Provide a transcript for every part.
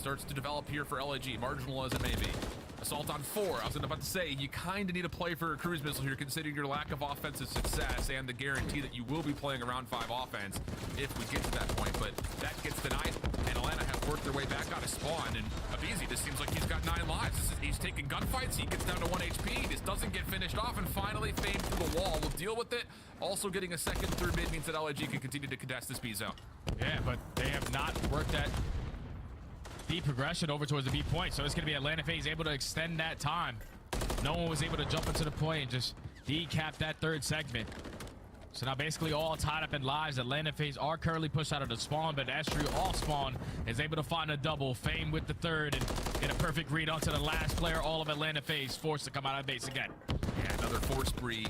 starts to develop here for LAG, marginal as it may be. Assault on 4. I was about to say, you kind of need to play for a cruise missile here, considering your lack of offensive success and the guarantee that you will be playing a round 5 offense if we get to that point. But that gets denied, and Atlanta have worked their way back out of spawn. And Abizi, this seems like he's got 9 lives. He's taking gunfights. He gets down to 1 HP. This doesn't get finished off, and finally, Fame through the wall will deal with it. Also, getting a second through mid means that LAG can continue to contest this B zone. Yeah, but they have not worked that B progression over towards the B point, so it's going to be Atlanta FaZe able to extend that time. No one was able to jump into the point and just decap that third segment. So now basically all tied up in lives. Atlanta FaZe are currently pushed out of the spawn, but Estri off spawn is able to find a double. Fame with the third and get a perfect read onto the last player. All of Atlanta FaZe forced to come out of base again. Yeah, another force spree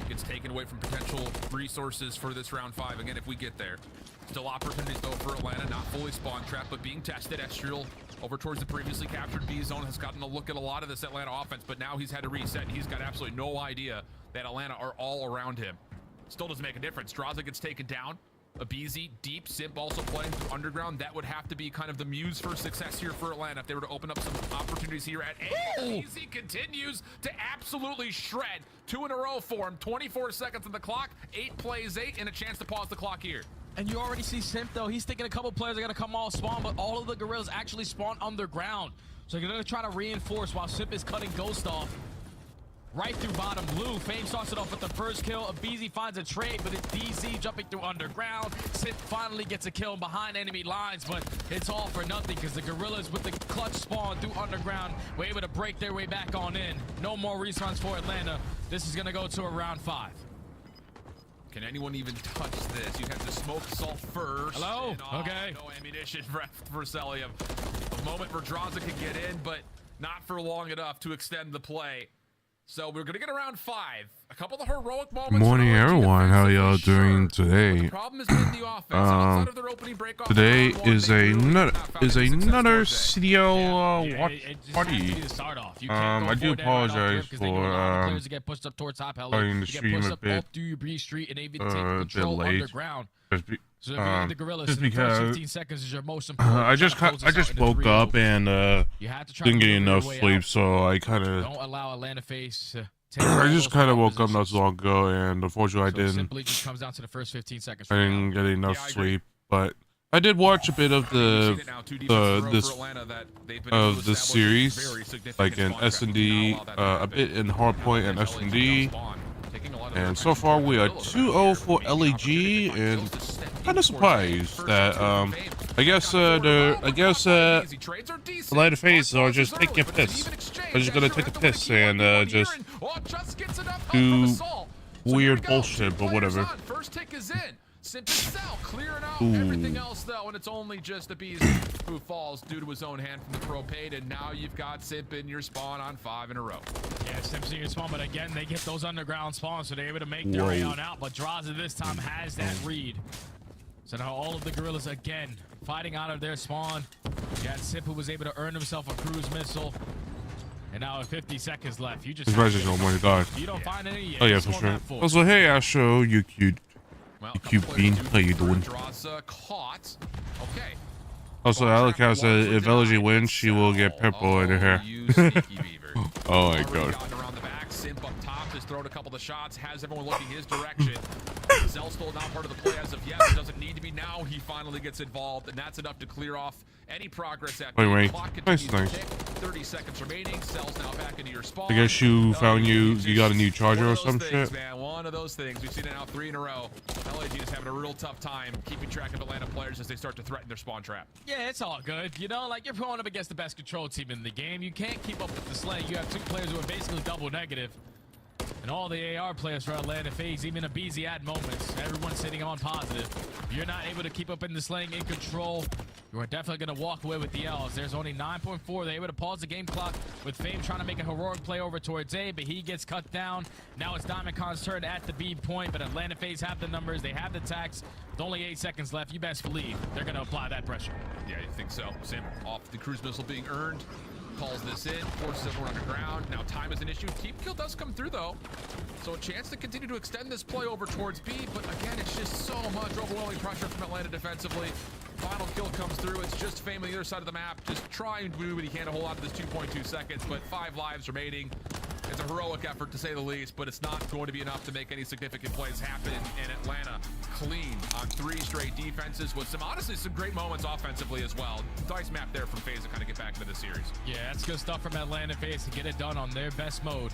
gets taken away from potential resources for this round 5 again if we get there. Still opportunities though for Atlanta, not fully spawn trapped, but being tested. Estriel over towards the previously captured B zone has gotten a look at a lot of this Atlanta offense, but now he's had to reset and he's got absolutely no idea that Atlanta are all around him. Still doesn't make a difference. Straza gets taken down. Abizi, deep, Simp also playing through underground. That would have to be kind of the muse for success here for Atlanta if they were to open up some opportunities here at A. Abizi continues to absolutely shred. 2 in a row for him. 24 seconds on the clock. 8 plays 8 and a chance to pause the clock here. And you already see Simp though. He's thinking a couple players are gonna come off spawn, but all of the gorillas actually spawn underground. So they're gonna try to reinforce while Simp is cutting Ghost off. Right through bottom blue. Fame starts it off with the first kill. Abizi finds a trade, but it's DZ jumping through underground. Simp finally gets a kill behind enemy lines, but it's all for nothing because the gorillas with the clutch spawn through underground were able to break their way back on in. No more respawns for Atlanta. This is gonna go to a round 5. Can anyone even touch this? You have to smoke assault first. Hello? And, okay. No ammunition for Celium. A moment where Draza can get in, but not for long enough to extend the play. So we're gonna get around 5. A couple of heroic moments. Morning, everyone. How y'all doing today? The problem has been the offense. Outside of their opening break off Today round 1, is they really another have not found any another success for CDL it just party. has to be the start off. You can't go I do forward and right off apologize rip 'cause they know a lot of for players to get pushed up towards top heli. starting the You get stream pushed a up bit up through your B street and able to take bit control late. underground. So if you're the gorillas, just in the first because 15 seconds is your most important. I just woke up and you have to try didn't to get maneuver enough your way sleep, out. so I kind of Don't allow Atlanta FaZe to take I all just those kind of top woke up not positions. so long ago, and unfortunately So it I simply just comes down to the first 15 seconds. I from didn't now. get enough Yeah, I agree. sleep, but I did watch a bit of the this series, like in S&D, a bit in Hardpoint and S&D, and so far we are 2-0 for LAG, and kind of surprised that Atlanta FaZe are just taking a piss. They're just gonna take a piss and just do weird bullshit, but whatever. First tick is in. Simp itself clearing out everything else though, and it's only just Abizi who falls due to his own hand from the propane, and now you've got Simp in your spawn on 5 in a row. Yeah, Simp's in your spawn, but again, they get those underground spawns, so they're able to make their way on out, but Draza this time has that read. So now all of the gorillas again fighting out of their spawn. You got Simp who was able to earn himself a cruise missile. And now with 50 seconds left, you just oh my god. you don't find any yet. Oh yeah, for sure. Also, hey Astro, you cute. Well, You cute bean. How you doing? Caught. Okay. Also, Alaka said if LG wins, she will get purple in her hair. You sneaky beaver. Oh my Already god. gotten around the back. Simp up top has thrown a couple of shots, has everyone looking his direction. Zell still not part of the play as of yet. It doesn't need to be now. He finally gets involved, and that's enough to clear off any progress at Wait. clock Nice. continues to tick. 30 seconds remaining. Cell's now back into your spawn. I guess you found you got a new charger One or of some those things, shit. Man, one of those things. We've seen it now 3 in a row. LAG is having a real tough time keeping track of Atlanta players as they start to threaten their spawn trap. Yeah, it's all good. You know, like you're going up against the best control team in the game. You can't keep up with the slaying. You have 2 players who are basically double negative. And all the AR players for Atlanta FaZe, even Abizi at moments, everyone's sitting on positive. If you're not able to keep up in the slaying in control, you are definitely going to walk away with the L's. There's only 9.4. They're able to pause the game clock with Fame trying to make a heroic play over towards A, but he gets cut down. Now it's Diamond Khan's turn at the B point, but Atlanta FaZe have the numbers. They have the tax. With only 8 seconds left, you best believe they're going to apply that pressure. Yeah, you think so. Simp off the cruise missile being earned. Calls this in, forces everyone underground. Now time is an issue. Team kill does come through though. So a chance to continue to extend this play over towards B, but again, it's just so much overwhelming pressure from Atlanta defensively. Final kill comes through. It's just Fame on the other side of the map, just trying to do what he can to hold on to this 2.2 seconds, but 5 lives remaining. It's a heroic effort to say the least, but it's not going to be enough to make any significant plays happen in Atlanta. Clean on 3 straight defenses with honestly some great moments offensively as well. Dice map there from FaZe to kind of get back into this series. Yeah, that's good stuff from Atlanta FaZe to get it done on their best mode.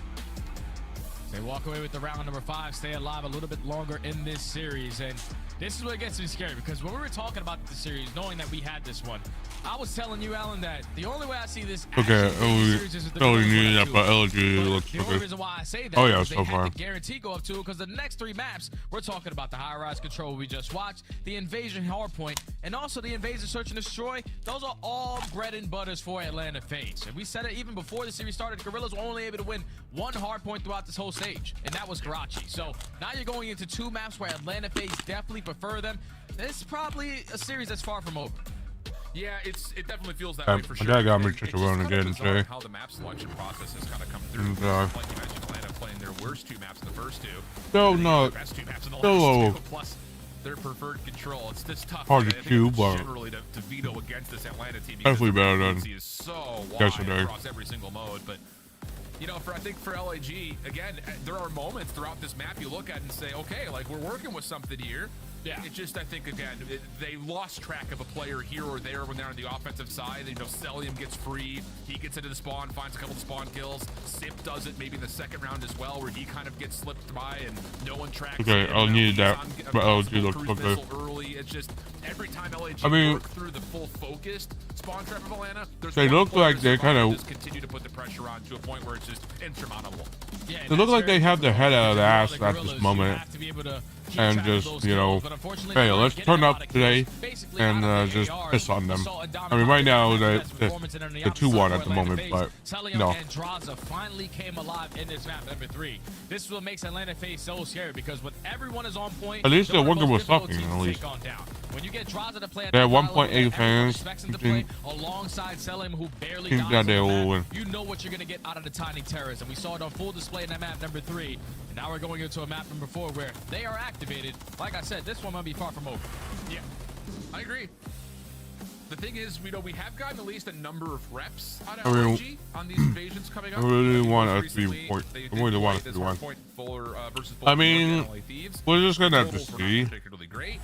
They walk away with the round number 5, stay alive a little bit longer in this series. And this is what gets me scary, because when we were talking about the series, knowing that we had this one, I was telling you, Alan, that the only way I see this series is the only reason why I say that is they had to guarantee go up to it, because the next 3 maps, we're talking about the high-rise control we just watched, the invasion hardpoint, and also the invasion search and destroy. Those are all bread and butters for Atlanta FaZe. And we said it even before the series started, Guerrillas were only able to win 1 hardpoint throughout this whole stage, and that was Karachi. So now you're going into 2 maps where Atlanta FaZe definitely prefer them. This is probably a series that's far from over. Yeah, it definitely feels that way for sure. My dad got me just around again today. How the map selection process has kind of come through. Like you mentioned, Atlanta playing their worst 2 maps in the first 2. No, no. The best 2 maps in the last 2, plus their preferred control. It's this tough. Hard to cube, but generally to veto against this Atlanta team. Definitely better than is so wide across every single mode, but. You know, I think for LAG, again, there are moments throughout this map you look at and say, okay, like we're working with something here. Yeah. It just, I think, again, they lost track of a player here or there when they're on the offensive side. You know, Celium gets free. He gets into the spawn, finds a couple of spawn kills. Sip does it maybe in the second round as well, where he kind of gets slipped by and no one tracks him. Okay, I'll need that. But LG looks okay. Early. It's just every time LAG work through the full focused spawn trap of Atlanta, they look like they kind of just continue to put the pressure on to a point where it's just insurmountable. Yeah, they look like they have their head out of their ass at this moment. And just, you know, hey, let's turn up today and just piss on them. I mean, right now, they're 2-1 at the moment, but no. And Draza finally came alive in this map, number 3. This is what makes Atlanta FaZe so scary, because when everyone is on point, at least they're working with something, at least. When you get Draza to play at they have 1.8 fans. Alongside Selim, who barely you know what you're going to get out of the Tiny Terrors. And we saw it on full display in that map, number 3. And now we're going into a map number 4 where they are activated. Like I said, this one might be far from over. Yeah, I agree. The thing is, we have gotten at least a number of reps out of LG on these invasions coming up. I really want a 3-point. I really want a 3-1. I mean, we're just gonna have to see. Particularly great.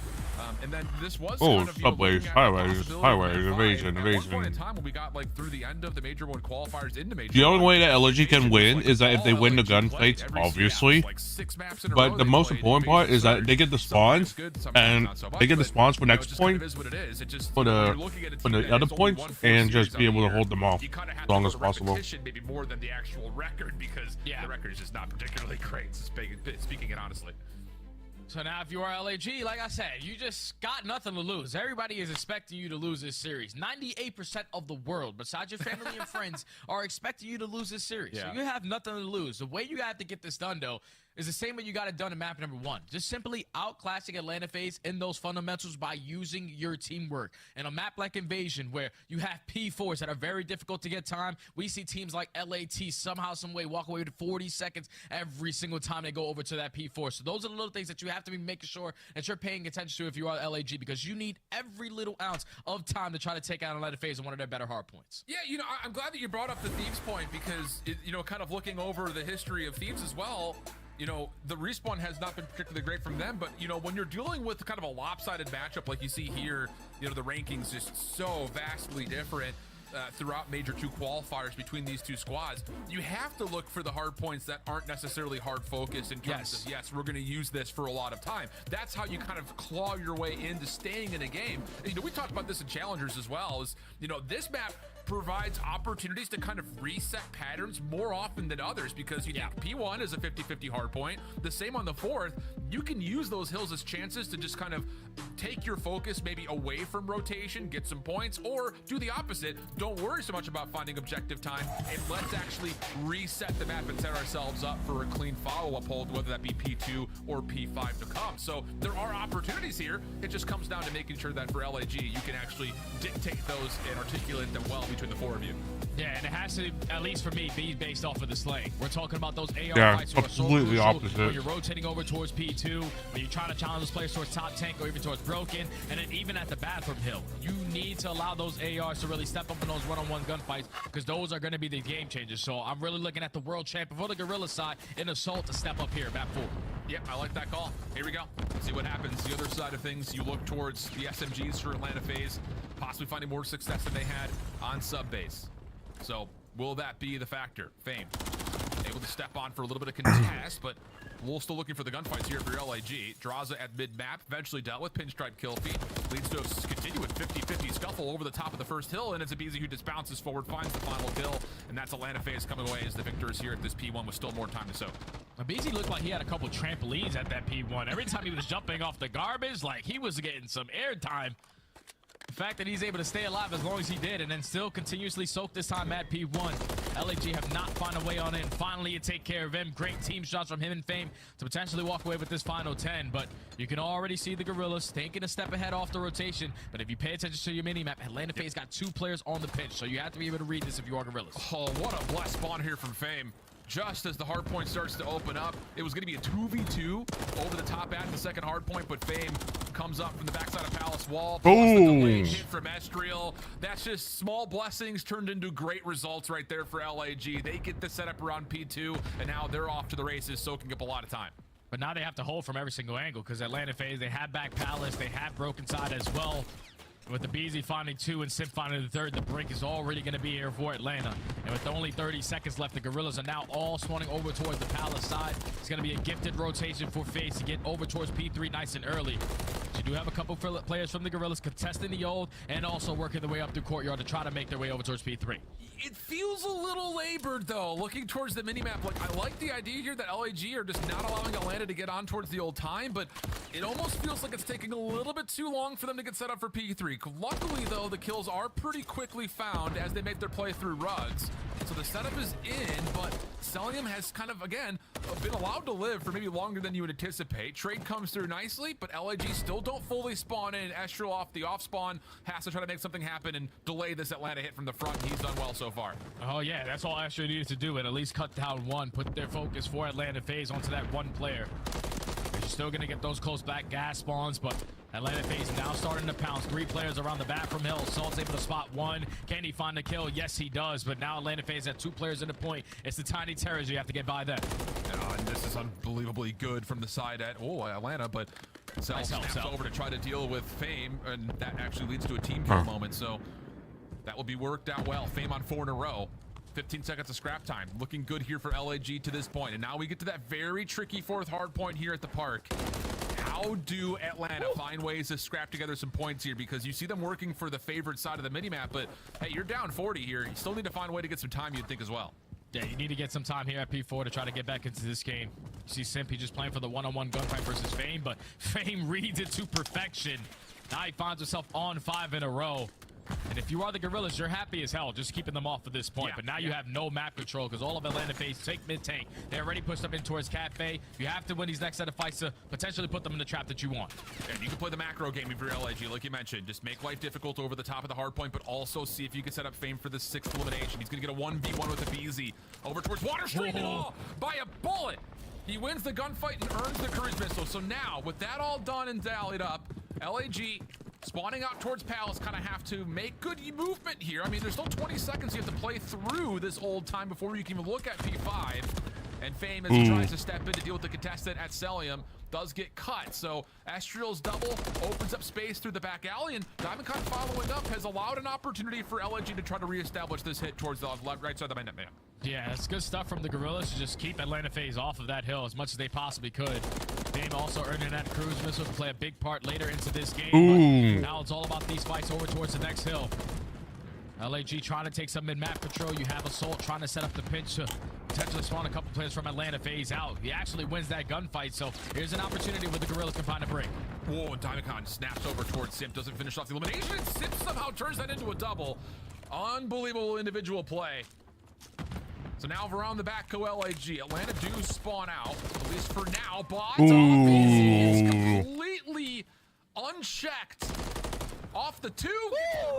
And then this was subways, highways, invasion. In time when we got like through the end of the Major 1 qualifiers into Major. The only way that LG can win is that if they win the gunfights, obviously. But the most important part is that they get the spawns, and they get the spawns for next point, for the other points, and just be able to hold them off as long as possible. Maybe more than the actual record, because the record is just not particularly great. Speaking it honestly. So now if you are LAG, like I said, you just got nothing to lose. Everybody is expecting you to lose this series. 98% of the world, besides your family and friends, are expecting you to lose this series. Yeah. So you have nothing to lose. The way you have to get this done, though, is the same way you got it done in map number 1. Just simply outclassing Atlanta FaZe in those fundamentals by using your teamwork. In a map like Invasion, where you have P4s that are very difficult to get time, we see teams like LAT somehow, some way walk away with 40 seconds every single time they go over to that P4. So those are the little things that you have to be making sure that you're paying attention to if you are LAG, because you need every little ounce of time to try to take out Atlanta FaZe in one of their better hard points. Yeah, you know, I'm glad that you brought up the Thieves point, because, you know, kind of looking over the history of Thieves as well, you know, the respawn has not been particularly great from them, but, you know, when you're dealing with kind of a lopsided matchup like you see here, you know, the rankings just so vastly different throughout Major 2 qualifiers between these 2 squads. You have to look for the hard points that aren't necessarily hard focused in terms of, yes, we're going to use this for a lot of time. That's how you kind of claw your way into staying in a game. You know, we talked about this in Challengers as well, is, you know, this map provides opportunities to kind of reset patterns more often than others, because you think P1 is a 50-50 hard point. The same on the 4th. You can use those hills as chances to just kind of take your focus maybe away from rotation, get some points, or do the opposite, don't worry so much about finding objective time, and let's actually reset the map and set ourselves up for a clean follow-up hold, whether that be P2 or P5 to come. So there are opportunities here. It just comes down to making sure that for LAG, you can actually dictate those and articulate them well between the four of you. Yeah, and it has to, at least for me, be based off of the slaying. We're talking about those AR Yeah, fights who are so completely crucial opposite. when you're rotating over towards P2, when you're trying to challenge those players towards top tank or even towards broken, and then even at the bathroom hill. You need to allow those ARs to really step up in those one-on-one gunfights, because those are going to be the game changers. So I'm really looking at the world champion for the Gorilla side in Assault to step up here, map 4. Yeah, I like that call. Here we go. See what happens. The other side of things, you look towards the SMGs for Atlanta FaZe, possibly finding more success than they had on sub base. So will that be the factor? Fame able to step on for a little bit of contest, but we're still looking for the gunfights here for LAG. Draza at mid-map, eventually dealt with pinstripe kill feed, leads to a continuous 50-50 scuffle over the top of the first hill, and it's Abizi who just bounces forward, finds the final kill, and that's Atlanta FaZe coming away as the victors here at this P1 with still more time to soak. Abizi looked like he had a couple trampolines at that P1. Every time he was jumping off the garbage, like he was getting some air time. The fact that he's able to stay alive as long as he did and then still continuously soak this time at P1. LAG have not found a way on in. Finally, you take care of him. Great team shots from him and Fame to potentially walk away with this final 10. But you can already see the Gorillas taking a step ahead off the rotation. But if you pay attention to your mini-map, Atlanta FaZe got 2 players on the pitch. So you have to be able to read this if you are Gorillas. Oh, what a blessed spawn here from Fame. Just as the hard point starts to open up, it was going to be a 2v2 over the top at the second hard point, but Fame comes up from the backside of Palace Wall. Plus the delayed hit from Estriel. That's just small blessings turned into great results right there for LAG. They get the setup around P2, and now they're off to the races, soaking up a lot of time. But now they have to hold from every single angle because Atlanta FaZe, they have back Palace, they have broken side as well. With the BZ finding 2 and Simp finding the 3rd, the brink is already going to be here for Atlanta. And with only 30 seconds left, the Gorillas are now all spawning over towards the Palace side. It's going to be a gifted rotation for FaZe to get over towards P3 nice and early. But you do have a couple players from the Gorillas contesting the old and also working their way up through courtyard to try to make their way over towards P3. It feels a little labored, though, looking towards the minimap. Like, I like the idea here that LAG are just not allowing Atlanta to get on towards the old time, but it almost feels like it's taking a little bit too long for them to get set up for P3. Luckily, though, the kills are pretty quickly found as they make their play through rugs. So the setup is in, but Celium has kind of, again, been allowed to live for maybe longer than you would anticipate. Trade comes through nicely, but LAG still don't fully spawn in. Estriel off the off spawn has to try to make something happen and delay this Atlanta hit from the front. He's done well so far. Oh, yeah, that's all Estriel needed to do, and at least cut down one, put their focus for Atlanta FaZe onto that one player. You're still going to get those close back gas spawns, but Atlanta FaZe now starting to pounce. 3 players around the bathroom hill. Salt's able to spot 1. Can he find a kill? Yes, he does. But now Atlanta FaZe has 2 players in the point. It's the tiny terrors you have to get by them. And this is unbelievably good from the side at Atlanta, but Cell snaps over to try to deal with Fame, and that actually leads to a team kill moment. So that will be worked out well. Fame on 4 in a row. 15 seconds of scrap time. Looking good here for LAG to this point. And now we get to that very tricky 4th hard point here at the park. How do Atlanta find ways to scrap together some points here? Because you see them working for the favorite side of the minimap, but hey, you're down 40 here. You still need to find a way to get some time, you'd think, as well. Yeah, you need to get some time here at P4 to try to get back into this game. You see Simp, just playing for the one-on-one gunfight versus Fame, but Fame reads it to perfection. Now he finds himself on 5 in a row. And if you are the Gorillas, you're happy as hell just keeping them off at this point. But now you have no map control because all of Atlanta FaZe take mid-tank. They already pushed up in towards Cafe. You have to win these next set of fights to potentially put them in the trap that you want. And you can play the macro game if you're LAG, like you mentioned. Just make life difficult over the top of the hard point, but also see if you can set up Fame for the 6th elimination. He's going to get a 1v1 with a BZ over towards Water Street by a bullet. He wins the gunfight and earns the courage missile. So now, with that all done and tallied up, LAG spawning out towards Palace kind of have to make good movement here. I mean, there's still 20 seconds you have to play through this old time before you can even look at P5. And Fame, as he tries to step in to deal with the contestant at Celium, does get cut. So Estriel's double opens up space through the back alley, and Diamond Con following up has allowed an opportunity for LG to try to reestablish this hit towards the right side of the map. Yeah, it's good stuff from the Gorillas to just keep Atlanta FaZe off of that hill as much as they possibly could. Fame also earning that cruise missile to play a big part later into this game. But now it's all about these fights over towards the next hill. LAG trying to take some mid-map control. You have Assault trying to set up the pinch to potentially spawn a couple players from Atlanta FaZe out. He actually wins that gunfight, so here's an opportunity where the Gorillas can find a break. Whoa, and Diamond Con snaps over towards Simp, doesn't finish off the elimination, and Simp somehow turns that into a double. Unbelievable individual play. So now around the back go LAG. Atlanta do spawn out, at least for now, but BZ is completely unchecked. Off the 2,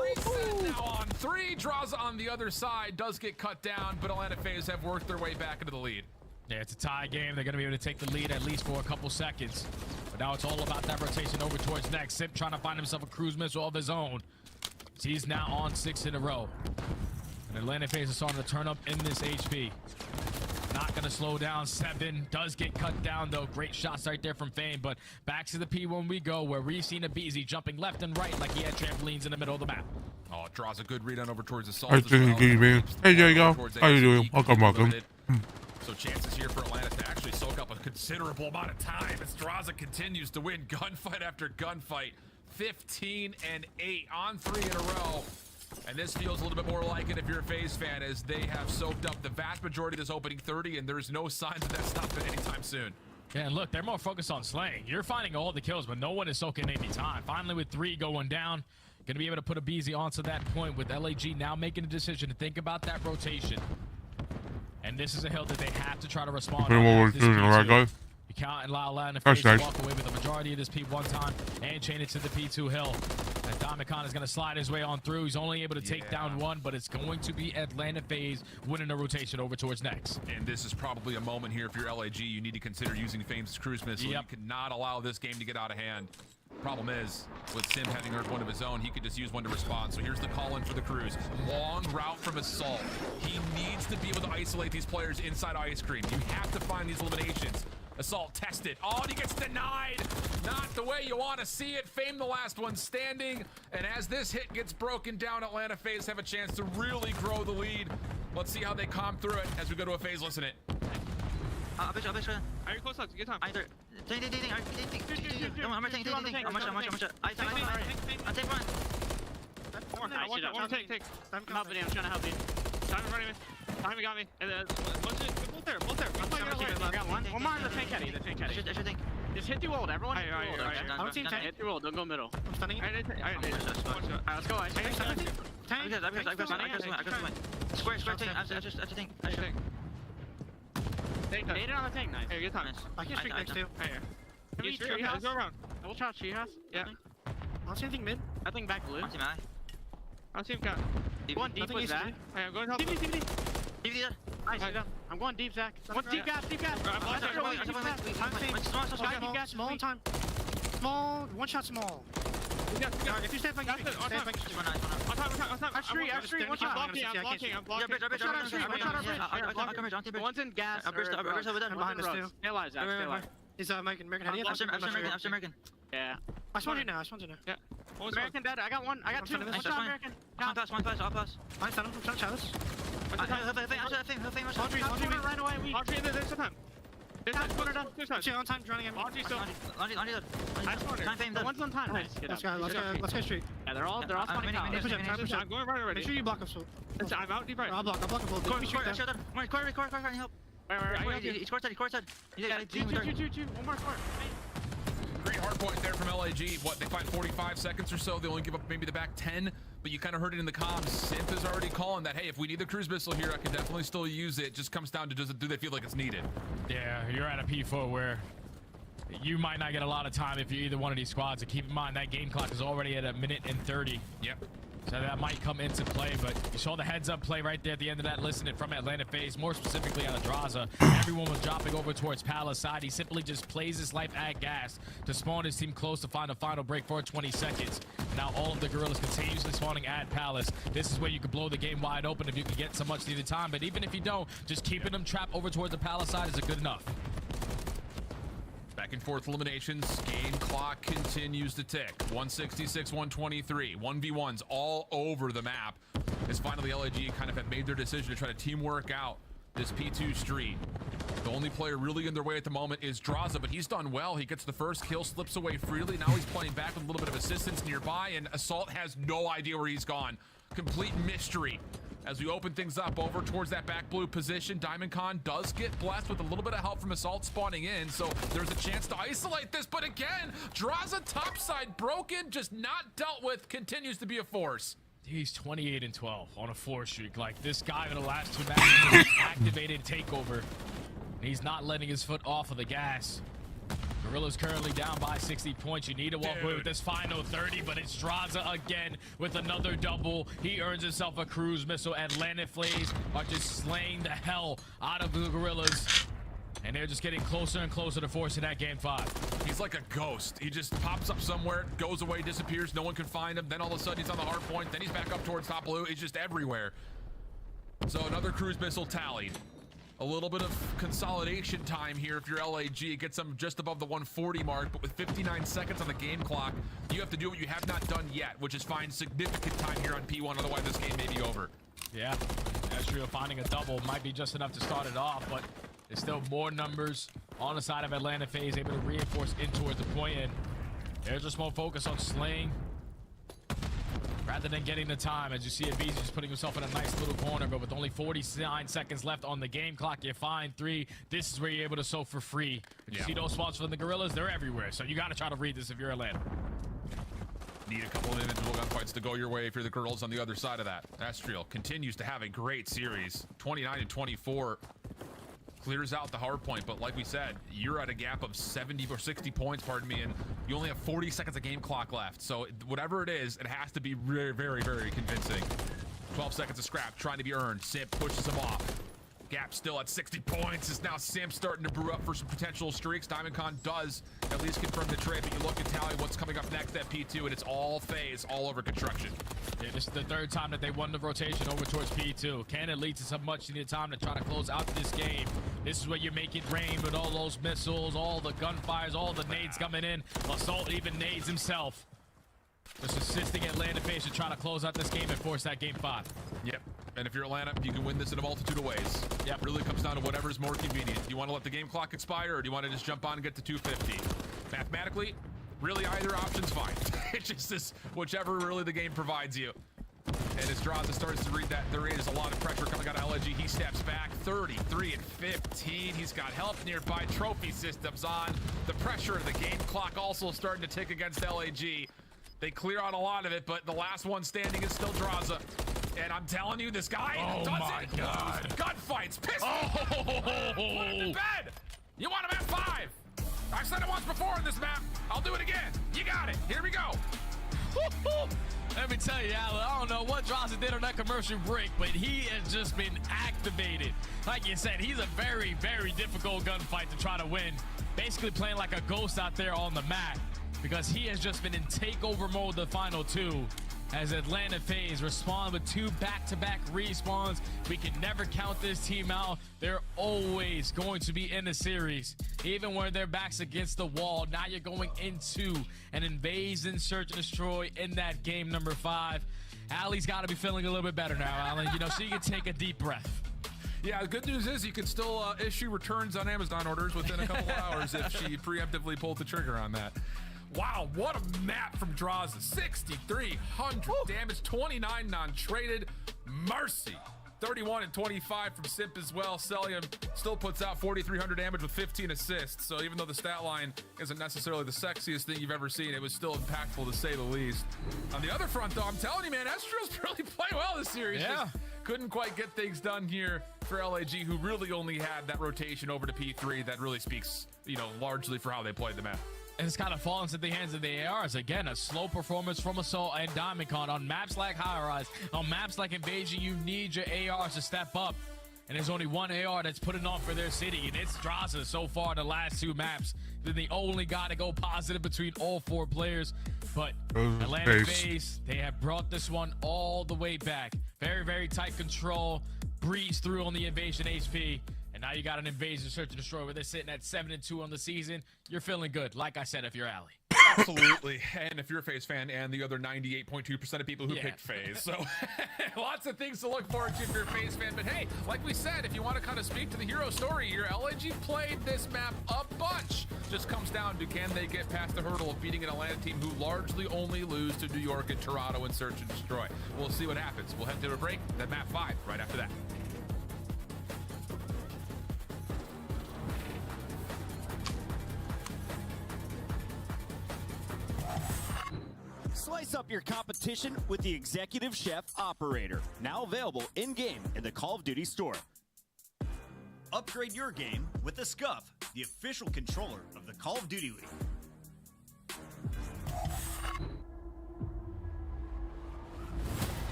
reset now on 3. Draws on the other side, does get cut down, but Atlanta FaZe have worked their way back into the lead. Yeah, it's a tie game. They're going to be able to take the lead at least for a couple seconds. But now it's all about that rotation over towards next. Simp trying to find himself a cruise missile of his own. He's now on 6 in a row. And Atlanta FaZe is starting to turn up in this HP. Not going to slow down. 7 does get cut down, though. Great shots right there from Fame. But back to the P1 we go, where we've seen a BZ jumping left and right like he had trampolines in the middle of the map. Oh, it draws a good read on over towards the Assault. Hey, there you go. How you doing? Welcome. So chances here for Atlanta to actually soak up a considerable amount of time as Draza continues to win gunfight after gunfight. 15 and 8 on 3 in a row. And this feels a little bit more like it if you're a FaZe fan, as they have soaked up the vast majority of this opening 30, and there's no signs of that stopping anytime soon. Yeah, and look, they're more focused on slaying. You're finding all the kills, but no one is soaking any time. Finally, with 3 going down, going to be able to put a BZ onto that point, with LAG now making a decision to think about that rotation. And this is a hill that they have to try to respond on. You can't allow Atlanta FaZe to walk away with the majority of this P1 time and chain it to the P2 hill. And Domicon is going to slide his way on through. He's only able to take down 1, but it's going to be Atlanta FaZe winning the rotation over towards next. And this is probably a moment here if you're LAG. You need to consider using Fame's cruise missile. You cannot allow this game to get out of hand. Problem is, with Sim having earned one of his own, he could just use one to respond. So here's the call in for the cruise. Long route from Assault. He needs to be able to isolate these players inside Ice Cream. You have to find these eliminations. Assault tested. Oh, and he gets denied. Not the way you want to see it. Fame the last one standing. And as this hit gets broken down, Atlanta FaZe have a chance to really grow the lead. Let's see how they calm through it as we go to a phase listen it. Are you close up? Good time. Either. Take. I'm take. I'm helping you. I'm trying to help you. Time running me. Time got me. Both there. I got one. One more on the tank caddy. I should think. Just hit the ult. Everyone hit the ult. I don't see tank. Hit the ult. Don't go middle. I'm stunning it. Alright, let's go. Tank. I got something. Square tank. I should think. Made it on the tank. Nice. Hey, good time. I can streak next to you. Hey, here. Go around. We'll try tree house. Yeah. I don't see anything mid. I think back blue. I don't see him cut. One deep was Zach. Hey, I'm going to help. DVD. Nice. I'm going deep, Zach. One deep gas. Small time. Small. One shot small. If you stay flank, stay flank. I'm street. One shot. I'm blocking. One's in gas. I'm behind us too. Stay alive, Zach. Stay alive. He's American heady. I'm American. Yeah. I spawned you now. Yeah. American dead. I got one. I got 2. One shot American. One pass. I stun him from Chalice. Laundry right away. Laundry in there. There's some time. There's on time running at me. Laundry still. Laundry. One's on time. Nice. Let's go straight. Yeah, they're all spawning out. I'm going right already. Make sure you block us. I'm out deep right. I'll block them both. Core, help. Where? He's courtside. Two. One more core. Great hard point there from LAG. What, they fight 45 seconds or so. They only give up maybe the back 10, but you kind of heard it in the comms. Simp is already calling that, hey, if we need the cruise missile here, I can definitely still use it. Just comes down to, do they feel like it's needed? Yeah, you're at a P4 where you might not get a lot of time if you're either one of these squads. And keep in mind, that game clock is already at 1:30. Yep. So that might come into play, but you saw the heads-up play right there at the end of that listening from Atlanta FaZe, more specifically out of Draza. Everyone was dropping over towards Palace side. He simply just plays his life at gas to spawn his team close to find a final break for 20 seconds. Now all of the Gorillas continuously spawning at Palace. This is where you could blow the game wide open if you can get some much-needed time, but even if you don't, just keeping them trapped over towards the Palace side is good enough. Back and forth eliminations. Game clock continues to tick. 166, 123. 1v1s all over the map. As finally LAG kind of have made their decision to try to teamwork out this P2 street. The only player really in their way at the moment is Draza, but he's done well. He gets the first kill, slips away freely. Now he's playing back with a little bit of assistance nearby, and Assault has no idea where he's gone. Complete mystery. As we open things up over towards that back blue position, DiamondCon does get blessed with a little bit of help from Assault spawning in, so there's a chance to isolate this, but again, Draza topside broken, just not dealt with, continues to be a force. He's 28-12 on a 4 streak. Like, this guy in the last 2 matches activated takeover. And he's not letting his foot off of the gas. Gorilla's currently down by 60 points. You need to walk away with this final 30, but it's Draza again with another double. He earns himself a cruise missile. Atlanta Flames are just slaying the hell out of the Gorillas. And they're just getting closer and closer to forcing that game 5. He's like a ghost. He just pops up somewhere, goes away, disappears. No one can find him. Then all of a sudden he's on the hard point. Then he's back up towards top blue. He's just everywhere. So another cruise missile tallied. A little bit of consolidation time here if you're LAG. It gets them just above the 140 mark, but with 59 seconds on the game clock, you have to do what you have not done yet, which is find significant time here on P1. Otherwise, this game may be over. Yeah, Astrio finding a double might be just enough to start it off, but there's still more numbers on the side of Atlanta FaZe, able to reinforce in towards the point, and there's just more focus on slaying rather than getting the time. As you see, Abizi just putting himself in a nice little corner, but with only 49 seconds left on the game clock, you find 3. This is where you're able to sow for free. But you see those spots from the Gorillas, they're everywhere, so you got to try to read this if you're Atlanta. Need a couple of individual gunfights to go your way if you're the girls on the other side of that. Astriel continues to have a great series. 29-24. Clears out the hard point, but like we said, you're at a gap of 70 or 60 points, pardon me, and you only have 40 seconds of game clock left. So whatever it is, it has to be very, very, very convincing. 12 seconds of scrap trying to be earned. Simp pushes him off. Gap still at 60 points. It's now Simp starting to brew up for some potential streaks. Diamondcon does at least confirm the trade, but you look at tally what's coming up next at P2, and it's all FaZe, all over construction. Yeah, this is the 3rd time that they won the rotation over towards P2. Can it lead to some much needed time to try to close out this game? This is where you make it rain with all those missiles, all the gunfires, all the nades coming in. Assault even nades himself. Just assisting Atlanta FaZe to try to close out this game and force that game 5. Yep. And if you're Atlanta, you can win this in a multitude of ways. Yep. Really comes down to whatever's more convenient. Do you want to let the game clock expire, or do you want to just jump on and get to 250? Mathematically, really either option's fine. It's just this, whichever really the game provides you. And as Draza starts to read that, there is a lot of pressure coming out of LG. He steps back, 33 and 15. He's got help nearby. Trophy systems on. The pressure of the game clock also starting to tick against LAG. They clear out a lot of it, but the last one standing is still Draza. And I'm telling you, this guy doesn't lose gunfights. Pistol. Put him in bed. You want him at 5. I've said it once before in this map. I'll do it again. You got it. Here we go. Let me tell you, Alan, I don't know what Draza did on that commercial break, but he has just been activated. Like you said, he's a very, very difficult gunfight to try to win. Basically playing like a ghost out there on the mat, because he has just been in takeover mode the final 2. As Atlanta FaZe respond with 2 back-to-back respawns. We can never count this team out. They're always going to be in the series, even when their back's against the wall. Now you're going into an invasion, search and destroy in that game number 5. Allie's got to be feeling a little bit better now, Alan, you know, so you can take a deep breath. Yeah, the good news is you can still issue returns on Amazon orders within a couple of hours if she preemptively pulled the trigger on that. Wow, what a map from Draza. 6,300 damage, 29 non-traded. Mercy. 31 and 25 from Simp as well. Celium still puts out 4,300 damage with 15 assists. So even though the stat line isn't necessarily the sexiest thing you've ever seen, it was still impactful to say the least. On the other front, though, I'm telling you, man, Estriel's really playing well this series. Yeah. Just couldn't quite get things done here for LAG, who really only had that rotation over to P3 that really speaks, you know, largely for how they played the map. And it's kind of fallen into the hands of the ARs. Again, a slow performance from Assault and Diamondcon. On maps like High Rise, on maps like Invasion, you need your ARs to step up. And there's only one AR that's putting on for their city, and it's Draza so far in the last 2 maps. They're the only guy to go positive between all 4 players. But Atlanta FaZe, they have brought this one all the way back. Very, very tight control. Breeze through on the Invasion HP. And now you got an Invasion Search and Destroy where they're sitting at 7-2 on the season. You're feeling good, like I said, if you're Allie. Absolutely. And if you're a FaZe fan, and the other 98.2% of people who picked FaZe. So lots of things to look forward to if you're a FaZe fan. But hey, like we said, if you want to kind of speak to the hero story here, LNG played this map a bunch. Just comes down to, can they get past the hurdle of beating an Atlanta team who largely only lose to New York and Toronto in Search and Destroy. We'll see what happens. We'll head to a break, then map 5 right after that. Slay Spice up your competition with the Executive Chef Operator, now available in-game in the Call of Duty store. Upgrade your game with the SCUF, the official controller of the Call of Duty League.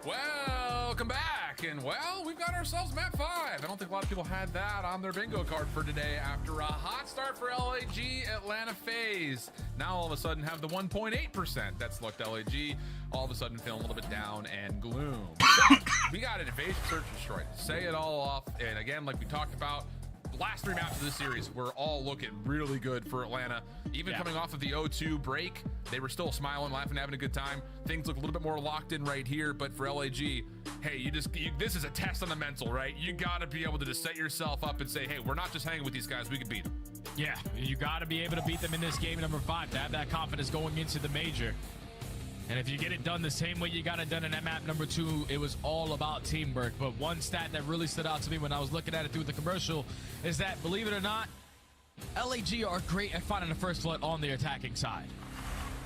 Welcome back, and well, we've got ourselves map 5. I don't think a lot of people had that on their bingo card for today after a hot start for LAG Atlanta FaZe. Now all of a sudden have the 1.8% that's looked LAG, all of a sudden feeling a little bit down and gloom. So, we got an invasion search and destroy. Say it all off, and again, like we talked about, last 3 maps of this series were all looking really good for Atlanta. Even coming off of the 0-2 break, they were still smiling, laughing, having a good time. Things look a little bit more locked in right here, but for LAG, hey, this is a test on the mental, right? You gotta be able to just set yourself up and say, hey, we're not just hanging with these guys, we can beat them. Yeah, you gotta be able to beat them in this game number 5 to have that confidence going into the major. And if you get it done the same way you got it done in that map number 2, it was all about teamwork. But one stat that really stood out to me when I was looking at it through the commercial is that, believe it or not, LAG are great at finding the first blood on the attacking side.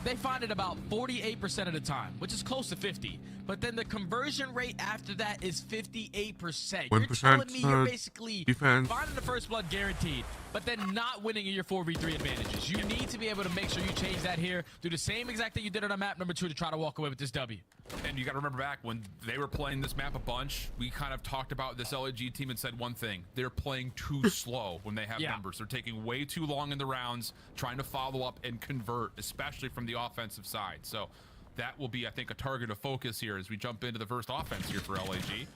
They find it about 48% of the time, which is close to 50. But then the conversion rate after that is 58%. You're telling me you're basically finding the first blood guaranteed, but then not winning in your 4v3 advantages. You need to be able to make sure you change that here. Do the same exact thing you did on map number 2 to try to walk away with this W. And you got to remember back when they were playing this map a bunch, we kind of talked about this LAG team and said one thing: they're playing too slow when they have numbers. They're taking way too long in the rounds, trying to follow up and convert, especially from the offensive side. So that will be, I think, a target of focus here as we jump into the first offense here for LAG.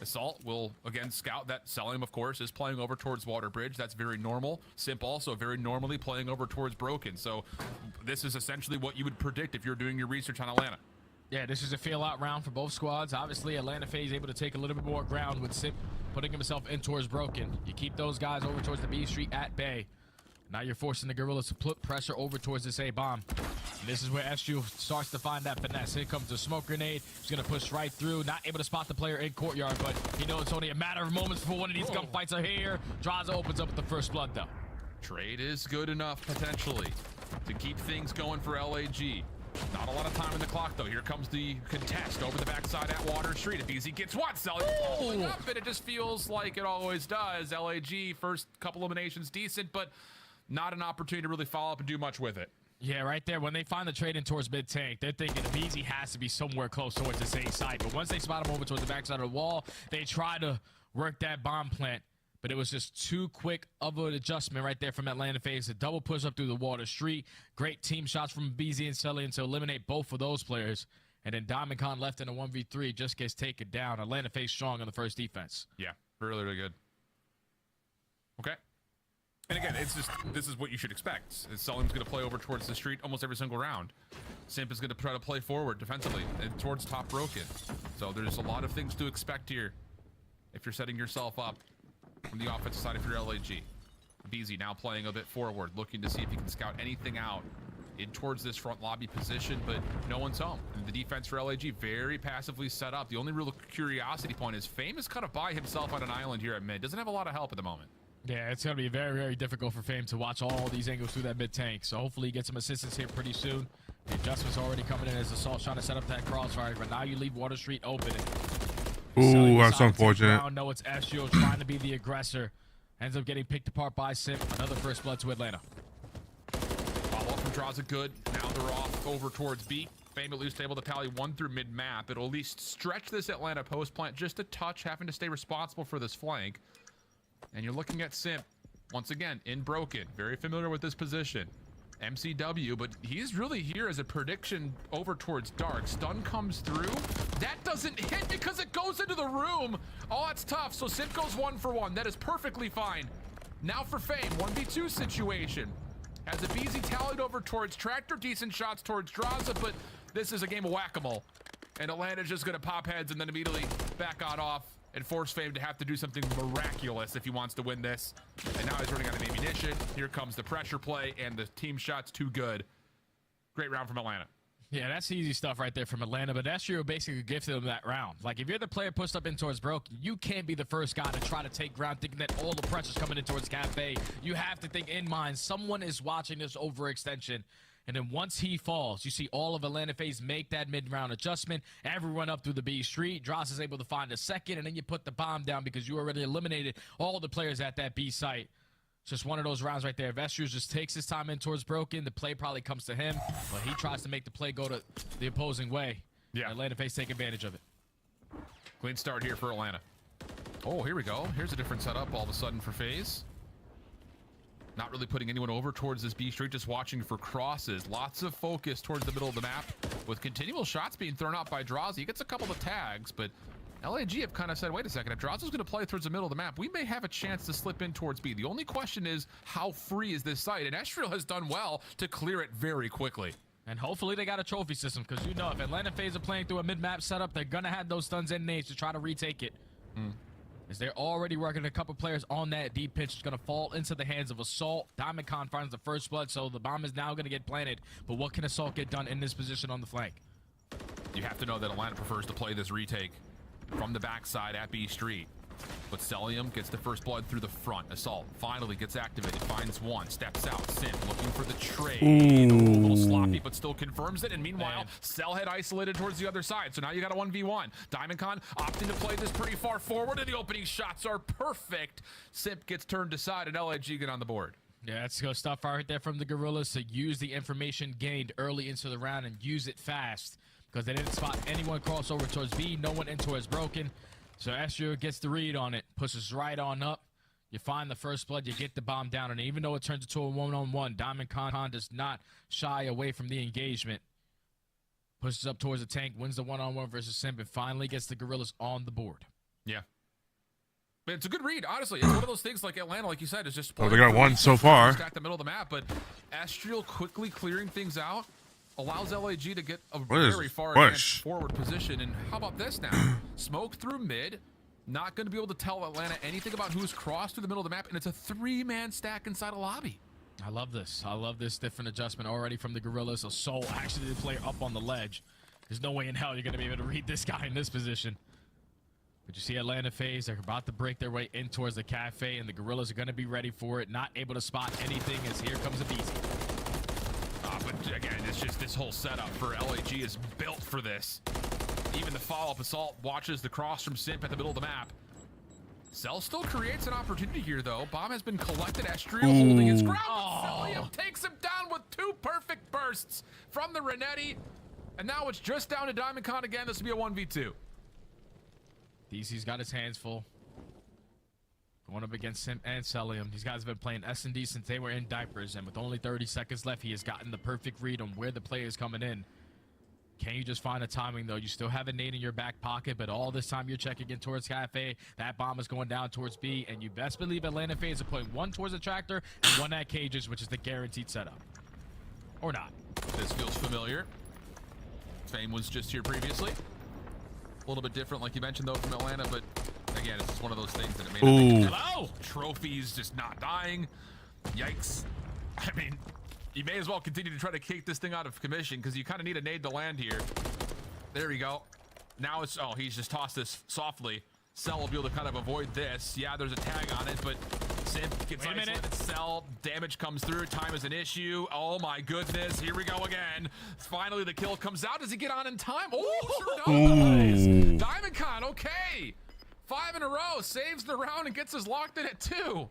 Assault will, again, scout that. Selim, of course, is playing over towards Waterbridge. That's very normal. Simp also very normally playing over towards Broken. So this is essentially what you would predict if you're doing your research on Atlanta. Yeah, this is a feel-out round for both squads. Obviously, Atlanta FaZe able to take a little bit more ground with Simp putting himself in towards Broken. You keep those guys over towards the B Street at bay. Now you're forcing the Gorillas to put pressure over towards this A-bomb. And this is where SU starts to find that finesse. Here comes the smoke grenade. He's going to push right through. Not able to spot the player in courtyard, but he knows it's only a matter of moments before one of these gunfights are here. Draza opens up with the first blood, though. Trade is good enough, potentially, to keep things going for LAG. Not a lot of time in the clock, though. Here comes the contest over the backside at Water Street. If Easy gets one, Selling up, and it just feels like it always does. LAG, first couple eliminations, decent, but not an opportunity to really follow up and do much with it. Yeah, right there. When they find the trade in towards mid-tank, they're thinking BZ has to be somewhere close towards the same side. But once they spot him over towards the backside of the wall, they try to work that bomb plant. But it was just too quick of an adjustment right there from Atlanta FaZe. A double push up through the Water Street. Great team shots from BZ and Sellian to eliminate both of those players. And then Diamond Con left in a 1v3 just gets taken down. Atlanta FaZe strong on the first defense. Yeah, really, really good. Okay. And again, it's just, this is what you should expect. Selim's going to play over towards the street almost every single round. Simp is going to try to play forward defensively and towards top Broken. So there's a lot of things to expect here if you're setting yourself up from the offensive side if you're LAG. BZ now playing a bit forward, looking to see if he can scout anything out in towards this front lobby position, but no one's home. And the defense for LAG very passively set up. The only real curiosity point is Fame is kind of by himself on an island here at mid. Doesn't have a lot of help at the moment. Yeah, it's going to be very, very difficult for Fame to watch all these angles through that mid-tank. So hopefully he gets some assistance here pretty soon. The adjustments already coming in as Assault trying to set up that crossfire, but now you leave Water Street open. Ooh, that's unfortunate. No, it's SU trying to be the aggressor. Ends up getting picked apart by Simp. Another first blood to Atlanta. Follow-up from Draza good. Now they're off over towards B. Fame at least able to tally one through mid-map. It'll at least stretch this Atlanta post plant just a touch, having to stay responsible for this flank. And you're looking at Simp, once again, in Broken. Very familiar with this position. MCW, but he's really here as a prediction over towards Dark. Stun comes through. That doesn't hit because it goes into the room. Oh, that's tough. So Simp goes 1 for 1. That is perfectly fine. Now for Fame, 1v2 situation. Has a BZ tallied over towards Tractor. Decent shots towards Draza, but this is a game of whack-a-mole. And Atlanta's just going to pop heads and then immediately back on off and force Fame to have to do something miraculous if he wants to win this. And now he's running out of ammunition. Here comes the pressure play, and the team shot's too good. Great round from Atlanta. Yeah, that's easy stuff right there from Atlanta, but Astro basically gifted him that round. Like, if you're the player pushed up in towards Broken, you can't be the first guy to try to take ground thinking that all the pressure's coming in towards Cafe. You have to think in mind, someone is watching this overextension. And then once he falls, you see all of Atlanta FaZe make that mid-round adjustment. Everyone up through the B Street. Dross is able to find a second, and then you put the bomb down because you already eliminated all the players at that B site. It's just one of those rounds right there. Vestruz just takes his time in towards Broken. The play probably comes to him, but he tries to make the play go to the opposing way. Yeah. Atlanta FaZe take advantage of it. Clean start here for Atlanta. Oh, here we go. Here's a different setup all of a sudden for FaZe. Not really putting anyone over towards this B Street, just watching for crosses. Lots of focus towards the middle of the map with continual shots being thrown out by Drazi. He gets a couple of tags, but LAG have kind of said, wait a second, if Drazi's going to play towards the middle of the map, we may have a chance to slip in towards B. The only question is, how free is this site? And Estriel has done well to clear it very quickly. And hopefully they got a trophy system, because you know if Atlanta FaZe are playing through a mid-map setup, they're going to have those stuns and nades to try to retake it. As they're already working a couple players on that deep pitch. It's going to fall into the hands of Assault. Diamond Con finds the first blood, so the bomb is now going to get planted. But what can Assault get done in this position on the flank? You have to know that Atlanta prefers to play this retake from the backside at B Street. But Celium gets the first blood through the front. Assault finally gets activated, finds one, steps out. Simp looking for the trade. A little sloppy, but still confirms it. And meanwhile, Cellhead isolated towards the other side. So now you got a 1v1. Diamond Con opting to play this pretty far forward, and the opening shots are perfect. Simp gets turned aside, and LAG get on the board. Yeah, that's good stuff right there from the Gorillas to use the information gained early into the round and use it fast, because they didn't spot anyone cross over towards B. No one in towards Broken. So Astro gets the read on it, pushes right on up. You find the first blood, you get the bomb down, and even though it turns into a one-on-one, Diamond Con does not shy away from the engagement. Pushes up towards the tank, wins the one-on-one versus Simp, and finally gets the Gorillas on the board. Yeah. But it's a good read, honestly. It's one of those things like Atlanta, like you said, is just... Oh, they got one so far. At the middle of the map, but Estriel quickly clearing things out allows LAG to get a very far advanced forward position. And how about this now? Smoke through mid. Not going to be able to tell Atlanta anything about who's crossed through the middle of the map, and it's a 3-man stack inside a lobby. I love this. I love this different adjustment already from the Gorillas. So actually the player up on the ledge. There's no way in hell you're going to be able to read this guy in this position. But you see Atlanta FaZe, they're about to break their way in towards the cafe, and the Gorillas are going to be ready for it. Not able to spot anything as here comes a BZ. But again, it's just this whole setup for LAG is built for this. Even the follow-up assault watches the cross from Simp at the middle of the map. Cell still creates an opportunity here, though. Bomb has been collected. Estriel holding his ground. Celium takes him down with 2 perfect bursts from the Renetti. And now it's just down to Diamond Con again. This will be a 1v2. DC's got his hands full. Going up against Simp and Celium. These guys have been playing S&D since they were in diapers. And with only 30 seconds left, he has gotten the perfect read on where the player is coming in. Can you just find the timing, though? You still have a nade in your back pocket, but all this time you're checking in towards Cafe. That bomb is going down towards B, and you best believe Atlanta FaZe are putting 1 towards the tractor and 1 at cages, which is the guaranteed setup. Or not. This feels familiar. Fame was just here previously. A little bit different, like you mentioned, though, from Atlanta, but again, it's just one of those things that it made Hello! Trophies just not dying. Yikes. I mean, you may as well continue to try to kick this thing out of commission because you kind of need a nade to land here. There we go. Now it's, oh, he's just tossed this softly. Cell will be able to kind of avoid this. Yeah, there's a tag on it, but Simp gets isolated. Cell, damage comes through. Time is an issue. Oh my goodness. Here we go again. Finally, the kill comes out. Does he get on in time? Oh, sure does. Diamond Con, okay. 5 in a row. Saves the round and gets us locked in at 2.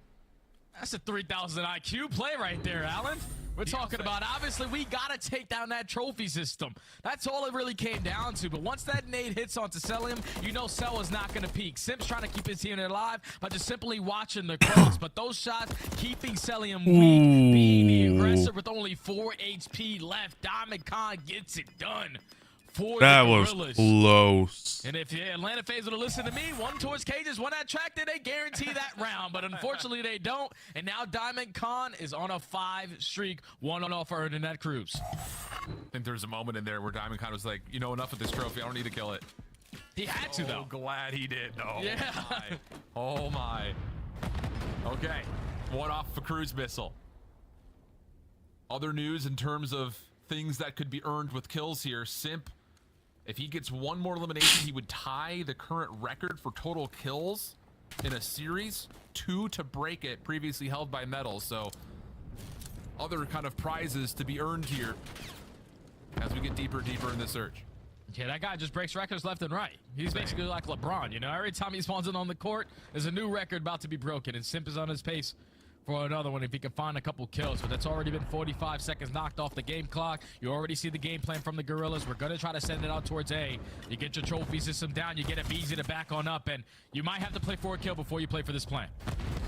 That's a 3,000 IQ play right there, Alan. We're talking about, obviously, we got to take down that trophy system. That's all it really came down to. But once that nade hits onto Celium, you know Cell is not going to peek. Simp's trying to keep his team alive by just simply watching the cross. But those shots keeping Celium weak, being the aggressor with only 4 HP left. Diamond Con gets it done. That was close. And if Atlanta FaZe would have listened to me, 1 towards cages, 1 at tractor, they guarantee that round. But unfortunately, they don't. And now Diamond Con is on a 5 streak, 1 on for earning that cruise. I think there's a moment in there where Diamond Con was like, you know, enough of this trophy. I don't need to kill it. He had to, though. Glad he did, though. Yeah. Oh, my. Okay. 1 off a cruise missile. Other news in terms of things that could be earned with kills here. Simp, if he gets 1 more elimination, he would tie the current record for total kills in a series. 2 to break it, previously held by Metal. So other kind of prizes to be earned here as we get deeper and deeper in this search. Yeah, that guy just breaks records left and right. He's basically like LeBron, you know? Every time he spawns in on the court, there's a new record about to be broken, and Simp is on his pace for another one if he can find a couple kills. But that's already been 45 seconds knocked off the game clock. You already see the game plan from the Gorillas. We're going to try to send it out towards A. You get your trophy system down, you get a BZ to back on up, and you might have to play for a kill before you play for this plan.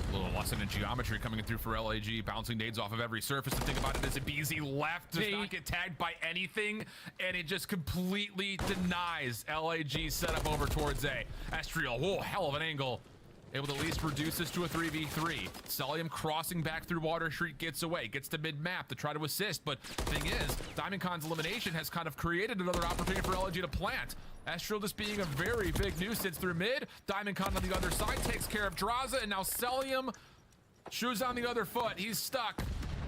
A little lesson in geometry coming through for LAG, bouncing nades off of every surface. The thing about it is that BZ left does not get tagged by anything, and it just completely denies LAG's setup over towards A. Estriel, whoa, hell of an angle. Able to at least reduce this to a 3v3. Celium crossing back through Water Street gets away, gets to mid-map to try to assist, but thing is, Diamond Con's elimination has kind of created another opportunity for LG to plant. Estriel just being a very big nuisance through mid. Diamond Con on the other side takes care of Draza, and now Celium, shoes on the other foot. He's stuck.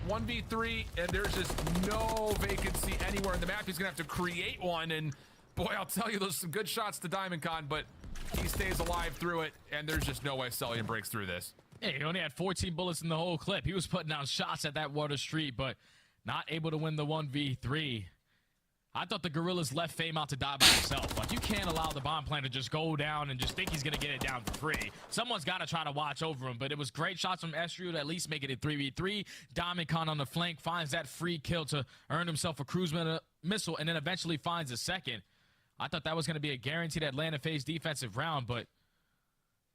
1v3, and there's just no vacancy anywhere in the map. He's gonna have to create one, and boy, I'll tell you, those are some good shots to Diamond Con, but he stays alive through it, and there's just no way Celium breaks through this. Yeah, he only had 14 bullets in the whole clip. He was putting down shots at that Water Street, but not able to win the 1v3. I thought the Gorillas left Fame out to die by himself. Like, you can't allow the bomb plan to just go down and just think he's going to get it down for free. Someone's got to try to watch over him, but it was great shots from Estriel to at least make it a 3v3. Diamond Con on the flank finds that free kill to earn himself a cruise missile, and then eventually finds a second. I thought that was going to be a guaranteed Atlanta FaZe defensive round, but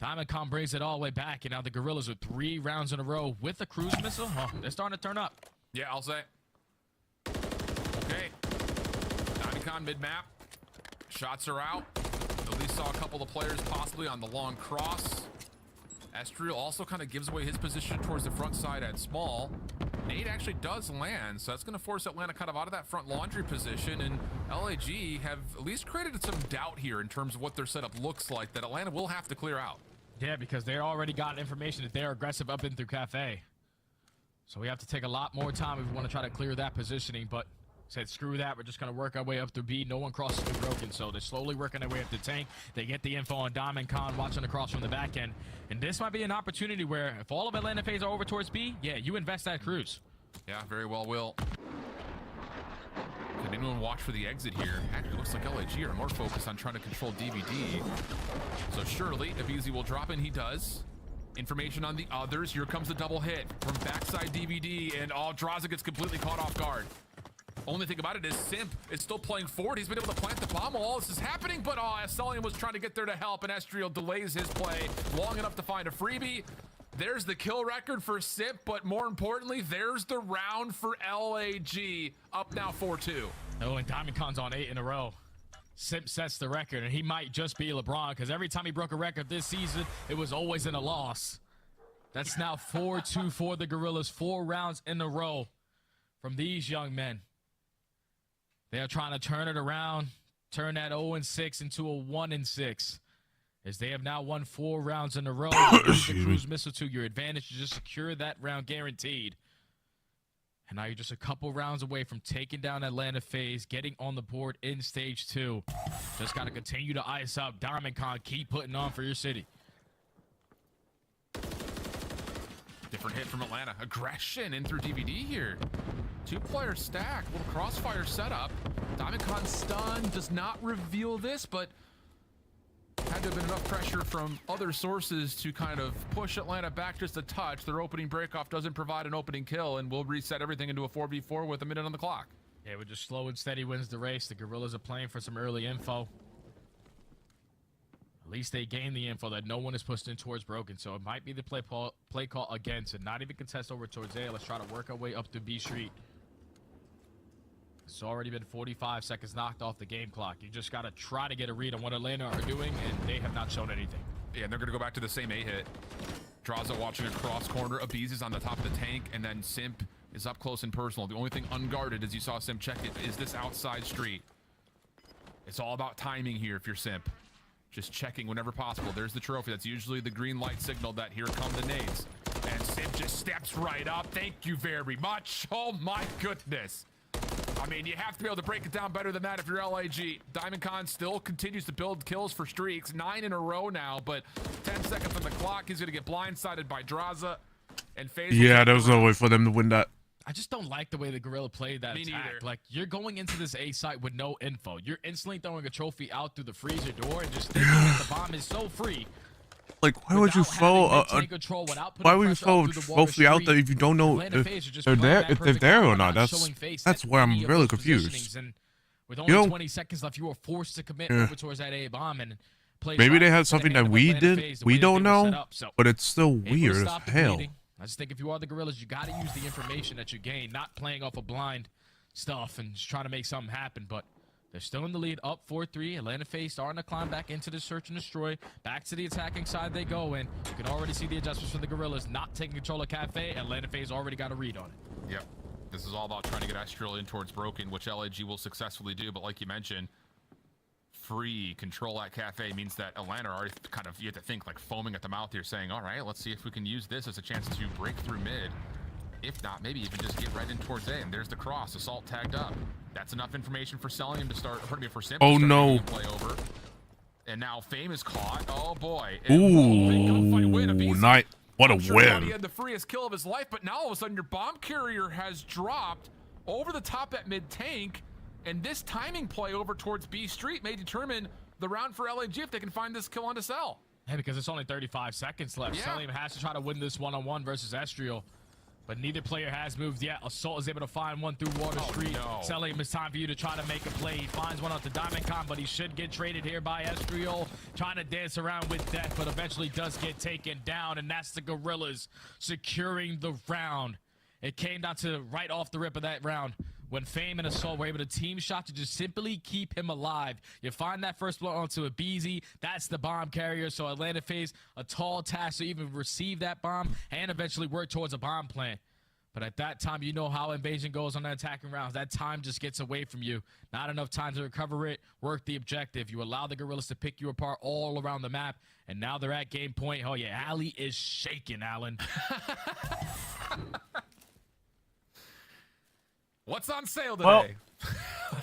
Diamond Con brings it all the way back, and now the Gorillas are 3 rounds in a row with a cruise missile. Oh, they're starting to turn up. Yeah, I'll say. Okay. Diamond Con mid-map. Shots are out. At least saw a couple of players possibly on the long cross. Estriel also kind of gives away his position towards the front side at small. Nade actually does land, so that's going to force Atlanta kind of out of that front laundry position, and LAG have at least created some doubt here in terms of what their setup looks like that Atlanta will have to clear out. Yeah, because they already got information that they're aggressive up in through Cafe. So we have to take a lot more time if we want to try to clear that positioning, but said screw that, we're just going to work our way up through B. No one crosses through Broken, so they're slowly working their way up the tank. They get the info on Diamond Con watching across from the back end, and this might be an opportunity where if all of Atlanta FaZe are over towards B, yeah, you invest that cruise. Yeah, very well will. Can anyone watch for the exit here? Actually, looks like LAG are more focused on trying to control DVD. So surely, if Easy will drop in, he does. Information on the others. Here comes the double hit from backside DVD, and Draza gets completely caught off guard. Only thing about it is Simp is still playing forward. He's been able to plant the bomb while all this is happening, but Estelian was trying to get there to help, and Estriel delays his play long enough to find a freebie. There's the kill record for Simp, but more importantly, there's the round for LAG, up now 4-2. Oh, and Diamond Con's on 8 in a row. Simp sets the record, and he might just be LeBron, because every time he broke a record this season, it was always in a loss. That's now 4-2 for the Gorillas, 4 rounds in a row from these young men. They are trying to turn it around, turn that 0-6 into a 1-6. As they have now won 4 rounds in a row. Use the cruise missile to your advantage to just secure that round guaranteed. And now you're just a couple rounds away from taking down Atlanta FaZe, getting on the board in stage 2. Just got to continue to ice up. Diamond Con, keep putting on for your city. Different hit from Atlanta. Aggression in through DVD here. 2-player stack. Little crossfire setup. Diamond Con stun does not reveal this, but had to have been enough pressure from other sources to kind of push Atlanta back just a touch. Their opening breakoff doesn't provide an opening kill, and we'll reset everything into a 4v4 with a minute on the clock. Yeah, we're just slow and steady wins the race. The Gorillas are playing for some early info. At least they gain the info that no one is pushed in towards Broken, so it might be the play call again to not even contest over towards A. Let's try to work our way up to B Street. It's already been 45 seconds knocked off the game clock. You just got to try to get a read on what Atlanta are doing, and they have not shown anything. Yeah, and they're going to go back to the same A hit. Draza watching across corner. Abiz is on the top of the tank, and then Simp is up close and personal. The only thing unguarded, as you saw Simp check it, is this outside street. It's all about timing here if you're Simp. Just checking whenever possible. There's the trophy. That's usually the green light signal that here come the nades. And Simp just steps right up. Thank you very much. Oh my goodness. I mean, you have to be able to break it down better than that if you're LAG. Diamond Con still continues to build kills for streaks. 9 in a row now, but 10 seconds on the clock. He's going to get blindsided by Draza. And FaZe. Yeah, there was no way for them to win that. I just don't like the way the Gorilla played that attack. Like, you're going into this A site with no info. You're instantly throwing a trophy out through the freezer door and just thinking that the bomb is so free. Like, why would you throw trophy out there if you don't know if they're there, or not? That's where I'm really confused. And with only 20 seconds left, you were forced to commit over towards that A bomb and play. Maybe they had something that we don't know, but it's still weird as hell. I just think if you are the Gorillas, you got to use the information that you gain, not playing off of blind stuff and just trying to make something happen. But they're still in the lead, up 4-3. Atlanta FaZe starting to climb back into the search and destroy. Back to the attacking side they go, and you can already see the adjustments from the Gorillas not taking control of Cafe. Atlanta FaZe already got a read on it. Yep. This is all about trying to get Astral in towards Broken, which LAG will successfully do. But like you mentioned, free control at Cafe means that Atlanta are kind of, you have to think like foaming at the mouth here, saying, all right, let's see if we can use this as a chance to break through mid. If not, maybe even just get right in towards A. And there's the cross, assault tagged up. That's enough information for selling him to start, for Simp oh to start no play over. And now Fame is caught. Oh boy. Ooh, night. What a win. He had the freest kill of his life, but now all of a sudden your bomb carrier has dropped over the top at mid tank. And this timing play over towards B Street may determine the round for LAG if they can find this kill onto Cell. Yeah, because it's only 35 seconds left. Yeah. Selim has to try to win this one-on-one versus Estriel. But neither player has moved yet. Assault is able to find one through Water Street. No. Selim, it's time for you to try to make a play. He finds one off the Diamond Con, but he should get traded here by Estriel. Trying to dance around with death, but eventually does get taken down. And that's the Gorillas securing the round. It came down to right off the rip of that round. when Fame and Assault were able to team shot to just simply keep him alive. You find that first blow onto a BZ, that's the bomb carrier. So Atlanta faced a tall task to even receive that bomb and eventually work towards a bomb plant. But at that time, you know how Invasion goes on the attacking rounds. That time just gets away from you. Not enough time to recover it, work the objective. You allow the Gorillas to pick you apart all around the map, and now they're at game point. Oh yeah, Ali is shaking, Alan. What's on sale today?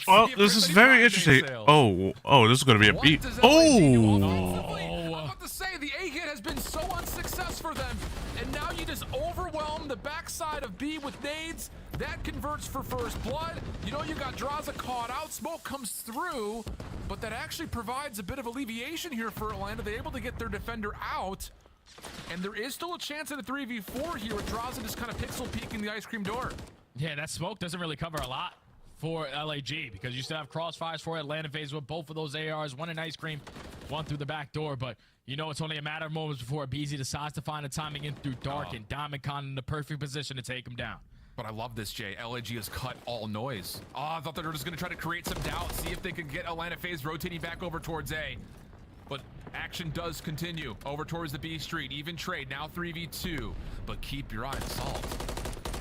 Well, this is very interesting. Oh, this is going to be a beat. Oh! I'm about to say, the A hit has been so unsuccessful for them, and now you just overwhelm the backside of B with nades. That converts for first blood. You know you got Draza caught out. Smoke comes through, but that actually provides a bit of alleviation here for Atlanta. They're able to get their defender out, and there is still a chance at a 3v4 here with Draza just kind of pixel peeking the ice cream door. Yeah, that smoke doesn't really cover a lot for LAG because you still have Crossfires for Atlanta phase with both of those ARs, one in ice cream, one through the back door. But you know it's only a matter of moments before BZ decides to find the timing in through dark, and Diamond Con in the perfect position to take him down. But I love this, Jay. LAG has cut all noise. I thought they were just going to try to create some doubt, see if they could get Atlanta phase rotating back over towards A. But action does continue over towards the B street. Even trade, now 3v2. But keep your eye on Salt.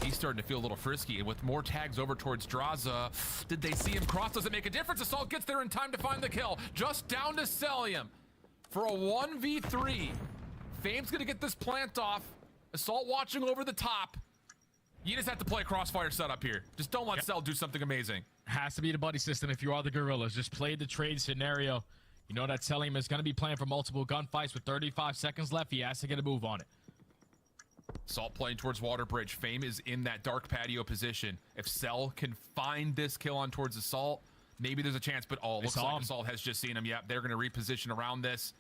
He's starting to feel a little frisky, and with more tags over towards Draza, did they see him cross? Does it make a difference? Assault gets there in time to find the kill. Just down to Celium for a 1v3. Fame's gonna get this plant off. Assault watching over the top. You just have to play Crossfire setup here. Just don't let Cell do something amazing. Has to be the buddy system if you are the Gorillas. Just play the trade scenario. You know that Celium is gonna be playing for multiple gunfights with 35 seconds left. He has to get a move on it. Salt playing towards Water Bridge. Fame is in that dark patio position. If Cell can find this kill on towards Assault, maybe there's a chance, but looks like Assault has just seen him. Yep, they're going to reposition around this.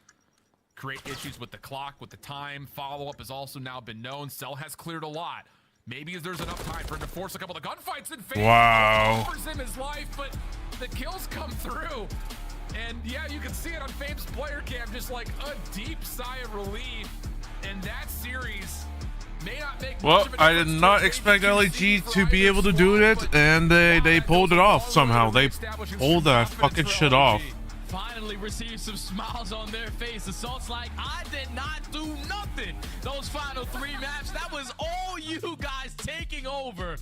Create issues with the clock, with the time. Follow-up has also now been known. Cell has cleared a lot. Maybe there's enough time for him to force a couple of gunfights in Fame. Wow. Offers him his life, but the kills come through. And yeah, you can see it on Fame's player cam, just like a deep sigh of relief. And that series may not make well, I did not expect LAG to be able to do it, and they pulled it off somehow. They pulled that fucking shit off. Finally received some smiles on their face. Assault's like, I did not do nothing. Those final 3 maps, that was all you guys taking over.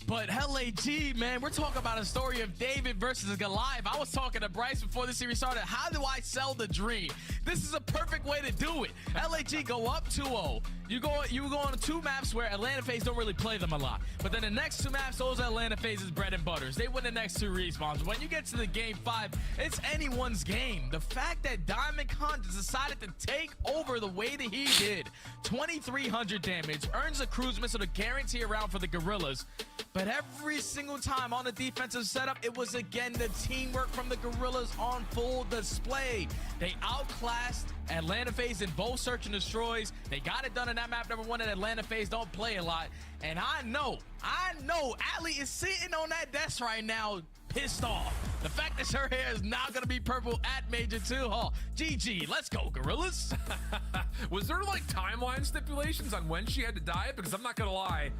But LAG, man, we're talking about a story of David versus Goliath. I was talking to Bryce before the series started. How do I sell the dream? This is a perfect way to do it. LAG go up 2-0. You go on 2 maps where Atlanta FaZe don't really play them a lot. But then the next 2 maps, those are Atlanta FaZe's bread and butters. They win the next 2 respawns. When you get to the game 5, it's anyone's game. The fact that Diamond Con decided to take over the way that he did, 2,300 damage, earns a cruise missile to guarantee a round for the Gorillas. But every single time on the defensive setup, it was again the teamwork from the Gorillas on full display. They outclassed Atlanta FaZe in both search and destroys. They got it done in that map number 1, and Atlanta FaZe don't play a lot. And I know Ali is sitting on that desk right now, pissed off. The fact that her hair is now gonna be purple at Major 2 Hall. GG, let's go, Gorillas. Was there like timeline stipulations on when she had to dye it? Because I'm not gonna lie,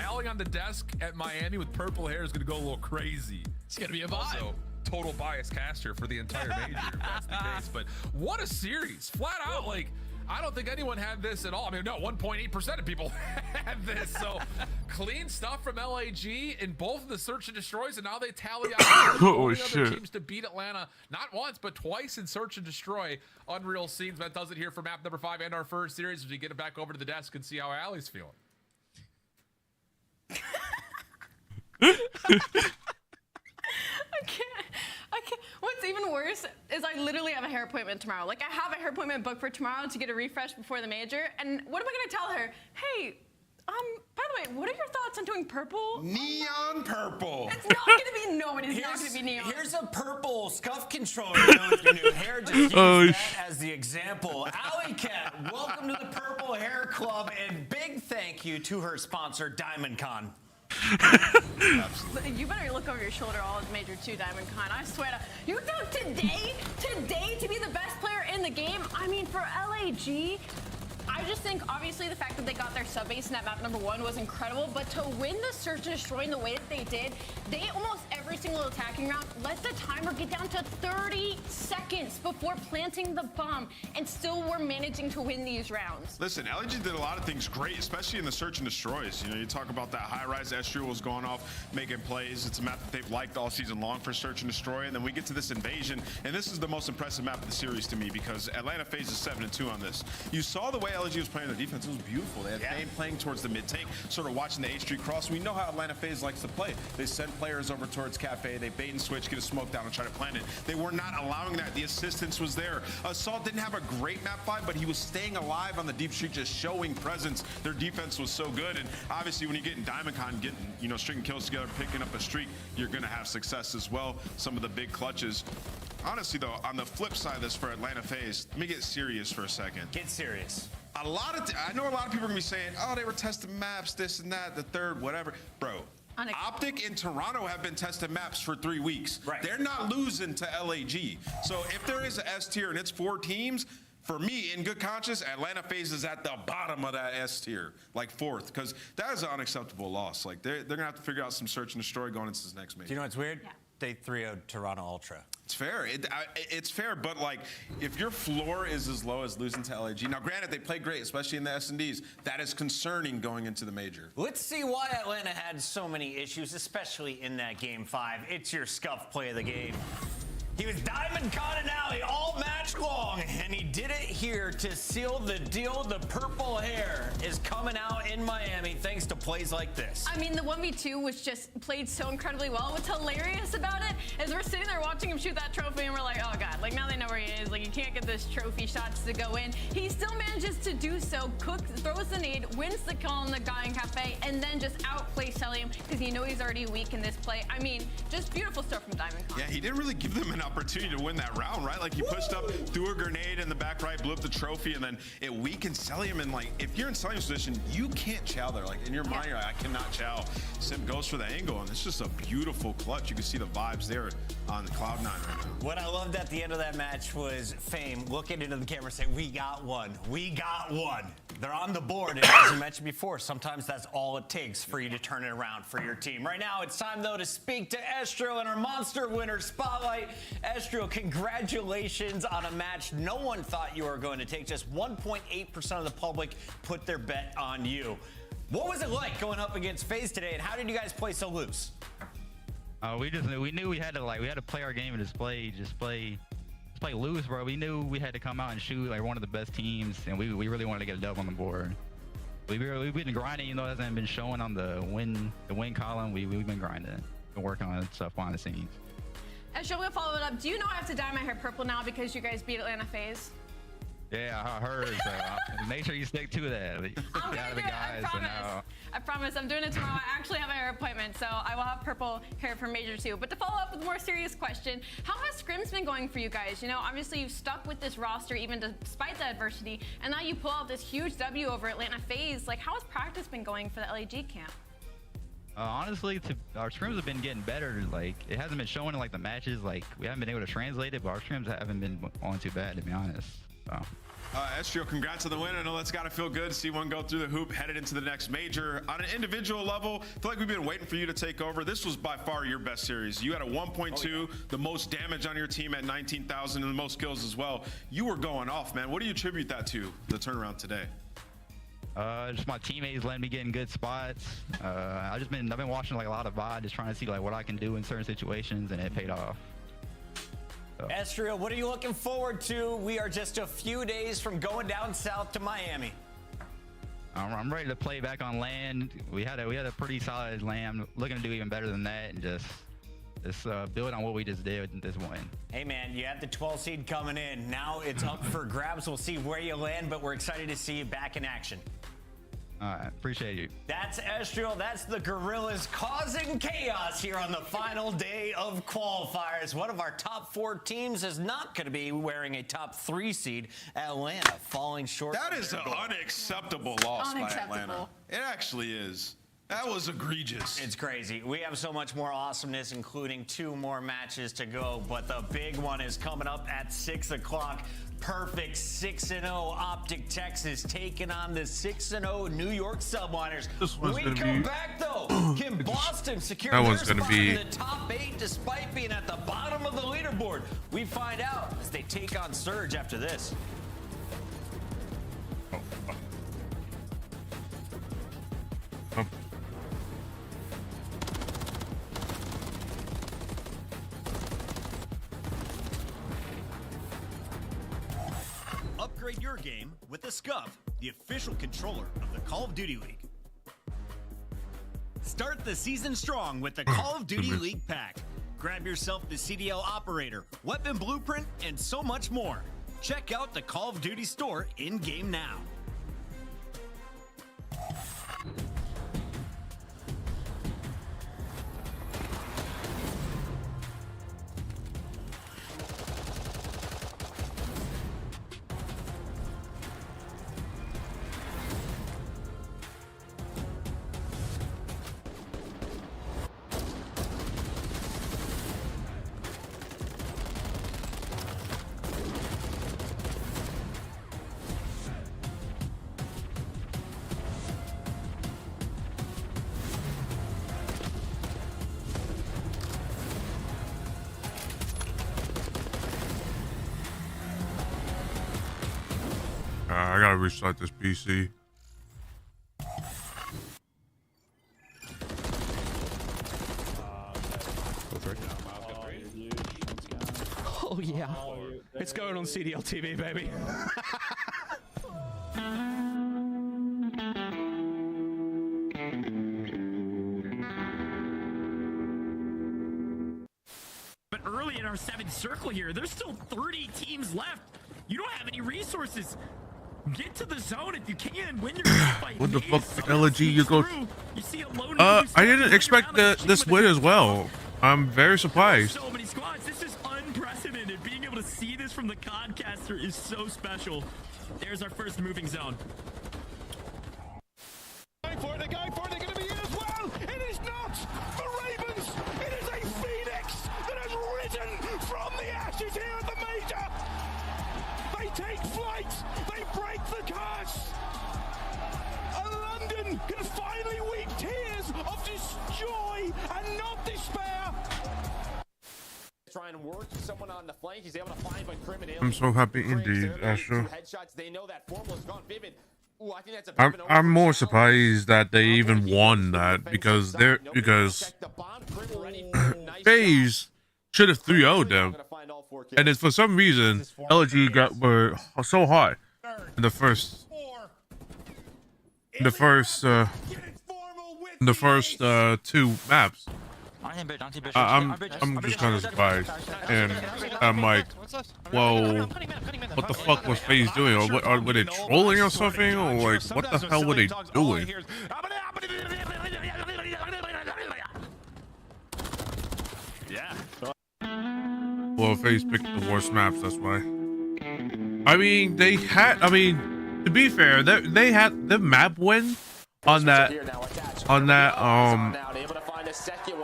Ali on the desk at Miami with purple hair is gonna go a little crazy. It's gonna be a vibe. Also, total bias caster for the entire major if that's the case. But what a series, flat out. Like, I don't think anyone had this at all. I mean, no, 1.8% of people had this. So clean stuff from LAG in both of the search and destroys, and now they tally out oh, other shit. teams to beat Atlanta not once but twice in search and destroy. Unreal scenes. That does it here for map number 5 and our first series as we get it back over to the desk and see how Allie's feeling. I can't. What's even worse is I literally have a hair appointment tomorrow. Like, I have a hair appointment booked for tomorrow to get a refresh before the major. And what am I going to tell her? Hey, by the way, what are your thoughts on doing purple? Neon purple. It's not going to be, no, it is not going to be neon. Here's a purple scuff controller with your new hair. Just use that as the example. Alley Cat, welcome to the Purple Hair Club, and big thank you to her sponsor, Diamond Con. You better look over your shoulder, all of Major 2 Diamond Con. I swear to you, today to be the best player in the game. I mean, for LAG, I just think, obviously, the fact that they got their sub-base in that map #1 was incredible, but to win the search and destroy in the way that they did, they almost every single attacking round let the timer get down to 30 seconds before planting the bomb, and still were managing to win these rounds. Listen, LG did a lot of things great, especially in the search and destroys. You know, you talk about that high-rise Estriel was going off, making plays. It's a map that they've liked all season long for search and destroy, and then we get to this invasion, and this is the most impressive map of the series to me because Atlanta FaZe is 7-2 on this. You saw the way LG was playing their defense. It was beautiful. They had Fame playing towards the mid-tank, sort of watching the H Street cross. We know how Atlanta FaZe likes to play. They send players over towards Cafe. They bait and switch, get a smoke down, and try to plant it. They were not allowing that. The assistance was there. Assault didn't have a great map 5, but he was staying alive on the deep street, just showing presence. Their defense was so good, and obviously when you get in Diamond Con, getting, you know, stringing kills together, picking up a streak, you're going to have success as well. Some of the big clutches. Honestly, though, on the flip side of this for Atlanta FaZe, let me get serious for a second. Get serious. I know a lot of people are going to be saying, oh, they were testing maps, this and that, the third, whatever. Bro, Optic and Toronto have been testing maps for 3 weeks. Right. They're not losing to LAG. So if there is a S tier and it's 4 teams, for me, in good conscience, Atlanta FaZe is at the bottom of that S tier, like 4th, because that is an unacceptable loss. Like they're going to have to figure out some search and destroy going into this next major. Do you know what's weird? Yeah. They 3-0'd Toronto Ultra. It's fair. It's fair, but like if your floor is as low as losing to LAG, now granted they play great, especially in the S&Ds, that is concerning going into the major. Let's see why Atlanta had so many issues, especially in that game 5. It's your Scuff play of the game. He was Diamond Con and Alley all match long, and he did it here to seal the deal. The purple hair is coming out in Miami thanks to plays like this. I mean, the 1v2 was just played so incredibly well. What's hilarious about it is we're sitting there watching him shoot that trophy, and we're like, oh God, like now they know where he is. Like, you can't get this trophy shots to go in. He still manages to do so. Cook throws the nade, wins the kill on the guy in Cafe, and then just outplays Celium because you know he's already weak in this play. I mean, just beautiful stuff from Diamond Con. Yeah, he didn't really give them an opportunity to win that round, right? Like he pushed up, threw a grenade in the back right, blew up the trophy, and then it weakened Celium. And like, if you're in Celium's position, you can't chow there. Like in your mind, you're like, I cannot chow. Sim goes for the angle, and it's just a beautiful clutch. You can see the vibes there on Cloud9 right now. What I loved at the end of that match was Fame looking into the camera saying, we got one. We got one. They're on the board, and as you mentioned before, sometimes that's all it takes for you to turn it around for your team. Right now, it's time, though, to speak to Estro in our Monster Winner Spotlight. Estro, congratulations on a match no one thought you were going to take. Just 1.8% of the public put their bet on you. What was it like going up against FaZe today, and how did you guys play so loose? We knew we had to play our game and just play loose, bro. We knew we had to come out and shoot like one of the best teams, and we really wanted to get a dub on the board. We've been grinding, even though it hasn't been showing on the win column. We've been grinding, been working on stuff behind the scenes. Estro, we'll follow it up. Do you know I have to dye my hair purple now because you guys beat Atlanta FaZe? Yeah, I heard. So make sure you stick to that. I'm gonna do it, I promise. I promise. I'm doing it tomorrow. I actually have a hair appointment, so I will have purple hair for Major 2. But to follow up with a more serious question, how has scrims been going for you guys? You know, obviously you've stuck with this roster even despite the adversity, and now you pull out this huge W over Atlanta FaZe. Like, how has practice been going for the LAG camp? Honestly, our scrims have been getting better. Like, it hasn't been showing in like the matches. Like, we haven't been able to translate it, but our scrims haven't been going too bad, to be honest. So. Estro, congrats on the win. I know that's got to feel good to see one go through the hoop, headed into the next major. On an individual level, I feel like we've been waiting for you to take over. This was by far your best series. You had a 1.2, the most damage on your team at 19,000, and the most kills as well. You were going off, man. What do you attribute that to, the turnaround today? Just my teammates letting me get in good spots. I've been watching like a lot of VOD, just trying to see like what I can do in certain situations, and it paid off. So. Estria, what are you looking forward to? We are just a few days from going down south to Miami. I'm ready to play back on land. We had a pretty solid land. I'm looking to do even better than that, and just build on what we just did with this win. Hey man, you had the 12 seed coming in. Now it's up for grabs. We'll see where you land, but we're excited to see you back in action. All right, appreciate you. That's Estriel. That's the Gorillas causing chaos here on the final day of qualifiers. One of our top 4 teams is not going to be wearing a top 3 seed. Atlanta falling short. That is an unacceptable loss by Atlanta. It actually is. That was egregious. It's crazy. We have so much more awesomeness, including 2 more matches to go, but the big one is coming up at 6 o'clock. Perfect 6-0 Optic Texas taking on the 6-0 New York Subliners. When we come back, though, can Boston secure their spot in the top 8 despite being at the bottom of the leaderboard? We find out as they take on Surge after this. Upgrade your game with the Scuff, the official controller of the Call of Duty League. Start the season strong with the Call of Duty League pack. Grab yourself the CDL operator, weapon blueprint, and so much more. Check out the Call of Duty store in-game now. I gotta restart this PC. Oh yeah, it's going on CDL TV, baby. But early in our 7th circle here, there's still 30 teams left. You don't have any resources. Get to the zone if you can. Win your fight. What the fuck, LG? You go. You see a loaded I didn't expect this win as well. I'm very surprised. So many squads. This is unprecedented. Being able to see this from the Concaster is so special. There's our first moving zone. They're going for it, they're going to be in as well. It is not the Ravens. It is a Phoenix that has risen from the ashes here at the major. They take flight. They break the curse. London can finally weep tears of joy and not despair. Try and work someone on the flank. He's able to find but criminal. I'm so happy indeed, Astro. Headshots. They know that Formal has gone vivid. Ooh, I think that's a I'm more surprised that they even won that because FaZe should have 3-0'd them, and it's for some reason LG were so hot in the first 2 maps. I'm just kind of surprised, and I'm like, whoa, what the fuck was FaZe doing? Or were they trolling or something? Or like, what the hell were they doing? Yeah. Well, FaZe picked the worst maps, that's why. I mean, to be fair, they had the map win on that,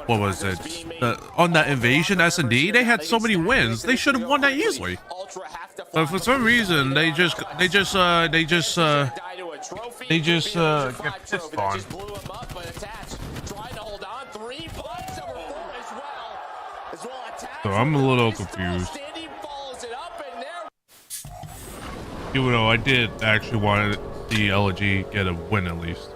what was it? On that invasion S&D, they had so many wins. They should have won that easily. But for some reason, they just get pissed on. So I'm a little confused. Even though I did actually want to see LG get a win at least.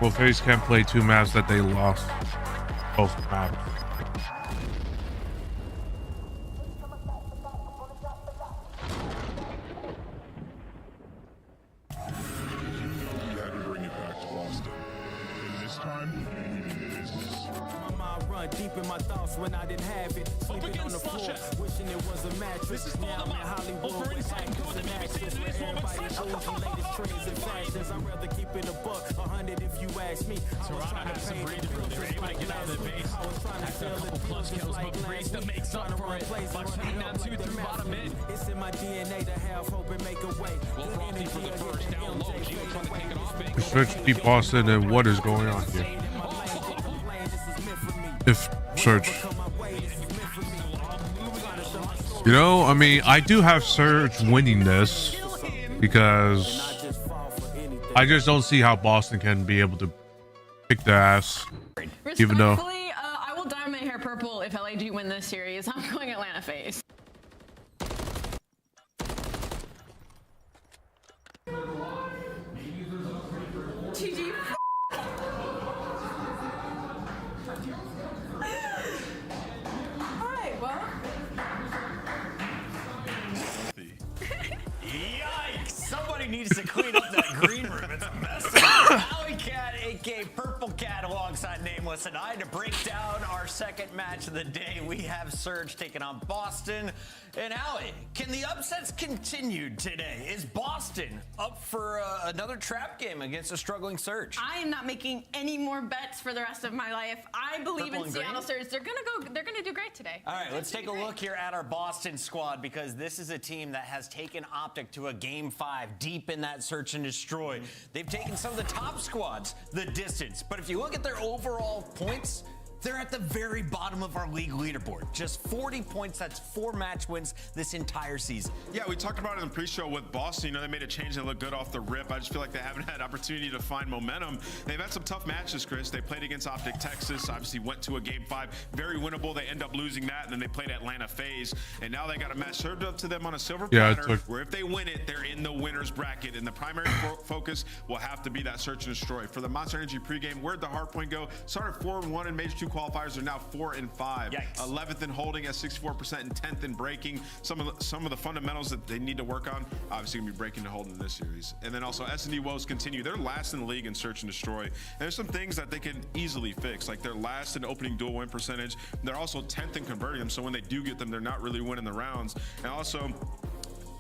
Well, FaZe can't play 2 maps that they lost. Both maps. You had to bring it back to Boston. And this time, deep in my thoughts when I didn't have it. Sleeping on the floor, wishing it was a mattress. This is now I'm in Hollywood with actors and actors where everybody knows the latest trends and fashions. I'd rather keep it a buck, 100 if you ask me. Toronto has some breather room. They're able to get out of the base. After a couple plus kills, but Barista makes up for it. Bucks being down 2 through bottom mid. It's in my DNA to have hope and make a way. Well, Frosty for the first down low. Geo trying to take it off. Big Search Deep Boston and what is going on here? If Surge. You know, I mean, I do have Surge winning this because I just don't see how Boston can be able to kick their ass. Even though I will dye my hair purple if LAG win this series. I'm going Atlanta FaZe. GG. Alright, well. Yikes! Somebody needs to clean up that green room. It's a mess. Alley Cat, aka Purple Cat, alongside Nameless and I to break down our second match of the day. We have Surge taking on Boston. And Allie, can the upsets continue today? Is Boston up for another trap game against a struggling Surge? I am not making any more bets for the rest of my life. I believe in Seattle Surge. They're gonna do great today. All right, let's take a look here at our Boston squad because this is a team that has taken Optic to a Game 5 deep in that search and destroy. They've taken some of the top squads the distance, but if you look at their overall points, they're at the very bottom of our league leaderboard. Just 40 points. That's 4 match wins this entire season. Yeah, we talked about it in the pre-show with Boston. You know, they made a change that looked good off the rip. I just feel like they haven't had opportunity to find momentum. They've had some tough matches, Chris. They played against Optic Texas, obviously went to a Game 5. Very winnable. They end up losing that, and then they played Atlanta FaZe. And now they got a match served up to them on a silver platter, where if they win it, they're in the winner's bracket. And the primary focus will have to be that search and destroy. For the Monster Energy pregame, where'd the hardpoint go? Started 4-1 in Major 2 qualifiers. They're now 4-5. Yikes. 11th in holding at 64% and 10th in breaking. Some of the fundamentals that they need to work on, obviously gonna be breaking to holding in this series. And then also S&D woes continue. They're last in the league in search and destroy. And there's some things that they can easily fix, like they're last in opening dual win percentage. They're also 10th in converting them, so when they do get them, they're not really winning the rounds. And also,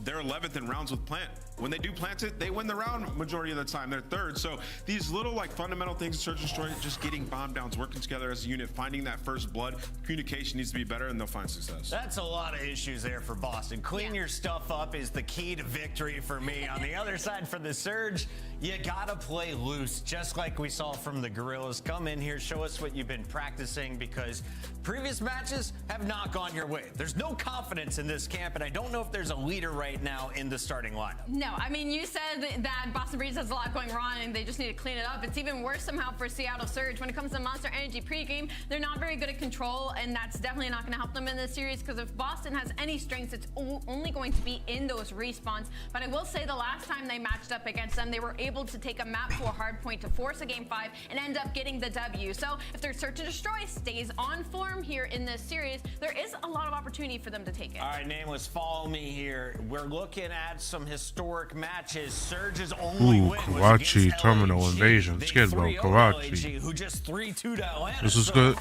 they're 11th in rounds with plant. When they do plant it, they win the round majority of the time. They're 3rd. So these little like fundamental things in search and destroy, just getting bomb downs, working together as a unit, finding that first blood, communication needs to be better, and they'll find success. That's a lot of issues there for Boston. Clean your stuff up is the key to victory for me. On the other side for the Surge, you gotta play loose, just like we saw from the Gorillas. Come in here, show us what you've been practicing, because previous matches have not gone your way. There's no confidence in this camp, and I don't know if there's a leader right now in the starting lineup. No, I mean, you said that Boston Breeze has a lot going wrong and they just need to clean it up. It's even worse somehow for Seattle Surge. When it comes to Monster Energy pregame, they're not very good at control, and that's definitely not going to help them in this series, because if Boston has any strengths, it's only going to be in those respawns. But I will say the last time they matched up against them, they were able to take a map to a hard point to force a Game 5 and end up getting the W. So if their search and destroy stays on form here in this series, there is a lot of opportunity for them to take it. All right, Nameless, follow me here. We're looking at some historic matches. Surge's only win was Karachi against Terminal LG. Invasion. They Skid Row, 3-0 Karachi. LG, who just 3-2'd Atlanta. This is good.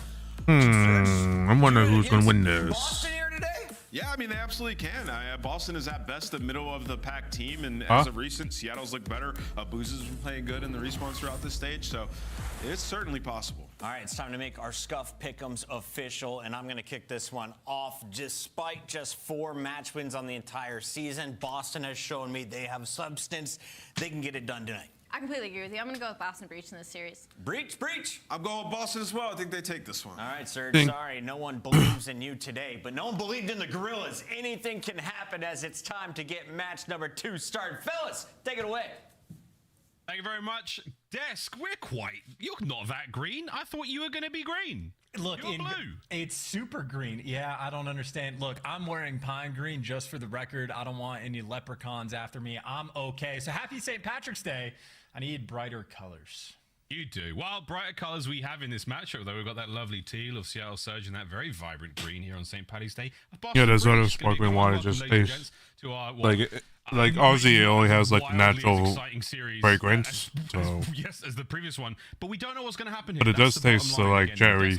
I'm wondering who's going to win this. Boston here today? Yeah, I mean, they absolutely can. Boston is at best the middle of the pack team, and as of recent, Seattle's looked better. Booz has been playing good in the respawns throughout this stage, so it's certainly possible. All right, it's time to make our Scuff Pick'ems official, and I'm going to kick this one off. Despite just 4 match wins on the entire season, Boston has shown me they have substance. They can get it done tonight. I completely agree with you. I'm going to go with Boston Breach in this series. Breach. I'm going with Boston as well. I think they take this one. All right, Serge, sorry. No one believes in you today, but no one believed in the Gorillas. Anything can happen as it's time to get match number 2 started. Fellas, take it away. Thank you very much. Desk, you're not that green. I thought you were going to be green. Look, you're blue. It's super green. Yeah, I don't understand. Look, I'm wearing pine green just for the record. I don't want any leprechauns after me. I'm okay. So happy St. Patrick's Day. I need brighter colors. You do. While brighter colors we have in this matchup, though, we've got that lovely teal of Seattle Surge and that very vibrant green here on St. Paddy's Day. Yeah, there's other sparkling water just tastes like Aussie. It only has like the natural fragrance. So yes, as the previous one, but we don't know what's going to happen here. But it does taste like cherry.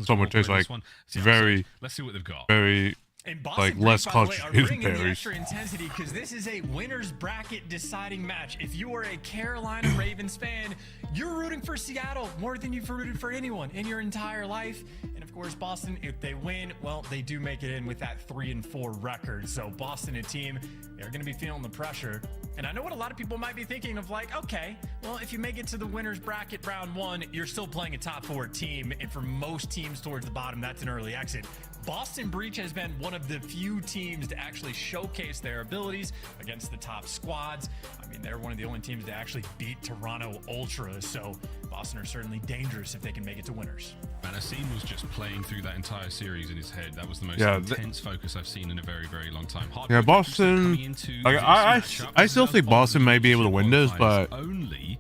Someone tastes like very, let's see what they've got. very. And Boston Like Breach, less by the way, are concentrated bringing the berries. extra intensity because this is a winner's bracket deciding match. If you are a Carolina Ravens fan, you're rooting for Seattle more than you've rooted for anyone in your entire life. And of course, Boston, if they win, well, they do make it in with that 3-4 record. So Boston, a team, they're going to be feeling the pressure. And I know what a lot of people might be thinking of, like, okay, well, if you make it to the winner's bracket round 1, you're still playing a top 4 team. And for most teams towards the bottom, that's an early exit. Boston Breach has been one of the few teams to actually showcase their abilities against the top squads. I mean, they're one of the only teams to actually beat Toronto Ultra, so Boston are certainly dangerous if they can make it to winners. Man, Asim was just playing through that entire series in his head. That was the most Yeah, intense focus I've seen in a very, very long time. Yeah, Boston. Like I still think Boston may be able to win this, but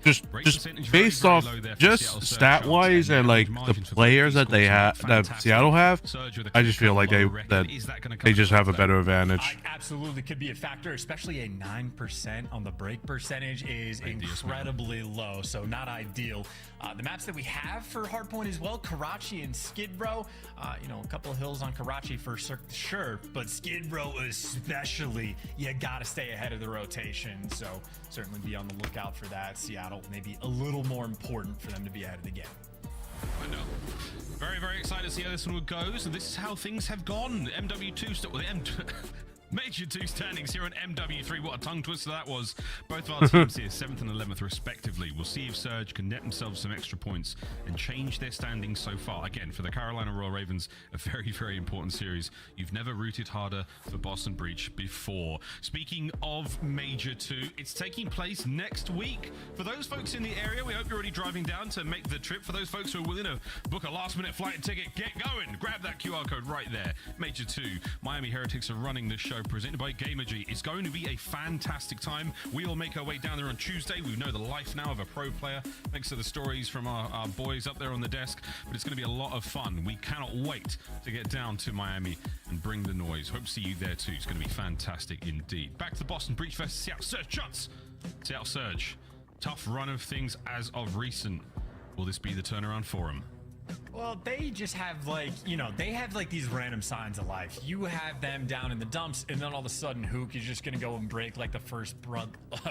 just based off just stat wise and like the players that they have, that Seattle have, I just feel like they just have a better advantage. Absolutely could be a factor, especially a 9% on the break percentage is incredibly low, so not ideal. The maps that we have for Hardpoint as well, Karachi and Skid Row. You know, a couple of hills on Karachi for sure, but Skid Row especially, you gotta stay ahead of the rotation. So certainly be on the lookout for that. Seattle, maybe a little more important for them to be ahead of the game. I know. Very, very excited to see how this one goes. And this is how things have gone. MW2 still with Major 2 standings here on MW3. What a tongue twister that was. Both of our teams here, 7th and 11th respectively. We'll see if Surge can net themselves some extra points and change their standings so far. Again, for the Carolina Royal Ravens, a very, very important series. You've never rooted harder for Boston Breach before. Speaking of Major 2, it's taking place next week. For those folks in the area, we hope you're already driving down to make the trip. For those folks who are willing to book a last-minute flight and ticket, get going. Grab that QR code right there. Major 2, Miami Heretics are running the show, presented by Gamergy. It's going to be a fantastic time. We will make our way down there on Tuesday. We know the life now of a pro player, thanks to the stories from our boys up there on the desk, but it's going to be a lot of fun. We cannot wait to get down to Miami and bring the noise. Hope to see you there too. It's going to be fantastic indeed. Back to the Boston Breach versus Seattle Surge. Shots! Seattle Surge. Tough run of things as of recent. Will this be the turnaround for them? Well, they just have like, you know, they have like these random signs of life. You have them down in the dumps, and then all of a sudden, Hook is just going to go and break like the first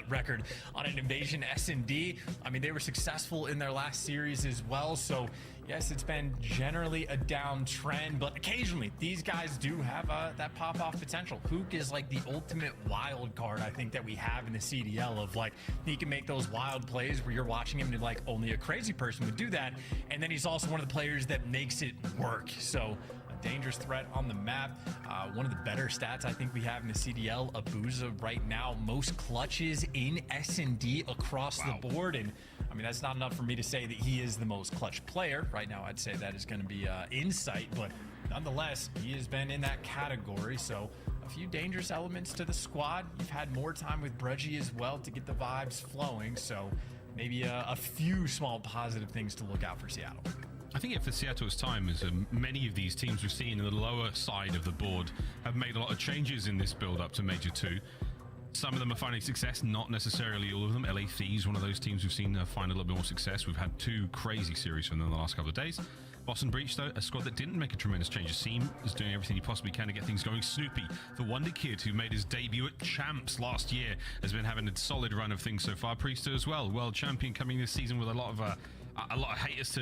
record on an Invasion S&D. I mean, they were successful in their last series as well, so yes, it's been generally a downtrend, but occasionally these guys do have that pop-off potential. Hook is like the ultimate wild card, I think, that we have in the CDL of like, he can make those wild plays where you're watching him and like only a crazy person would do that. And then he's also one of the players that makes it work. So a dangerous threat on the map. One of the better stats I think we have in the CDL, Abuza right now, most clutches in S&D across the board. And I mean, that's not enough for me to say that he is the most clutch player. Right now, I'd say that is going to be Insight, but nonetheless, he has been in that category. So a few dangerous elements to the squad. You've had more time with Breggy as well to get the vibes flowing. So maybe a few small positive things to look out for Seattle. I think for Seattle's time, as many of these teams we've seen in the lower side of the board have made a lot of changes in this build-up to Major 2. Some of them are finding success, not necessarily all of them. LA Thieves, one of those teams we've seen find a little bit more success. We've had 2 crazy series from them in the last couple of days. Boston Breach, though, a squad that didn't make a tremendous change. Asim is doing everything he possibly can to get things going. Snoopy, the wonder kid who made his debut at Champs last year, has been having a solid run of things so far. Priester as well, world champion coming this season with a lot of haters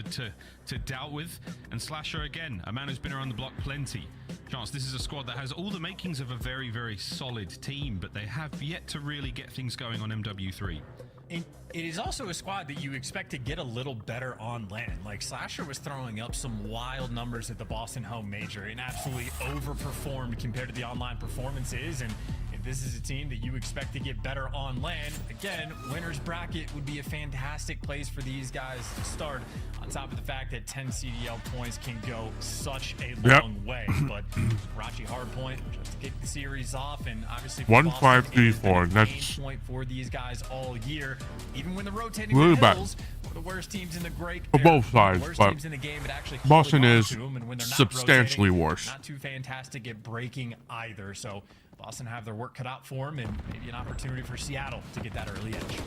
to doubt with. And Slasher again, a man who's been around the block plenty. Chance, this is a squad that has all the makings of a very, very solid team, but they have yet to really get things going on MW3. It is also a squad that you expect to get a little better on land. Like, Slasher was throwing up some wild numbers at the Boston Home Major and absolutely overperformed compared to the online performances. And if this is a team that you expect to get better on land, again, winner's bracket would be a fantastic place for these guys to start, on top of the fact that 10 CDL points can go such a long way. But Rachi Hardpoint just to kick the series off, and obviously 1, 5, 3, 4. That's point for these guys all year. Even when the rotating the hills, the worst teams in the break. For both sides, the worst but teams in the game at actually Boston holding on is to 'em, and when they're not substantially rotating, worse. Not too fantastic at breaking either. So Boston have their work cut out for them, and maybe an opportunity for Seattle to get that early edge.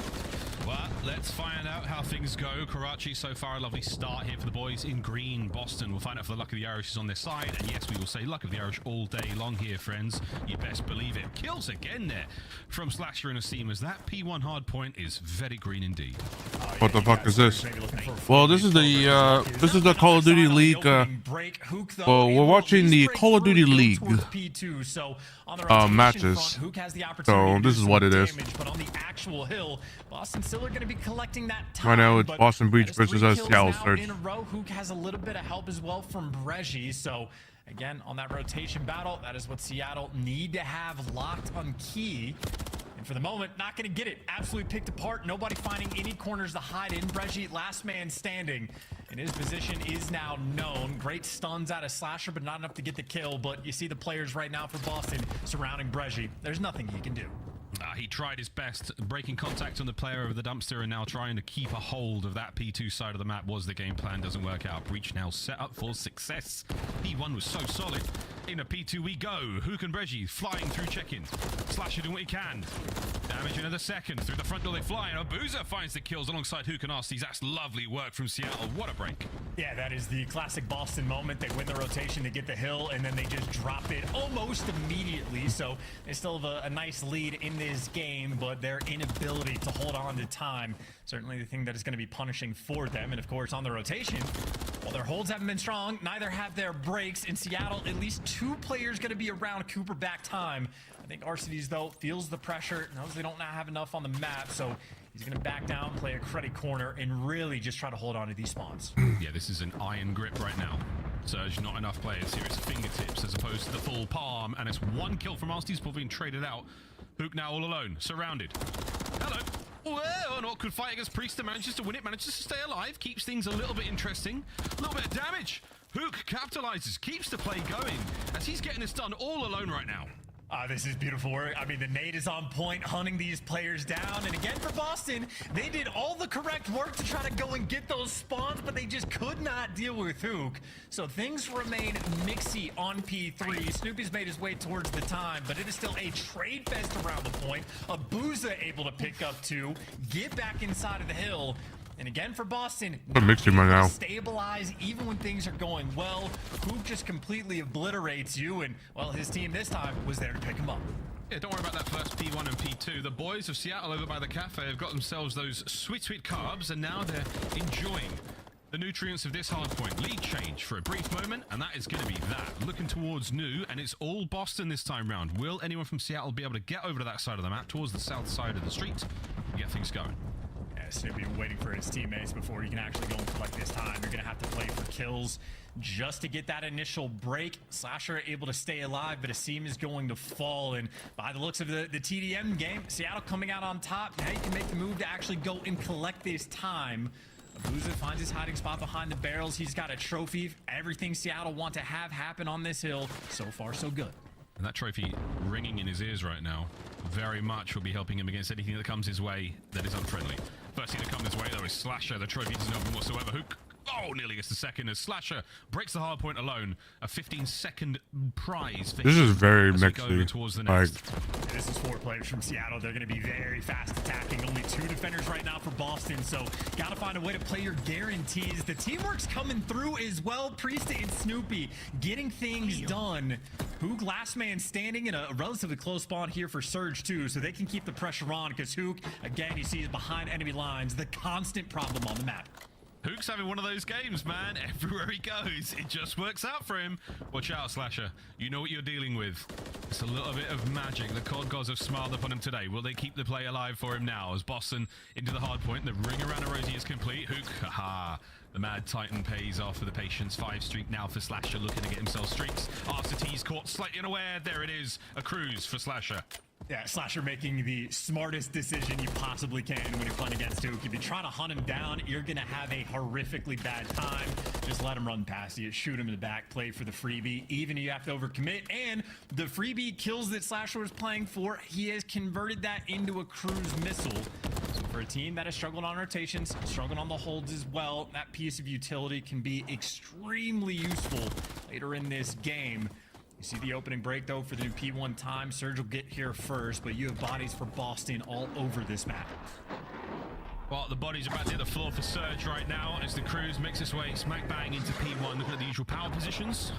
Well, let's find out how things go. Karachi, so far, a lovely start here for the boys in green. Boston, we'll find out if the luck of the Irish is on their side. And yes, we will say luck of the Irish all day long here, friends. You best believe it. Kills again there from Slasher and Asim, as that P1 hard point is very green indeed. What the fuck is this? Well, this is the Call of Duty League. Well, we're watching the Call of Duty League matches. So this is what it is. But on the actual hill, Boston still are going to be collecting that time. Right now, it's Boston Breach versus Seattle Surge. In a row, Hook has a little bit of help as well from Breji. So again, on that rotation battle, that is what Seattle need to have locked on key. And for the moment, not going to get it. Absolutely picked apart. Nobody finding any corners to hide in. Breji, last man standing. And his position is now known. Great stuns out of Slasher, but not enough to get the kill. But you see the players right now for Boston surrounding Breji. There's nothing he can do. He tried his best, breaking contact on the player over the dumpster, and now trying to keep a hold of that P2 side of the map was the game plan. Doesn't work out. Breach now set up for success. P1 was so solid. In a P2 we go. Hook and Breji flying through check-in. Slasher doing what he can. Damage another second. Through the front door they fly, and Abuza finds the kills alongside Hook and Arstees. That's lovely work from Seattle. What a break. Yeah, that is the classic Boston moment. They win the rotation to get the hill, and then they just drop it almost immediately. So they still have a nice lead in this game, but their inability to hold on to time, certainly the thing that is going to be punishing for them. And of course, on the rotation, while their holds haven't been strong, neither have their breaks. In Seattle, at least 2 players going to be around Cooper back time. I think Arcedes, though, feels the pressure, knows they don't have enough on the map, so he's going to back down, play a cruddy corner, and really just try to hold on to these spawns. Yeah, this is an iron grip right now. Surge, not enough players here. It's fingertips as opposed to the full palm, and it's 1 kill from Arcedes before being traded out. Hook now all alone, surrounded. Hello. Well, an awkward fight against Priester, manages to win it, manages to stay alive, keeps things a little bit interesting. A little bit of damage. Hook capitalizes, keeps the play going, as he's getting this done all alone right now. This is beautiful work. I mean, the nade is on point, hunting these players down. And again, for Boston, they did all the correct work to try to go and get those spawns, but they just could not deal with Hook. So things remain mixy on P3. Snoopy's made his way towards the time, but it is still a trade fest around the point. Abuza able to pick up 2, get back inside of the hill. And again for Boston, stabilize even when things are going well. Hook just completely obliterates you, and well, his team this time was there to pick him up. Yeah, don't worry about that first P1 and P2. The boys of Seattle over by the cafe have got themselves those sweet, sweet carbs, and now they're enjoying the nutrients of this hard point. Lead change for a brief moment, and that is going to be that. Looking towards new, and it's all Boston this time round. Will anyone from Seattle be able to get over to that side of the map, towards the south side of the street, and get things going? Snoopy waiting for his teammates before he can actually go and collect this time. You're going to have to play for kills just to get that initial break. Slasher able to stay alive, but Asim is going to fall. And by the looks of the TDM game, Seattle coming out on top. Now you can make the move to actually go and collect this time. Abuza finds his hiding spot behind the barrels. He's got a trophy. Everything Seattle want to have happen on this hill. So far, so good. And that trophy ringing in his ears right now very much will be helping him against anything that comes his way that is unfriendly. First thing that comes his way, though, is Slasher. The trophy doesn't open whatsoever. Hook, nearly gets the second as Slasher breaks the hard point alone. A 15-second prize for this him is very as we go mixy. towards the next. This is 4 players from Seattle. They're going to be very fast attacking. Only 2 defenders right now for Boston, so got to find a way to play your guarantees. The teamwork's coming through as well. Priesta and Snoopy getting things done. Hook last man standing in a relatively close spawn here for Surge too, so they can keep the pressure on, because Hook, again, you see is behind enemy lines, the constant problem on the map. Hook's having one of those games, man. Everywhere he goes, it just works out for him. Watch out, Slasher. You know what you're dealing with. It's a little bit of magic. The COD gods have smiled upon him today. Will they keep the play alive for him now? As Boston into the hard point, the ring around a Rosie is complete. Hook, haha. The Mad Titan pays off for the patience. 5 streak now for Slasher, looking to get himself streaks. After T's caught slightly unaware. There it is. A cruise for Slasher. Yeah, Slasher making the smartest decision you possibly can when you're playing against Duke. If you try to hunt him down, you're going to have a horrifically bad time. Just let him run past you, shoot him in the back, play for the freebie. Even if you have to overcommit, and the freebie kills that Slasher was playing for, he has converted that into a cruise missile. So For a team that has struggled on rotations, struggled on the holds as well, that piece of utility can be extremely useful later in this game. You see the opening break, though, for the new P1 time. Surge will get here first, but you have bodies for Boston all over this map. Well, the bodies are about to hit the floor for Surge right now as the Cruise makes its way smack bang into P1. Looking at the usual power positions.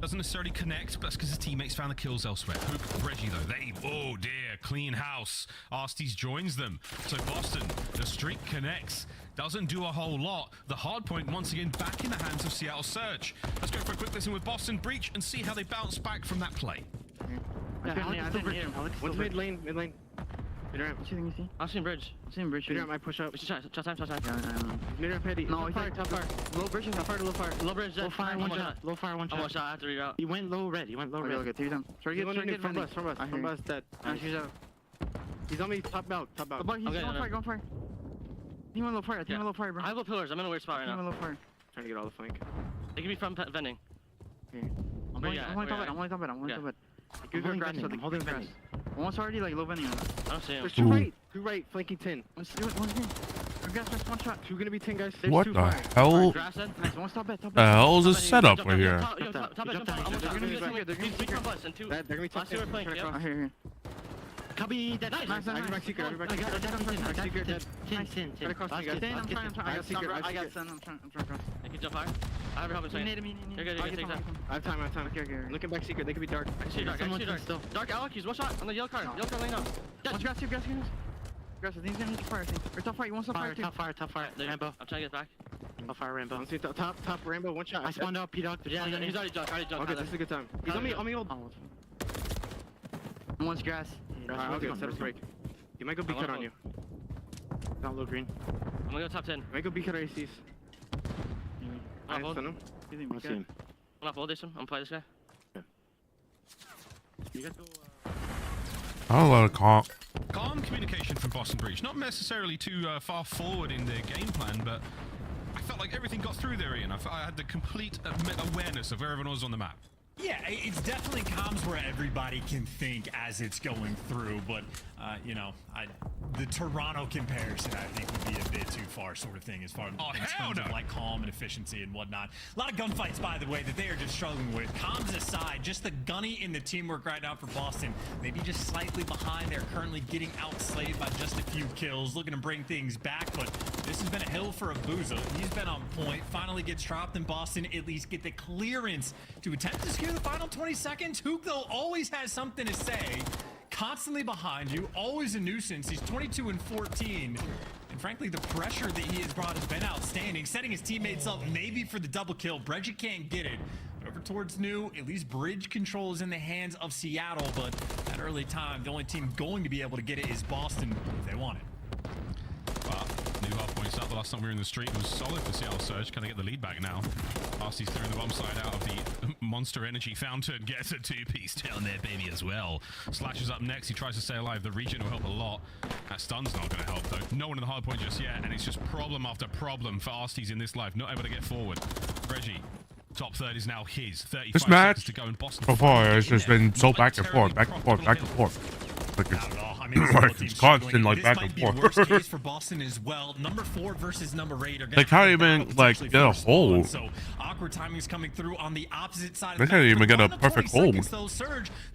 Doesn't necessarily connect, but that's because his teammates found the kills elsewhere. Hook, Reggie, though, oh dear, clean house. Arstes joins them. So Boston, the streak connects. Doesn't do a whole lot. The hard point, once again, back in the hands of Seattle Surge. Let's go for a quick listen with Boston Breach and see how they bounce back from that play. What's mid lane? Mid lane. What you think you see? I've seen bridge. Mid-ramp, I push up. Shot time. Mid-ramp heady. No, he's top fire. Low bridge, top fire to low fire. Low bridge, low fire, one shot. Low fire, one shot. One shot, I have to read out. He went low red. Okay, three down. Try to get from bus, from bus, dead. She's out. He's on me, top out. He's on fire. He went low fire, bro. I have low pillars, I'm in a weird spot right now. Low fire. Trying to get all the flank. They can be from vending. Okay. I'm only top bed. I'm holding grass. One's already like low vending. I don't see him. There's two right, flanking 10. One's one shot. Two gonna be 10 guys. What the hell? The hell is this setup right here? They're gonna be top 10. Cubby, dead. Nice. I got secret. I got secret. Dead. 10. I'm trying. I got secret. I got sun. I'm trying to cross. I can jump high. I have a helmet saying. You're good. I have time. Okay. Looking back secret. They could be dark. I see dark. Dark Alec, he's one shot on the yellow card. Yellow card laying down. Dead. Grass. Grass. I think he's gonna hit the fire. Or top fire. You want some fire too? Top fire. Rainbow. I'm trying to get back. Top fire Rainbow. Let's see top Rainbow. One shot. I spawned out P-Dog. Yeah, he's already jumped. Okay, this is a good time. He's on me old. One's grass. Okay, set up break. He might go B-cut on you. Not low green. I'm gonna go top 10. Might go B-cut ACs. I stun him. I see him. I'm not hold this one. I'm gonna play this guy. You guys go, I'll let it calm communication from Boston Breach. Not necessarily too far forward in their game plan, but I felt like everything got through there, Ian. I had the complete awareness of where everyone was on the map. Yeah, it's definitely comms where everybody can think as it's going through, but, the Toronto comparison, I think, would be a bit too far sort of thing as far as in terms of, like, calm and efficiency and whatnot. A lot of gunfights, by the way, that they are just struggling with. Comms aside, just the gunny in the teamwork right now for Boston. Maybe just slightly behind. They're currently getting outslayed by just a few kills, looking to bring things back, but this has been a hill for Abuza. He's been on point, finally gets dropped, and Boston at least get the clearance to attempt to secure the final 20 seconds. Hook, though, always has something to say. Constantly behind you, always a nuisance. He's 22 and 14. And frankly, the pressure that he has brought has been outstanding, setting his teammates up maybe for the double kill. Bridget can't get it. But over towards New, at least bridge control is in the hands of Seattle, but at early time, the only team going to be able to get it is Boston if they want it. Well, new hard points up. The last time we were in the street was solid for Seattle Surge. Can they get the lead back now? Arsty's throwing the bomb side out of the Monster Energy Fountain. Gets a two-piece down there, baby, as well. Slash is up next. He tries to stay alive. The regen will help a lot. That stun's not going to help, though. No one in the hard point just yet, and it's just problem after problem for Arsty's in this life. Not able to get forward. Reggie, top third is now his. 35 this match seconds to go in Boston. so far has just been so back and forth. Like it's constant, like back and forth. Worst case for Boston as well. Number 4 versus number 8 are they can't even like get a hole. So awkward timing's coming through on the opposite side. They can't even get a perfect hole.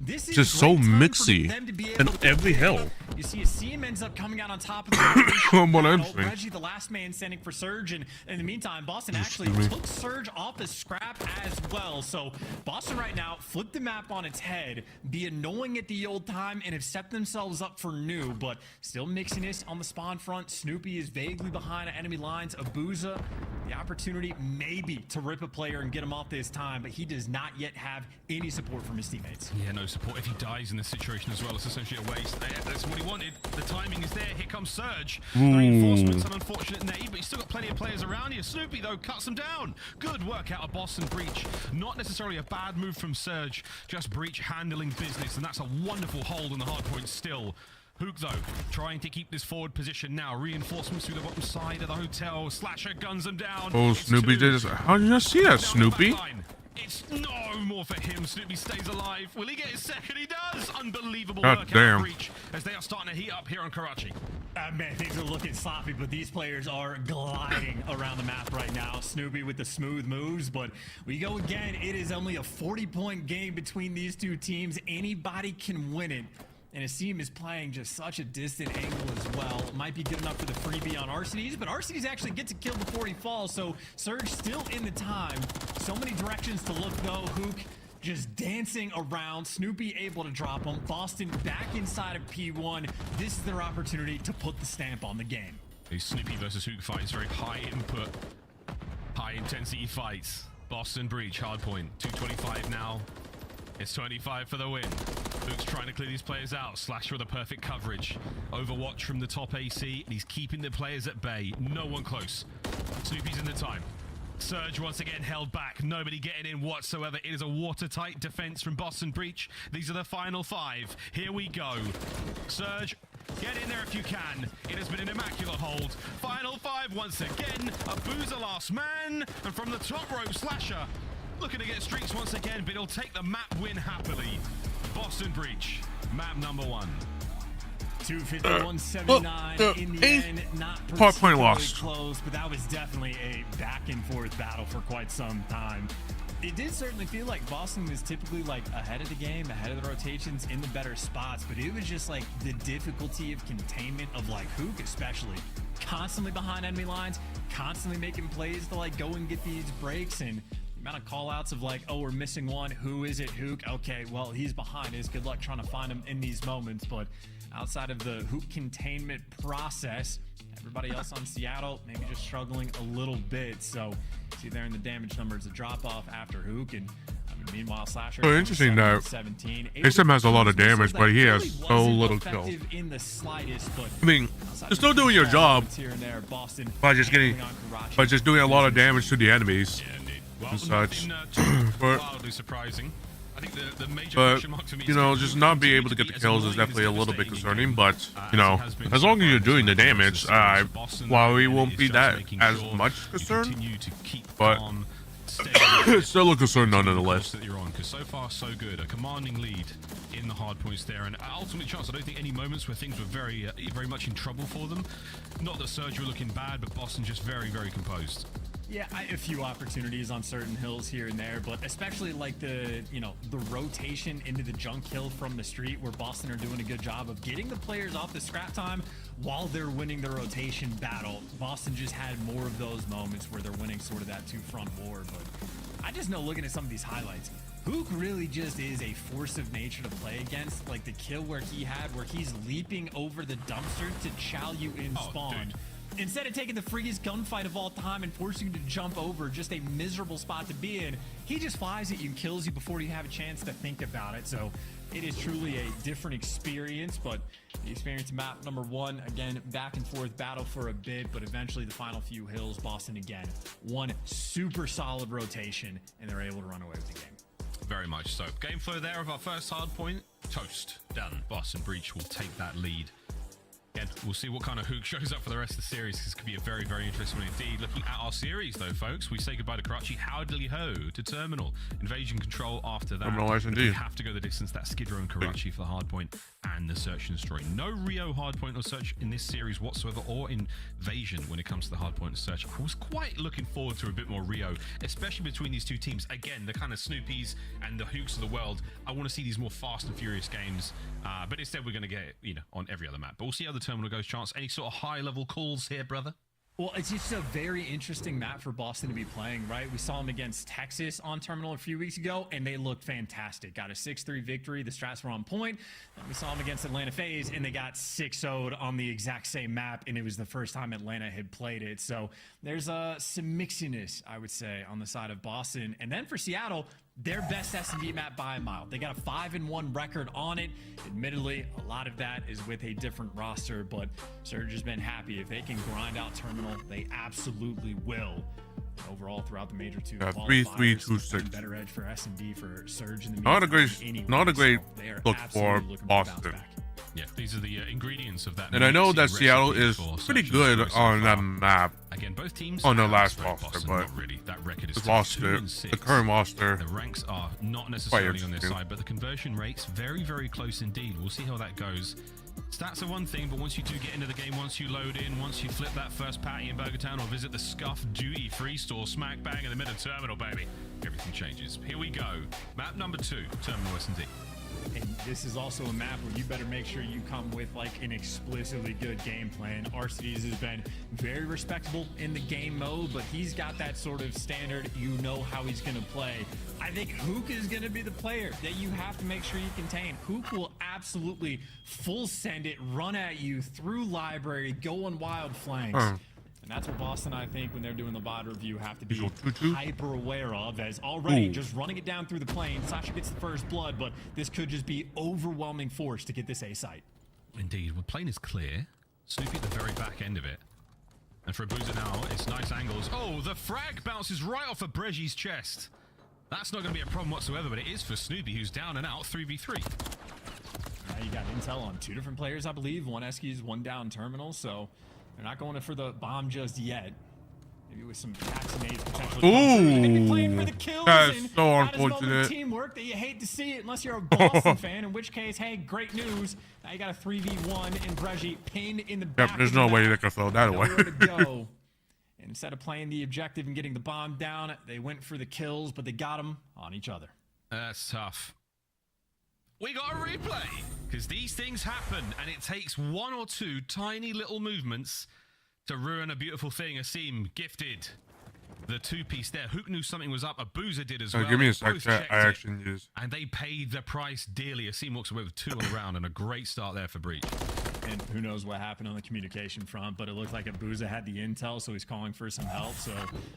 This is just so mixy in every hill. You see, a CM ends up coming out on top of the Reggie, the last man standing for Surge, and in the meantime, Boston actually took Surge off the scrap as well. So Boston right now flipped the map on its head, be annoying at the old time, and have set themselves up for New, but still mixiness on the spawn front. Snoopy is vaguely behind enemy lines. Abuza, the opportunity maybe to rip a player and get him off this time, but he does not yet have any support from his teammates. Yeah, no support. If he dies in this situation as well, it's essentially a waste. That's what he wanted. The timing is there. Here comes Surge. The reinforcements, an unfortunate nade, but he's still got plenty of players around here. Snoopy, though, cuts him down. Good work out of Boston Breach. Not necessarily a bad move from Surge, just Breach handling business, and that's a wonderful hold on the hard point still. Hook, though, trying to keep this forward position now. Reinforcements through the bottom side of the hotel. Slasher guns them down. Oh, Snoopy did this. How did you not see that, Snoopy? It's no more for him. Snoopy stays alive. Will he get his second? He does. Unbelievable God work damn. out Breach as they are starting to heat up here on Karachi. Man, things are looking sloppy, but these players are gliding around the map right now. Snoopy with the smooth moves, but we go again. It is only a 40-point game between these two teams. Anybody can win it. And his team is playing just such a distant angle as well. Might be good enough for the freebie on Arcades, but Arcades actually gets a kill before he falls, so Surge still in the time. So many directions to look, though. Hook just dancing around. Snoopy able to drop him. Boston back inside of P1. This is their opportunity to put the stamp on the game. These Snoopy versus Hook fights, very high input, high intensity fights. Boston Breach, hard point, 225 now. It's 25 for the win. Luke's trying to clear these players out. Slasher with a perfect coverage. Overwatch from the top AC, and he's keeping the players at bay. No one close. Snoopy's in the time. Surge once again held back. Nobody getting in whatsoever. It is a watertight defense from Boston Breach. These are the final 5. Here we go. Surge, get in there if you can. It has been an immaculate hold. Final 5 once again. A boozer last man. And from the top rope, Slasher looking to get streaks once again, but he'll take the map win happily. Boston Breach, map number 1. 251-79 in the end, not particularly close, but that was definitely a back and forth battle for quite some time. It did certainly feel like Boston was typically like ahead of the game, ahead of the rotations, in the better spots, but it was just like the difficulty of containment of like Hook especially, constantly behind enemy lines, constantly making plays to like go and get these breaks, and the amount of call-outs of like, oh, we're missing one. Who is it? Hook? Okay, well, he's behind us. Good luck trying to find him in these moments. But outside of the Hook containment process, everybody else on Seattle maybe just struggling a little bit. So see there in the damage numbers, a drop-off after Hook. And meanwhile, Slasher. Oh, interesting that 17. SM has a lot of damage, but he has so little kills. In the slightest, but I mean, you're still doing your job here and there, Boston by just doing a lot of damage to the enemies. Well, and such. But, wildly surprising. I think the major question mark for me, you know, just not being able to get the kills is definitely a little bit concerning. But you know, as long as you're doing the damage, while we won't be that as much concerned, but it's still a concern nonetheless. That you're on, because so far so good, a commanding lead in the hard points there, and ultimately, chance. I don't think any moments where things were very much in trouble for them. Not that Surge were looking bad, but Boston just very composed. Yeah, a few opportunities on certain hills here and there, but especially like the rotation into the junk hill from the street, where Boston are doing a good job of getting the players off the scrap time while they're winning the rotation battle. Boston just had more of those moments where they're winning sort of that two-front war, but I just know looking at some of these highlights, Hook really just is a force of nature to play against. Like the kill where he had, where he's leaping over the dumpster to chow you in spawn. Dude. Instead of taking the freakiest gunfight of all time and forcing you to jump over just a miserable spot to be in, he just flies at you and kills you before you have a chance to think about it. So it is truly a different experience, but the experience map number 1, again, back and forth battle for a bit, but eventually the final few hills, Boston again, one super solid rotation, and they're able to run away with the game. Very much so. Game flow there of our first hard point. Toast. Done. Boston Breach will take that lead. Again, we'll see what kind of Hook shows up for the rest of the series. This could be a very interesting one indeed. Looking at our series, though, folks, we say goodbye to Karachi. Howdy ho to Terminal. Invasion Control after that. We have to go the distance. That's Skid Row and Karachi for the hard point and the Search and Destroy. No Rio hard point or Search in this series whatsoever, or Invasion when it comes to the hard point and Search. I was quite looking forward to a bit more Rio, especially between these two teams. Again, the kind of Snoopies and the Hooks of the world. I want to see these more fast and furious games, but instead we're going to get it, on every other map. But we'll see how the Terminal goes. Chance, any sort of high-level calls here, brother? Well, it's just a very interesting map for Boston to be playing, right? We saw them against Texas on Terminal a few weeks ago, and they looked fantastic. Got a 6-3 victory. The strats were on point. Then we saw them against Atlanta FaZe, and they got 6-0'd on the exact same map, and it was the first time Atlanta had played it. So there's some mixiness, I would say, on the side of Boston. And then for Seattle, their best S&D map by a mile. They got a 5-1 record on it. Admittedly, a lot of that is with a different roster, but Surge has been happy. If they can grind out Terminal, they absolutely will. Overall, throughout the major two, 3-3-2-6. Better edge for S&D for Surge in the not a great look for Boston. Yeah, these are the ingredients of that. And I know that mix, Seattle recipe is for pretty Search and good Destroy so on that far. map. Again, both teams On their have last straight roster, Boston, but not really. That record is the roster, 2-6. the current roster, The ranks are not necessarily on their side, but the conversion rates very, very close indeed. We'll see how that goes. Stats are one thing, but once you do get into the game, once you load in, once you flip that first patty in Burger Town or visit the Scuff Duty Free Store smack bang in the middle terminal, baby, everything changes. Here we go. Map number 2, Terminal S&D. And this is also a map where you better make sure you come with like an explicitly good game plan. Arcides has been very respectable in the game mode, but he's got that sort of standard, you know how he's going to play. I think Hook is going to be the player that you have to make sure you contain. Hook will absolutely full send it, run at you through library, go on wild flanks. And that's what Boston, I think, when they're doing the VOD review, have to be hyper aware of, as already just running it down through the plane. Sasha gets the first blood, but this could just be overwhelming force to get this A site. Indeed. Well, plane is clear. Snoopy at the very back end of it. And for Abuza now, it's nice angles. Oh, the frag bounces right off of Breji's chest. That's not going to be a problem whatsoever, but it is for Snoopy, who's down and out 3v3. Now you got intel on 2 different players, I believe. 1 Eskies, 1 down terminal, so they're not going for the bomb just yet. Maybe with some vaccinated potentially. They've been playing for the kills, that's and so that is a moment unfortunate. of teamwork that you hate to see it unless you're a Boston fan, in which case, hey, great news. Now you got a 3v1 and Breji pinned in the back. Yep, there's no way they can throw that away. Nowhere to go. And instead of playing the objective and getting the bomb down, they went for the kills, but they got them on each other. That's tough. We got a replay, because these things happen, and it takes 1 or 2 tiny little movements to ruin a beautiful thing. Asim gifted the 2-piece there. Hook knew something was up. Abuza did as well. Give me a They sec. both I checked actually it, use. and they paid the price dearly. Asim walks away with 2 on the round, and a great start there for Breach. And who knows what happened on the communication front, but it looked like Abuza had the intel, so he's calling for some help. So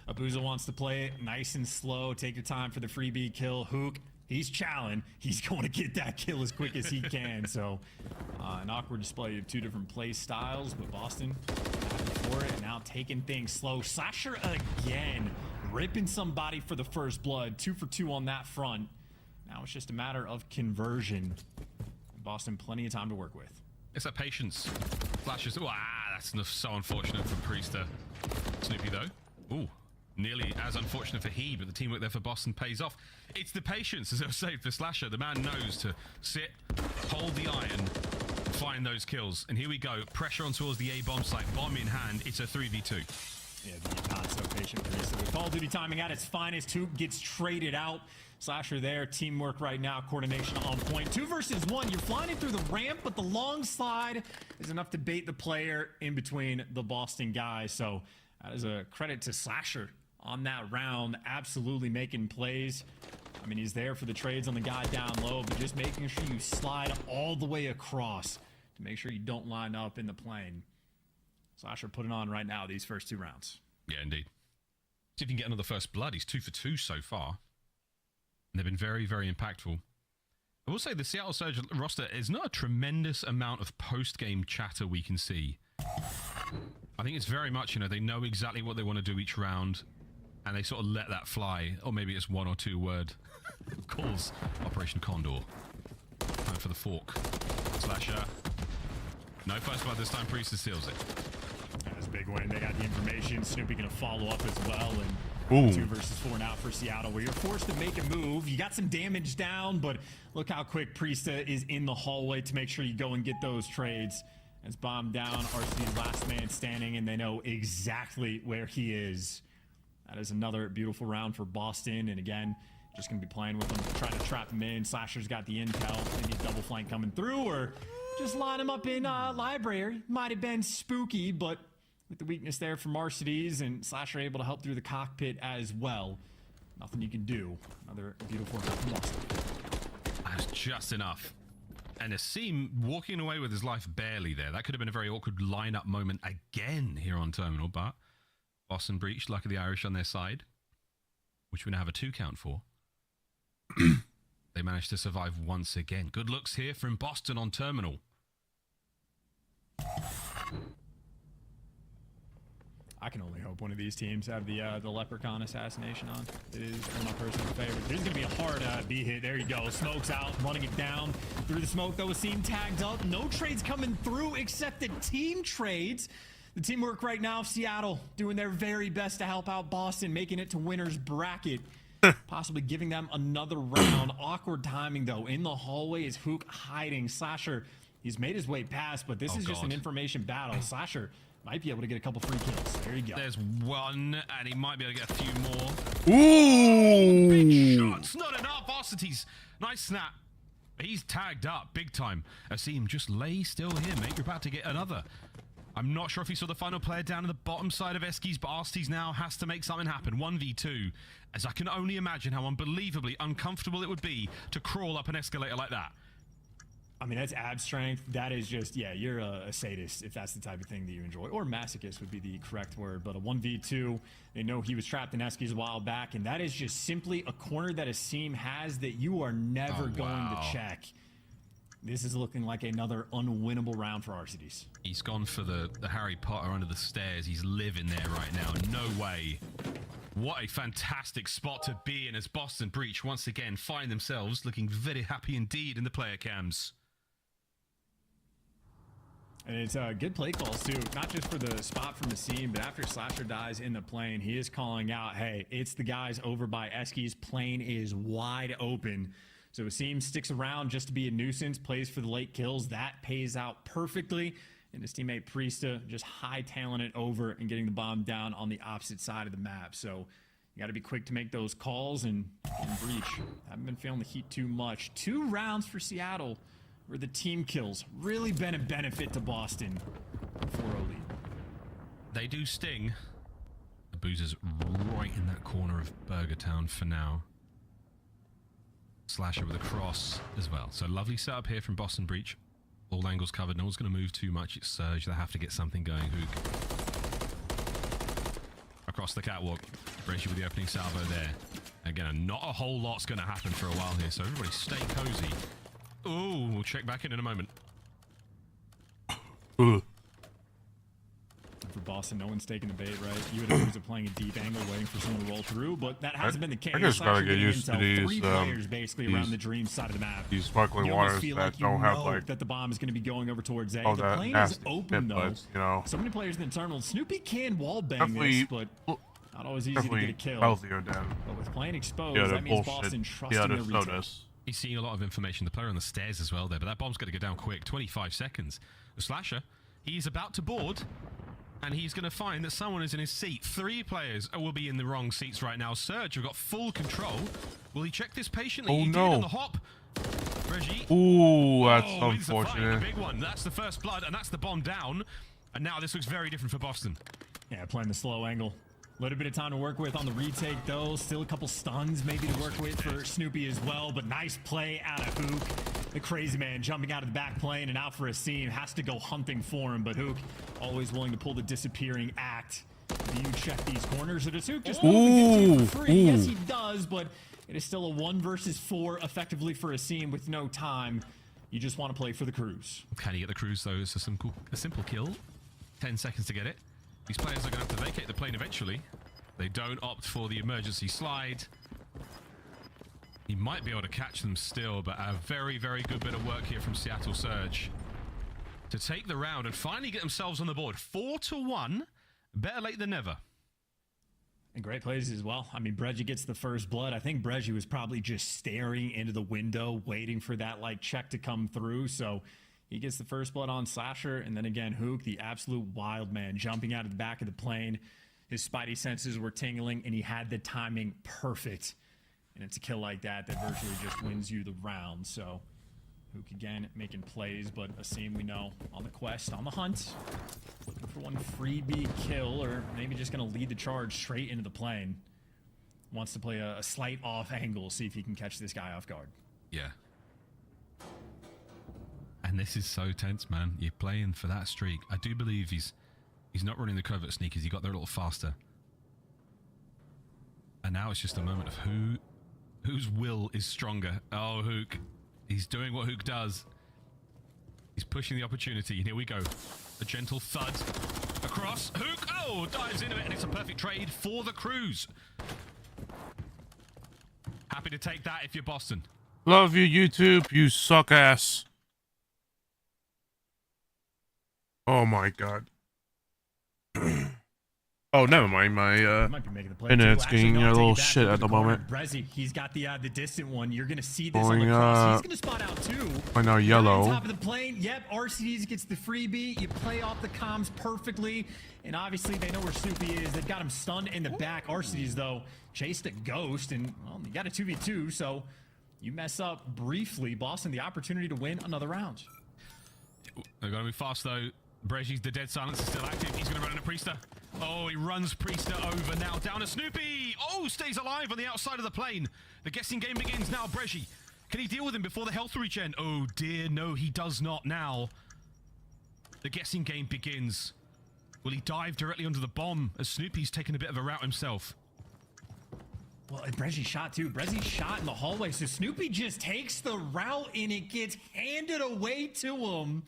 Abuza wants to play it nice and slow. Take your time for the freebie kill. Hook, he's challenging. He's going to get that kill as quick as he can. So an awkward display of 2 different play styles, but Boston happy for it. Now taking things slow. Slasher again, ripping somebody for the first blood. 2 for 2 on that front. Now it's just a matter of conversion. Boston, plenty of time to work with. It's that patience. Flashes. That's so unfortunate for Priester. Snoopy, though. Ooh, nearly as unfortunate for he, but the teamwork there for Boston pays off. It's the patience, as I was saying, for Slasher. The man knows to sit, hold the iron, find those kills. And here we go. Pressure on towards the A-bomb site. Bomb in hand. It's a 3v2. Yeah, the not so patient Priester. With Call of Duty timing at its finest, Hoop gets traded out. Slasher there, teamwork right now, coordination on point. 2 versus 1, you're flying it through the ramp, but the long slide is enough to bait the player in between the Boston guys. So that is a credit to Slasher on that round, absolutely making plays. I mean, he's there for the trades on the guy down low, but just making sure you slide all the way across to make sure you don't line up in the plane. Slasher putting on right now these first 2 rounds. Yeah, indeed. See if you can get another first blood. He's 2 for 2 so far. And they've been very, very impactful. I will say the Seattle Surge roster is not a tremendous amount of post-game chatter we can see. I think it's very much, they know exactly what they want to do each round, and they sort of let that fly. Or maybe it's 1 or 2 word calls. Operation Condor. Time for the fork. Slasher. No first blood this time. Priester steals it. That was a big win. They got the information. Snoopy going to follow up as well. And 2 versus 4 now for Seattle, where you're forced to make a move. You got some damage down, but look how quick Priesta is in the hallway to make sure you go and get those trades. As bomb down, RC's last man standing, and they know exactly where he is. That is another beautiful round for Boston. And again, just going to be playing with him, trying to trap him in. Slasher's got the intel. Maybe a double flank coming through, or just line him up in library. Might have been spooky, but with the weakness there from Arcides, and Slasher able to help through the cockpit as well. Nothing you can do. Another beautiful round from Boston. That's just enough. And Asim walking away with his life barely there. That could have been a very awkward lineup moment again here on Terminal, but Boston breached, luck of the Irish on their side, which we now have a 2 count for. They managed to survive once again. Good looks here from Boston on Terminal. I can only hope one of these teams have the Leprechaun assassination on. It is one of my personal favorites. This is going to be a hard B hit. There you go. Smoke's out, running it down through the smoke, though. Asim tagged up. No trades coming through except the team trades. The teamwork right now, Seattle doing their very best to help out Boston, making it to winner's bracket. Possibly giving them another round. Awkward timing, though. In the hallway is Hook hiding. Slasher, he's made his way past, but this is just an information battle. Slasher might be able to get a couple free kills. There you go. There's one, and he might be able to get a few more. Ooh! Big shots, not enough. Varsity's nice snap. He's tagged up big time. Asim, just lay still here, mate. You're about to get another. I'm not sure if he saw the final player down in the bottom side of Eskies, but Arsties now has to make something happen. 1v2, as I can only imagine how unbelievably uncomfortable it would be to crawl up an escalator like that. I mean, that's ab strength. That is just, yeah, you're a sadist if that's the type of thing that you enjoy. Or masochist would be the correct word. But a 1v2, they know he was trapped in Eskies a while back, and that is just simply a corner that Asim has that you are never going to check. This is looking like another unwinnable round for RCDs. He's gone for the Harry Potter under the stairs. He's living there right now. No way. What a fantastic spot to be in as Boston Breach once again find themselves looking very happy indeed in the player cams. And it's good play calls, too. Not just for the spot from the scene, but after Slasher dies in the plane, he is calling out, hey, it's the guys over by Eskies. Plane is wide open. So Asim sticks around just to be a nuisance, plays for the late kills. That pays out perfectly. And his teammate Priesta just high-tailing it over and getting the bomb down on the opposite side of the map. So you got to be quick to make those calls and Breach. Haven't been feeling the heat too much. 2 rounds for Seattle, where the team kills really been a benefit to Boston. 4-0 lead. They do sting. The Boozer's right in that corner of Burger Town for now. Slasher with a cross as well. So lovely setup here from Boston Breach. All angles covered. No one's going to move too much. It's Surge. They have to get something going. Hook. Across the catwalk. Bracey with the opening salvo there. Again, not a whole lot's going to happen for a while here. So everybody stay cozy. Ooh, we'll check back in a moment. For Boston, no one's taking the bait, right? You would have been playing a deep angle, waiting for someone to roll through, but that hasn't been the case. I just gotta get used to these. 3 players basically around the Dream side of the map. These sparkling waters feel that like don't have like that the bomb is going to be going over towards A. all The that plane is nasty open though. buds, you know. So many players in the terminal. Snoopy can wallbang Definitely- this, but not always easy to get a kill. healthier than But with plane exposed, the other that means bullshit Boston the trusting other their retake. sodas. He's seeing a lot of information. The player on the stairs as well there, but that bomb's got to go down quick. 25 seconds. The Slasher, he's about to board, and he's going to find that someone is in his seat. 3 players will be in the wrong seats right now. Surge have got full control. Will he check this patiently? Oh, He no. did on the hop. Reggie. Ooh, that's Oh, wins the fight, unfortunate. the big one. That's the first blood, and that's the bomb down. And now this looks very different for Boston. Yeah, playing the slow angle. A little bit of time to work with on the retake, though. Still a couple stuns maybe to work with for Snoopy as well, but nice play out of Hook. The crazy man jumping out of the back plane and out for Asim. Has to go hunting for him, but Hook always willing to pull the disappearing act. Do you check these corners, or does Hook just want to get to you for free? Yes, he does, but it is still a 1 versus 4 effectively for Asim with no time. You just want to play for the cruise. Can he get the cruise, though? It's a simple kill. 10 seconds to get it. These players are going to have to vacate the plane eventually. They don't opt for the emergency slide. He might be able to catch them still, but a very, very good bit of work here from Seattle Surge to take the round and finally get themselves on the board. 4-1. Better late than never. And great plays as well. I mean, Breggy gets the first blood. I think Breggy was probably just staring into the window, waiting for that like check to come through. So he gets the first blood on Slasher, and then again, Hook, the absolute wild man, jumping out of the back of the plane. His spidey senses were tingling, and he had the timing perfect. And it's a kill like that that virtually just wins you the round. So Hook again making plays, but Asim, we know, on the quest, on the hunt, looking for one freebie kill, or maybe just going to lead the charge straight into the plane. Wants to play a slight off angle, see if he can catch this guy off guard. Yeah. And this is so tense, man. You're playing for that streak. I do believe he's not running the covert sneakers. He got there a little faster. And now it's just a moment of whose will is stronger. Oh, Hook. He's doing what Hook does. He's pushing the opportunity. And here we go. A gentle thud. Across. Hook. Oh, dives into it, and it's a perfect trade for the Cruise. Happy to take that if you're Boston. Love you, YouTube. You suck ass. Oh my god. Oh, never mind. My Might be making the play internet's too. getting Actually, a no, little take it back shit over at the corner. moment. Brezzy, he's got the distant one. You're gonna see this on Going the cross. He's up. gonna spot out too. Right now, Right yellow. on top of the plane. Yep, RCDs gets the freebie. You play off the comms perfectly, and obviously they know where Snoopy is. They've got him stunned in the back. RCDs though chased a ghost, and well, you got a 2v2, so you mess up briefly. Boston the opportunity to win another round. They're gonna move fast though. Breji's the dead silence is still active. He's gonna run into Priester. Oh, he runs Priester over now. Down to Snoopy. Oh, stays alive on the outside of the plane. The guessing game begins now. Breji, can he deal with him before the health regen? Oh dear, no, he does not now. The guessing game begins. Will he dive directly under the bomb as Snoopy's taken a bit of a route himself? Well, and Brezzy shot too. Brezzy shot in the hallway, so Snoopy just takes the route and it gets handed away to him.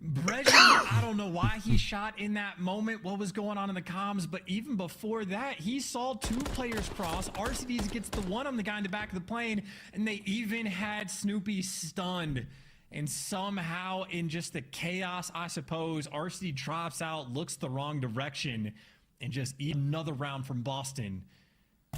Brezzy, I don't know why he shot in that moment, what was going on in the comms, but even before that, he saw two players cross. RCDs gets the one on the guy in the back of the plane, and they even had Snoopy stunned. And somehow, in just the chaos, I suppose, RCD drops out, looks the wrong direction, and just another round from Boston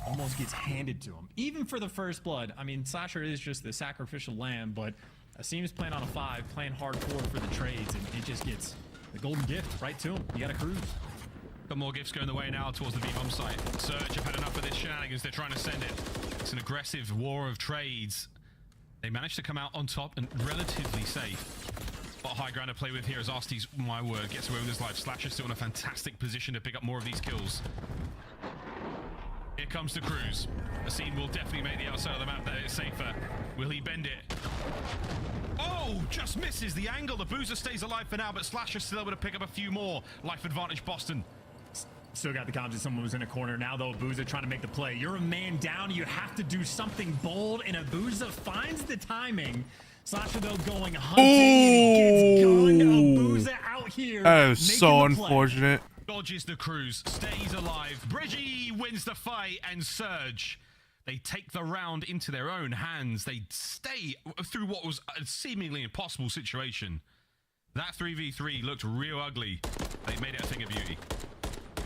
almost gets handed to him. Even for the first blood, I mean, Slasher is just the sacrificial lamb, but Asim's playing on a 5, playing hardcore for the trades, and it just gets the golden gift right to him. You got a Cruise. Got more gifts going the way now towards the V-bomb site. Surge have had enough of this shenanigans. They're trying to send it. It's an aggressive war of trades. They managed to come out on top and relatively safe. Got high ground to play with here as Arsty's, my word, gets away with his life. Slasher's still in a fantastic position to pick up more of these kills. Here comes the Cruise. Asim will definitely make the outside of the map that is safer. Will he bend it? Oh, just misses the angle. The Boozer stays alive for now, but Slasher's still able to pick up a few more. Life advantage, Boston. Still got the comms that someone was in a corner. Now, though, Abuza trying to make the play. You're a man down. You have to do something bold, and Abuza finds the timing. Slasher, though, going hunting, and he gets gunned. Abuza out here. That is so unfortunate. Dodges the Cruise, stays alive. Bridgie wins the fight, and Surge, they take the round into their own hands. They stay through what was a seemingly impossible situation. That 3v3 looked real ugly. They made it a thing of beauty.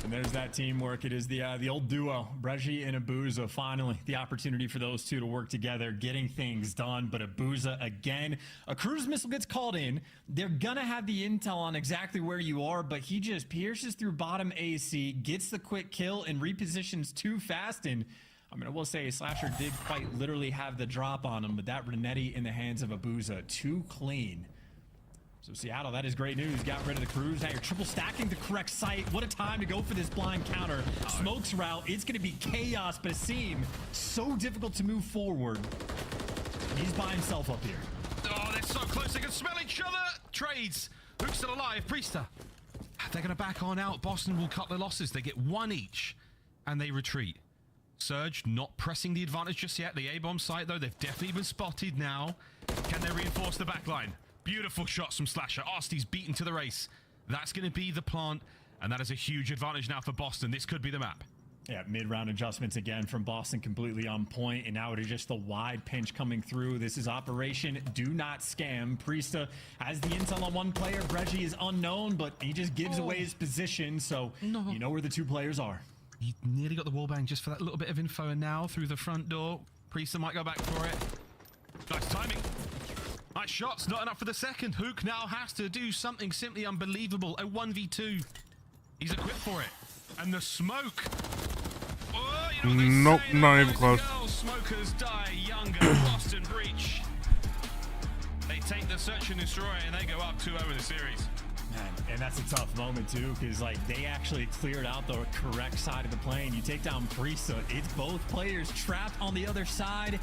And there's that teamwork. It is the old duo, Brezzy and Abuza. Finally, the opportunity for those two to work together, getting things done. But Abuza, again, a cruise missile gets called in. They're going to have the intel on exactly where you are, but he just pierces through bottom AC, gets the quick kill, and repositions too fast. And I mean, I will say Slasher did quite literally have the drop on him, but that Renetti in the hands of Abuza, too clean. So Seattle, that is great news. Got rid of the Cruise. Now you're triple stacking the correct site. What a time to go for this blind counter. Smoke's route. It's going to be chaos, but Asim, so difficult to move forward. He's by himself up here. Oh, they're so close. They can smell each other. Trades. Hook's still alive. Priester. They're going to back on out. Boston will cut their losses. They get one each, and they retreat. Surge not pressing the advantage just yet. The A-bomb site, though, they've definitely been spotted now. Can they reinforce the back line? Beautiful shots from Slasher. Arsty's beaten to the race. That's going to be the plant, and that is a huge advantage now for Boston. This could be the map. Yeah, mid-round adjustments again from Boston, completely on point, and now it is just the wide pinch coming through. This is Operation Do Not Scam. Priesta has the intel on one player. Brezzy is unknown, but he just gives away his position, so you know where the two players are. He nearly got the wallbang just for that little bit of info, and now through the front door, Priesta might go back for it. Nice timing. Nice shots, not enough for the second. Hook now has to do something simply unbelievable. A 1v2. He's equipped for it. And the smoke. Oh, you know nope, not even close. Smokers die younger. Boston breach. They take the search and destroy, and they go up 2-0 in the series. Man, and that's a tough moment too, because like they actually cleared out the correct side of the plane. You take down Priesta, it's both players trapped on the other side,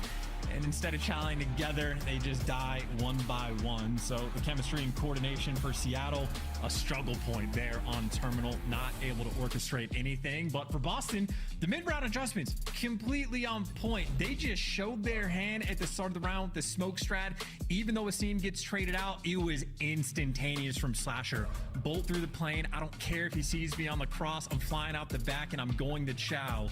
And instead of challing together, they just die one by one. So the chemistry and coordination for Seattle, a struggle point there on Terminal, not able to orchestrate anything. But for Boston, the mid-round adjustments, completely on point. They just showed their hand at the start of the round with the smoke strat. Even though Asim gets traded out, it was instantaneous from Slasher. Bolt through the plane. I don't care if he sees me on the cross. I'm flying out the back and I'm going to chow.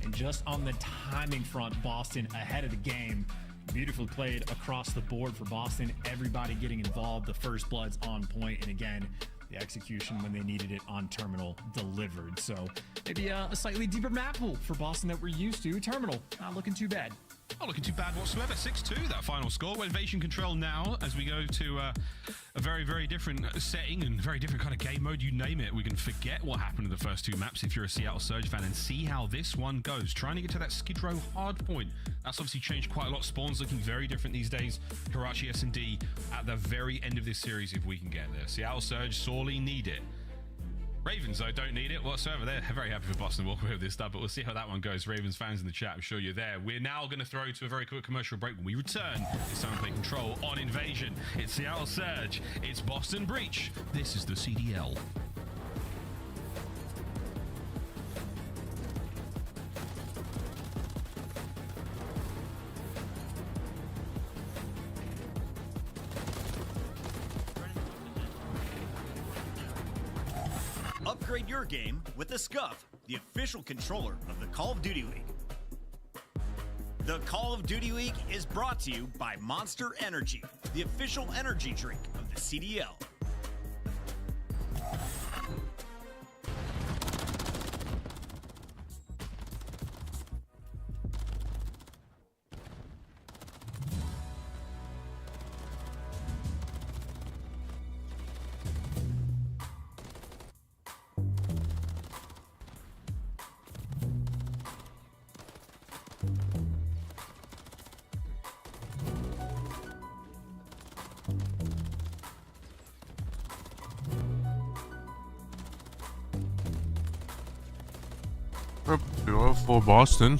And just on the timing front, Boston ahead of the game. Beautifully played across the board for Boston. Everybody getting involved. The first blood's on point. And again, the execution when they needed it on Terminal delivered. So maybe a slightly deeper map pool for Boston that we're used to. Terminal, not looking too bad. Not looking too bad whatsoever. 6-2, that final score. We're invasion control now as we go to a very, very different setting and very different kind of game mode. You name it. We can forget what happened in the first two maps if you're a Seattle Surge fan and see how this one goes. Trying to get to that Skid Row hard point. That's obviously changed quite a lot. Spawn's looking very different these days. Karachi S&D at the very end of this series if we can get there. Seattle Surge sorely need it. Ravens, though, don't need it whatsoever. They're very happy for Boston to walk away with this stuff, but we'll see how that one goes. Ravens fans in the chat, I'm sure you're there. We're now going to throw to a very quick commercial break. When we return, it's time to play Control on Invasion. It's Seattle Surge. It's Boston Breach. This is the CDL. Upgrade your game with the Scuff, the official controller of the Call of Duty League. The Call of Duty League is brought to you by Monster Energy, the official energy drink of the CDL. For Boston.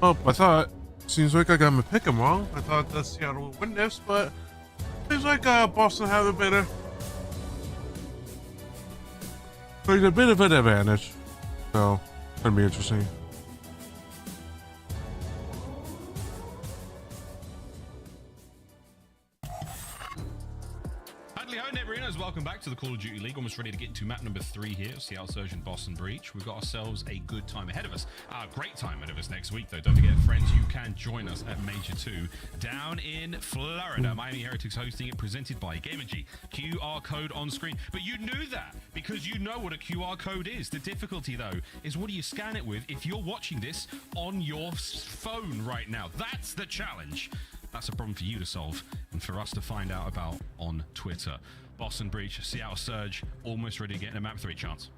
Oh, I thought, seems like I got my pick 'em wrong. I thought that Seattle would win this, but seems like Boston have a bit of an advantage. So, gonna be interesting. Adley Ho, Neighborinos, welcome back to the Call of Duty League. Almost ready to get into map number 3 here. Seattle Surge and Boston Breach. We've got ourselves a good time ahead of us. Great time ahead of us next week, though. Don't forget, friends, you can join us at Major 2 down in Florida. Miami Heretics hosting it, presented by Gamergy. QR code on screen. But you knew that because you know what a QR code is. The difficulty, though, is what do you scan it with if you're watching this on your phone right now? That's the challenge. That's a problem for you to solve and for us to find out about on Twitter. Boston Breach, Seattle Surge, almost ready to get in a map 3 chance.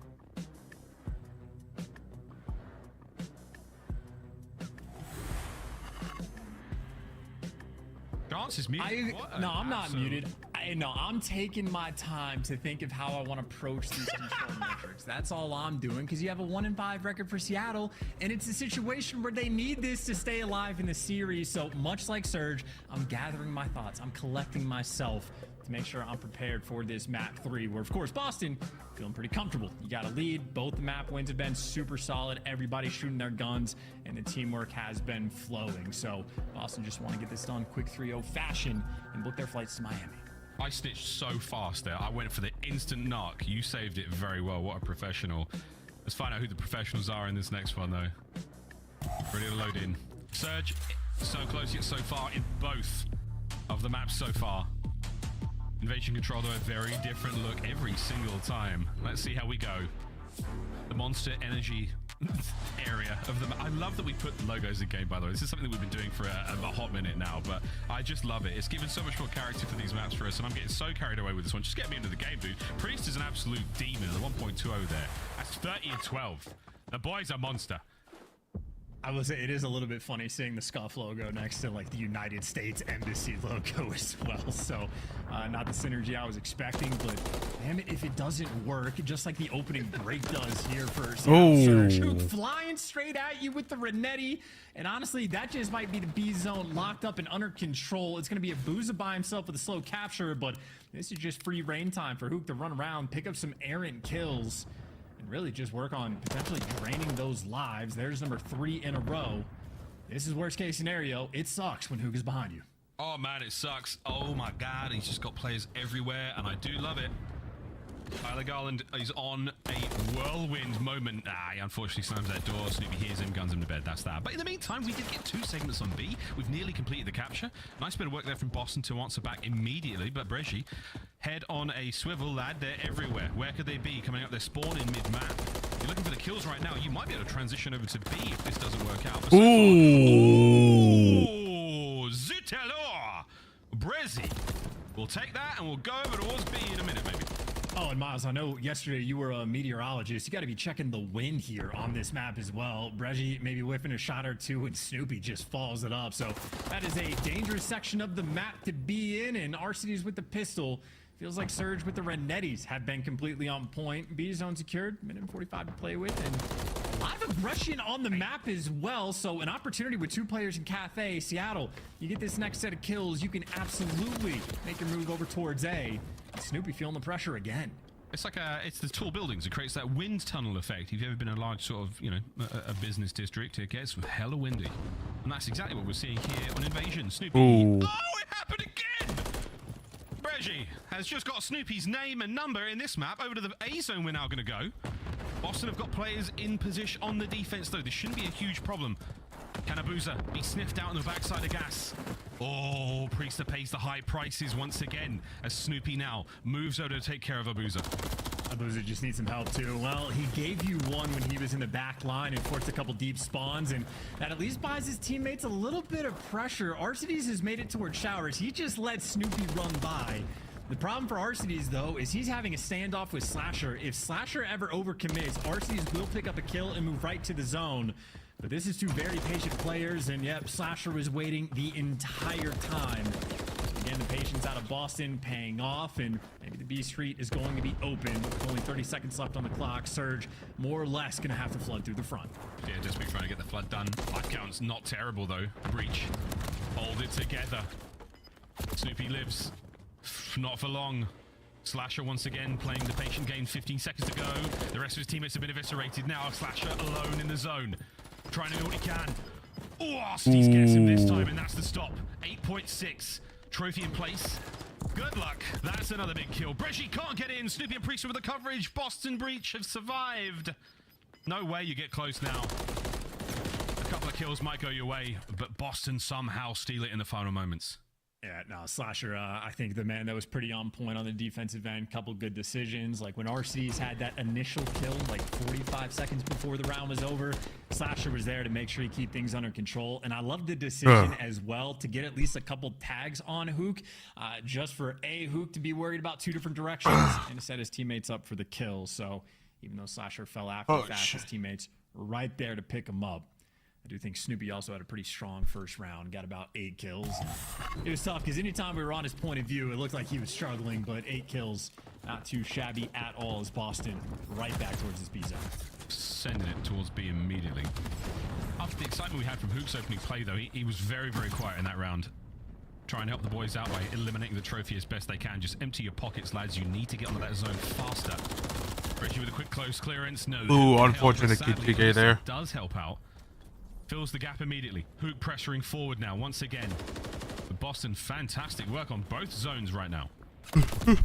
Chance is muted. No, I'm not muted. No, I'm taking my time to think of how I want to approach these control metrics. That's all I'm doing, because you have a 1-5 record for Seattle, and it's a situation where they need this to stay alive in the series. So much like Surge, I'm gathering my thoughts. I'm collecting myself to make sure I'm prepared for this map 3, where, of course, Boston feeling pretty comfortable. You got a lead. Both the map wins have been super solid. Everybody's shooting their guns, and the teamwork has been flowing. So Boston just want to get this done quick 3-0 fashion and book their flights to Miami. I stitched so fast there. I went for the instant knock. You saved it very well. What a professional. Let's find out who the professionals are in this next one, though. Ready to load in. Surge, so close yet so far in both of the maps so far. Invasion Control, though, a very different look every single time. Let's see how we go. The Monster Energy area of the map. I love that we put logos in game, by the way. This is something that we've been doing for a hot minute now, but I just love it. It's given so much more character for these maps for us, and I'm getting so carried away with this one. Just get me into the game, dude. Priest is an absolute demon. The 1.20 there. That's 30 and 12. The boy's a monster. I will say it is a little bit funny seeing the Scuff logo next to like the United States Embassy logo as well. So not the synergy I was expecting, but damn it, if it doesn't work, just like the opening break does here for Surge, flying straight at you with the Renetti. And honestly, that just might be the B zone locked up and under control. It's going to be a Booza by himself with a slow capture, but this is just free reign time for Hook to run around, pick up some errant kills, and really just work on potentially draining those lives. There's number 3 in a row. This is worst case scenario. It sucks when Hook is behind you. Oh man, it sucks. Oh my god, he's just got players everywhere, and I do love it. Tyler Garland is on a whirlwind moment. He unfortunately slams that door. Snoopy hears him, guns him to bed. That's that. But in the meantime, we did get 2 segments on B. We've nearly completed the capture. Nice bit of work there from Boston to answer back immediately. But Bresci, head on a swivel, lad. They're everywhere. Where could they be? Coming up, they're spawning mid-map. If you're looking for the kills right now, you might be able to transition over to B if this doesn't work out. But so Zutelor! Brezzi. We'll take that and we'll go over towards B in a minute, maybe. Oh, and Miles, I know yesterday you were a meteorologist. You got to be checking the wind here on this map as well. Breggie maybe whiffing a shot or two, and Snoopy just follows it up. So that is a dangerous section of the map to be in, and RCD's with the pistol. Feels like Surge with the Renettis have been completely on point. B zone secured, minute 45 to play with, and a lot of aggression on the map as well. So an opportunity with 2 players in Cafe. Seattle, you get this next set of kills, you can absolutely make your move over towards A. Snoopy feeling the pressure again. It's like it's the tall buildings. It creates that wind tunnel effect. If you've ever been in a large sort of, you know, a business district, it gets hella windy. And that's exactly what we're seeing here on Invasion. Snoopy. Ooh. Oh, it happened again! Breggie has just got Snoopy's name and number in this map. Over to the A zone we're now going to go. Boston have got players in position on the defense, though. This shouldn't be a huge problem. Can Abuza be sniffed out on the backside of gas? Oh, Priester pays the high prices once again as Snoopy now moves over to take care of Abuza. Abuza just needs some help too. Well, he gave you one when he was in the back line and forced a couple deep spawns, and that at least buys his teammates a little bit of pressure. Arcides has made it towards Showers. He just let Snoopy run by. The problem for Arcides, though, is he's having a standoff with Slasher. If Slasher ever overcommits, Arcides will pick up a kill and move right to the zone. But this is 2 very patient players, and yep, Slasher was waiting the entire time. Again, the patience out of Boston paying off, and maybe the B Street is going to be open with only 30 seconds left on the clock. Surge, more or less, going to have to flood through the front. Yeah, just be trying to get the flood done. Life count's not terrible, though. Breach. Hold it together. Snoopy lives. Not for long. Slasher once again playing the patient game. 15 seconds to go. The rest of his teammates have been eviscerated. Now Slasher alone in the zone. Trying to do what he can. Oh, Steez gets him this time, and that's the stop. 8.6. Trophy in place. Good luck. That's another big kill. Bresci can't get in. Snoopy and Priest with the coverage. Boston Breach have survived. No way you get close now. A couple of kills might go your way, but Boston somehow steal it in the final moments. Yeah, no, Slasher, I think the man that was pretty on point on the defensive end. Couple good decisions. Like when RC's had that initial kill, like 45 seconds before the round was over, Slasher was there to make sure he keep things under control. And I love the decision as well to get at least a couple tags on Hook, just for Hook to be worried about two different directions and to set his teammates up for the kill. So even though Slasher fell after the fact, his teammates were right there to pick him up. I do think Snoopy also had a pretty strong first round, got about 8 kills. It was tough because anytime we were on his point of view, it looked like he was struggling, but 8 kills, not too shabby at all as Boston right back towards his B zone. Sending it towards B immediately. After the excitement we had from Hook's opening play, though, he was very, very quiet in that round. Try and help the boys out by eliminating the trophy as best they can. Just empty your pockets, lads. You need to get onto that zone faster. Richie with a quick close clearance. No. Ooh, unfortunate TK there. Does help out. Fills the gap immediately. Hook pressuring forward now once again. But Boston, fantastic work on both zones right now. Well,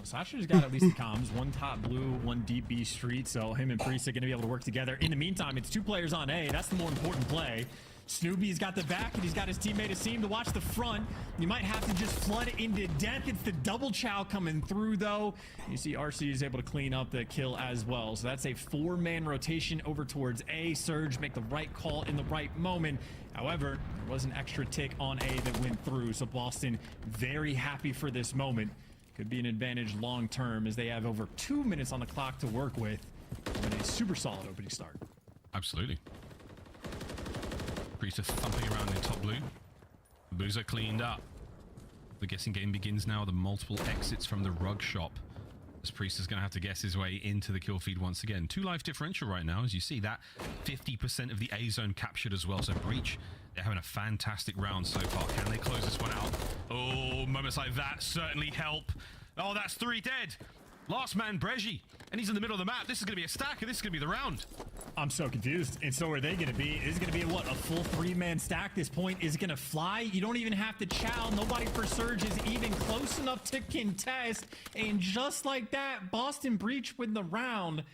Sasha's got at least the comms. One top blue, one deep B street. So him and Priest are going to be able to work together. In the meantime, it's 2 players on A. That's the more important play. Snoopy's got the back, and he's got his teammate Asim to watch the front. You might have to just flood it into death. It's the double chow coming through, though. You see RC is able to clean up the kill as well. So that's a 4-man rotation over towards A. Surge make the right call in the right moment. However, there was an extra tick on A that went through. So Boston very happy for this moment. Could be an advantage long term as they have over 2 minutes on the clock to work with. And a super solid opening start. Absolutely. Priest thumping around in top blue. Boozer cleaned up. The guessing game begins now. The multiple exits from the rug shop. As Priest is going to have to guess his way into the kill feed once again. 2 life differential right now, as you see that 50% of the A zone captured as well. So Breach, they're having a fantastic round so far. Can they close this one out? Oh, moments like that certainly help. Oh, that's 3 dead. Last man, Bresci. And he's in the middle of the map. This is going to be a stack, and this is going to be the round. I'm so confused, and so are they going to be. Is it going to be, what, a full 3-man stack? This point is going to fly. You don't even have to chow. Nobody for Surge is even close enough to contest. And just like that, Boston Breach win the round.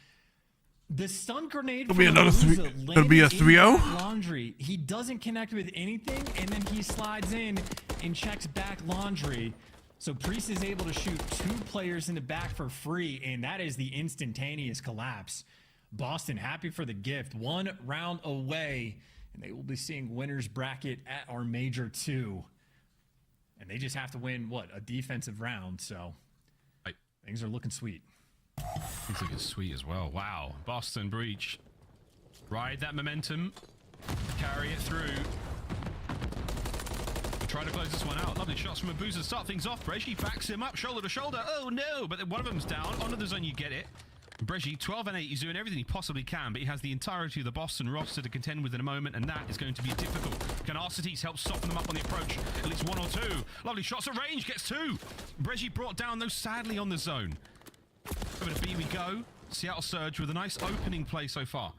The stun grenade It'll be another 3. It'll be a 3-0. Laundry. He doesn't connect with anything, and then he slides in and checks back Laundry. So Priest is able to shoot 2 players in the back for free, and that is the instantaneous collapse. Boston happy for the gift. 1 round away, and they will be seeing winners bracket at our Major 2. And they just have to win, what, a defensive round, so things are looking sweet. Things looking sweet as well. Wow. Boston Breach. Ride that momentum. Carry it through. Try to close this one out. Lovely shots from Abuza. Start things off. Bresci backs him up shoulder to shoulder. Oh no, but then one of them's down. Onto the zone, you get it. Bresci, 12 and 8. He's doing everything he possibly can, but he has the entirety of the Boston roster to contend with in a moment, and that is going to be difficult. Canarsities help soften them up on the approach. At least 1 or 2. Lovely shots at range. Gets 2. Bresci brought down, though, sadly on the zone. Over to B we go. Seattle Surge with a nice opening play so far.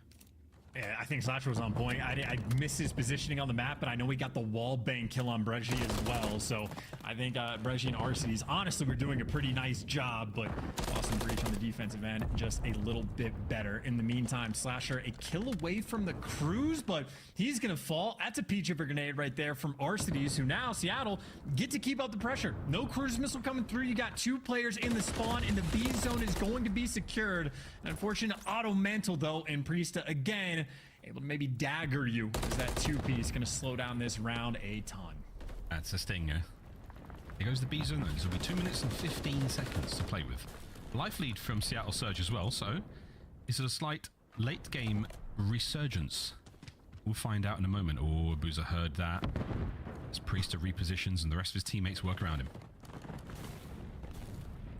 Yeah, I think Slasher was on point. I missed his positioning on the map, but I know we got the wall bang kill on Bresci as well. So I think Bresci and RCs, honestly, we're doing a pretty nice job, but Boston Breach on the defensive end just a little bit better. In the meantime, Slasher a kill away from the Cruise, but he's going to fall. That's a peach of a grenade right there from RCs, who now, Seattle, get to keep up the pressure. No Cruise missile coming through. You got 2 players in the spawn, and the B zone is going to be secured. An unfortunate auto mantle, though, and Priesta again able to maybe dagger you as that 2-piece going to slow down this round a ton. That's a stinger. Here goes the B zone. This will be 2 minutes and 15 seconds to play with. Life lead from Seattle Surge as well, so is it a slight late game resurgence? We'll find out in a moment. Oh, Boozer heard that. As Priesta repositions and the rest of his teammates work around him.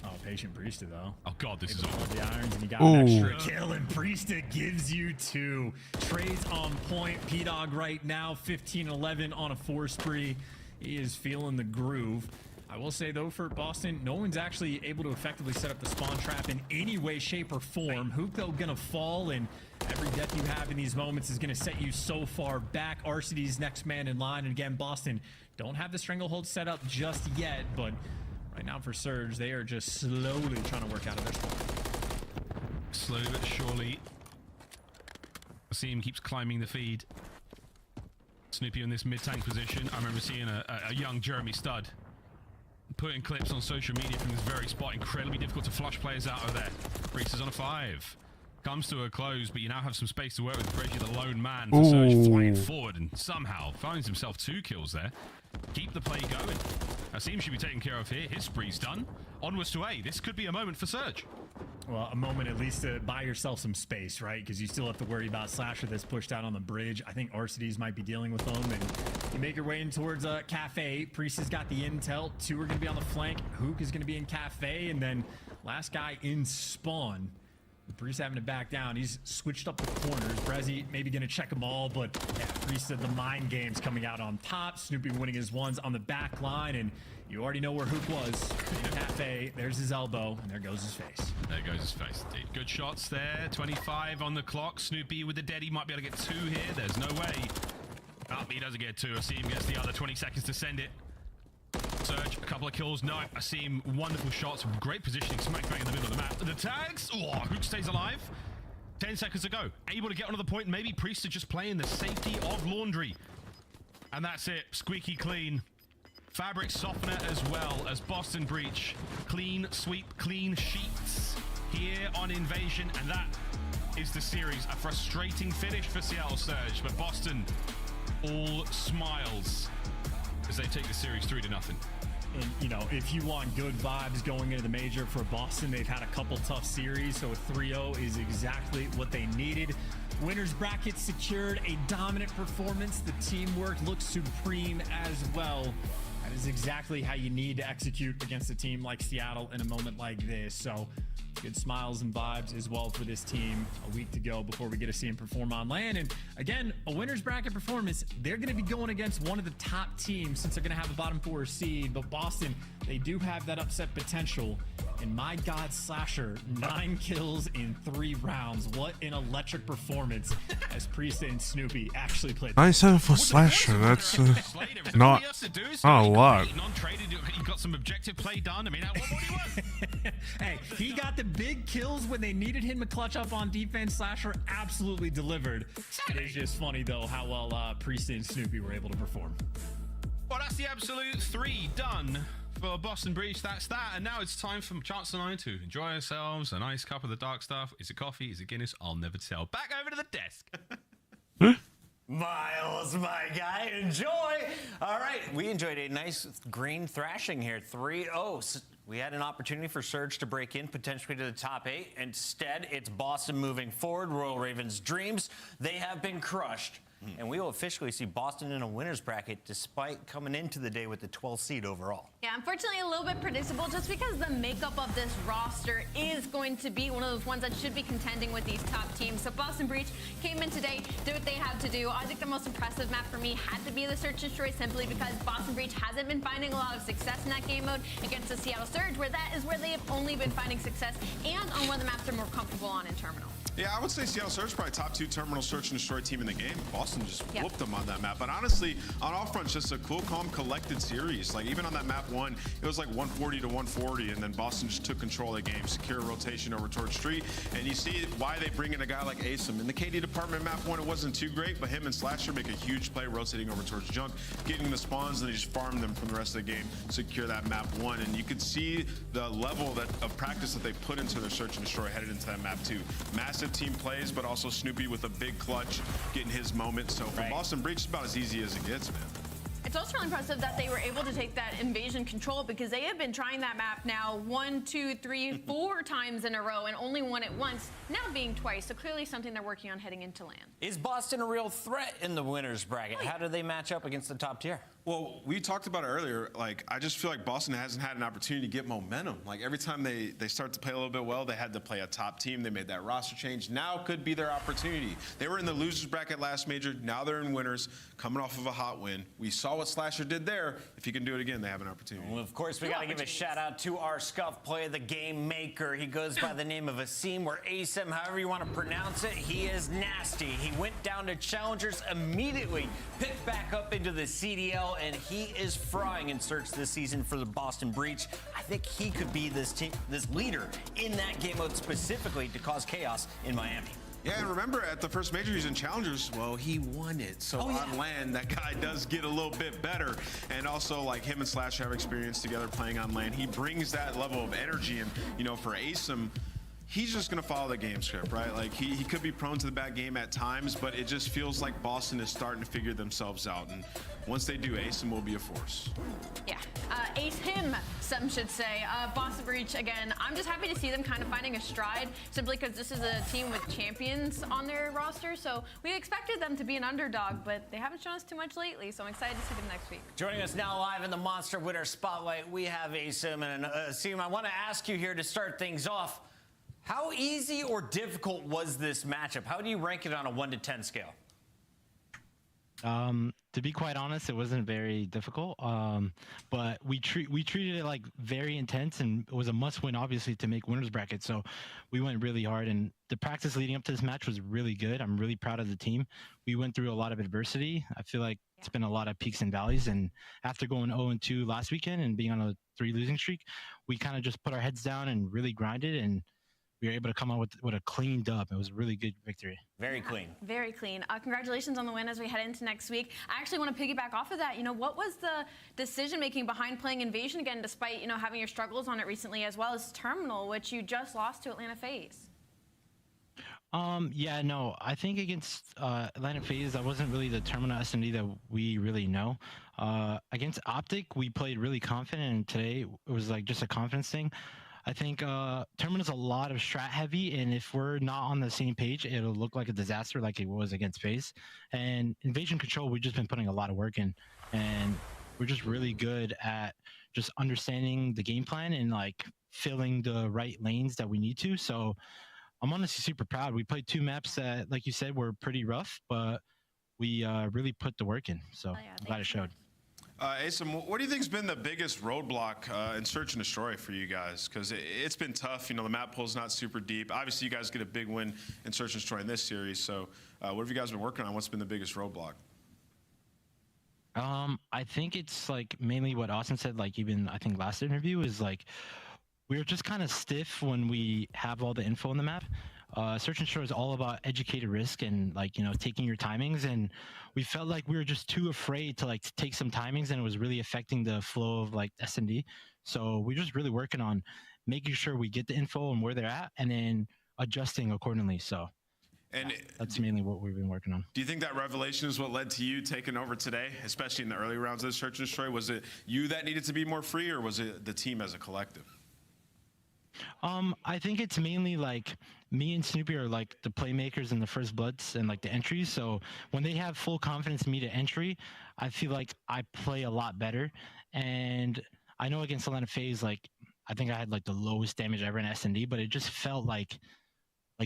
Oh, patient Priesta, though. Oh, God, this is all the irons, and he got Ooh. an extra kill, and Priesta gives you 2. Trey's on point. P-Dog right now, 15-11 on a 4 spree. He is feeling the groove. I will say, though, for Boston, no one's actually able to effectively set up the spawn trap in any way, shape, or form. Hook, though, gonna fall, and every death you have in these moments is gonna set you so far back. RCD's next man in line, and again, Boston don't have the stranglehold set up just yet, but Right now for Surge, they are just slowly trying to work out of their spot. Slowly but surely. Asim keeps climbing the feed. Snoopy in this mid-tank position. I remember seeing a young Jeremy Stud putting clips on social media from this very spot. Incredibly difficult to flush players out of there. Priest is on a 5. Comes to a close, but you now have some space to work with. Reggie, the lone man, for Surge flying forward and somehow finds himself 2 kills there. Keep the play going. Asim should be taken care of here. His spree's done. Onwards to A. This could be a moment for Surge. Well, a moment at least to buy yourself some space, right? Because you still have to worry about Slasher that's pushed out on the bridge. I think Arcides might be dealing with them. And you make your way in towards Cafe. Priest has got the intel. 2 are going to be on the flank. Hook is going to be in Cafe. And then last guy in spawn. Priest having to back down. He's switched up the corners. Brezzy maybe going to check them all, but yeah, Priest said the mind game's coming out on top. Snoopy winning his ones on the back line, and you already know where Hook was. In Cafe, there's his elbow, and there goes his face. There goes his face, indeed. Good shots there. 25 on the clock. Snoopy with the dead. He might be able to get 2 here. There's no way. Oh, he doesn't get 2. Asim gets the other. 20 seconds to send it. Surge, a couple of kills. No, Asim, wonderful shots. Great positioning. Smack bang in the middle of the map. The tags. Oh, Hook stays alive. 10 seconds to go. Able to get onto the point. Maybe Priest are just playing the safety of Laundry. And that's it. Squeaky clean. Fabric softener as well as Boston Breach. Clean sweep, clean sheets here on Invasion. And that is the series. A frustrating finish for Seattle Surge. But Boston all smiles as they take the series 3-0. And, you know, if you want good vibes going into the major for Boston, they've had a couple tough series, so a 3-0 is exactly what they needed. Winners bracket secured, a dominant performance. The teamwork looks supreme as well. That is exactly how you need to execute against a team like Seattle in a moment like this. So good smiles and vibes as well for this team. A week to go before we get to see him perform on land. And again, a winners bracket performance. They're going to be going against one of the top teams since they're going to have a bottom 4 seed. But Boston, they do have that upset potential. And my God, Slasher, 9 kills in 3 rounds. What an electric performance as Priest and Snoopy actually played. 9-7 for Slasher. That's not a lot. Non-traded, he got some objective play done. I mean, what more do you want? Hey, he got the big kills when they needed him to clutch up on defense. Slasher absolutely delivered. It is just funny, though, how well Priest and Snoopy were able to perform. Well, that's the absolute 3 done for Boston Breach. That's that. And now it's time for Chance and I to enjoy ourselves. A nice cup of the dark stuff. Is it coffee? Is it Guinness? I'll never tell. Back over to the desk. Miles, my guy, enjoy. All right, we enjoyed a nice green thrashing here, 3-0. We had an opportunity for Surge to break in potentially to the top 8. Instead, it's Boston moving forward. Royal Ravens' dreams, they have been crushed. And we will officially see Boston in a winner's bracket despite coming into the day with the 12th seed overall. Yeah, unfortunately a little bit predictable just because the makeup of this roster is going to be one of those ones that should be contending with these top teams. So Boston Breach came in today, did what they had to do. I think the most impressive map for me had to be the Search and Destroy simply because Boston Breach hasn't been finding a lot of success in that game mode against the Seattle Surge, where that is where they have only been finding success and on one of the maps they're more comfortable on in Terminal. Yeah, I would say Seattle Surge probably top 2 Terminal Search and Destroy team in the game. Boston just whooped them on that map. But honestly, on all fronts, just a cool, calm, collected series. Like even on that map 1, it was like 140 to 140, and then Boston just took control of the game, secure rotation over towards Street. And you see why they bring in a guy like Asim. In the KD department map 1, it wasn't too great, but him and Slasher make a huge play rotating over towards Junk, getting the spawns, and they just farm them from the rest of the game, secure that map 1. And you could see the level of practice that they put into their Search and Destroy headed into that map 2. Massive team plays, but also Snoopy with a big clutch, getting his moment. So for Boston Breach, it's about as easy as it gets, man. It's also really impressive that they were able to take that invasion control because they have been trying that map now 1, 2, 3, 4 times in a row and only won it once, now being twice. So clearly something they're working on heading into land. Is Boston a real threat in the winners bracket? How do they match up against the top tier? Well, we talked about it earlier. Like, I just feel like Boston hasn't had an opportunity to get momentum. Like, every time they start to play a little bit well, they had to play a top team. They made that roster change. Now could be their opportunity. They were in the losers bracket last major. Now they're in winners, coming off of a hot win. We saw what Slasher did there. If he can do it again, they have an opportunity. Well, of course, we got to give a shout out to our Scuff player, the game maker. He goes by the name of Asim or Asim, however you want to pronounce it. He is nasty. He went down to challengers immediately, picked back up into the CDL, and he is frying in search this season for the Boston Breach. I think he could be this leader in that game mode specifically to cause chaos in Miami. Yeah, and remember at the first major he's in Challengers, well, he won it. So on LAN, that guy does get a little bit better. And also, like, him and Slash have experience together playing on LAN. He brings that level of energy. And, you know, for ASIM, he's just going to follow the game script, right? Like, he could be prone to the bad game at times, but it just feels like Boston is starting to figure themselves out. And once they do, ASIM will be a force. Yeah, ace him, some should say. Boston Breach, again, I'm just happy to see them kind of finding a stride, simply because this is a team with champions on their roster. So we expected them to be an underdog, but they haven't shown us too much lately. So I'm excited to see them next week. Joining us now live in the Monster Winner Spotlight, we have ASIM. And Asim, I want to ask you here to start things off. How easy or difficult was this matchup? How do you rank it on a 1 to 10 scale? To be quite honest, it wasn't very difficult. But we treated it like very intense, and it was a must-win, obviously, to make winners bracket. So we went really hard, and the practice leading up to this match was really good. I'm really proud of the team. We went through a lot of adversity. I feel like it's been a lot of peaks and valleys. And after going 0-2 last weekend and being on a 3 losing streak, we kind of just put our heads down and really grinded, and we were able to come out with a clean dub. It was a really good victory. Very clean. Very clean. Congratulations on the win as we head into next week. I actually want to piggyback off of that. You know, what was the decision-making behind playing Invasion again, despite, you know, having your struggles on it recently, as well as Terminal, which you just lost to Atlanta FaZe? Yeah, no, I think against Atlanta FaZe, that wasn't really the Terminal S&D that we really know. Against Optic, we played really confident, and today it was like just a confidence thing. I think Terminal's a lot of strat heavy, and if we're not on the same page, it'll look like a disaster like it was against FaZe. And Invasion Control, we've just been putting a lot of work in, and we're just really good at just understanding the game plan and like filling the right lanes that we need to. So I'm honestly super proud. We played 2 maps that, like you said, were pretty rough, but we really put the work in. So I'm glad it showed. ASIM, what do you think has been the biggest roadblock in Search and Destroy for you guys? Because it's been tough. You know, the map pool's not super deep. Obviously, you guys get a big win in Search and Destroy in this series. So what have you guys been working on? What's been the biggest roadblock? I think it's like mainly what Austin said, like even I think last interview is like, we're just kind of stiff when we have all the info on the map. Search and Destroy is all about educated risk and like, you know, taking your timings, and we felt like we were just too afraid to like take some timings, and it was really affecting the flow of like S&D. So we're just really working on making sure we get the info and where they're at, and then adjusting accordingly. So and that's mainly what we've been working on. Do you think that revelation is what led to you taking over today, especially in the early rounds of Search and Destroy? Was it you that needed to be more free, or was it the team as a collective? I think it's mainly like me and Snoopy are like the playmakers and the first bloods and like the entries. So when they have full confidence in me to entry, I feel like I play a lot better. And I know against Atlanta FaZe, like I think I had like the lowest damage ever in S&D, but it just felt like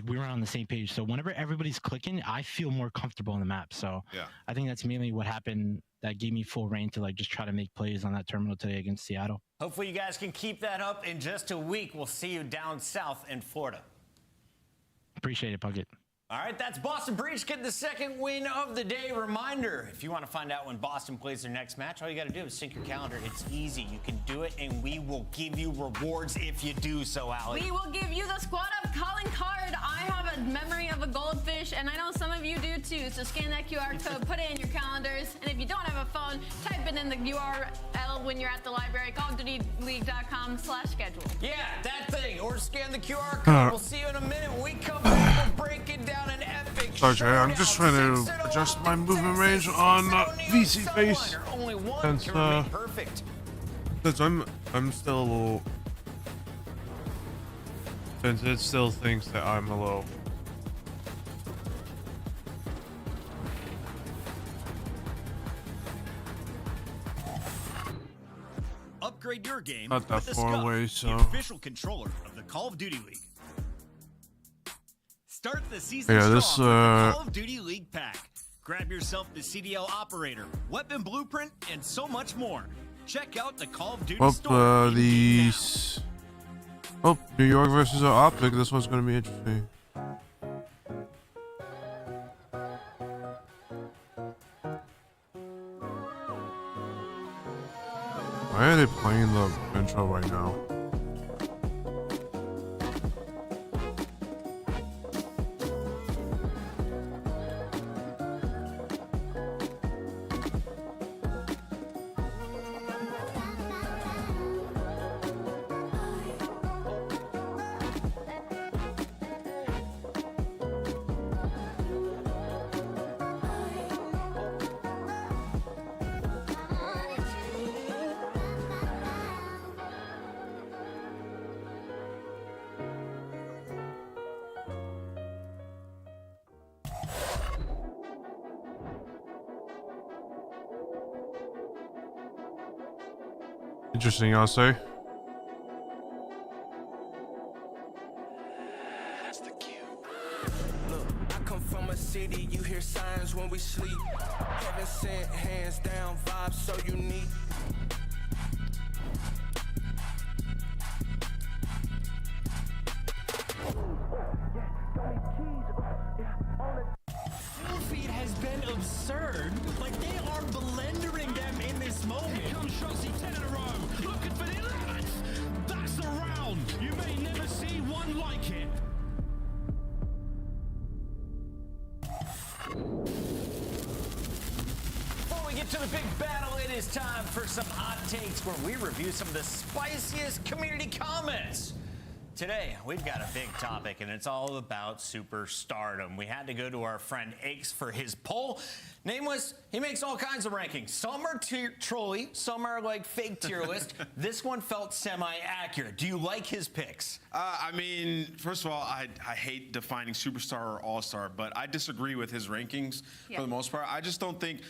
we were on the same page. So whenever everybody's clicking, I feel more comfortable on the map. So yeah, I think that's mainly what happened that gave me full reign to like just try to make plays on that Terminal today against Seattle. Hopefully you guys can keep that up. In just a week, we'll see you down south in Florida. Appreciate it, Puckett. All right, that's Boston Breach getting the second win of the day. Reminder, if you want to find out when Boston plays their next match, all you got to do is sync your calendar. It's easy. You can do it, and we will give you rewards if you do so, Allie. We will give you the Squad Up calling card. I have a memory of a goldfish, and I know some of you do too. So scan that QR code, put it in your calendars, and if you don't have a phone, type it in the URL when you're at the library, callofdutyleague.com/schedule. Yeah, that thing. Or scan the QR code. We'll see you in a minute. When we come back, we'll break it down an epic. Sorry, Jay, I'm just trying to adjust my movement range on VC face. Since I'm still, since it still thinks that I'm a little. Upgrade your game Not that with the far Scuff, away, so. the official controller of the Call of Duty League. Start the season strong with the Call of Duty League pack. Grab yourself the CDL operator, weapon blueprint, and so much more. Check out the Call of Duty store. New York versus Optic. This one's gonna be interesting. Why are they playing the intro right now? Interesting, I'll say. I come from a city, you hear signs when we sleep. Heaven sent, hands down, vibes so unique. Feed has been absurd. Like, they are blendering them in this moment. Here comes Shotzi 10 in a row. Looking for the 11th. That's the round. You may never see one like it. Before we get to the big battle, it is time for some hot takes where we review some of the spiciest community comments. Today, we've got a big topic, and it's all about superstardom. We had to go to our friend Aches for his poll. Name was, he makes all kinds of rankings. Some are trolly, some are like fake tier list. This one felt semi-accurate. Do you like his picks? I mean, first of all, I hate defining superstar or all-star, but I disagree with his rankings for the most part. I just don't think...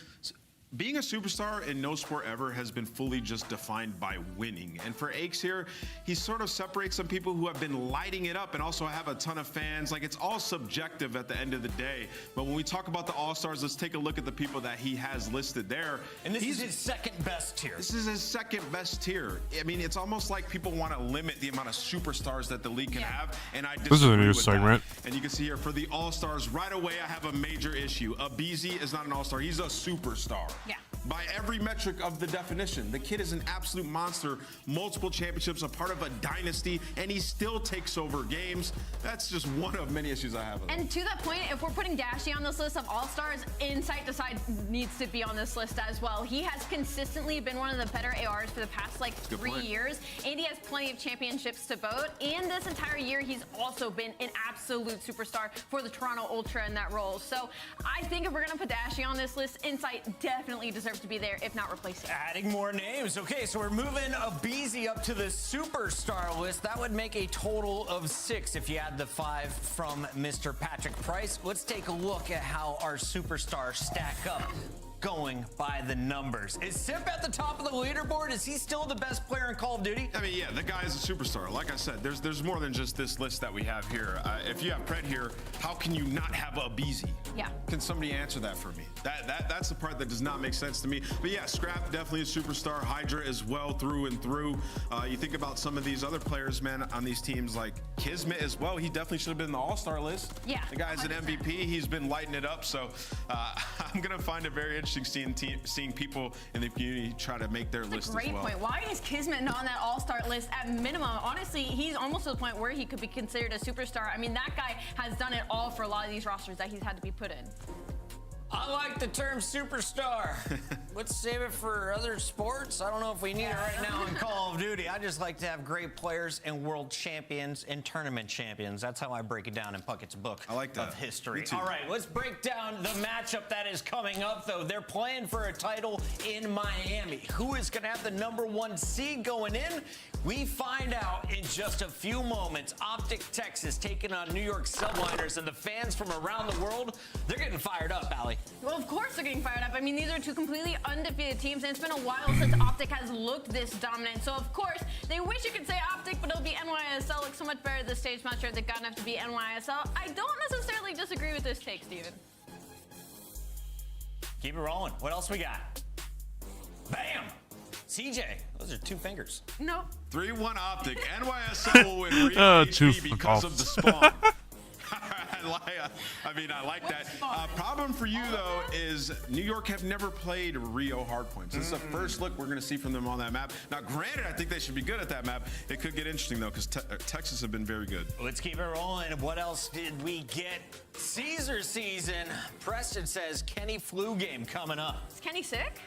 Being a superstar in no sport ever has been fully just defined by winning. And for Aches here, he sort of separates some people who have been lighting it up and also have a ton of fans. Like, it's all subjective at the end of the day. But when we talk about the All-Stars, let's take a look at the people that he has listed there. And this is his second best tier. This is his second best tier. I mean, it's almost like people want to limit the amount of superstars that the league can have. And I disagree This is a new with segment. that. And you can see here, for the All-Stars, right away, I have a major issue. Abizi is not an All-Star. He's a superstar. Yeah. By every metric of the definition. The kid is an absolute monster, multiple championships, a part of a dynasty, and he still takes over games. That's just one of many issues I have with him. And to that point, if we're putting Dashy on this list of all-stars, Insight Decide needs to be on this list as well. He has consistently been one of the better ARs for the past like 3 years, and he has plenty of championships to boat. And this entire year, he's also been an absolute superstar for the Toronto Ultra in that role. So I think if we're gonna put Dashy on this list, Insight definitely deserves to be there, if not replace him. Adding more names. Okay, so we're moving Abizi up to the superstar list. That would make a total of 6 if you add the 5 from Mr. Patrick Price. Let's take a look at how our superstars stack up, going by the numbers. Is Sip at the top of the leaderboard? Is he still the best player in Call of Duty? I mean, yeah, the guy is a superstar. Like I said, there's more than just this list that we have here. If you have Pred here, how can you not have Abizi? Yeah. Can somebody answer that for me? That's the part that does not make sense to me. But yeah, Scrap definitely a superstar. Hydra as well through and through. You think about some of these other players, man, on these teams like Kismet as well. He definitely should have been in the All-Star list. Yeah. The guy's an MVP. He's been lighting it up. So I'm gonna find it very interesting seeing people in the community try to make their list as well. Great point. Why is Kismet not on that all-star list at minimum? Honestly, he's almost to the point where he could be considered a superstar. I mean, that guy has done it all for a lot of these rosters that he's had to be put in. I like the term superstar. Let's save it for other sports. I don't know if we need it right now in Call of Duty. I just like to have great players and world champions and tournament champions. That's how I break it down in Puckett's book of history. Me too. All right, let's break down the matchup that is coming up, though. They're playing for a title in Miami. Who is going to have the #1 seed going in? We find out in just a few moments. Optic Texas taking on New York Subliners, and the fans from around the world, they're getting fired up, Allie. Well, of course they're getting fired up. I mean, these are two completely undefeated teams, and it's been a while since Optic has looked this dominant. So, of course, they wish you could say Optic, but it'll be NYSL. Looks so much better this stage. Not sure if they've got enough to be NYSL. I don't necessarily disagree with this take, Steven. Keep it rolling. What else we got? Bam! CJ, those are 2 fingers. Nope. 3-1 Optic. NYSL will win because of the spawn. I like that. Problem for you, though, is New York have never played Rio Hardpoint. This is the first look we're going to see from them on that map. Now, granted, I think they should be good at that map. It could get interesting, though, because Texas have been very good. Let's keep it rolling. What else did we get? Caesar season. Preston says Kenny flu game coming up. Is Kenny sick?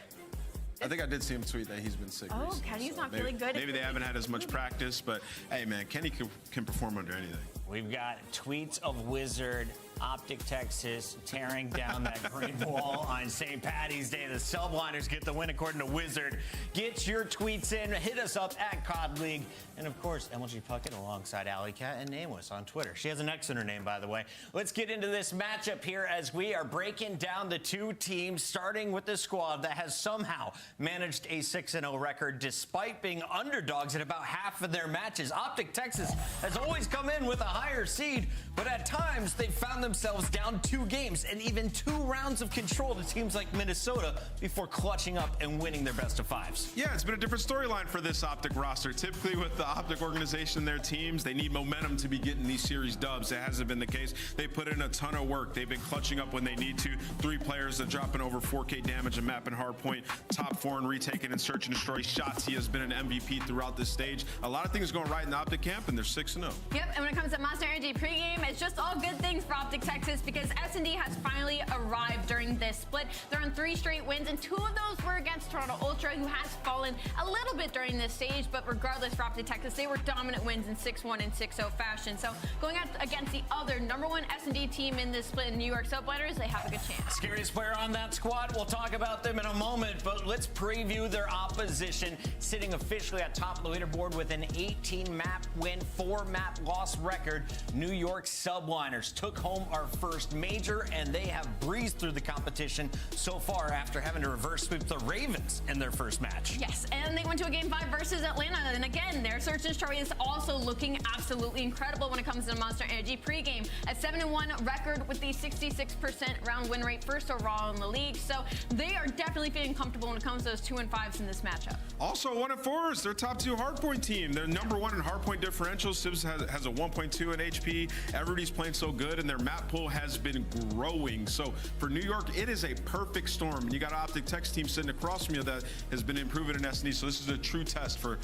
I think I did see him tweet that he's been sick recently. Kenny's not maybe, feeling good. Maybe they haven't had as much practice, but hey, man, Kenny can perform under anything. We've got tweets of Wizard, Optic Texas, tearing down that green wall on St. Patty's Day. The Subliners get the win according to Wizard. Get your tweets in. Hit us up at COD League. And, of course, MLG Puckett alongside Alley Cat and Nameless on Twitter. She has an X in her name, by the way. Let's get into this matchup here as we are breaking down the two teams, starting with the squad that has somehow managed a 6-0 record despite being underdogs in about half of their matches. Optic Texas has always come in with a higher seed, but at times they've found themselves down 2 games and even 2 rounds of control to teams like Minnesota before clutching up and winning their best of 5s. Yeah, it's been a different storyline for this Optic roster. Typically with the Optic organization and their teams, they need momentum to be getting these series dubs. It hasn't been the case. They put in a ton of work. They've been clutching up when they need to. 3 players that dropping over 4K damage and mapping hardpoint. Top 4 and retaking and search and destroy shots. He has been an MVP throughout this stage. A lot of things going right in the Optic camp, and they're 6-0. Yep, and when it comes to Monster Energy pregame, it's just all good things for Optic Texas because S&D has finally arrived during this split. They're on 3 straight wins, and 2 of those were against Toronto Ultra, who has fallen a little bit during this stage, but regardless for Optic Texas, they were dominant wins in 6-1 and 6-0 fashion. So going out against the other #1 S&D team in this split in New York Subliners, they have a good chance. Scariest player on that squad, we'll talk about them in a moment, but let's preview their opposition. Sitting officially at top of the leaderboard with an 18-map win, 4-map loss record, New York Subliners took home our first major, and they have breezed through the competition so far after having to reverse sweep the Ravens in their first match. Yes, and they went to a Game 5 versus Atlanta, and again, their search and destroy is also looking absolutely incredible when it comes to the Monster Energy pregame. A 7-1 record with the 66% round win rate, first overall in the league, so they are definitely feeling comfortable when it comes to those 2 and 5s in this matchup. Also, 1 and 4s, their top 2 hardpoint team. They're #1 in hardpoint differential. Sibs has a 1.2 in HP. Everybody's playing so good, and their map pool has been growing. So for New York, it is a perfect storm. And you got an Optic Texas team sitting across from you that has been improving in S&D. So this is a true test for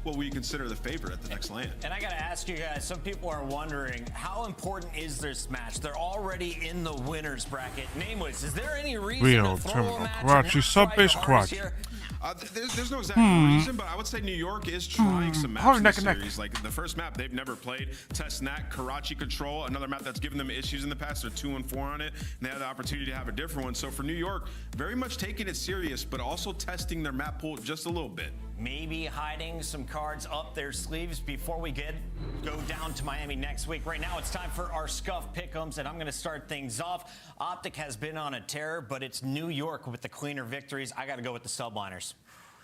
what we consider the favorite at the next LAN. And I got to ask you guys, some people are wondering, how important is this match? They're already in the winner's bracket. Nameless, is there any reason Real to throw a terminal match Karachi, sub-base Karachi. There's no exact reason, but I would say New York is trying some maps in the series. Like the first map they've never played, Test Nat, Karachi Control, another map that's given them issues in the past. They're 2 and 4 on it, and they had the opportunity to have a different one. So for New York, very much taking it serious, but also testing their map pool just a little bit. Maybe hiding some cards up their sleeves before we go down to Miami next week. Right now, it's time for our Scuff Pick'ems, and I'm going to start things off. Optic has been on a tear, but it's New York with the cleaner victories. I got to go with the Subliners.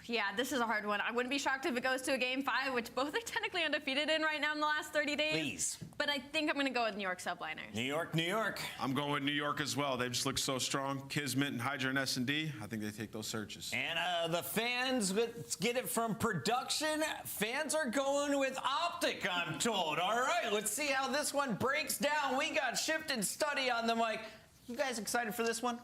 Yeah, this is a hard one. I wouldn't be shocked if it goes to a Game 5, which both are technically undefeated in right now in the last 30 days. Please. But I think I'm going to go with New York Subliners. New York, New York. I'm going with New York as well. They just look so strong. Kismet and Hydra and S&D, I think they take those searches. And the fans, let's get it from production. Fans are going with Optic, I'm told. All right, let's see how this one breaks down. We got Shift and Study on the mic. You guys excited for this one?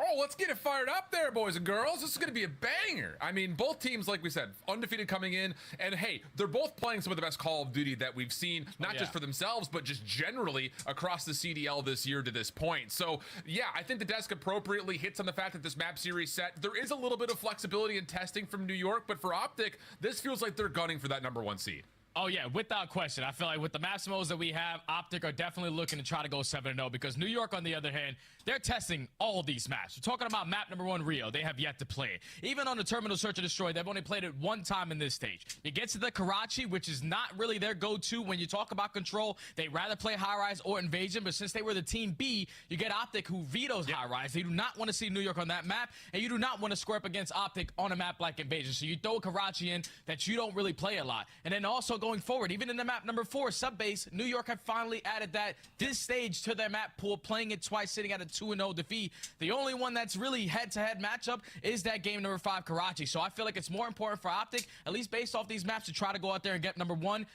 Oh, let's get it fired up there, boys and girls. This is going to be a banger. I mean, both teams, like we said, undefeated coming in. And, hey, they're both playing some of the best Call of Duty that we've seen, not just for themselves, but just generally across the CDL this year to this point. So, yeah, I think the desk appropriately hits on the fact that this map series set, there is a little bit of flexibility in testing from New York, but for Optic, this feels like they're gunning for that #1 seed. Oh, yeah, without question. I feel like with the Maximos that we have, Optic are definitely looking to try to go 7-0 because New York, on the other hand, they're testing all these maps. We're talking about map #1 Rio. They have yet to play it. Even on the Terminal Search and Destroy, they've only played it 1 time in this stage. You get to the Karachi, which is not really their go-to when you talk about control. They rather play high-rise or invasion, but since they were the team B, you get Optic, who vetoes high-rise. They do not want to see New York on that map, and you do not want to square up against Optic on a map like invasion. So you throw Karachi in that you don't really play a lot. And then also going going forward. Even in the map number 4, Subbase, New York have finally added this stage to their map pool, playing it twice, sitting at a 2-0 defeat. The only one that's really head-to-head matchup is that game number 5, Karachi. So I feel like it's more important for Optic, at least based off these maps, to try to go out there and get number 1.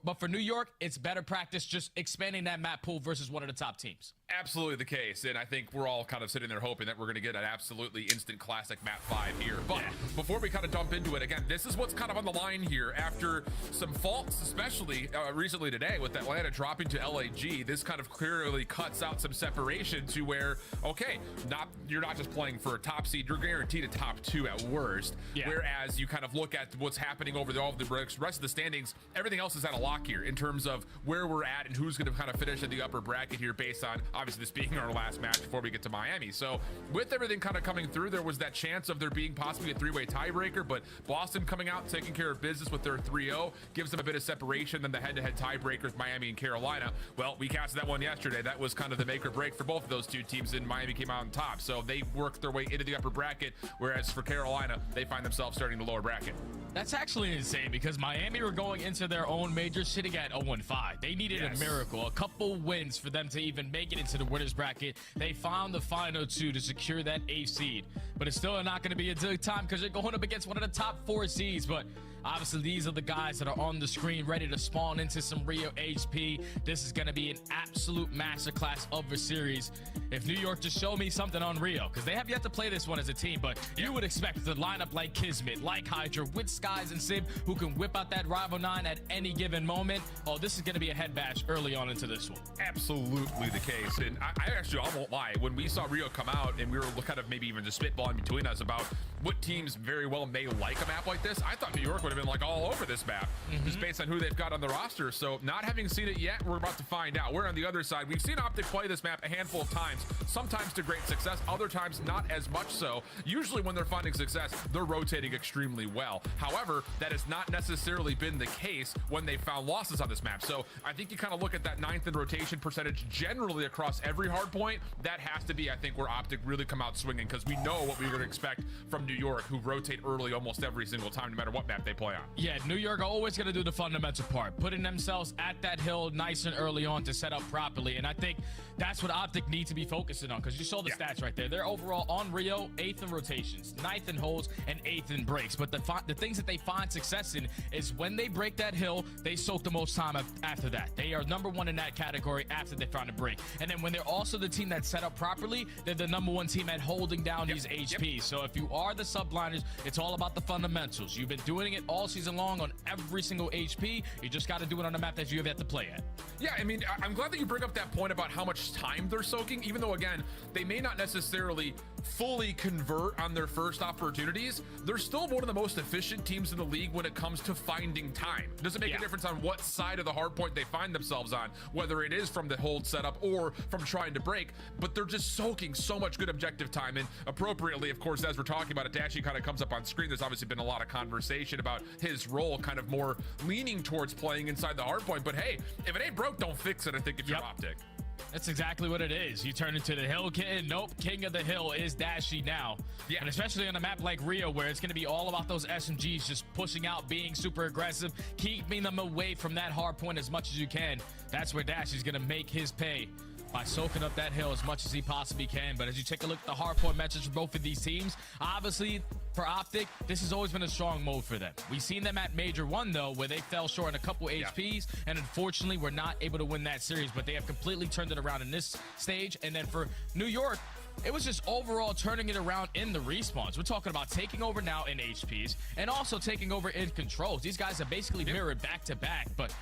But for New York, it's better practice just expanding that map pool versus one of the top teams. Absolutely the case, and I think we're all kind of sitting there hoping that we're going to get an absolutely instant classic map 5 here. But before we kind of jump into it, again, this is what's kind of on the line here after some faults, especially recently today with Atlanta dropping to LAG. This kind of clearly cuts out some separation to where, okay, you're not just playing for a top seed, you're guaranteed a top 2 at worst. Whereas you kind of look at what's happening over all the rest of the standings, everything else is at a lock here in terms of where we're at and who's going to kind of finish in the upper bracket here based on, obviously, this being our last match before we get to Miami. So with everything kind of coming through, there was that chance of there being possibly a 3-way tiebreaker, but Boston coming out, taking care of business with their 3-0, gives them a bit of separation than the head-to-head tiebreakers, Miami and Carolina. Well, we casted that one yesterday. That was kind of the make or break for both of those two teams, and Miami came out on top. So they worked their way into the upper bracket, whereas for Carolina, they find themselves starting the lower bracket. That's actually insane because Miami were going into their own major sitting at 0-5. They needed a miracle, a couple wins for them to even make it into the winners bracket. They found the final 2 to secure that 8th seed, but it's still not going to be a good time because they're going up against one of the top 4 seeds. But obviously, these are the guys that are on the screen ready to spawn into some Rio HP. This is going to be an absolute masterclass of a series. If New York just show me something on Rio, because they have yet to play this one as a team, but you would expect the lineup like Kismet, like Hydra, with Skies and Sib, who can whip out that Rival 9 at any given moment. Oh, this is going to be a head bash early on into this one. Absolutely the case. And I won't lie, when we saw Rio come out and we were kind of maybe even just spitballing between us about what teams very well may like a map like this, I thought New York would have been like all over this map, just based on who they've got on the roster. So not having seen it yet, we're about to find out. We're on the other side. We've seen Optic play this map a handful of times, sometimes to great success, other times not as much so. Usually when they're finding success, they're rotating extremely well. However, that has not necessarily been the case when they found losses on this map. So I think you kind of look at that 9th in rotation percentage generally across every hard point. That has to be, I think, where Optic really come out swinging, because we know what we would expect from New York, who rotate early almost every single time, no matter what map they play on. Yeah, New York are always going to do the fundamental part, putting themselves at that hill nice and early on to set up properly. And I think that's what Optic need to be focusing on, because you saw the stats right there. They're overall on Rio 8th in rotations, 9th in holds, and 8th in breaks. But the things that they find success in is when they break that hill, they soak the most time after that. They are number 1 in that category after they find a break. And then when they're also the team that's set up properly, they're the number 1 team at holding down these HPs. So if you are the subliners, it's all about the fundamentals. You've been doing it all season long on every single HP. You just got to do it on a map that you have yet to play at. Yeah, I mean, I'm glad that you bring up that point about how much time they're soaking, even though, again, they may not necessarily fully convert on their first opportunities. They're still one of the most efficient teams in the league when it comes to finding time. It doesn't make a difference on what side of the hard point they find themselves on, whether it is from the hold setup or from trying to break, but they're just soaking so much good objective time. And appropriately, of course, as we're talking about it, Dashy kind of comes up on screen. There's obviously been a lot of conversation about his role kind of more leaning towards playing inside the hard point. But hey, if it ain't broke, don't fix it, I think, if you're Optic. That's exactly what it is. You turn into the hill kid. Nope, king of the hill is Dashy now. Yeah. And especially on a map like Rio, where it's going to be all about those SMGs just pushing out, being super aggressive, keeping them away from that hard point as much as you can. That's where Dashy's going to make his pay, by soaking up that hill as much as he possibly can. But as you take a look at the hardpoint metrics for both of these teams, obviously for Optic, this has always been a strong mode for them. We've seen them at Major 1, though, where they fell short in a couple HPs, and unfortunately were not able to win that series, but they have completely turned it around in this stage. And then for New York, it was just overall turning it around in the respawns. We're talking about taking over now in HPs and also taking over in controls. These guys are basically mirrored back to back, but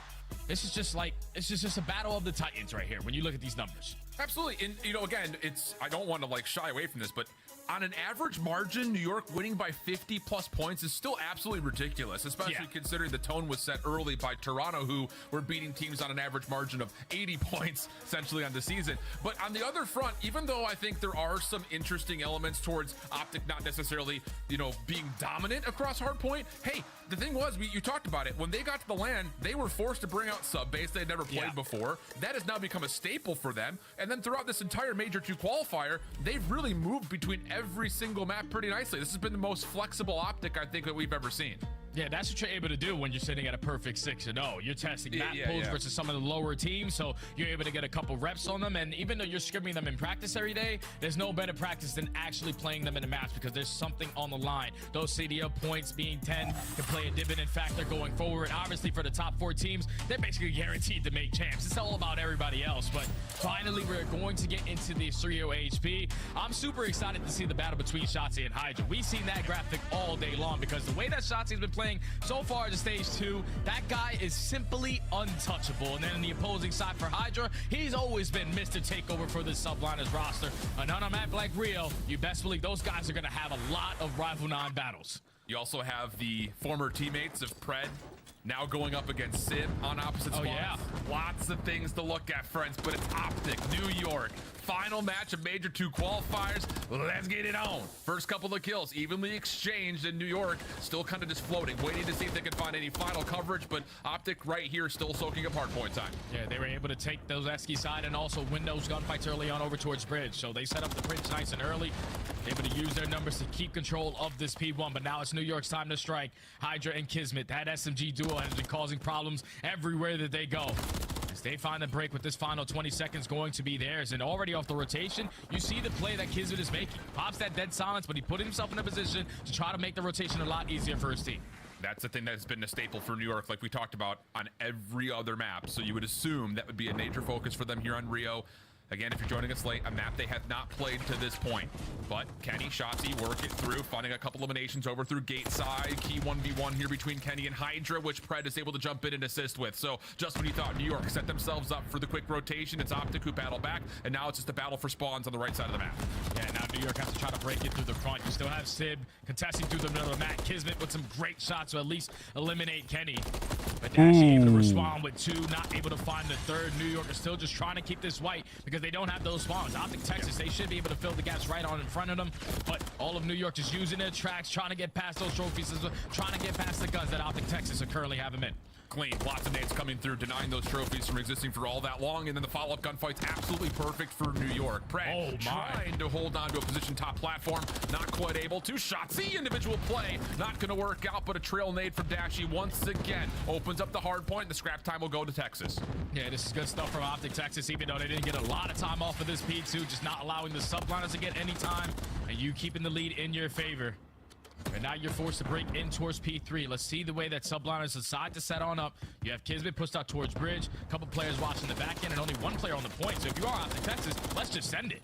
this is just like, it's just a battle of the Titans right here when you look at these numbers. Absolutely. And, you know, again, I don't want to like shy away from this, but on an average margin, New York winning by 50 plus points is still absolutely ridiculous, especially considering the tone was set early by Toronto, who were beating teams on an average margin of 80 points essentially on the season. But on the other front, even though I think there are some interesting elements towards Optic not necessarily, you know, being dominant across hardpoint, hey, the thing was, you talked about it, when they got to the LAN, they were forced to bring out Subbase they'd never played before. That has now become a staple for them. And then throughout this entire Major 2 qualifier, they've really moved between every single map pretty nicely. This has been the most flexible Optic, I think, that we've ever seen. Yeah, that's what you're able to do when you're sitting at a perfect 6-0. You're testing map pools versus some of the lower teams, so you're able to get a couple reps on them. And even though you're scrimming them in practice every day, there's no better practice than actually playing them in a match because there's something on the line. Those CDL points being 10 can play a dividend factor going forward. Obviously, for the top 4 teams, they're basically guaranteed to make champs. It's all about everybody else. But finally, we're going to get into the 3-0 HP. I'm super excited to see the battle between Shotzi and Hydra. We've seen that graphic all day long because the way that Shotzi's been playing so far to stage 2, that guy is simply untouchable. And then on the opposing side for Hydra, he's always been Mr. Takeover for the Subliners roster. And on a map like Rio, you best believe those guys are going to have a lot of Rival 9 battles. You also have the former teammates of Pred now going up against Sid on opposite squads. Yeah. Lots of things to look at, friends, but it's Optic, New York. Final match of Major 2 qualifiers. Let's get it on. First couple of kills evenly exchanged in New York. Still kind of just floating, waiting to see if they can find any final coverage, but Optic right here still soaking up hardpoint time. Yeah, they were able to take those Esky side and also win those gunfights early on over towards Bridge. So they set up the bridge nice and early, able to use their numbers to keep control of this P1. But now it's New York's time to strike. Hydra and Kismet, that SMG duo has been causing problems everywhere that they go. As they find the break with this final 20 seconds going to be theirs. And already off the rotation, you see the play that Kismet is making. Pops that dead silence, but he put himself in a position to try to make the rotation a lot easier for his team. That's the thing that's been a staple for New York, like we talked about on every other map. So you would assume that would be a major focus for them here on Rio. Again, if you're joining us late, a map they have not played to this point. But Kenny, Shotzi work it through, finding a couple eliminations over through gate side. Key 1v1 here between Kenny and Hydra, which Pred is able to jump in and assist with. So just when you thought New York set themselves up for the quick rotation, it's Optic who battle back, and now it's just a battle for spawns on the right side of the map. Yeah, now New York has to try to break it through the front. You still have Sib contesting through the middle of the map. Kismet with some great shots to at least eliminate Kenny. But Dashi able to respond with 2, not able to find the 3rd. New York is still just trying to keep this white because they don't have those spawns. Optic Texas, they should be able to fill the gaps right on in front of them. But all of New York just using their tracks, trying to get past those trophies, trying to get past the guns that Optic Texas are currently having in. Clean, lots of nades coming through, denying those trophies from existing for all that long, and then the follow-up gunfight's absolutely perfect for New York. Pred trying to hold on to a position top platform, not quite able to. Shotzi, individual play, not gonna work out, but a trail nade from Dashi once again opens up the hard point, and the scrap time will go to Texas. Yeah, this is good stuff from Optic Texas, even though they didn't get a lot of time off of this P2, just not allowing the subliners to get any time, and you keeping the lead in your favor. And now you're forced to break in towards P3. Let's see the way that subliners decide to set on up. You have Kismet pushed out towards Bridge, a couple players watching the back end, and only 1 player on the point. So if you are out to Texas, let's just send it.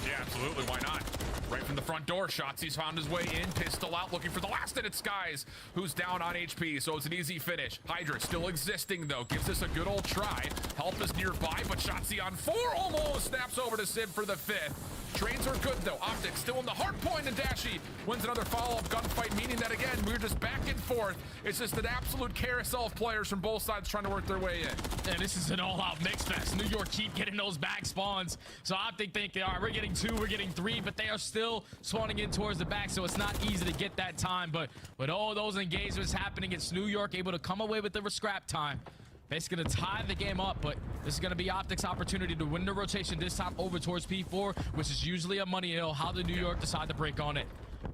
Yeah, absolutely. Why not? Right from the front door, Shotzi's found his way in, pistol out, looking for the last in its skies, who's down on HP, so it's an easy finish. Hydra still existing, though, gives this a good old try. Help is nearby, but Shotzi on 4 almost snaps over to Sid for the 5th. Trains are good, though. Optic still in the hard point, and Dashi wins another follow-up gunfight, meaning that, again, we're just back and forth. It's just an absolute carousel of players from both sides trying to work their way in. And this is an all-out mix fest. New York keep getting those back spawns. So Optic thinking, all right, we're getting 2, we're getting 3, but they are still spawning in towards the back, so it's not easy to get that time. But with all those engagements happening, it's New York able to come away with the scrap time. It's going to tie the game up, but this is going to be Optic's opportunity to win the rotation, this time over towards P4, which is usually a money hill. How did New York decide to break on it?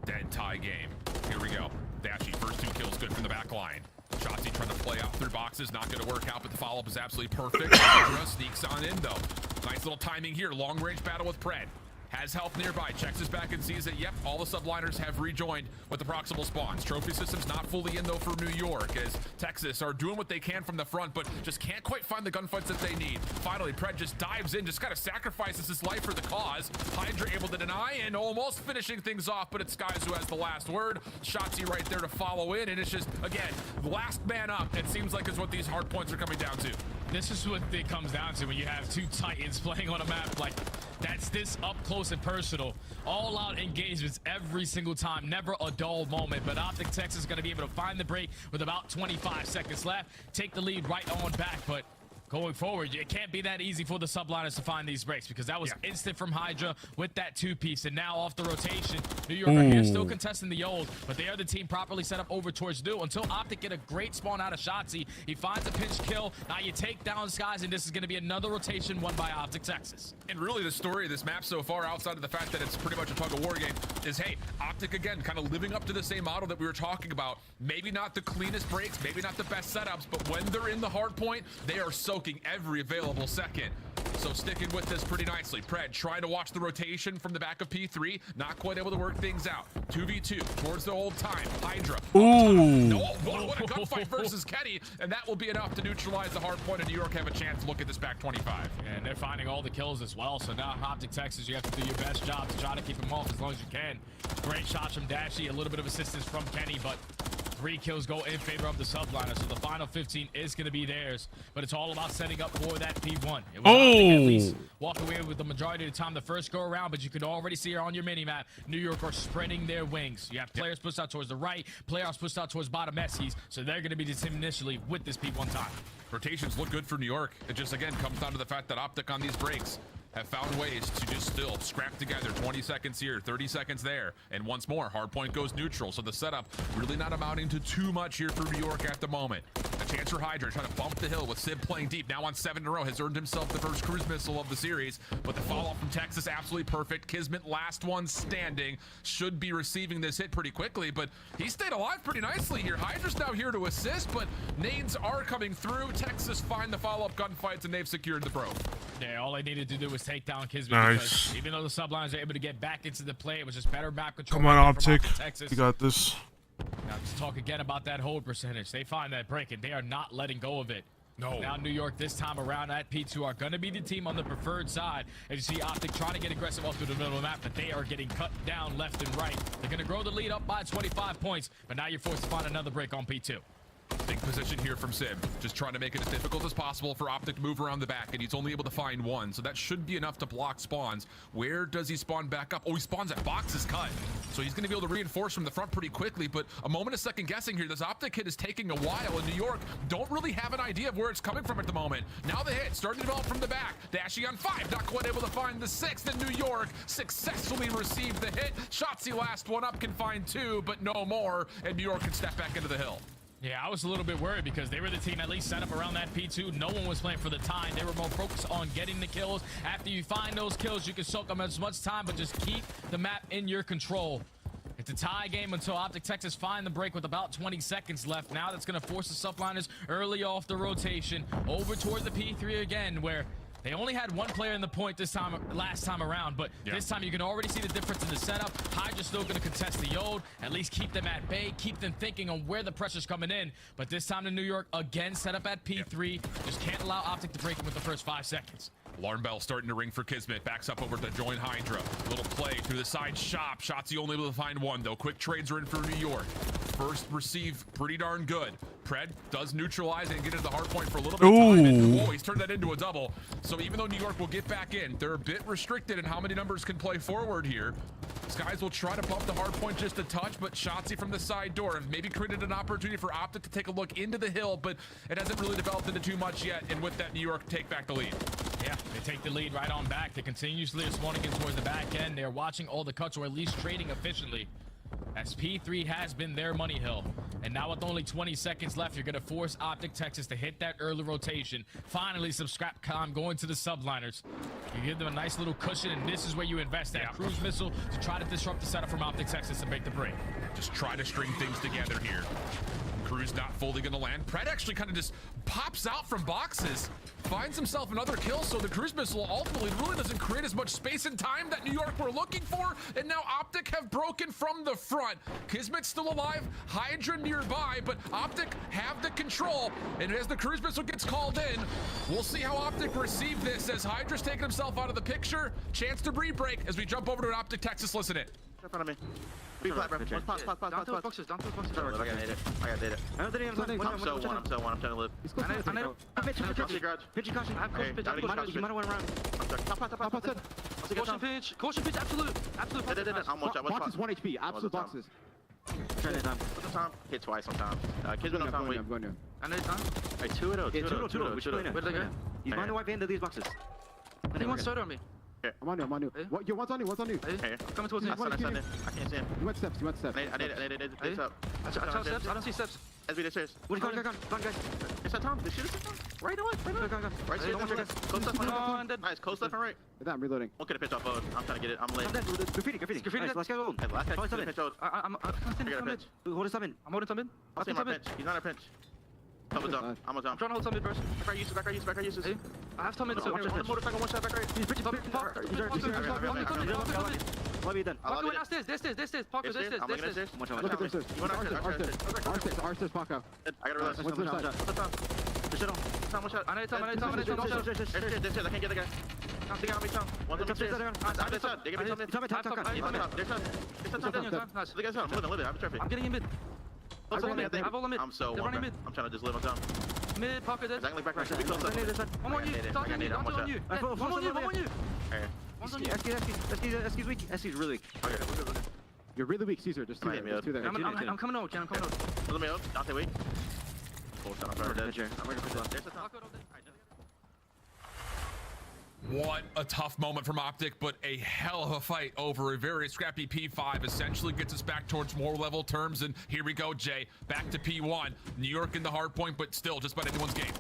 Dead tie game. Here we go. Dashi, first 2 kills, good from the back line. Shotzi trying to play out through boxes, not going to work out, but the follow-up is absolutely perfect. Hydra sneaks on in, though. Nice little timing here. Long-range battle with Pred. Has help nearby, checks his back and sees that, yep, all the subliners have rejoined with the proximal spawns. Trophy system's not fully in, though, for New York, as Texas are doing what they can from the front, but just can't quite find the gunfights that they need. Finally, Pred just dives in, just kind of sacrifices his life for the cause. Hydra able to deny and almost finishing things off, but it's Skies who has the last word. Shotzi right there to follow in, and it's just, again, last man up, it seems like is what these hard points are coming down to. This is what it comes down to when you have 2 Titans playing on a map like that's this up close and personal. All out engagements every single time, never a dull moment. But Optic Texas is going to be able to find the break with about 25 seconds left, take the lead right on back. But going forward, it can't be that easy for the subliners to find these breaks because that was instant from Hydra with that 2-piece. And now off the rotation, New York are here still contesting the old, but they are the team properly set up over towards New until Optic get a great spawn out of Shotzi. He finds a pinch kill. Now you take down Skies, and this is going to be another rotation won by Optic Texas. And really the story of this map so far, outside of the fact that it's pretty much a tug-of-war game, is, hey, Optic, again, kind of living up to the same model that we were talking about. Maybe not the cleanest breaks, maybe not the best setups, but when they're in the hard point, they are soaking every available second. So sticking with this pretty nicely. Pred trying to watch the rotation from the back of P3, not quite able to work things out. 2v2 towards the old time. Hydra. Ooh. Oh, what a gunfight versus Kenny, and that will be enough to neutralize the hard point, and New York have a chance to look at this back 25. And they're finding all the kills as well, so now Optic Texas, you have to do your best job to try to keep them off as long as you can. Great shots from Dashy, a little bit of assistance from Kenny, but 3 kills go in favor of the subliner, so the final 15 is going to be theirs, but it's all about setting up for that P1. It was Optic at least walk away with the majority of the time the first go around, but you can already see here on your mini-map, New York are spreading their wings. You have players pushed out towards the right, players pushed out towards bottom Messies, so they're going to be the team initially with this P1 time. Rotations look good for New York. It just, again, comes down to the fact that Optic on these breaks have found ways to just still scrap together. 20 seconds here, 30 seconds there, and once more, hardpoint goes neutral. So the setup really not amounting to too much here for New York at the moment. A chance for Hydra trying to bump the hill with Sib playing deep. Now on 7 in a row, has earned himself the first cruise missile of the series. But the follow-up from Texas, absolutely perfect. Kismet, last one standing, should be receiving this hit pretty quickly, but he stayed alive pretty nicely here. Hydra's now here to assist, but nades are coming through. Texas find the follow-up gunfights, and they've secured the pro. Yeah, all they needed to do was take down Kismet. Nice. Even though the sublines are able to get back into the play, it was just better map control. Come on, Optic. Texas. You got this. Now let's talk again about that hold percentage. They find that break, and they are not letting go of it. No. Now New York this time around at P2 are going to be the team on the preferred side. As you see Optic trying to get aggressive off through the middle of the map, but they are getting cut down left and right. They're going to grow the lead up by 25 points, but now you're forced to find another break on P2. Big position here from Sib, just trying to make it as difficult as possible for Optic to move around the back, and he's only able to find one, so that should be enough to block spawns. Where does he spawn back up? Oh, he spawns at boxes cut, so he's going to be able to reinforce from the front pretty quickly, but a moment of second guessing here. This Optic hit is taking a while, and New York don't really have an idea of where it's coming from at the moment. Now the hit starting to develop from the back. Dashy on 5, not quite able to find the 6th, and New York successfully received the hit. Shotzi last one up can find 2, but no more, and New York can step back into the hill. Yeah, I was a little bit worried because they were the team at least set up around that P2. No one was playing for the time. They were more focused on getting the kills. After you find those kills, you can soak them as much time, but just keep the map in your control. It's a tie game until Optic Texas find the break with about 20 seconds left. Now that's going to force the subliners early off the rotation over towards the P3 again, where they only had one player in the point this time, last time around, but this time you can already see the difference in the setup. Hydra's still going to contest the Yod, at least keep them at bay, keep them thinking on where the pressure's coming in. But this time to New York, again, set up at P3. Just can't allow Optic to break him with the first 5 seconds. Alarm bell starting to ring for Kismet. Backs up over to join Hydra. Little play through the side shop. Shotzi only able to find one, though. Quick trades are in for New York. First receive pretty darn good. Pred does neutralize and get into the hard point for a little bit of time. And, whoa, he's turned that into a double. So even though New York will get back in, they're a bit restricted in how many numbers can play forward here. Skies will try to bump the hard point just a touch, but Shotzi from the side door maybe created an opportunity for Optic to take a look into the hill, but it hasn't really developed into too much yet. And with that, New York take back the lead. Yeah, they take the lead right on back. They continuously are spawning in towards the back end. They're watching all the cuts, or at least trading efficiently, as P3 has been their money hill. And now with only 20 seconds left, you're going to force Optic Texas to hit that early rotation. Finally, some scrap time going to the subliners. You give them a nice little cushion, and this is where you invest that cruise missile to try to disrupt the setup from Optic Texas and make the break. Just try to string things together here. Crew's not fully going to land. Pred actually kind of just pops out from boxes, finds himself another kill, so the cruise missile ultimately really doesn't create as much space and time that New York were looking for, and now Optic have broken from the front. Kismet's still alive, Hydra nearby, but Optic have the control, and as the cruise missile gets called in, we'll see how Optic receive this as Hydra's taking himself out of the picture. Chance to re-break as we jump over to an Optic Texas. Listen it. In front of me. Be flat, bro. Pause. Down to the boxes. I got it. I'm so one. I'm trying to live. I know. Pitch caution. I have caution pitch. You might have went around. Top. Caution pitch. Absolute. Boxes 1 HP. Absolute boxes. Try this time. What's the time? Hit twice sometimes. Kids been on time. Wait. I'm going down. And then time. Hey, 2-0. 2-0. Where's the guy? He's behind the white van to these boxes. I think one's soda on me. I'm on you. What? Yo, what's on you? Hey, coming towards me. I can't see him. You went steps. I did up. I saw steps. I don't see steps. SB, they're serious. What are you going, guys? It's that Tom. The shooter's that Tom. Right away. Right side. Coast left and right. Nice. Coast left and right. I'm reloading. Look at the pitch off boat. I'm trying to get it. I'm late. Graffiti. Nice, let's go. Last catch. Pitch out. I'm pitch. Hold us up in. I'm holding some in. I'll see my pinch. He's not a pinch. Top is up. I'm trying to hold some mid first. Back right uses. I have some mid. On the motorcycle, one shot back right. He's pitching. Love you then. Parker went downstairs. This. Parker, this. Look at this. R6, Paco. I gotta realize. What's the side? Push it on. One shot. I need time. I can't get the guy. I'm thinking I'll be Tom. One's up the stairs. I'm this side. They're gonna be Tom. They're Tom. The guy's on. I'm living. I'm traffic. I'm getting in mid. I'm so one. I'm trying to just live on Tom. Mid, pocket, this. Exactly back right. Be close. One more you. Talk to me. One on you. One on you. Eski's weak. Eski's really weak. Okay. You're really weak, Caesar. Just two there. I'm coming out. Let me out. Dante, wait. Full shot. I'm dead. I'm ready for this. What a tough moment from Optic, but a hell of a fight over a very scrappy P5. Essentially gets us back towards more level terms, and here we go, Jay. Back to P1. New York in the hard point, but still just about anyone's game.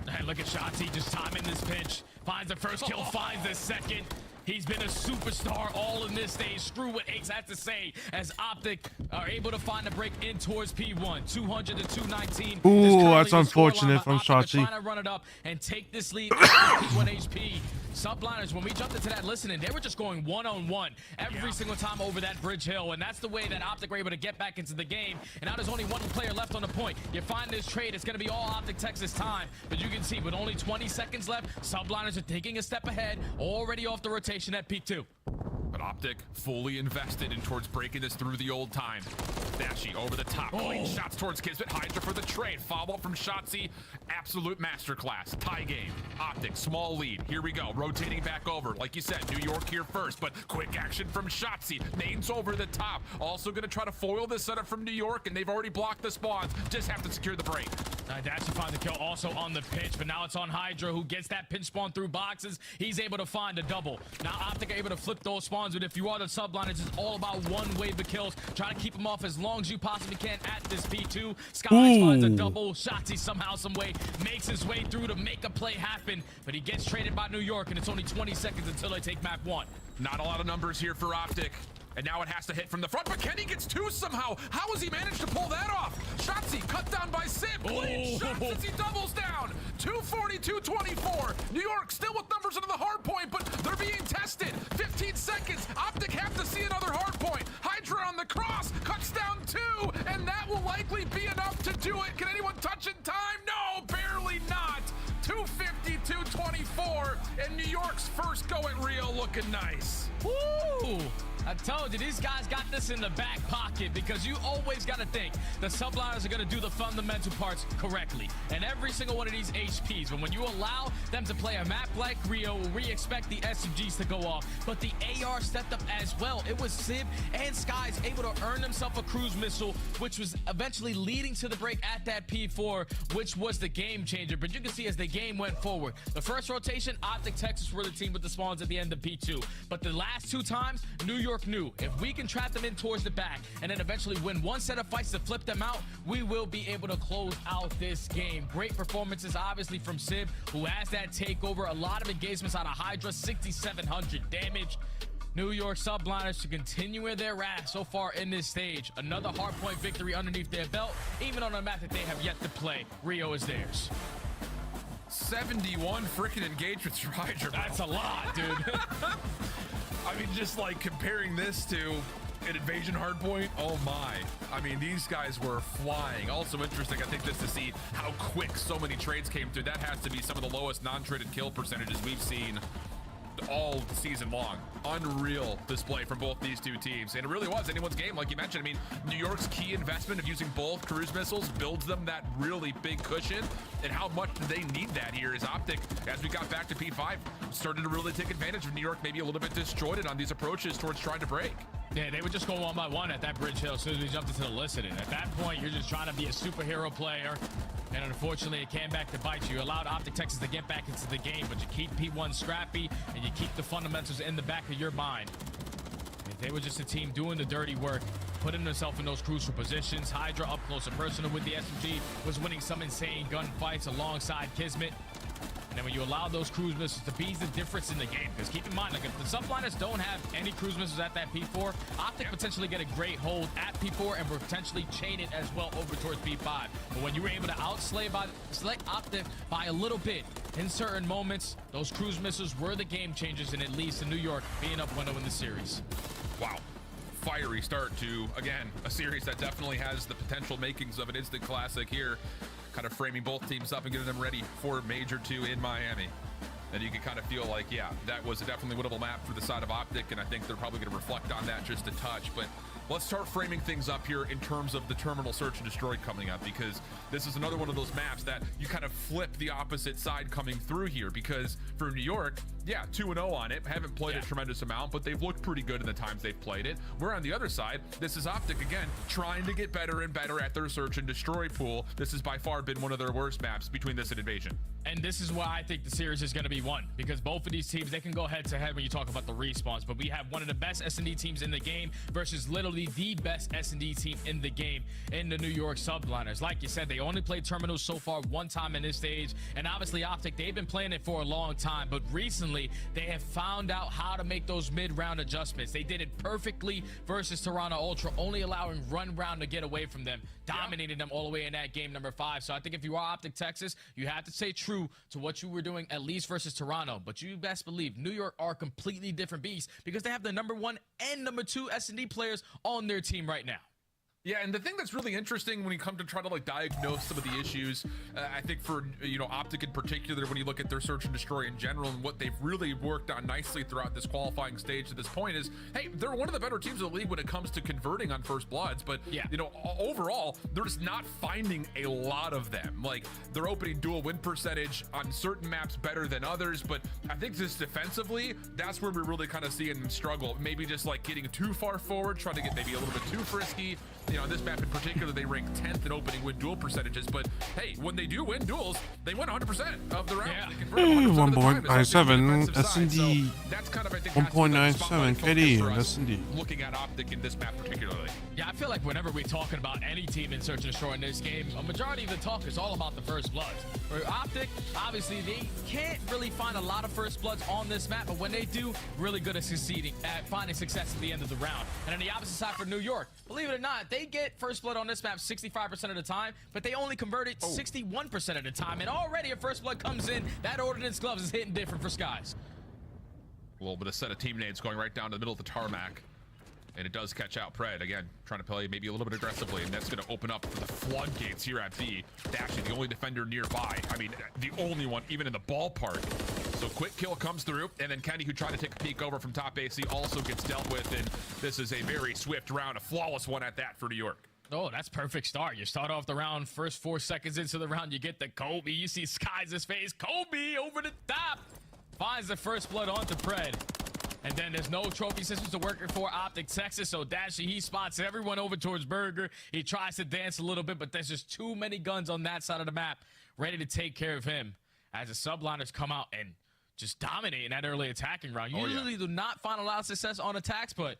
Hey, look at Shotzi just timing this pitch. Finds the first kill, finds the second. He's been a superstar all in this stage. Screw what Ace has to say as Optic are able to find a break in towards P1. 200 to 219. Ooh, that's unfortunate from Shotzi. Trying to run it up and take this lead on P1 HP. Subliners, when we jumped into that listening, they were just going one-on-one every single time over that bridge hill, and that's the way that Optic were able to get back into the game. And now there's only one player left on the point. You find this trade, it's going to be all Optic Texas time, but you can see with only 20 seconds left, Subliners are taking a step ahead, already off the rotation at P2. But Optic fully invested in towards breaking this through the old time. Dashy over the top. Clean shots towards Kismet. Hydra for the trade. Follow up from Shotzi. Absolute masterclass. Tie game. Optic, small lead. Here we go. Rotating back over. Like you said, New York here first, but quick action from Shotzi. Names over the top. Also going to try to foil this setup from New York, and they've already blocked the spawns. Just have to secure the break. Dashy finds the kill also on the pitch, but now it's on Hydra, who gets that pinch spawn through boxes. He's able to find a double. Now Optic are able to flip those spawns, but if you are the subliners, it's all about one wave of kills. Try to keep them off as long as you possibly can at this P2. Skylights finds a double. Shotzi somehow, some way, makes his way through to make a play happen, but he gets traded by New York, and it's only 20 seconds until they take map 1. Not a lot of numbers here for Optic. And now it has to hit from the front, but Kenny gets 2 somehow. How has he managed to pull that off? Shotzi cut down by Sim. Clean shots as he doubles down. 240, 224. New York still with numbers into the hard point, but they're being tested. 15 seconds. Optic have to see another hard point. Hydra on the cross cuts down 2, and that will likely be enough to do it. Can anyone touch in time? No, barely not. 250, 224, and New York's first go at Rio looking nice. Woo! I told you, these guys got this in the back pocket, because you always got to think the subliners are going to do the fundamental parts correctly. And every single one of these HPs, but when you allow them to play a map like Rio, we expect the SMGs to go off. But the AR stepped up as well. It was Civ and Skies able to earn themselves a cruise missile, which was eventually leading to the break at that P4, which was the game changer. But you can see as the game went forward, the first rotation, Optic Texas were the team with the spawns at the end of P2. But the last 2 times, New York knew if we can trap them in towards the back and then eventually win one set of fights to flip them out, we will be able to close out this game. Great performances obviously from Civ, who has that takeover. A lot of engagements out of Hydra, 6,700 damage. New York subliners to continue where they're at so far in this stage. Another hardpoint victory underneath their belt, even on a map that they have yet to play. Rio is theirs. 71 freaking engagements for Hydra. That's a lot, dude. I mean, just like comparing this to an invasion hardpoint, oh my. I mean, these guys were flying. Also interesting, I think, just to see how quick so many trades came through. That has to be some of the lowest non-traded kill percentages we've seen all season long. unreal display from both these two teams. And it really was anyone's game, like you mentioned. I mean, New York's key investment of using both cruise missiles builds them that really big cushion. And how much do they need that here is Optic, as we got back to P5, started to really take advantage of New York, maybe a little bit disjointed on these approaches towards trying to break. Yeah, they would just go one by one at that bridge hill as soon as we jumped into the listening. At that point, you're just trying to be a superhero player. And unfortunately, it came back to bite you. You allowed Optic Texas to get back into the game, but you keep P1 scrappy and you keep the fundamentals in the back of your mind. If they were just a team doing the dirty work, putting themselves in those crucial positions, Hydra up close and personal with the SMG, was winning some insane gunfights alongside Kismet. And then when you allow those cruise missiles to be the difference in the game, because keep in mind, like if the subliners don't have any cruise missiles at that P4, Optic potentially get a great hold at P4 and potentially chain it as well over towards P5. But when you were able to outslay Optic by a little bit in certain moments, those cruise missiles were the game changers, and it leads to New York being up 1-0 in the series. Wow. Fiery start to, again, a series that definitely has the potential makings of an instant classic here. Kind of framing both teams up and getting them ready for Major 2 in Miami. And you can kind of feel like, yeah, that was a definitely winnable map for the side of Optic, and I think they're probably going to reflect on that just a touch. But let's start framing things up here in terms of the terminal search and destroy coming up, because this is another one of those maps that you kind of flip the opposite side coming through here, because for New York, yeah, 2-0 on it, haven't played a tremendous amount, but they've looked pretty good in the times they've played it. We're on the other side. This is Optic, again, trying to get better and better at their search and destroy pool. This has by far been one of their worst maps between this and Invasion. And this is why I think the series is going to be won, because both of these teams, they can go head to head when you talk about the respawns, but we have one of the best S&D teams in the game versus literally the best S&D team in the game in the New York Subliners. Like you said, they only played terminals so far one time in this stage, and obviously Optic, they've been playing it for a long time, but recently they have found out how to make those mid-round adjustments. They did it perfectly versus Toronto Ultra, only allowing run round to get away from them, dominating them all the way in that game number 5. So I think if you are Optic Texas, you have to stay true to what you were doing at least versus Toronto, but you best believe New York are completely different beasts because they have the number 1 and number 2 S&D players on their team right now. Yeah, and the thing that's really interesting when you come to try to like diagnose some of the issues, I think for, you know, Optic in particular, when you look at their search and destroy in general and what they've really worked on nicely throughout this qualifying stage to this point is, hey, they're one of the better teams in the league when it comes to converting on first bloods, but you know, overall, they're just not finding a lot of them. Like, they're opening dual win percentage on certain maps better than others, but I think just defensively, that's where we're really kind of seeing them struggle. Maybe just like getting too far forward, trying to get maybe a little bit too frisky. You know, on this map in particular, they rank 10th in opening win duel percentages, but hey, when they do win duels, they win 100% of the rounds. They convert 100% of the time. 1.97 S&D, So that's kind of, I think, 1.97 KD and S&D. Looking at Optic in this map particularly. Yeah, I feel like whenever we're talking about any team in search and destroy in this game, a majority of the talk is all about the first bloods. For Optic, obviously, they can't really find a lot of first bloods on this map, but when they do, really good at succeeding, at finding success at the end of the round. And on the opposite side for New York, believe it or not, they get first blood on this map 65% of the time, but they only convert it 61% of the time. And already if first blood comes in, that Ordnance Gloves is hitting different for Skies. A little bit of set of team nades going right down to the middle of the tarmac. And it does catch out Pred, again, trying to play maybe a little bit aggressively, and that's going to open up for the floodgates here at B. Dashy, the only defender nearby. I mean, the only one even in the ballpark. So quick kill comes through, and then Kenny, who tried to take a peek over from top AC, also gets dealt with, and this is a very swift round, a flawless one at that for New York. Oh, that's perfect start. You start off the round, first 4 seconds into the round, you get the Kobe. You see Skies' face. Kobe over the top. Finds the first blood onto Pred. And then there's no trophy systems to work for Optic Texas, so Dashy, he spots everyone over towards Burger. He tries to dance a little bit, but there's just too many guns on that side of the map ready to take care of him as the subliners come out and just dominate in that early attacking round. You usually do not find a lot of success on attacks, but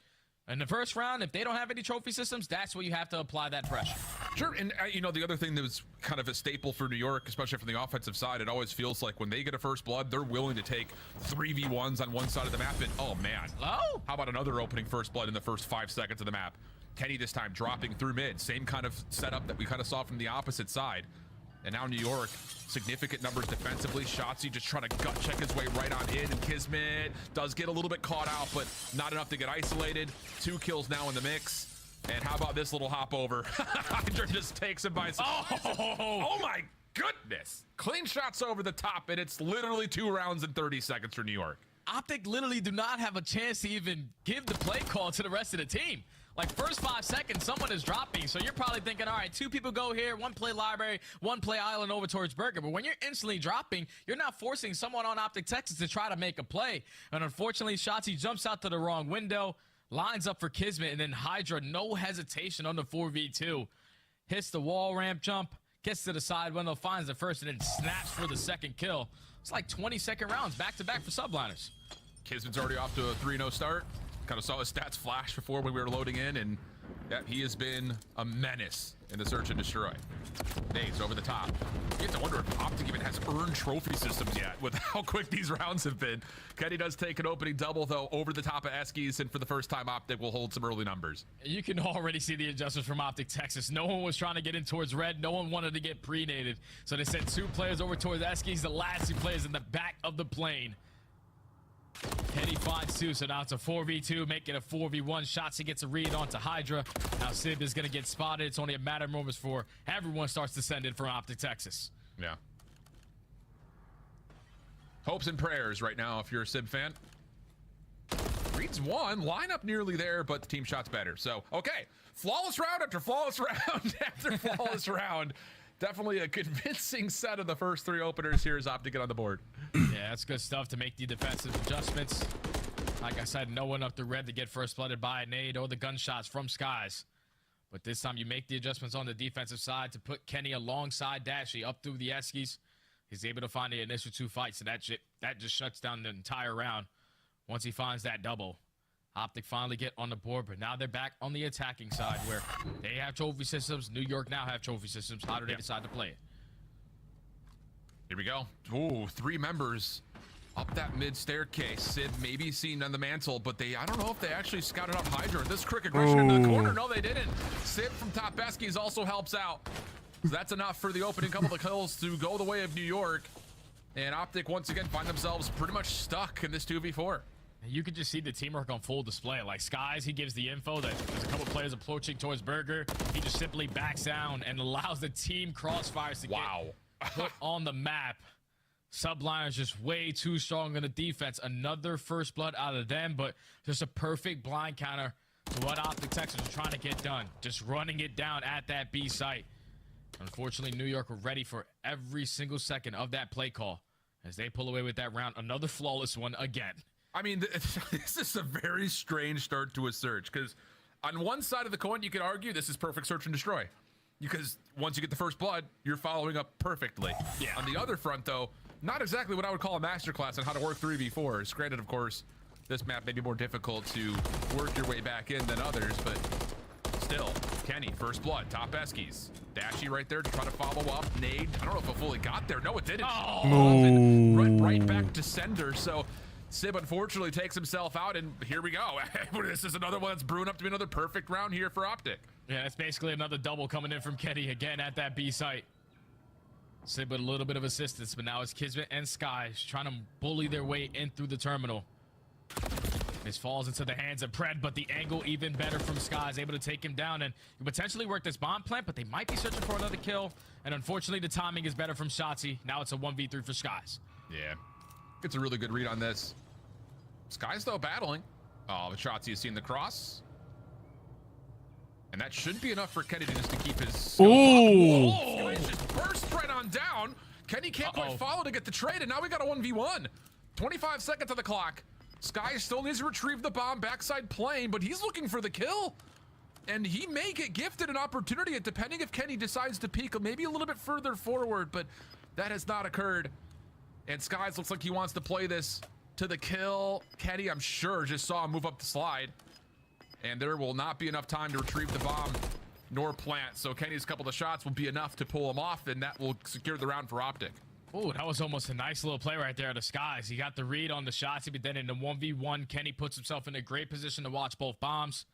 in the first round, if they don't have any trophy systems, that's where you have to apply that pressure. Sure, and you know, the other thing that was kind of a staple for New York, especially from the offensive side, it always feels like when they get a first blood, they're willing to take 3v1s on one side of the map, and oh man. Hello? How about another opening first blood in the first 5 seconds of the map? Kenny this time dropping through mid, same kind of setup that we kind of saw from the opposite side. And now New York, significant numbers defensively. Shotzzy just trying to gut check his way right on in, and Kismet does get a little bit caught out, but not enough to get isolated. 2 kills now in the mix. And how about this little hop over? Hydra just takes him by surprise. Oh my goodness. Clean shots over the top, and it's literally 2 rounds in 30 seconds for New York. Optic literally do not have a chance to even give the play call to the rest of the team. Like, first 5 seconds, someone is dropping. So you're probably thinking, all right, 2 people go here, 1 play library, 1 play island over towards Burger. But when you're instantly dropping, you're not forcing someone on Optic Texas to try to make a play. And unfortunately, Shotzi jumps out to the wrong window, lines up for Kismet, and then Hydra, no hesitation on the 4v2. Hits the wall ramp jump, gets to the side window, finds the first, and then snaps for the second kill. It's like 20-second rounds back-to-back for subliners. Kismet's already off to a 3-0 start. Kind of saw his stats flash before when we were loading in, and yeah, he has been a menace in the search and destroy. Nades over the top. You have to wonder if Optic even has earned trophy systems yet with how quick these rounds have been. Kenny does take an opening double, though, over the top of Eskies, and for the first time, Optic will hold some early numbers. You can already see the adjustments from Optic Texas. No one was trying to get in towards red. No one wanted to get pre-nated. So they sent 2 players over towards Eskies. The last 2 players in the back of the plane. Kenny finds 2, so now it's a 4v2, make it a 4v1. Shotzi gets a read onto Hydra. Now Sib is going to get spotted. It's only a matter of moments before everyone starts to send in from Optic Texas. Yeah. Hopes and prayers right now if you're a Sib fan. Reads 1, lineup nearly there, but the team shot's better. So, okay, flawless round after flawless round after flawless round. Definitely a convincing set of the first 3 openers here as Optic get on the board. Yeah, that's good stuff to make the defensive adjustments. Like I said, no one up the red to get first blooded by a nade or the gunshots from Skies. But this time you make the adjustments on the defensive side to put Kenny alongside Dashy up through the Eskies. He's able to find the initial 2 fights, and that just shuts down the entire round. Once he finds that double, Optic finally get on the board, but now they're back on the attacking side where they have trophy systems. New York now have trophy systems. How do they decide to play it? Here we go. Ooh, 3 members up that mid staircase. Sid maybe seen on the mantle, but I don't know if they actually scouted out Hydra. This quick aggression into the corner. No, they didn't. Sid from top Eskies also helps out. So that's enough for the opening couple of kills to go the way of New York. And Optic once again find themselves pretty much stuck in this 2v4. You can just see the teamwork on full display. Like Skies, he gives the info that there's a couple players approaching towards Burger. He just simply backs down and allows the team Crossfires to get put on the map. Subliner's just way too strong in the defense. Another first blood out of them, but just a perfect blind counter to what Optic Texas are trying to get done. Just running it down at that B site. Unfortunately, New York were ready for every single second of that play call as they pull away with that round. Another flawless one again. I mean, this is a very strange start to a search because on one side of the coin, you could argue this is perfect search and destroy because once you get the first blood, you're following up perfectly. Yeah. On the other front, though, not exactly what I would call a masterclass on how to work 3v4s. Granted, of course, this map may be more difficult to work your way back in than others, but still, Kenny, first blood, top Eskies. Dashy right there to try to follow up. Nade, I don't know if it fully got there. No, it didn't. No. Right back to sender, so Sib unfortunately takes himself out, and here we go. This is another one that's brewing up to be another perfect round here for Optic. Yeah, it's basically another double coming in from Kenny again at that B site. Sib with a little bit of assistance, but now it's Kismet and Skies trying to bully their way in through the terminal. This falls into the hands of Pred, but the angle even better from Skies, able to take him down and potentially work this bomb plant, but they might be searching for another kill. And unfortunately, the timing is better from Shotzi. Now it's a 1v3 for Skies. Yeah. Gets a really good read on this. Skies, though, battling. Oh, but Shotzi has seen the cross. And that should be enough for Kenny just to keep his skill Ooh. up. Whoa, Skies just burst right on down. Kenny can't quite follow to get the trade, and now we got a 1v1. 25 seconds on the clock. Skies still needs to retrieve the bomb backside plane, but he's looking for the kill. And he may get gifted an opportunity, depending if Kenny decides to peek maybe a little bit further forward, but that has not occurred. And Skies looks like he wants to play this to the kill. Kenny, I'm sure, just saw him move up the slide. And there will not be enough time to retrieve the bomb nor plant. So Kenny's couple of shots will be enough to pull him off, and that will secure the round for Optic. Oh, that was almost a nice little play right there to Skies. He got the read on the shots, but then in the 1v1, Kenny puts himself in a great position to watch both bombs.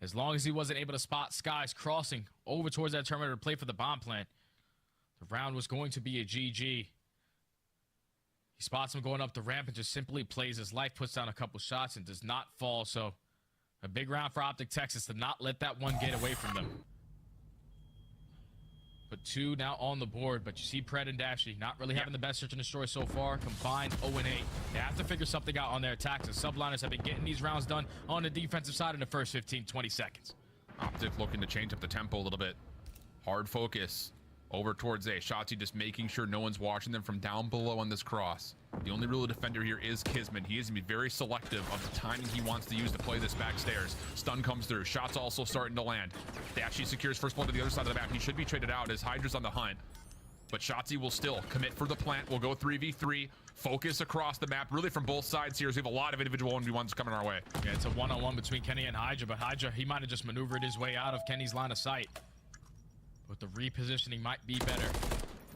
As long as he wasn't able to spot Skies crossing over towards that terminator to play for the bomb plant, the round was going to be a GG. He spots him going up the ramp and just simply plays his life, puts down a couple shots, and does not fall. So a big round for Optic Texas to not let that one get away from them. But 2 now on the board. But you see Pred and Dashy not really having the best search and destroy so far. Combined 0-8. They have to figure something out on their attacks. The subliners have been getting these rounds done on the defensive side in the first 15-20 seconds. Optic looking to change up the tempo a little bit. Hard focus over towards A. Shotzi just making sure no one's watching them from down below on this cross. The only real defender here is Kismet. He is going to be very selective of the timing he wants to use to play this backstairs. Stun comes through. Shots also starting to land. Dashy secures first blood to the other side of the map. He should be traded out as Hydra's on the hunt. But Shotzi will still commit for the plant. We'll go 3v3. Focus across the map, really from both sides here. So we have a lot of individual 1v1s coming our way. Yeah, it's a one-on-one between Kenny and Hydra. But Hydra, he might have just maneuvered his way out of Kenny's line of sight. But the repositioning might be better.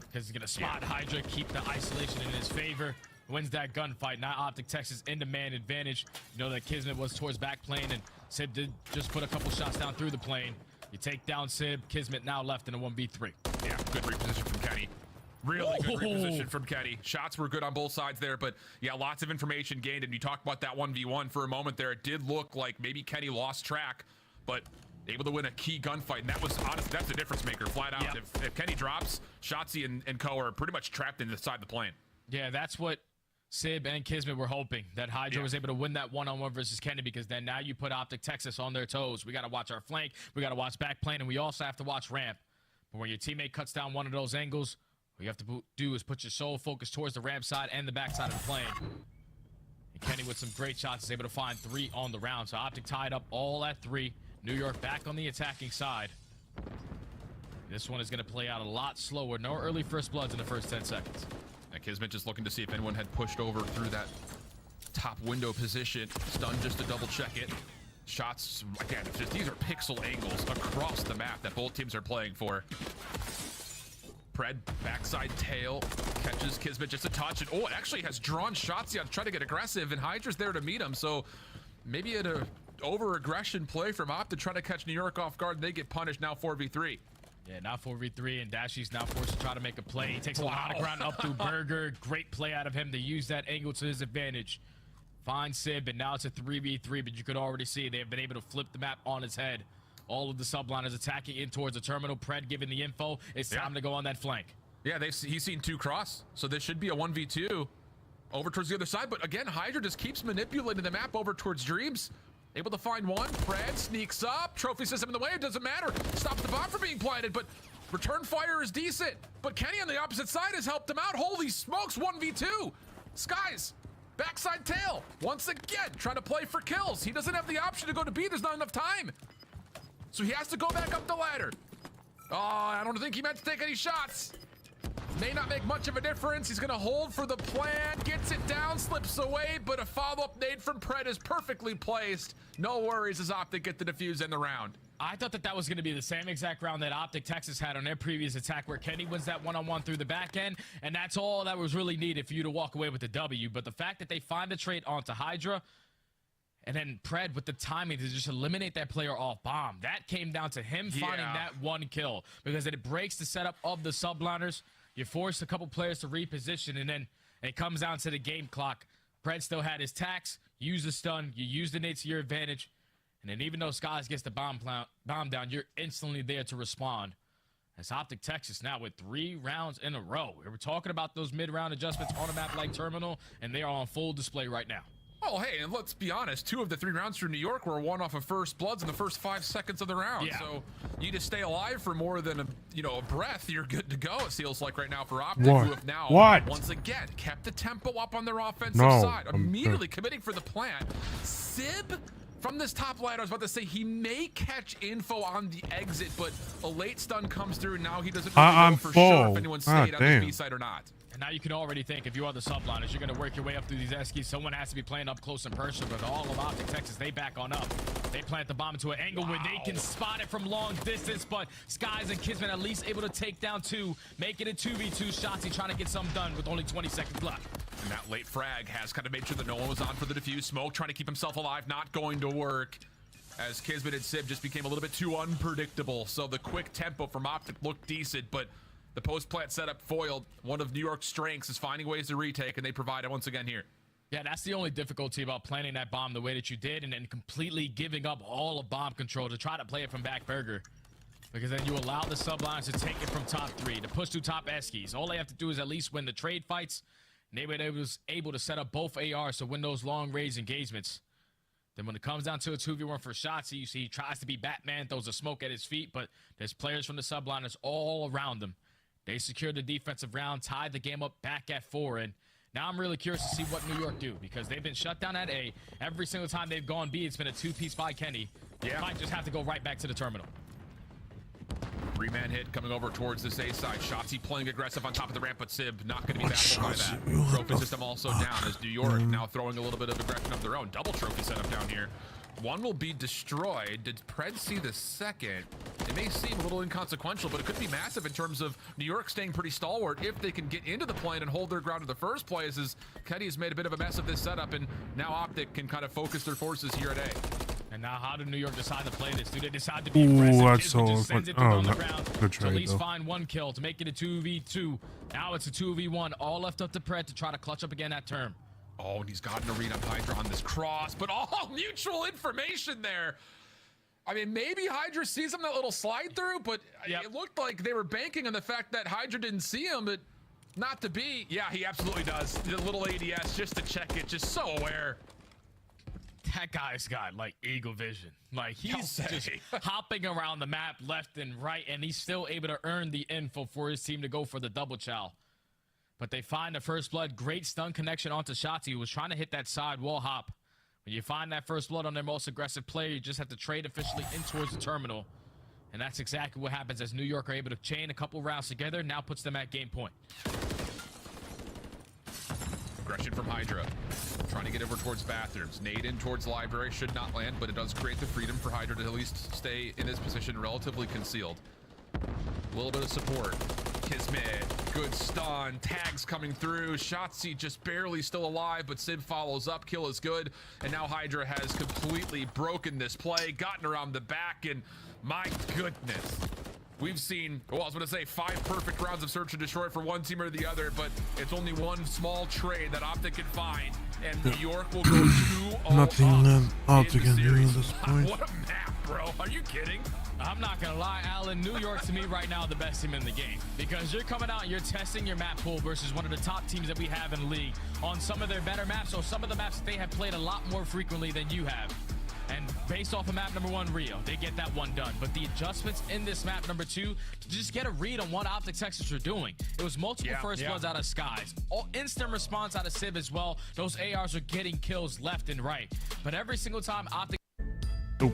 Because he's going to spot Hydra, keep the isolation in his favor. Wins that gunfight. Now Optic Texas in demand advantage. You know that Kismet was towards back plane, and Sib did just put a couple shots down through the plane. You take down Sib. Kismet now left in a 1v3. Yeah, good reposition from Kenny. Really good reposition from Kenny. Shots were good on both sides there, but yeah, lots of information gained. And you talked about that 1v1 for a moment there. It did look like maybe Kenny lost track, but able to win a key gunfight. And that was honest. That's a difference maker, flat out. Yep. If Kenny drops, Shotzi and Co are pretty much trapped inside the plane. Yeah, that's what Sib and Kismet were hoping, that Hydra was able to win that one-on-one versus Kenny, because then now you put Optic Texas on their toes. We got to watch our flank, we got to watch back plane, and we also have to watch ramp. But when your teammate cuts down one of those angles, what you have to do is put your sole focus towards the ramp side and the back side of the plane. And Kenny with some great shots is able to find 3 on the round. So Optic tied up all at 3. New York back on the attacking side. This one is going to play out a lot slower. No early first bloods in the first 10 seconds. And Kismet just looking to see if anyone had pushed over through that top window position. Stun just to double check it. Shots, again, it's just these are pixel angles across the map that both teams are playing for. Pred, backside tail, catches Kismet just a touch. And oh, it actually has drawn Shotzi on to try to get aggressive, and Hydra's there to meet him. So maybe at a over-aggression play from Op to try to catch New York off guard, and they get punished now 4v3. Yeah, now 4v3, and Dashy's now forced to try to make a play. He takes a lot of ground up through Burger. Great play out of him to use that angle to his advantage. Finds Sib, and now it's a 3v3, but you could already see they have been able to flip the map on its head. All of the subliners attacking in towards the terminal. Pred giving the info. It's time to go on that flank. Yeah, he's seen 2 cross, so this should be a 1v2 over towards the other side. But again, Hydra just keeps manipulating the map over towards Dreams. Able to find one. Pred sneaks up. Trophy system in the way. It doesn't matter. Stops the bomb from being planted, but return fire is decent. But Kenny on the opposite side has helped him out. Holy smokes, 1v2. Skies, backside tail. Once again, trying to play for kills. He doesn't have the option to go to B. There's not enough time. So he has to go back up the ladder. Oh, I don't think he meant to take any shots. May not make much of a difference. He's going to hold for the plan. Gets it down, slips away, but a follow-up nade from Pred is perfectly placed. No worries as Optic get the defuse in the round. I thought that was going to be the same exact round that Optic Texas had on their previous attack, where Kenny wins that one-on-one through the back end, and that's all that was really needed for you to walk away with the W. But the fact that they find the trade onto Hydra, and then Pred with the timing to just eliminate that player off bomb, that came down to him finding that one kill, because it breaks the setup of the subliners. You force a couple players to reposition, and then it comes down to the game clock. Pred still had his tax, use the stun, you use the nade to your advantage, and then even though Skies gets the bomb down, you're instantly there to respond. As Optic Texas now with 3 rounds in a row. We were talking about those mid-round adjustments on a map like Terminal, and they are on full display right now. Oh, hey, and let's be honest, 2 of the 3 rounds through New York were won off of first bloods in the first 5 seconds of the round. Yeah. So you just stay alive for more than a breath, you're good to go, it feels like right now for Optic, who have now once again kept the tempo up on their offensive side, immediately committing for the plant. Sib from this top ladder, I was about to say he may catch info on the exit, but a late stun comes through, and now he doesn't really know for sure if anyone stayed on the B side or not. And now you can already think, if you are the subliners, you're going to work your way up through these Eskies. Someone has to be playing up close and personal, but all of Optic Texas, they back on up. They plant the bomb into an angle where they can spot it from long distance, but Skies and Kismet at least able to take down 2, make it a 2v2. Shotzi trying to get something done with only 20 seconds left. And that late frag has kind of made sure that no one was on for the defuse. Smoke trying to keep himself alive, not going to work, as Kismet and Sib just became a little bit too unpredictable. So the quick tempo from Optic looked decent, but the post-plant setup foiled. One of New York's strengths is finding ways to retake, and they provide it once again here. Yeah, that's the only difficulty about planting that bomb the way that you did, and then completely giving up all of bomb control to try to play it from back Burger. Because then you allow the sublines to take it from top 3, to push to top Eskies. All they have to do is at least win the trade fights. And they were able to set up both ARs to win those long-range engagements. Then when it comes down to a 2v1 for Shotzi, you see he tries to be Batman, throws a smoke at his feet, but there's players from the subliners all around him. They secured the defensive round, tied the game up back at 4, and now I'm really curious to see what New York do, because they've been shut down at A. Every single time they've gone B, it's been a 2-piece by Kenny. They might just have to go right back to the terminal. 3-man hit coming over towards this A side. Shotzi playing aggressive on top of the ramp, but Sib not going to be baffled by that. Trophy system also down as New York now throwing a little bit of aggression of their own. Double trophy setup down here. One will be destroyed. Did Pred see the second? It may seem a little inconsequential, but it could be massive in terms of New York staying pretty stalwart if they can get into the plane and hold their ground in the first place, as Kenny has made a bit of a mess of this setup, and now Optic can kind of focus their forces here at A. And now how did New York decide to play this? Do they decide to be aggressive? That's so just sends it on the ground good to trade, at least though. find 1 kill to make it a 2v2. Now it's a 2v1, all left up to Pred to try to clutch up again that term. Oh, and he's gotten a read on Hydra on this cross, but all mutual information there. I mean, maybe Hydra sees him that little slide through, but it looked like they were banking on the fact that Hydra didn't see him, but not to be. Yeah, he absolutely does. The little ADS just to check it, just so aware. That guy's got like eagle vision. Like he's just hopping around the map left and right, and he's still able to earn the info for his team to go for the double chow. But they find the first blood. Great stun connection onto Shotzi, who was trying to hit that side wall hop. When you find that first blood on their most aggressive player, you just have to trade officially in towards the terminal. And that's exactly what happens as New York are able to chain a couple rounds together. Now puts them at game point. Aggression from Hydra. Trying to get over towards bathrooms. Nade in towards library. Should not land, but it does create the freedom for Hydra to at least stay in this position relatively concealed. A little bit of support. Kismet, good stun. Tags coming through. Shotzi just barely still alive, but Sid follows up. Kill is good. And now Hydra has completely broken this play, gotten around the back, and my goodness. We've seen, well, I was going to say 5 perfect rounds of search and destroy for one team or the other, but it's only one small trade that Optic can find, and New York will go 2-0 Nothing that Optic can do at this Wow, point. what a map, bro. Are you kidding? I'm not gonna lie, Alan, New York to me right now the best team in the game, because you're coming out and you're testing your map pool versus one of the top teams that we have in the league on some of their better maps, or some of the maps that they have played a lot more frequently than you have. And based off of map number 1, Rio, they get that one done. But the adjustments in this map number 2 to just get a read on what Optic Texas are doing. It was multiple first bloods out of Skies. All instant response out of Civ as well. Those ARs are getting kills left and right. But every single time Optic to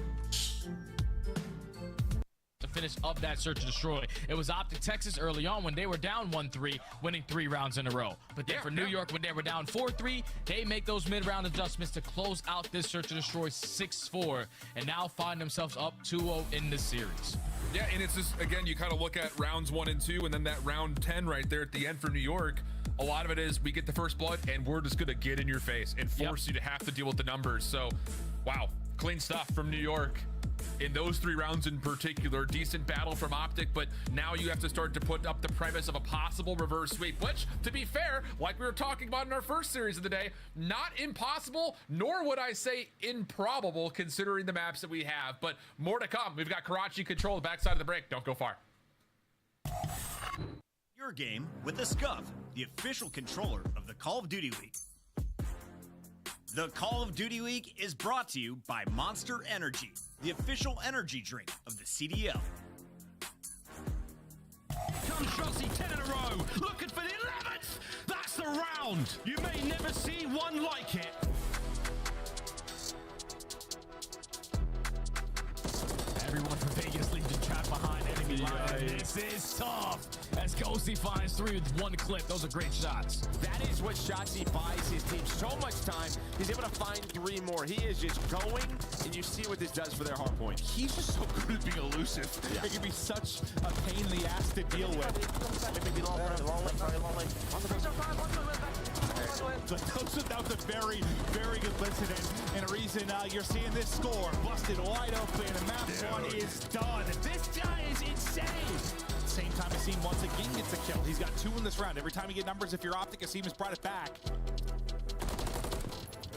finish up that search and destroy, it was Optic Texas early on when they were down 1-3, winning 3 rounds in a row. But then for New York, when they were down 4-3, they make those mid-round adjustments to close out this search and destroy 6-4, and now find themselves up 2-0 in this series. Yeah, and it's just, again, you kind of look at rounds 1 and 2, and then that round 10 right there at the end for New York. A lot of it is we get the first blood, and we're just going to get in your face and force you to have to deal with the numbers. So, wow, clean stuff from New York. In those 3 rounds in particular, decent battle from Optic, but now you have to start to put up the premise of a possible reverse sweep, which, to be fair, like we were talking about in our first series of the day, not impossible, nor would I say improbable considering the maps that we have, but more to come. We've got Karachi control the backside of the break. Don't go far. Your game with the Scuff, the official controller of the Call of Duty Week. The Call of Duty Week is brought to you by Monster Energy, the official energy drink of the CDL. Come Shotzi, 10 in a row, looking for the 11th. That's the round. You may never see one like it. Everyone from Vegas leaves the trap behind enemy line. This is tough. As Ghosty finds 3 with 1 clip. Those are great shots. That is what Shotzi buys his team so much time. He's able to find 3 more. He is just going, and you see what this does for their hard point. He's just so good at being elusive. Yeah. It can be such a pain in the ass to deal with. So that was a very, very good incident, and a reason you're seeing this score busted wide open, and map 1 is done. This guy is insane. Same time, Asim once again gets a kill. He's got 2 in this round. Every time you get numbers, if you're Optic, Asim has brought it back.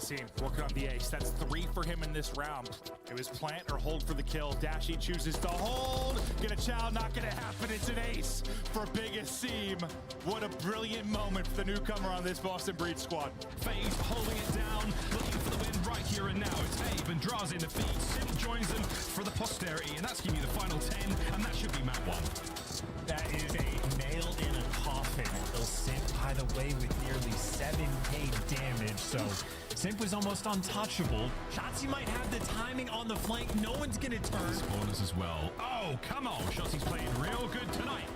seam, working on the ace. That's 3 for him in this round. It was plant or hold for the kill. Dashy chooses to hold. Get a chow, not gonna happen. It's an ace for biggest seam. What a brilliant moment for the newcomer on this Boston Breed squad. FaZe holding it down, looking for the win right here and now. It's Abe and Drazi in the feed. Sim joins them for the posterity, and that's giving you the final 10, and that should be map 1. That is a nail in a coffin. They'll Simp, by the way, with nearly 7k damage, so Simp was almost untouchable. Shotzzy might have the timing on the flank. No one's gonna turn. Spawners as well. Oh, come on. Shotzy's playing real good tonight.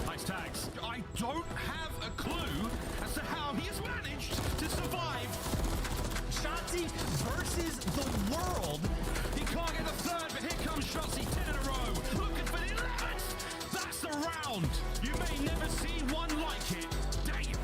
Nice tags. I don't have a clue as to how he has managed to survive. Shotzzy versus the world. He can't get the third, but here comes Shotzzy, 10 in a row. Looking for the 11th. That's the round. You may never see one like it. Damn.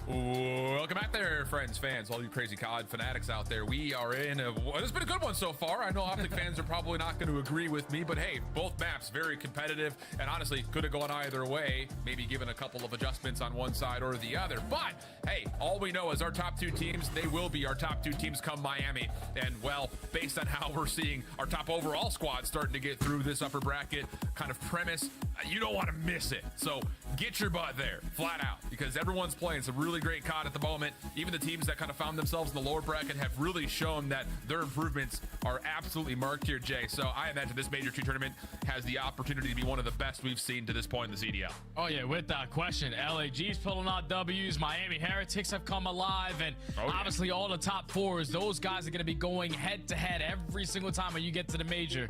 Welcome back there, friends, fans, all you crazy COD fanatics out there. We are in a, well, it's been a good one so far. I know Optic fans are probably not going to agree with me, but hey, both maps very competitive, and honestly, could have gone either way, maybe given a couple of adjustments on one side or the other. But hey, all we know is our top 2 teams, they will be our top 2 teams come Miami. And well, based on how we're seeing our top overall squad starting to get through this upper bracket kind of premise, you don't want to miss it. So get your butt there, flat out, because everyone's playing some really great COD at the moment. Even the teams that kind of found themselves in the lower bracket have really shown that their improvements are absolutely marked here, Jay. So I imagine this Major 2 tournament has the opportunity to be one of the best we've seen to this point in the CDL. Oh yeah, without question. LAG's pulling out W's, Miami Heretics have come alive, and obviously all the top 4s, those guys are going to be going head to head every single time when you get to the Major.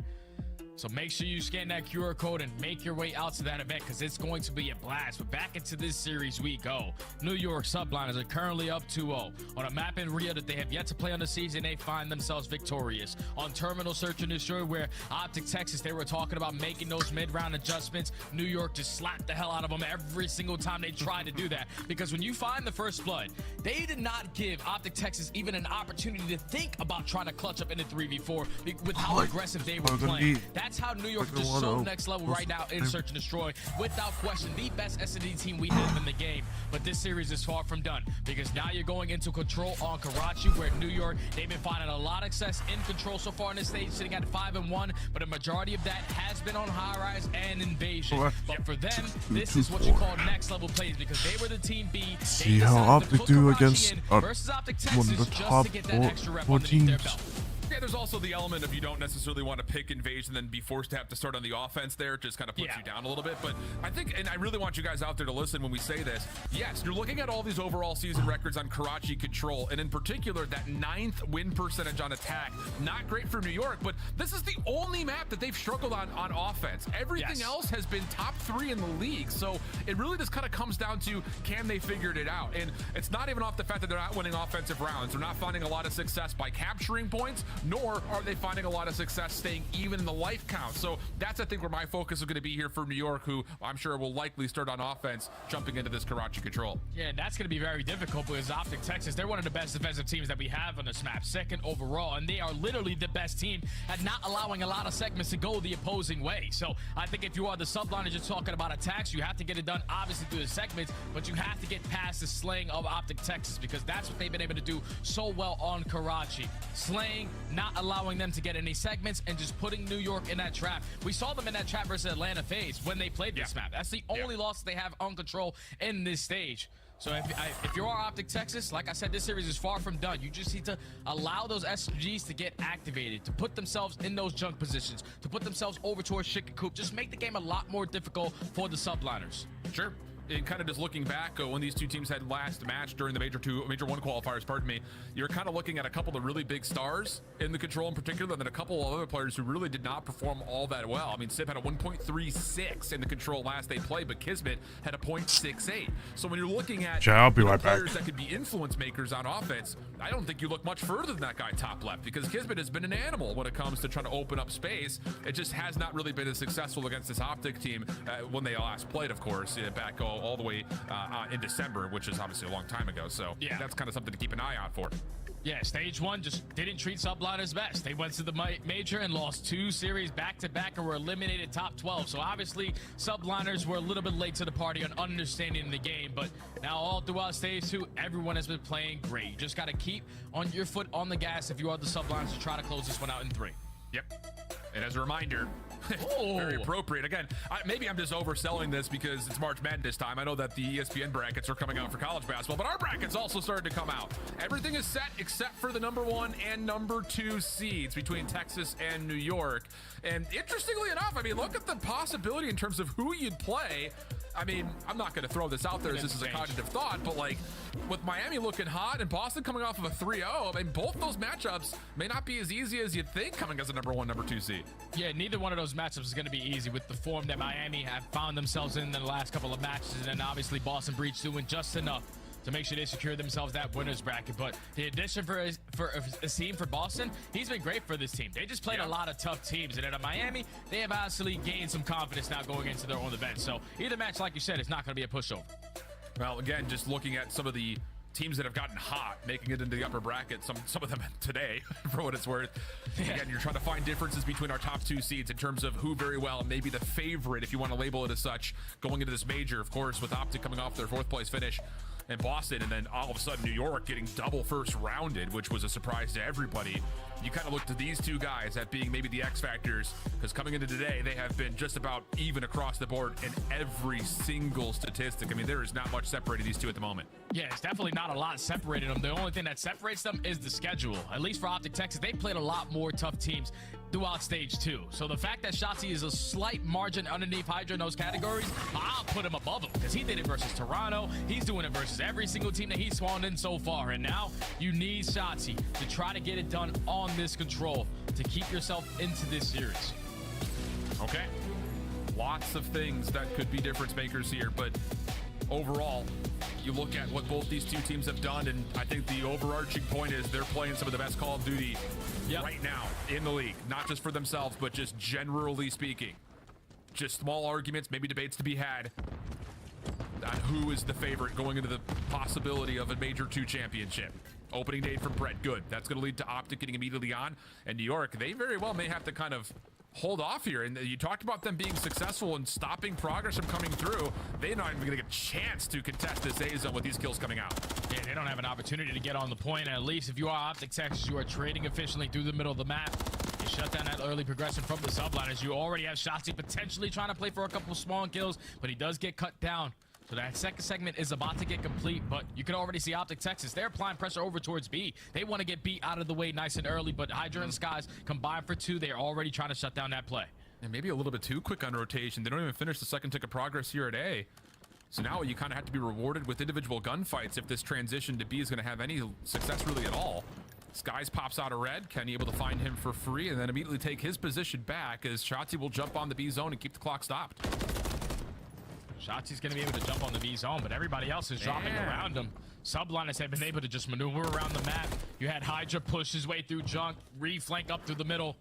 So make sure you scan that QR code and make your way out to that event, because it's going to be a blast. But back into this series we go. New York Subliners are currently up 2-0. On a map in Rio that they have yet to play on the season, they find themselves victorious. On Terminal Search and Destroy, where Optic Texas, they were talking about making those mid-round adjustments, New York just slapped the hell out of them every single time they tried to do that. Because when you find the first blood, they did not give Optic Texas even an opportunity to think about trying to clutch up in the 3v4 with how aggressive they were playing. That's how New York is so next level right now in Search and Destroy. Without question, the best S&D team we have in the game. But this series is far from done, because now you're going into Control on Karachi, where New York, they've been finding a lot of success in Control so far in this stage, sitting at 5-1, but a majority of that has been on High Rise and Invasion. But for them, this is what you call next level plays, because they were the team B. See how Optic do against versus Optic Texas, one of the top just to get that extra rep 4 underneath their teams. belt. Yeah, there's also the element of you don't necessarily want to pick Invasion and then be forced to have to start on the offense there. It just kind of puts you down a little bit. But I think, and I really want you guys out there to listen when we say this, yes, you're looking at all these overall season records on Karachi Control, and in particular, that 9th win percentage on attack. Not great for New York, but this is the only map that they've struggled on offense. Everything else has been top 3 in the league. So it really just kind of comes down to, can they figure it out? And it's not even off the fact that they're not winning offensive rounds. They're not finding a lot of success by capturing points, nor are they finding a lot of success staying even in the life count. So that's, I think, where my focus is going to be here for New York, who I'm sure will likely start on offense, jumping into this Karachi control. Yeah, that's going to be very difficult because Optic Texas, they're one of the best defensive teams that we have on this map, second overall, and they are literally the best team at not allowing a lot of segments to go the opposing way. So I think if you are the subliners, you're talking about attacks, you have to get it done obviously through the segments, but you have to get past the slaying of Optic Texas because that's what they've been able to do so well on Karachi. Slaying, not allowing them to get any segments, and just putting New York in that trap. We saw them in that trap versus Atlanta FaZe when they played this map. That's the only loss they have on control in this stage. So if you are Optic Texas, like I said, this series is far from done. You just need to allow those SMGs to get activated, to put themselves in those junk positions, to put themselves over towards Chicken Coop. Just make the game a lot more difficult for the subliners. Sure. And kind of just looking back when these two teams had last match during the Major 1 qualifiers, pardon me, you're kind of looking at a couple of really big stars in the control in particular, and then a couple of other players who really did not perform all that well. I mean, Sip had a 1.36 in the control last they played, but Kismet had a 0.68. So when you're looking at I'll be right back. players that could be influence makers on offense, I don't think you look much further than that guy top left, because Kismet has been an animal when it comes to trying to open up space. It just has not really been as successful against this Optic team when they last played, of course, back all the way in December, which is obviously a long time ago. So yeah, that's kind of something to keep an eye out for. Yeah, stage one just didn't treat subliners best. They went to the major and lost 2 series back-to-back and were eliminated top 12. So obviously, subliners were a little bit late to the party on understanding the game. But now all throughout stage 2, everyone has been playing great. You just got to keep on your foot on the gas if you are the subliners to try to close this one out in 3. Yep. And as a reminder, very appropriate. Again, maybe I'm just overselling this because it's March Madness time. I know that the ESPN brackets are coming out for college basketball, but our brackets also started to come out. Everything is set except for the number 1 and number 2 seeds between Texas and New York. And interestingly enough, I mean, look at the possibility in terms of who you'd play. I mean, I'm not going to throw this out there as this is a cognitive thought, but like with Miami looking hot and Boston coming off of a 3-0, I mean, both those matchups may not be as easy as you'd think coming as a number 1, number 2 seed. Yeah, neither one of those matchups is going to be easy with the form that Miami have found themselves in the last couple of matches, and obviously Boston Breach doing just enough to make sure they secure themselves that winner's bracket. But the addition for Asim for Boston, he's been great for this team. They just played a lot of tough teams, and then at Miami, they have actually gained some confidence now going into their own event. So either match, like you said, is not going to be a pushover. Well, again, just looking at some of the teams that have gotten hot, making it into the upper bracket, some of them today, for what it's worth. Again, you're trying to find differences between our top 2 seeds in terms of who very well, maybe the favorite, if you want to label it as such, going into this major, of course, with Optic coming off their 4th place finish in Boston, and then all of a sudden New York getting double first rounded, which was a surprise to everybody. You kind of look to these two guys at being maybe the X factors, because coming into today, they have been just about even across the board in every single statistic. I mean, there is not much separating these two at the moment. Yeah, it's definitely not a lot separating them. The only thing that separates them is the schedule. At least for Optic Texas, they played a lot more tough teams throughout stage 2. So the fact that Shotzi is a slight margin underneath Hydra in those categories, I'll put him above him, because he did it versus Toronto. He's doing it versus every single team that he's spawned in so far. And now you need Shotzi to try to get it done on this control to keep yourself into this series. Okay. Lots of things that could be difference makers here, but overall, you look at what both these two teams have done, and I think the overarching point is they're playing some of the best Call of Duty right now in the league, not just for themselves, but just generally speaking. Just small arguments, maybe debates to be had on who is the favorite going into the possibility of a Major 2 championship. Opening date for Brett, good. That's going to lead to Optic getting immediately on. And New York, they very well may have to kind of hold off here. And you talked about them being successful and stopping progress from coming through. They're not even going to get a chance to contest this A zone with these kills coming out. Yeah, they don't have an opportunity to get on the point. And at least if you are Optic Texas, you are trading efficiently through the middle of the map. You shut down that early progression from the subliners. You already have Shotzi potentially trying to play for a couple of small kills, but he does get cut down. So that second segment is about to get complete, but you can already see Optic Texas. They're applying pressure over towards B. They want to get B out of the way nice and early, but Hydra and Skies combined for 2. They're already trying to shut down that play. And maybe a little bit too quick on rotation. They don't even finish the second tick of progress here at A. So now you kind of have to be rewarded with individual gunfights if this transition to B is going to have any success really at all. Skies pops out a red. Kenny able to find him for free and then immediately take his position back as Shotzi will jump on the B zone and keep the clock stopped. Shotzi's going to be able to jump on the B zone, but everybody else is dropping around him. Subliners have been able to just maneuver around the map. You had Hydra push his way through Junk, re-flank up through the middle,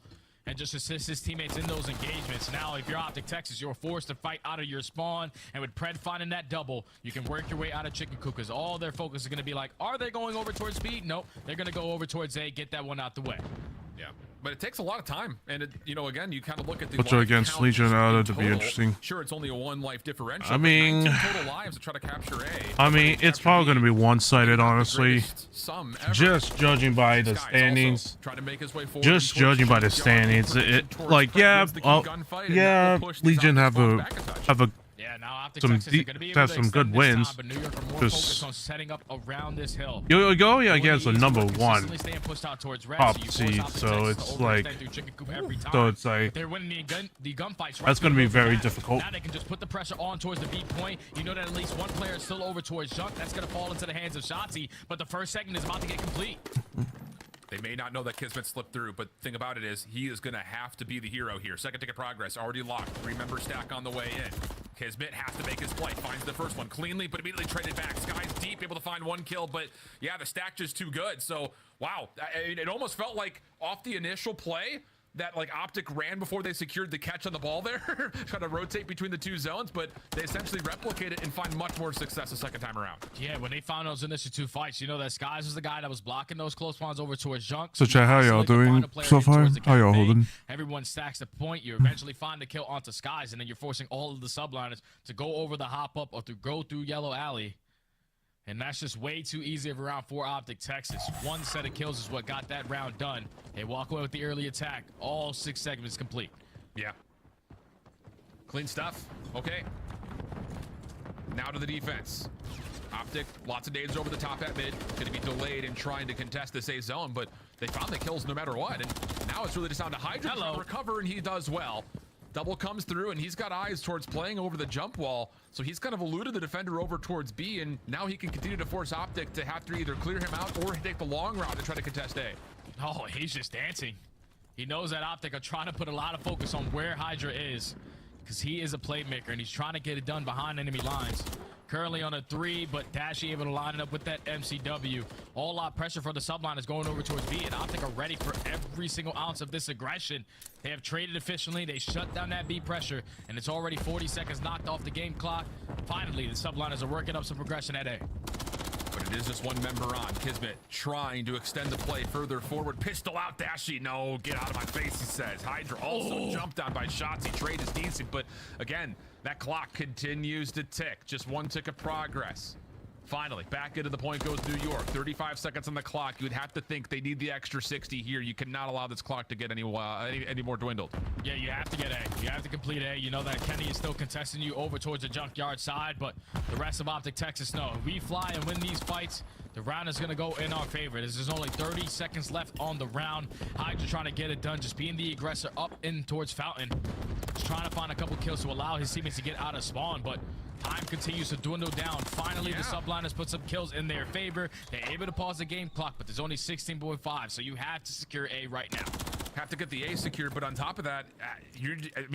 and just assist his teammates in those engagements. Now, if you're Optic Texas, you're forced to fight out of your spawn, and with Pred finding that double, you can work your way out of Chicken Coop, because all their focus is going to be like, are they going over towards B? Nope, they're going to go over towards A, get that one out the way. Yeah, but it takes a lot of time, and it, you know, again, you kind of look at the Which against Legion to be interesting. Sure, it's only a 1 life differential. I mean, 19 total lives to try to capture A. I mean, it's probably going to be one-sided, honestly. Just judging by the standings. Just judging by the standings, like yeah, Legion have some good wins. Just setting up around this hill. You're going against a number 1 top seed, so it's like they're winning the gunfights. That's going to be very difficult. Now they can just put the pressure on towards the B point. You know that at least one player is still over towards Junk. That's going to fall into the hands of Shotzi, but the first segment is about to get complete. They may not know that Kismet slipped through, but the thing about it is he is going to have to be the hero here. Second ticket progress already locked. 3-member stack on the way in. Kismet has to make his play. Finds the first one cleanly, but immediately traded back. Sky's deep, able to find 1 kill, but yeah, the stack just too good. So, wow. I mean, it almost felt like off the initial play that like Optic ran before they secured the catch on the ball there, trying to rotate between the 2 zones, but they essentially replicate it and find much more success the second time around. Yeah, when they found those initial 2 fights, you know that Skies was the guy that was blocking those close spawns over towards Junk. So chat, how y'all doing so far? How y'all holding? Everyone stacks the point. You eventually find the kill onto Skies, and then you're forcing all of the subliners to go over the hop up or to go through Yellow Alley. And that's just way too easy of a round for Optic Texas. 1 set of kills is what got that round done. They walk away with the early attack. All 6 segments complete. Yeah. Clean stuff. Okay. Now to the defense. Optic, lots of nades over the top at mid. Going to be delayed in trying to contest this A zone, but they found the kills no matter what. And now it's really just down to Hydra to recover, and he does well. Double comes through, and he's got eyes towards playing over the jump wall, so he's kind of eluded the defender over towards B, and now he can continue to force Optic to have to either clear him out or take the long route to try to contest A. Oh, he's just dancing. He knows that Optic are trying to put a lot of focus on where Hydra is, because he is a playmaker, and he's trying to get it done behind enemy lines. Currently on a 3, but Dashy able to line it up with that MCW. All out pressure for the subline is going over towards B, and Optic are ready for every single ounce of this aggression. They have traded efficiently. They shut down that B pressure, and it's already 40 seconds knocked off the game clock. Finally, the subliners are working up some progression at A. But it is just 1 member on. Kismet trying to extend the play further forward. Pistol out, Dashy. No, get out of my face, he says. Hydra also jumped on by shots. He trade is decent, but again, that clock continues to tick. Just 1 tick of progress. Finally, back into the point goes New York. 35 seconds on the clock. You would have to think they need the extra 60 here. You cannot allow this clock to get any more dwindled. Yeah, you have to get A. You have to complete A. You know that Kenny is still contesting you over towards the junkyard side, but the rest of Optic Texas know. If we fly and win these fights, the round is going to go in our favor. There's only 30 seconds left on the round. Hydra trying to get it done, just being the aggressor up in towards Fountain. Just trying to find a couple kills to allow his teammates to get out of spawn, but time continues to dwindle down. Finally, the subliners put some kills in their favor. They're able to pause the game clock, but there's only 16.5, so you have to secure A right now. Have to get the A secured, but on top of that,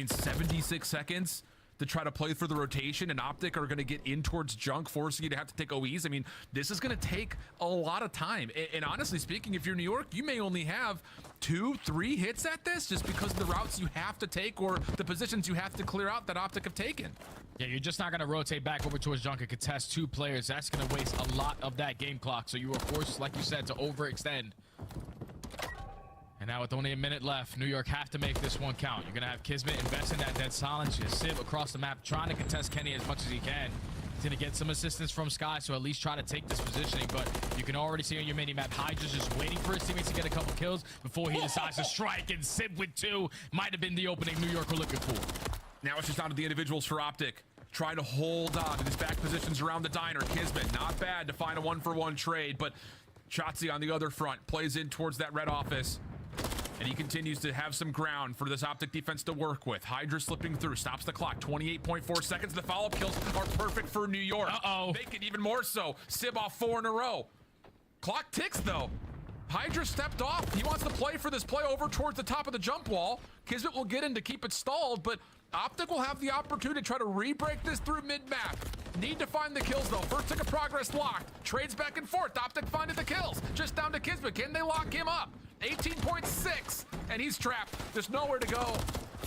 76 seconds to try to play for the rotation, and Optic are going to get in towards Junk, forcing you to have to take OEs. I mean, this is going to take a lot of time. And honestly speaking, if you're New York, you may only have 2-3 hits at this just because of the routes you have to take or the positions you have to clear out that Optic have taken. Yeah, you're just not going to rotate back over towards Junk and contest 2 players. That's going to waste a lot of that game clock. So you are forced, like you said, to overextend. And now with only a minute left, New York have to make this one count. You're going to have Kismet invest in that dead silence. You Civ across the map trying to contest Kenny as much as he can. He's going to get some assistance from Sky, so at least try to take this positioning. But you can already see on your mini-map, Hydra's just waiting for his teammates to get a couple kills before he decides to strike. And Civ with 2 might have been the opening New York were looking for. Now it's just down to the individuals for Optic. Trying to hold on to these back positions around the diner. Kismet, not bad to find a 1-for-1 trade, but Shotzi on the other front plays in towards that red office. And he continues to have some ground for this Optic defense to work with. Hydra slipping through, stops the clock. 28.4 seconds. The follow-up kills are perfect for New York. Make it even more so. Sib off 4 in a row. Clock ticks, though. Hydra stepped off. He wants to play for this play over towards the top of the jump wall. Kismet will get in to keep it stalled, but Optic will have the opportunity to try to re-break this through mid-map. Need to find the kills, though. First tick of progress locked. Trades back and forth. Optic finding the kills. Just down to Kismet. Can they lock him up? 18.6, and he's trapped. There's nowhere to go.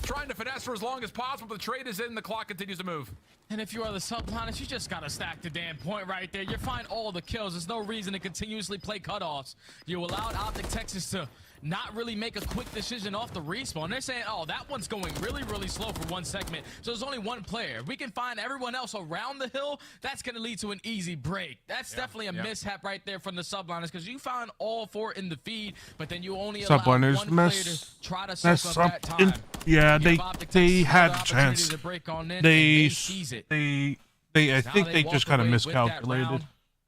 Trying to finesse for as long as possible, but the trade is in. The clock continues to move. And if you are the Subliners, you just gotta stack the damn point right there. You find all the kills. There's no reason to continuously play cutoffs. You allowed Optic Texas to not really make a quick decision off the respawn. They're saying, oh, that one's going really, really slow for one segment. So there's only one player. If we can find everyone else around the hill, that's going to lead to an easy break. That's definitely a mishap right there from the Subliners, because you found all four in the feed, but then you only allowed one player to try to soak up that time. Yeah, they had a chance. I think they just kind of miscalculated.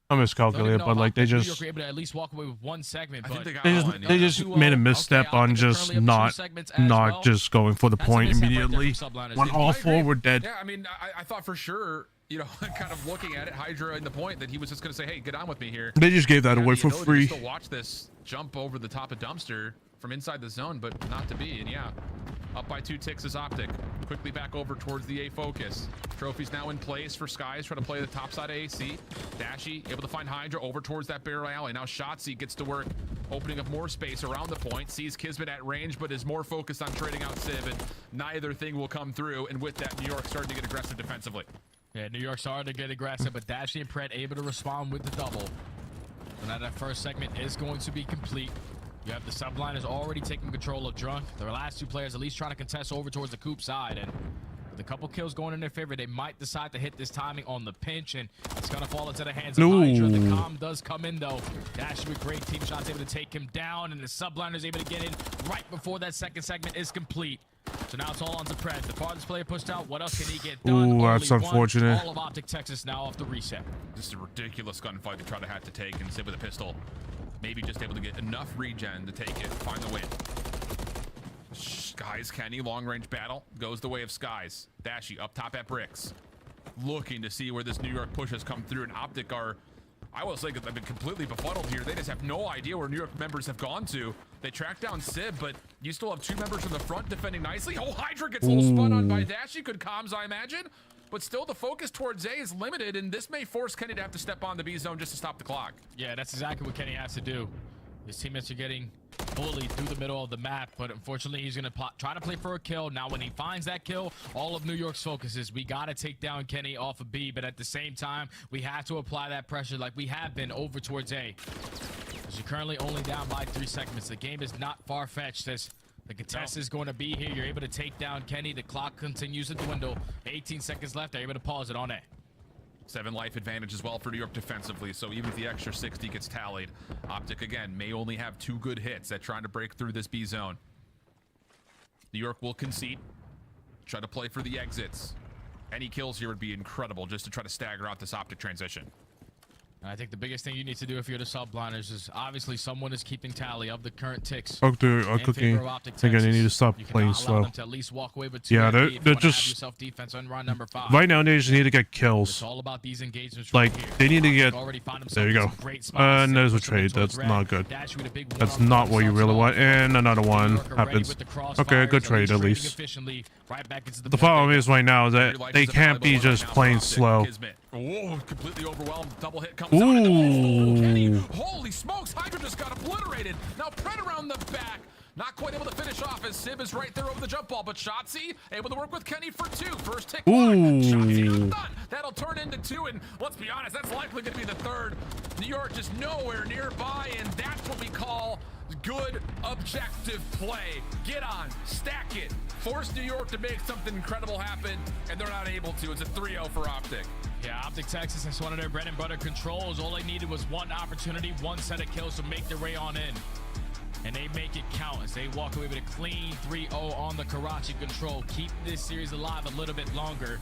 I miscalculated, but like they just at least walk away with one segment. They just made a misstep on just not just going for the point immediately when all four were dead. Yeah, I mean, I thought for sure, you know, kind of looking at it, Hydra in the point, that he was just going to say, hey, get on with me here. They just gave that away for free. Still watch this jump over the top of Dumpster from inside the zone, but not to be. And yeah, up by 2 ticks is Optic. Quickly back over towards the A focus. Trophy's now in place for Skies, trying to play the top side of AC. Dashy able to find Hydra over towards that barrel alley. Now Shotzi gets to work, opening up more space around the point. Sees Kismet at range, but is more focused on trading out Civ, and neither thing will come through. And with that, New York starting to get aggressive defensively. Yeah, New York starting to get aggressive, but Dashy and Pret able to respond with the double. So now that first segment is going to be complete. You have the Subliners already taking control of Drunk. Their last 2 players at least trying to contest over towards the Coop side. And with a couple kills going in their favor, they might decide to hit this timing on the pinch. And it's going to fall into the hands of Hydra. The comm does come in, though. Dashy with great team shots able to take him down. And the Subliners able to get in right before that second segment is complete. So now it's all on to Pred. The farthest player pushed out. What else can he get done? Ooh, that's unfortunate. All of Optic Texas now off the reset. This is a ridiculous gunfight to try to have to take, and sit with a pistol. Maybe just able to get enough regen to take it, find the win. Skies, Kenny, long-range battle. Goes the way of Skies. Dashy up top at Bricks. Looking to see where this New York push has come through, and Optic are, I will say, they've been completely befuddled here. They just have no idea where New York members have gone to. They tracked down Civ, but you still have 2 members from the front defending nicely. Oh, Hydra gets a little spun on by Dashy. Good comms, I imagine. But still, the focus towards A is limited, and this may force Kenny to have to step on the B zone just to stop the clock. Yeah, that's exactly what Kenny has to do. His teammates are getting bullied through the middle of the map, but unfortunately, he's going to try to play for a kill. Now, when he finds that kill, all of New York's focus is we got to take down Kenny off of B, but at the same time, we have to apply that pressure like we have been over towards A. Because you're currently only down by 3 segments. The game is not far-fetched. The contest is going to be here. You're able to take down Kenny. The clock continues to dwindle. 18 seconds left. They're able to pause it on A. 7 life advantage as well for New York defensively, so even if the extra 60 gets tallied, Optic, again, may only have 2 good hits at trying to break through this B zone. New York will concede. Try to play for the exits. Any kills here would be incredible just to try to stagger out this Optic transition. And I think the biggest thing you need to do if you're the Subliners is obviously someone is keeping tally of the current ticks. Cooking. Again, they need to stop playing slow. To at least walk away with 2 yeah, they're just defense on round number 5. Right now they just need to get kills. It's all about these engagements. Like right they need to get. There you go. And there's a trade. That's not good. That's not what you really want. And another one happens. Okay, good trade at least. The problem is right now that they can't be just playing slow. Whoa, completely overwhelmed. Double hit comes out. Oh, Kenny. Holy smokes, Hydra just got obliterated. Now Pred around the back. Not quite able to finish off as Civ is right there over the jump ball, but Shotzi able to work with Kenny for 2. First tick one. Shotzi done. That'll turn into 2, and let's be honest, that's likely going to be the 3rd. New York just nowhere nearby, and that's what we call good objective play. Get on, stack it, force New York to make something incredible happen, and they're not able to. It's a 3-0 for Optic. Yeah, Optic Texas has one of their bread and butter controls. All they needed was 1 opportunity, 1 set of kills to make their way on in. And they make it count as they walk away with a clean 3-0 on the Karachi control. Keep this series alive a little bit longer.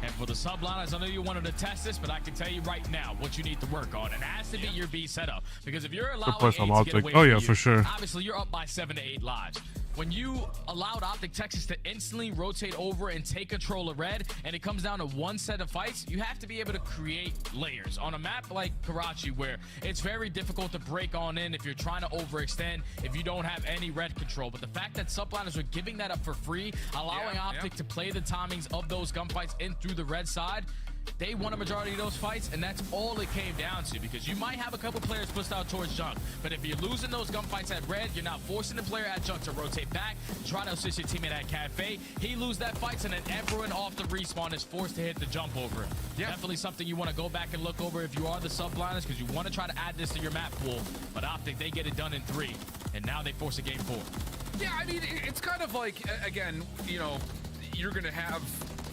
And for the Subliners, I know you wanted to test this, but I can tell you right now what you need to work on. And it has to be your B setup. Because if you're allowing A to get away from you, for sure. obviously you're up by 7 to 8 lives. when you allowed Optic Texas to instantly rotate over and take control of red, and it comes down to one set of fights, you have to be able to create layers. On a map like Karachi, where it's very difficult to break on in if you're trying to overextend, if you don't have any red control. But the fact that subliners are giving that up for free, allowing Optic to play the timings of those gunfights in through the red side, they won a majority of those fights, and that's all it came down to, because you might have a couple players pushed out towards junk, but if you're losing those gunfights at red, you're not forcing the player at junk to rotate back, try to assist your teammate at cafe. He lose that fight, and then everyone off the respawn is forced to hit the jump over. Definitely something you want to go back and look over if you are the subliners, because you want to try to add this to your map pool. But Optic, they get it done in 3, and now they force a game 4. Yeah, I mean, it's kind of like, again, you know, you're going to have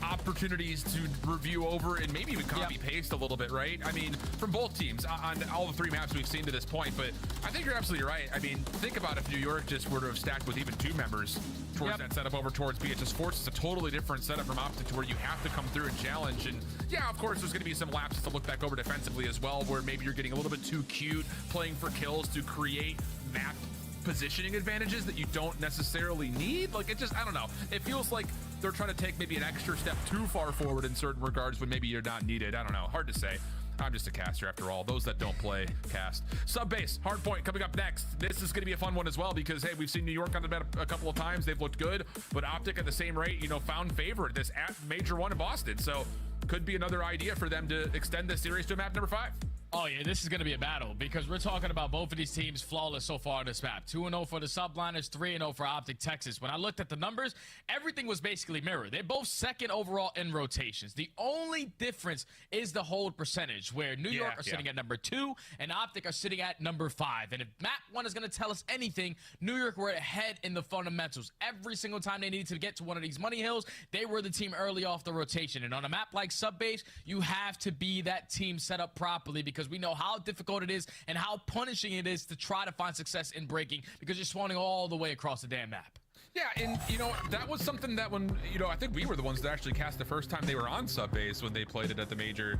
opportunities to review over and maybe even copy paste a little bit, right? I mean, from both teams on all the 3 maps we've seen to this point. But I think you're absolutely right. I mean, think about if New York just were to have stacked with even 2 members towards that setup over towards BHS Force. It's a totally different setup from Optic, to where you have to come through and challenge. And yeah, of course, there's going to be some lapses to look back over defensively as well, where maybe you're getting a little bit too cute playing for kills to create map positioning advantages that you don't necessarily need. Like, it just, I don't know, it feels like they're trying to take maybe an extra step too far forward in certain regards when maybe you're not needed. I don't know, hard to say. I'm just a caster after all. Those that don't play cast. Subbase hardpoint coming up next. This is going to be a fun one as well, because hey, we've seen New York on the map a couple of times. They've looked good, but Optic at the same rate, you know, found favor at this major one in Boston. So could be another idea for them to extend this series to map number 5. Oh yeah, this is going to be a battle, because we're talking about both of these teams flawless so far on this map. 2-0 for the subliners, 3-0 for Optic Texas. When I looked at the numbers, everything was basically mirrored. They're both second overall in rotations. The only difference is the hold percentage, where New York are sitting at number 2 and Optic are sitting at number 5. And if map 1 is going to tell us anything, New York were ahead in the fundamentals. Every single time they needed to get to one of these money hills, they were the team early off the rotation. And on a map like Subbase, you have to be that team set up properly, because we know how difficult it is and how punishing it is to try to find success in breaking, because you're spawning all the way across the damn map. Yeah, and you know, that was something that when, you know, I think we were the ones that actually cast the first time they were on Subbase when they played it at the major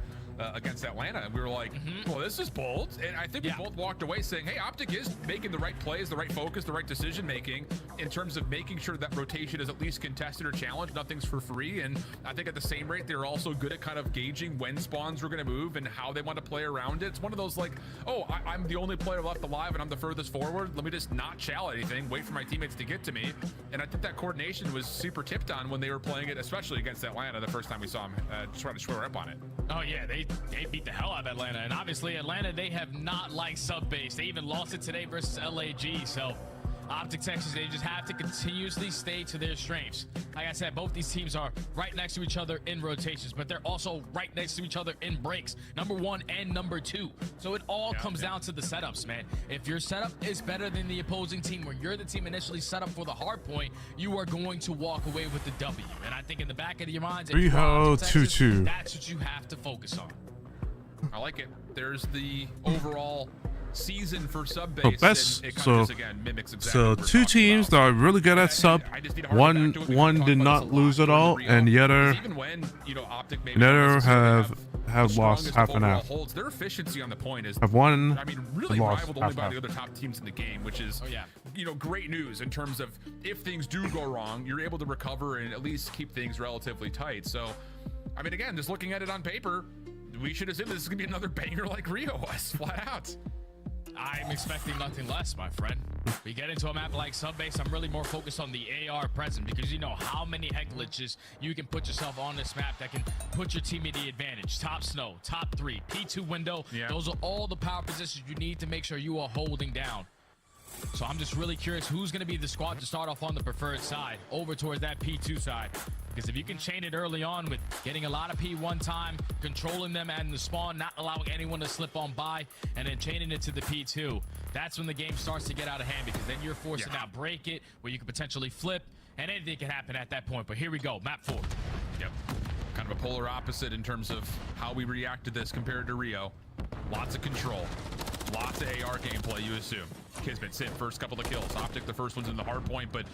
against Atlanta, and we were like, well, this is bold. And I think we both walked away saying, hey, Optic is making the right plays, the right focus, the right decision making in terms of making sure that rotation is at least contested or challenged. Nothing's for free. And I think at the same rate, they're also good at kind of gauging when spawns were going to move and how they want to play around it. It's one of those like, oh, I'm the only player left alive and I'm the furthest forward. Let me just not chow anything, wait for my teammates to get to me. And I think that coordination was super tipped on when they were playing it, especially against Atlanta the first time we saw them try to square up on it. Oh yeah, they beat the hell out of Atlanta, and obviously Atlanta, they have not liked Subbase. They even lost it today versus LAG. So Optic Texas, they just have to continuously stay to their strengths. Like I said, both these teams are right next to each other in rotations, but they're also right next to each other in breaks, number 1 and number 2. So it all comes down to the setups, man. If your setup is better than the opposing team, where you're the team initially set up for the hard point, you are going to walk away with the W. And I think in the back of your minds, if you're Optic Texas, 2-2. that's what you have to focus on. I like it. There's the overall season for Subbase. Best, and it kind of just, again, mimics exactly so what we're 2 teams that are really good at sub. One did not lose at all, and the other, even when, you know, Optic maybe the other have lost half and half. Holds, their efficiency on the point is, Have won, I mean, really lost rivaled only half by half. the other top teams in the game, which is, you know, great news in terms of if things do go wrong, you're able to recover and at least keep things relatively tight. So, I mean, again, just looking at it on paper, we should assume this is gonna be another banger like Rio was, flat out. I'm expecting nothing less, my friend. We get into a map like Subbase, I'm really more focused on the AR present, because you know how many heck glitches you can put yourself on this map that can put your team at the advantage. Top snow, top 3, P2 window. Those are all the power positions you need to make sure you are holding down. So I'm just really curious who's going to be the squad to start off on the preferred side, over towards that P2 side. Because if you can chain it early on with getting a lot of P1 time, controlling them and the spawn, not allowing anyone to slip on by, and then chaining it to the P2, that's when the game starts to get out of hand, because then you're forced to now break it, where you could potentially flip, and anything can happen at that point. But here we go, map 4. Yep. Kind of a polar opposite in terms of how we react to this compared to Rio. Lots of control. Lots of AR gameplay, you assume. Kismet, Sid, first couple of kills. Optic, the first one's in the hard point, but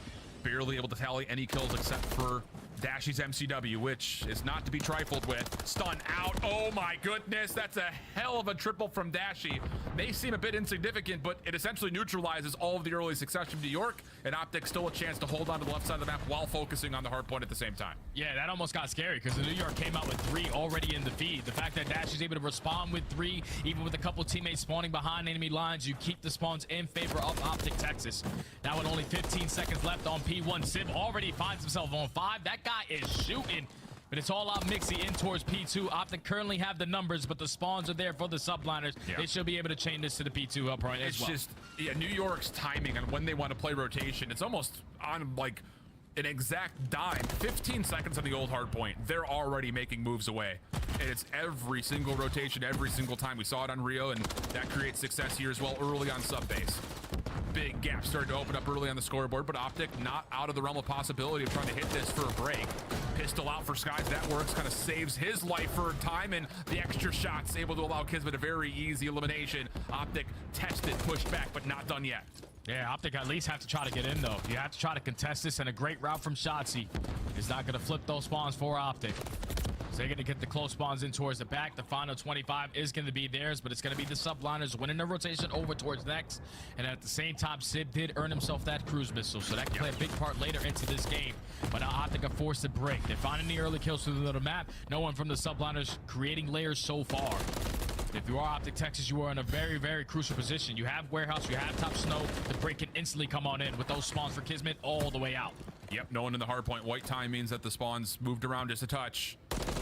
barely able to tally any kills except for Dashy's MCW, which is not to be trifled with. Stun out. Oh my goodness, that's a hell of a triple from Dashy. May seem a bit insignificant, but it essentially neutralizes all of the early success from New York, and Optic still a chance to hold on to the left side of the map while focusing on the hard point at the same time. Yeah, that almost got scary because the New York came out with 3 already in the feed. The fact that Dashy's able to respond with 3, even with a couple teammates spawning behind enemy lines, you keep the spawns in favor of Optic Texas. Now with only 15 seconds left on P1, Sib already finds himself on 5. That guy is shooting, but it's all out Mixie in towards P2. Optic currently have the numbers, but the spawns are there for the subliners. Yeah. They should be able to chain this to the P2 up right as well. It's just, yeah, New York's timing on when they want to play rotation, it's almost on like an exact dime. 15 seconds on the old hard point, they're already making moves away. And it's every single rotation, every single time. We saw it on Rio, and that creates success here as well early on sub base. Big gap started to open up early on the scoreboard, but Optic not out of the realm of possibility of trying to hit this for a break. Pistol out for Skies, that works, kind of saves his life for a time, and the extra shots able to allow Kismet a very easy elimination. Optic tested, pushed back, but not done yet. Yeah, Optic at least have to try to get in, though. You have to try to contest this, and a great route from Shotzzy is not going to flip those spawns for Optic. So they're going to get the close spawns in towards the back. The final 25 is going to be theirs, but it's going to be the subliners winning the rotation over towards next. And at the same time, Sib did earn himself that cruise missile, so that can play a big part later into this game. But now Optic are forced to break. They're finding the early kills through the little map. No one from the subliners creating layers so far. If you are Optic Texas, you are in a very, very crucial position. You have Warehouse, you have Top Snow. The break can instantly come on in with those spawns for Kismet all the way out. Yep, no one in the hard point. White time means that the spawns moved around just a touch.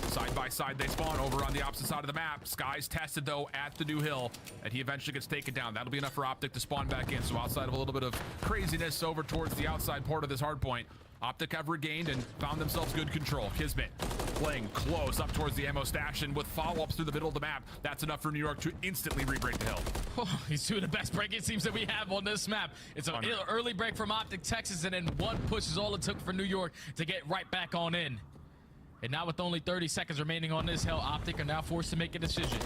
Side by side, they spawn over on the opposite side of the map. Skies tested, though, at the new hill, and he eventually gets taken down. That'll be enough for Optic to spawn back in. So outside of a little bit of craziness over towards the outside part of this hard point, Optic have regained and found themselves good control. Kismet playing close up towards the ammo stash, and with follow-ups through the middle of the map, that's enough for New York to instantly re-break the hill. Oh, he's doing the best break-in teams that we have on this map. It's an early break from Optic Texas, and then one push is all it took for New York to get right back on in. And now with only 30 seconds remaining on this hill, Optic are now forced to make a decision.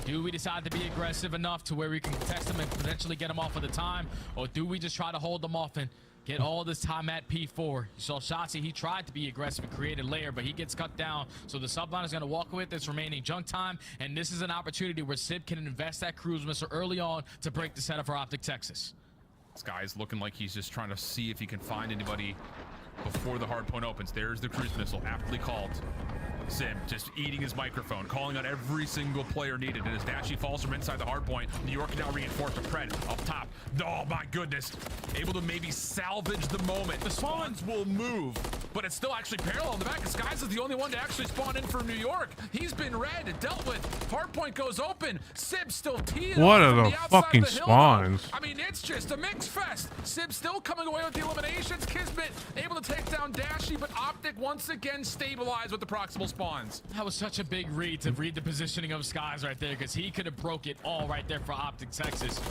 Do we decide to be aggressive enough to where we can test them and potentially get them off of the time, or do we just try to hold them off and get all this time at P4? You saw Shotzzy, he tried to be aggressive and create a layer, but he gets cut down. So the subline is going to walk away with this remaining junk time, and this is an opportunity where Sib can invest that cruise missile early on to break the setup for Optic Texas. This guy's looking like he's just trying to see if he can find anybody before the hard point opens. There's the cruise missile, aptly called. Sim just eating his microphone, calling on every single player needed. And as Dashy falls from inside the hard point, New York now reinforced a Pred up top. Oh my goodness. Able to maybe salvage the moment. The spawns will move, but it's still actually parallel in the back. Skies is the only one to actually spawn in for New York. He's been red, dealt with. Hard point goes open. Sib still teeing what up are from the outside fucking of the hill. spawns? I mean, it's just a mix fest. Sib still coming away with the eliminations. Kismet able to take down Dashy, but Optic once again stabilized with the proximal spawns. That was such a big read to read the positioning of Skies right there, because he could have broke it all right there for Optic Texas.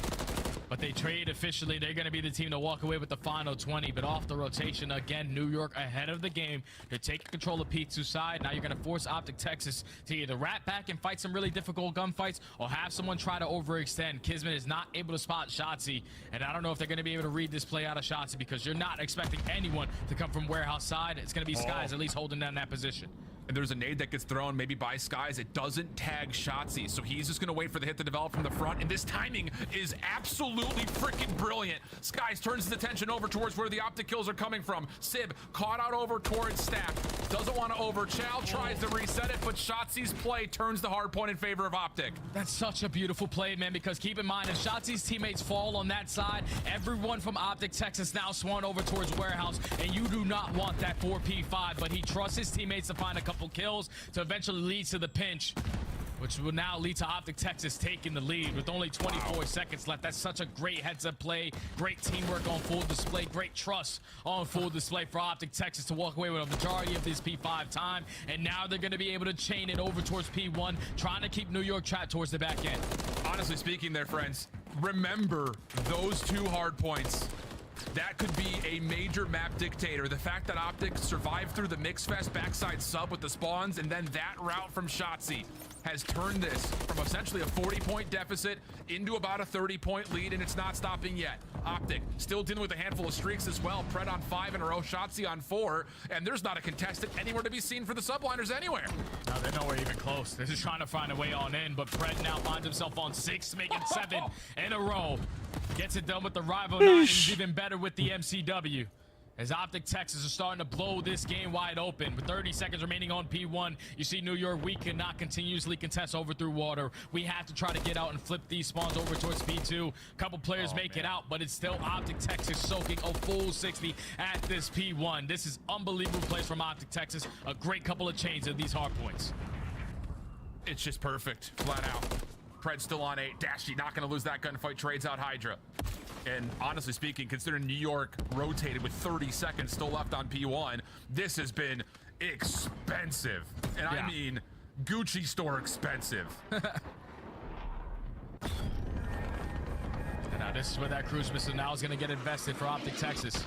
But they trade officially. They're going to be the team to walk away with the final 20. But off the rotation, again, New York ahead of the game. They're taking control of P2 side. Now you're going to force Optic Texas to either rat back and fight some really difficult gunfights, or have someone try to overextend. Kismet is not able to spot Shotzzy, and I don't know if they're going to be able to read this play out of Shotzzy, because you're not expecting anyone to come from Warehouse side. It's going to be Skies at least holding down that position. And there's a nade that gets thrown maybe by Skies. It doesn't tag Shotzzy, so he's just gonna wait for the hit to develop from the front, and this timing is absolutely freaking brilliant. Skies turns his attention over towards where the Optic kills are coming from. Sib caught out over towards Stack. Doesn't want to over. Chow tries to reset it, but Shotzzy's play turns the hard point in favor of Optic. That's such a beautiful play, man, because keep in mind, if Shotzzy's teammates fall on that side, everyone from Optic Texas now swan over towards Warehouse, and you do not want that 4P5, but he trusts his teammates to find a couple kills to eventually lead to the pinch, which will now lead to Optic Texas taking the lead with only 24 seconds left. That's such a great heads-up play, great teamwork on full display, great trust on full display for Optic Texas to walk away with a majority of this P5 time, and now they're going to be able to chain it over towards P1, trying to keep New York trapped towards the back end. Honestly speaking there, friends, remember those two hard points. That could be a major map dictator. The fact that Optic survived through the Mix Fest backside sub with the spawns, and then that route from Shotzzy. has turned this from essentially a 40-point deficit into about a 30-point lead, and it's not stopping yet. Optic still dealing with a handful of streaks as well. Pred on 5 in a row, Shotzzy on 4, and there's not a contestant anywhere to be seen for the subliners anywhere. No, they're nowhere even close. They're just trying to find a way on in, but Pred now finds himself on 6, making 7 in a row. Gets it done with the rival 9, and is even better with the MCW. As Optic Texas are starting to blow this game wide open. With 30 seconds remaining on P1, you see New York, we cannot continuously contest over through water. We have to try to get out and flip these spawns over towards P2. A couple players make it out, but it's still Optic Texas soaking a full 60 at this P1. This is unbelievable plays from Optic Texas. A great couple of chains of these hard points. It's just perfect, flat out. Pred still on 8. Dashy not going to lose that gunfight, trades out Hydra. And honestly speaking, considering New York rotated with 30 seconds still left on P1, this has been expensive. And I mean Gucci store expensive. And now this is where that cruise missile now is going to get invested for Optic Texas.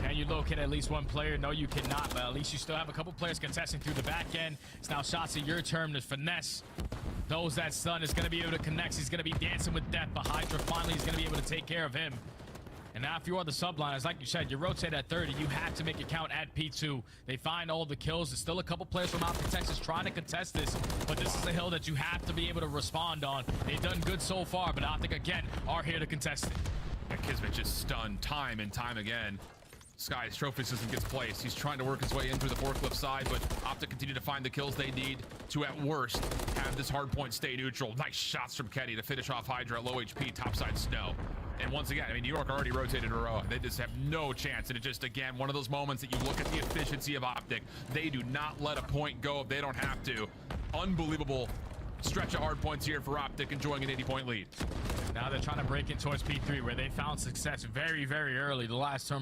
Can you locate at least one player? No, you cannot, but at least you still have a couple players contesting through the back end. It's now Shotzzy, your turn to finesse. Knows that stun is going to be able to connect. He's going to be dancing with death, but Hydra finally is going to be able to take care of him. And now if you are the subliners, like you said, you rotate at 30. You have to make it count at P2. They find all the kills. There's still a couple players from Optic Texas trying to contest this, but this is a hill that you have to be able to respond on. They've done good so far, but Optic, again, are here to contest it. And Kismet just stunned time and time again. Sky's trophy system gets placed. He's trying to work his way in through the forklift side, but Optic continue to find the kills they need to, at worst, have this hard point stay neutral. Nice shots from Kenny to finish off Hydra at low HP, topside snow. And once again, I mean, New York already rotated in a row. They just have no chance. And it just, again, one of those moments that you look at the efficiency of Optic. They do not let a point go if they don't have to. Unbelievable stretch of hard points here for Optic, enjoying an 80-point lead. Now they're trying to break in towards P3, where they found success very, very early the last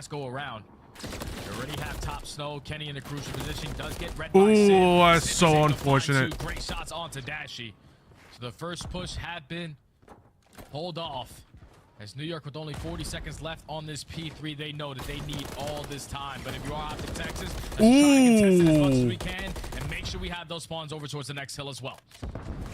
go around. They already have top snow. Kenny in a crucial position, does get red by Sid. Ooh, that's Sid so unfortunate. Great shots onto Dashy. So the first push had been pulled off. As New York with only 40 seconds left on this P3, they know that they need all this time. But if you are Optic Texas, let's try to contest it as much as we can and make sure we have those spawns over towards the next hill as well.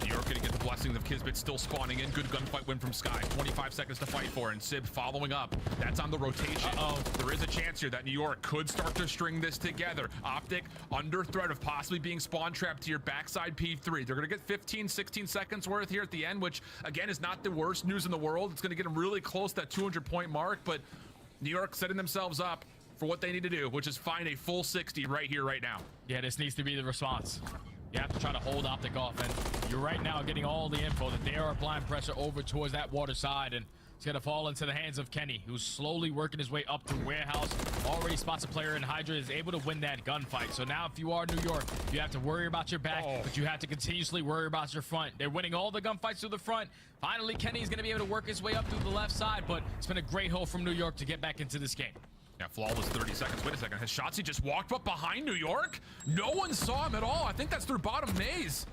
New York gonna get the blessings of Kismet still spawning in. Good gunfight win from Sky. 25 seconds to fight for, and Sib following up. That's on the rotation. There is a chance here that New York could start to string this together. Optic under threat of possibly being spawn trapped to your backside P3. They're gonna get 15, 16 seconds worth here at the end, which again is not the worst news in the world. It's gonna get them really close to that 200-point mark, but New York setting themselves up for what they need to do, which is find a full 60 right here, right now. Yeah, this needs to be the response. You have to try to hold Optic off, and you're right now getting all the info that they are applying pressure over towards that water side, and it's going to fall into the hands of Kenny, who's slowly working his way up through warehouse. Already spots a player, and Hydra is able to win that gunfight. So now if you are New York, you have to worry about your back, but you have to continuously worry about your front. They're winning all the gunfights through the front. Finally, Kenny's going to be able to work his way up through the left side, but it's been a great hole from New York to get back into this game. Yeah, flawless 30 seconds. Wait a second. Has Shotzzy just walked up behind New York? No one saw him at all. I think that's through bottom maze.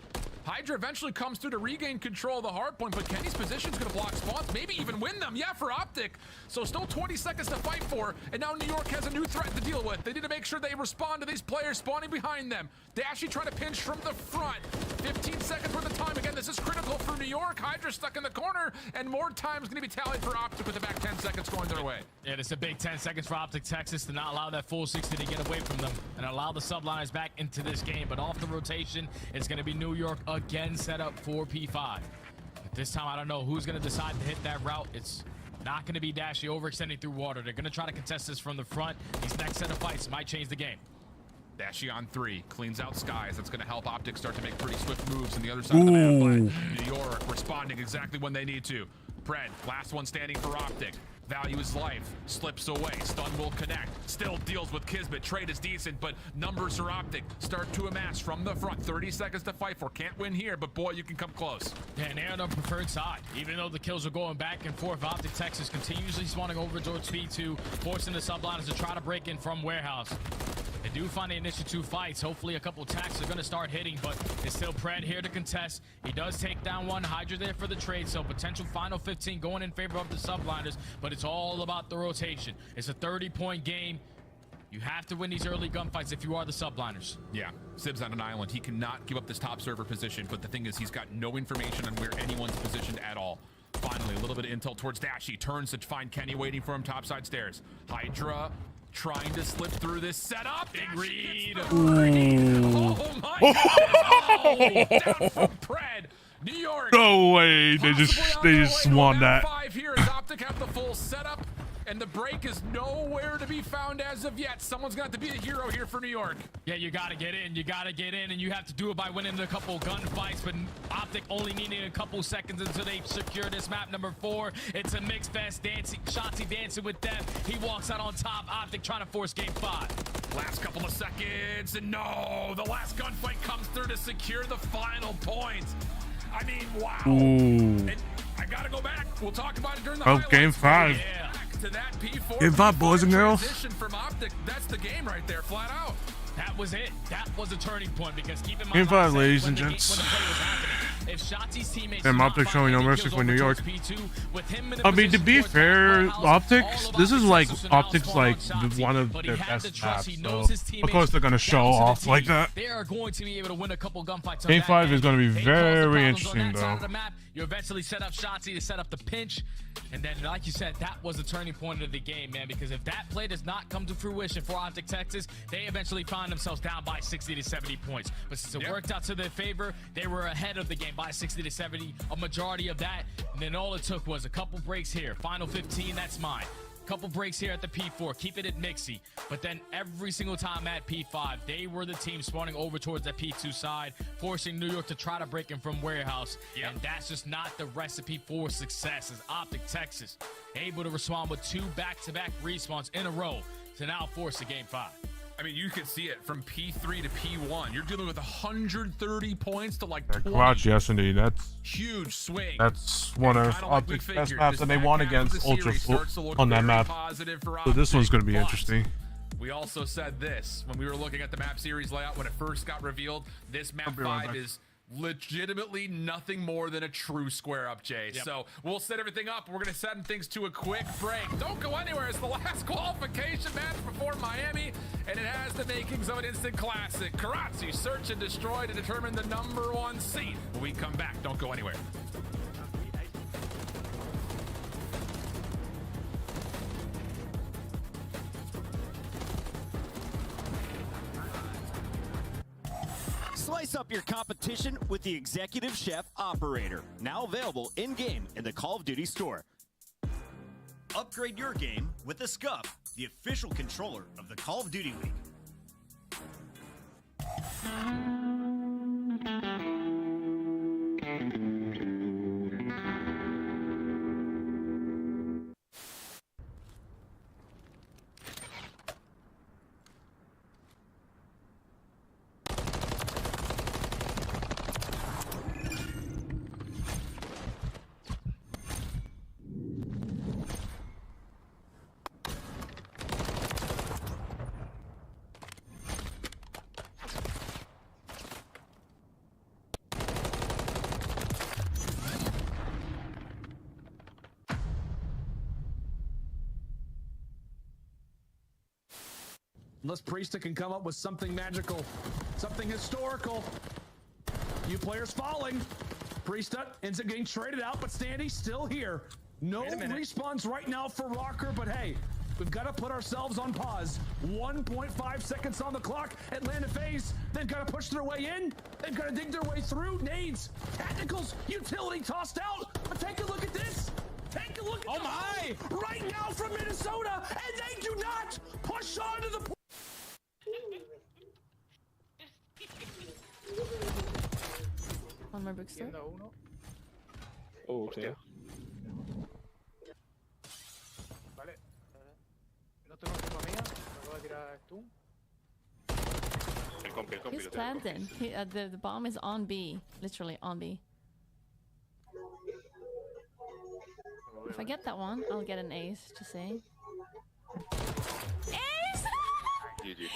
Hydra eventually comes through to regain control of the hard point, but Kenny's position's gonna block spawns, maybe even win them. Yeah, for Optic. So still 20 seconds to fight for, and now New York has a new threat to deal with. They need to make sure they respond to these players spawning behind them. Dashy trying to pinch from the front. 15 seconds worth of time. Again, this is critical for New York. Hydra stuck in the corner, and more time is gonna be tallied for Optic with the back 10 seconds going their way. Yeah, it's a big 10 seconds for Optic Texas to not allow that full 60 to get away from them and allow the subliners back into this game. But off the rotation, it's gonna be New York again set up for P5. But this time, I don't know who's going to decide to hit that route. It's not going to be Dashy overextending through water. They're going to try to contest this from the front. These next set of fights might change the game. Dashy on 3, cleans out Skies. That's going to help Optic start to make pretty swift moves on the other side of the map. But New York responding exactly when they need to. Pred, last one standing for Optic. Value his life, slips away, stun will connect, still deals with Kismet. Trade is decent, but numbers are Optic. Start to amass from the front. 30 seconds to fight for. Can't win here, but boy, you can come close. Yeah, and they're on the preferred side. Even though the kills are going back and forth, Optic Texas continuously spawning over towards P2, forcing the subliners to try to break in from warehouse. They do find the initial 2 fights. Hopefully a couple attacks are going to start hitting, but it's still Pred here to contest. He does take down one. Hydra there for the trade, so potential final 15 going in favor of the subliners, but it's all about the rotation. It's a 30-point game. You have to win these early gunfights if you are the subliners. Yeah, Sib's on an island. He cannot give up this top server position, but the thing is he's got no information on where anyone's positioned at all. Finally, a little bit of intel towards Dash. He turns to find Kenny waiting for him topside stairs. Hydra trying to slip through this setup. Big read. Oh my God. Oh, down from Pred. New York. No way. They just won that. 5 here as Optic have the full setup, and the break is nowhere to be found as of yet. Someone's got to be a hero here for New York. Yeah, you got to get in. You got to get in, and you have to do it by winning a couple gunfights, but Optic only needing a couple seconds until they secure this map number 4. It's a mixed fest. Shotzi dancing with death. He walks out on top. Optic trying to force game 5. Last couple of seconds, and no, the last gunfight comes through to secure the final points. I mean, wow. Ooh. And I gotta go back. We'll talk about it during the Oh, game 5. Yeah. Back to that P4. Game 5, boys and girls. Transition from Optic. That's the game right there, flat out. That was it. That was a turning point because keep in mind, Game 5, like I said, ladies when and the game- gents. when the play was happening, if Shotzi's teammates And did not Optic find showing no any mercy kills for over New towards York. P2, with him in a I mean, to position be towards fair, Warehouse, Optics, all this is Optic like Texas are now Optics spawned like on Shotzi, one of but he their had the best trust. maps. He So knows his of teammates course they're gonna show down to the off like T. that. They are going to be able to win a couple gunfights on Game that 5 end. is gonna be They cause the very problems on interesting, that side of though. the map. You eventually set up Shotzi to set up the pinch, and then, like you said, that was the turning point of the game, man. Because if that play does not come to fruition for Optic Texas, they eventually find themselves down by 60 to 70 points. But since it worked out to their favor, they were ahead of the game by 60 to 70. A majority of that, and then all it took was a couple breaks here. Final 15, that's mine. Couple breaks here at the P4, keep it at Mixie. But then every single time at P5, they were the team spawning over towards the P2 side, forcing New York to try to break in from Warehouse. And that's just not the recipe for success, as Optic Texas able to respond with 2 back-to-back respawns in a row to now force a game 5. I mean, you could see it from P3 to P1. You're dealing with 130 points to like That 20. Karachi S&D, that's Huge swing. That's one And of kinda like we Optic's best figured, maps, this and they back won half of against the Ultra series starts to look on that very map. positive for So this one's Optic, going to be but interesting. We also said this when we were looking at the map series layout when it first got revealed. This map I'll be right 5 back. is legitimately nothing more than a true square up, Jay. So we'll set everything up. We're going to send things to a quick break. Don't go anywhere. It's the last qualification match before Miami, and it has the makings of an instant classic. Karachi search and destroy to determine the #1 seed. When we come back, don't go anywhere. Slice up your competition with the Executive Chef Operator, now available in-game in the Call of Duty store. Upgrade your game with the Scuff, the official controller of the Call of Duty Week. Unless Priesta can come up with something magical, something historical. You players falling. Priesta ends up getting traded out, but Standy's still here. No respawns right now for Rocker, but hey, we've got to put ourselves on pause. 1.5 seconds on the clock. Atlanta FaZe, they've got to push their way in. They've got to dig their way through. Nades, tacticals, utility tossed out. But take a look at this. Take a look at right now from Minnesota, and they do not push on to the One more bookstore. Oh, okay. Vale. No tengo encima mía. Me voy a tirar stun. He's planted. The bomb is on B. Literally on B. If I get that one, I'll get an ace, just saying. Ace! GG.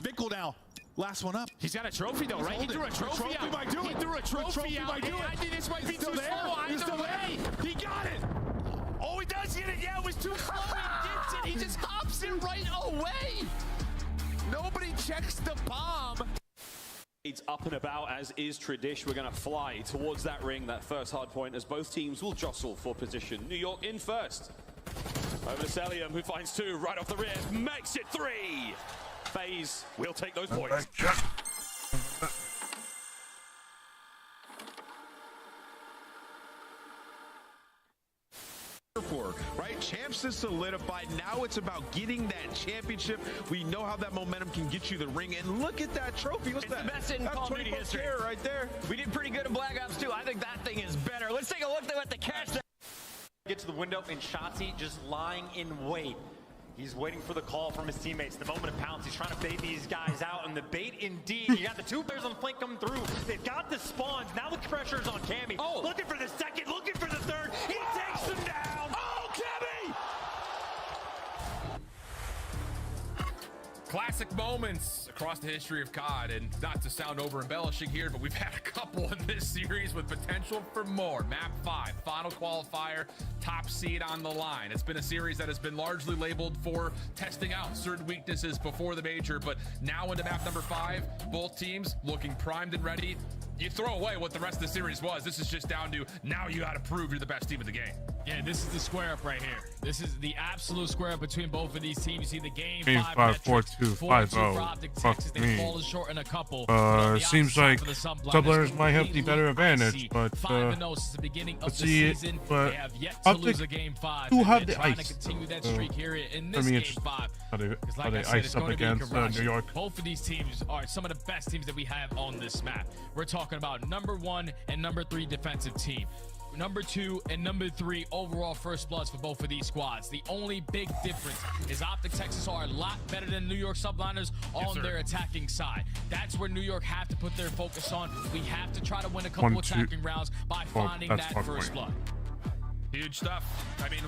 Vickle now. Last one up. He's got a trophy though, right? He threw a trophy out. Might do it. He threw a trophy out. I think this might be too slow. Either way, he got it. Oh, he does get it. Yeah, it was too slow. He gets it. He just hops it right away. Nobody checks the bomb. It's up and about, as is tradition. We're going to fly towards that ring, that first hard point, as both teams will jostle for position. New York in first. Over to Celium, who finds 2 right off the rear. Makes it 3. FaZe will take those points. For, right? Champs is solidified. Now it's about getting that championship. We know how that momentum can get you the ring. And look at that trophy. What's that? The best in Call of Duty history right there. We did pretty good in Black Ops 2. I think that thing is better. Let's take a look at the catch. Get to the window, and Shotzi just lying in wait. He's waiting for the call from his teammates. The moment of pounce, he's trying to bait these guys out, and the bait indeed. You got the 2 players on the flank coming through. They've got the spawns. Now the pressure's on Cammy. Oh, looking for the second, looking for the third. He takes them down. Oh, Cammy! Classic moments across the history of COD, and not to sound over embellishing here, but we've had a couple in this series with potential for more. Map 5, final qualifier, top seed on the line. It's been a series that has been largely labeled for testing out certain weaknesses before the major, but now into map number 5, both teams looking primed and ready. You throw away what the rest of the series was. This is just down to now you got to prove you're the best team in the game. Yeah, this is the square up right here. This is the absolute square up between both of these teams. You see the game 5 4-2, 5-0. for Optic Texas. They've fallen short in a couple. Seems like Subliners might have the better advantage, but 5-0 since the beginning of the season. They have yet to lose a game 5. Do have the trying ice. to continue that streak here in this game 5. How they Like I said, ice it's up going to be against New York. Both of these teams are some of the best teams that we have on this map. We're talking about number 1 and number 3 defensive team. Number 2 and number 3 overall first bloods for both of these squads. The only big difference is Optic Texas are a lot better than New York Subliners on their attacking side. That's where New York have to put their focus on. We have to try to win a couple attacking rounds by finding that first blood. Huge stuff. I mean,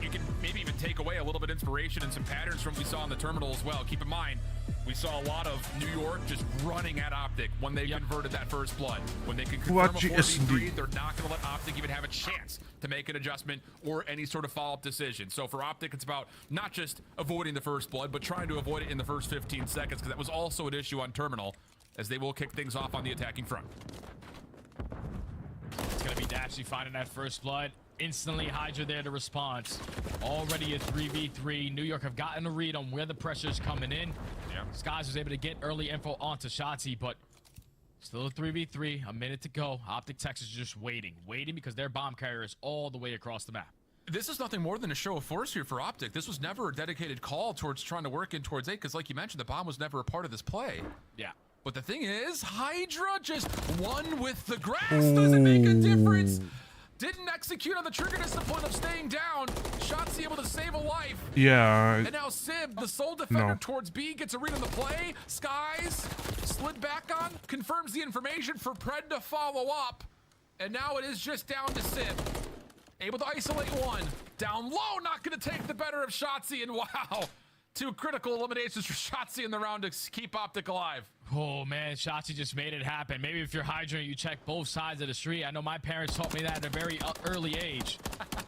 you can maybe even take away a little bit of inspiration and some patterns from what we saw in the terminal as well. Keep in mind, we saw a lot of New York just running at Optic when they converted that first blood. When they can confirm a 4v3, they're not going to let Optic even have a chance to make an adjustment or any sort of follow-up decision. So for Optic, it's about not just avoiding the first blood, but trying to avoid it in the first 15 seconds, because that was also an issue on terminal, as they will kick things off on the attacking front. It's going to be Dashy finding that first blood. Instantly, Hydra there to respond. Already a 3v3. New York have gotten a read on where the pressure's coming in. Yeah. Skies was able to get early info onto Shotzi, but still a 3v3. A minute to go. Optic Texas is just waiting because their bomb carrier is all the way across the map. This is nothing more than a show of force here for Optic. This was never a dedicated call towards trying to work in towards A, because like you mentioned, the bomb was never a part of this play. Yeah. But the thing is, Hydra just won with the grass. Doesn't make a difference. Didn't execute on the trigger discipline of staying down. Shotzi able to save a life. Yeah. And now Sib, the sole defender towards B, gets a read on the play. Skies slid back on, confirms the information for Pred to follow up. And now it is just down to Sib. Able to isolate one. Down low, not going to take the better of Shotzi. And wow, 2 critical eliminations for Shotzi in the round to keep Optic alive. Oh man, Shotzi just made it happen. Maybe if you're Hydra, you check both sides of the street. I know my parents taught me that at a very early age.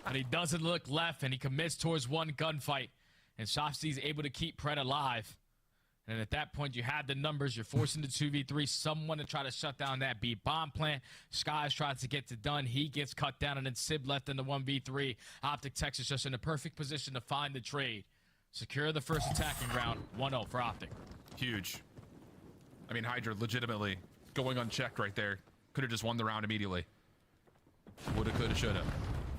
But he doesn't look left, and he commits towards one gunfight. And Shotzi's able to keep Pred alive. And at that point, you have the numbers. You're forcing the 2v3. Someone to try to shut down that B bomb plant. Skies tries to get it done. He gets cut down, and then Sib left in the 1v3. Optic Texas just in a perfect position to find the trade. Secure the first attacking round. 1-0 for Optic. Huge. I mean, Hydra legitimately going unchecked right there. Could have just won the round immediately. Woulda, coulda, shoulda.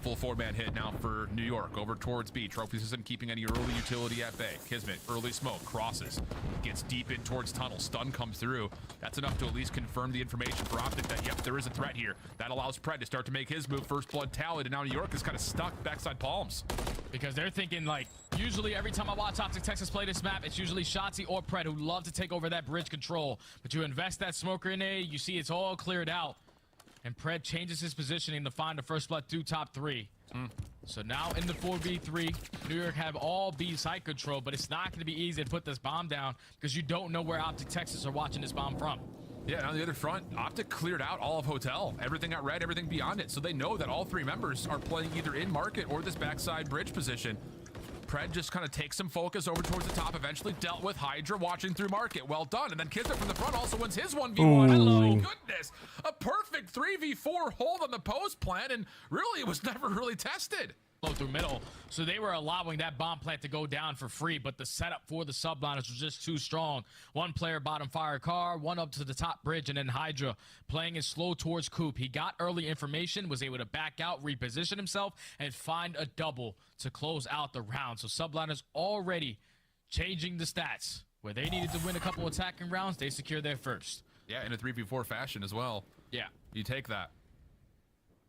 Full 4-man hit now for New York over towards B. Trophies isn't keeping any early utility at bay. Kismet, early smoke, crosses. Gets deep in towards tunnel. Stun comes through. That's enough to at least confirm the information for Optic that, yep, there is a threat here. That allows Pred to start to make his move. First blood tallied, and now New York is kind of stuck backside palms. Because they're thinking, like, usually every time I watch Optic Texas play this map, it's usually Shotzi or Pred who love to take over that bridge control. But you invest that smoker in A, you see it's all cleared out. And Pred changes his positioning to find the first blood through top 3. So now in the 4v3, New York have all B site control, but it's not going to be easy to put this bomb down because you don't know where Optic Texas are watching this bomb from. Yeah, and on the other front, Optic cleared out all of Hotel. Everything got red, everything beyond it. So they know that all 3 members are playing either in market or this backside bridge position. Pred just kind of takes some focus over towards the top, eventually dealt with Hydra watching through market. Well done. And then Kismet from the front also wins his 1v1. Hello, goodness. A perfect 3v4 hold on the post plant, and really it was never really tested. Through middle, so they were allowing that bomb plant to go down for free, but the setup for the subliners was just too strong. One player bottom fire car, one up to the top bridge, and then Hydra playing it slow towards Coop. He got early information, was able to back out, reposition himself, and find a double to close out the round. So subliners already changing the stats. Where they needed to win a couple attacking rounds, they secure their first. Yeah, in a 3v4 fashion as well. Yeah. You take that.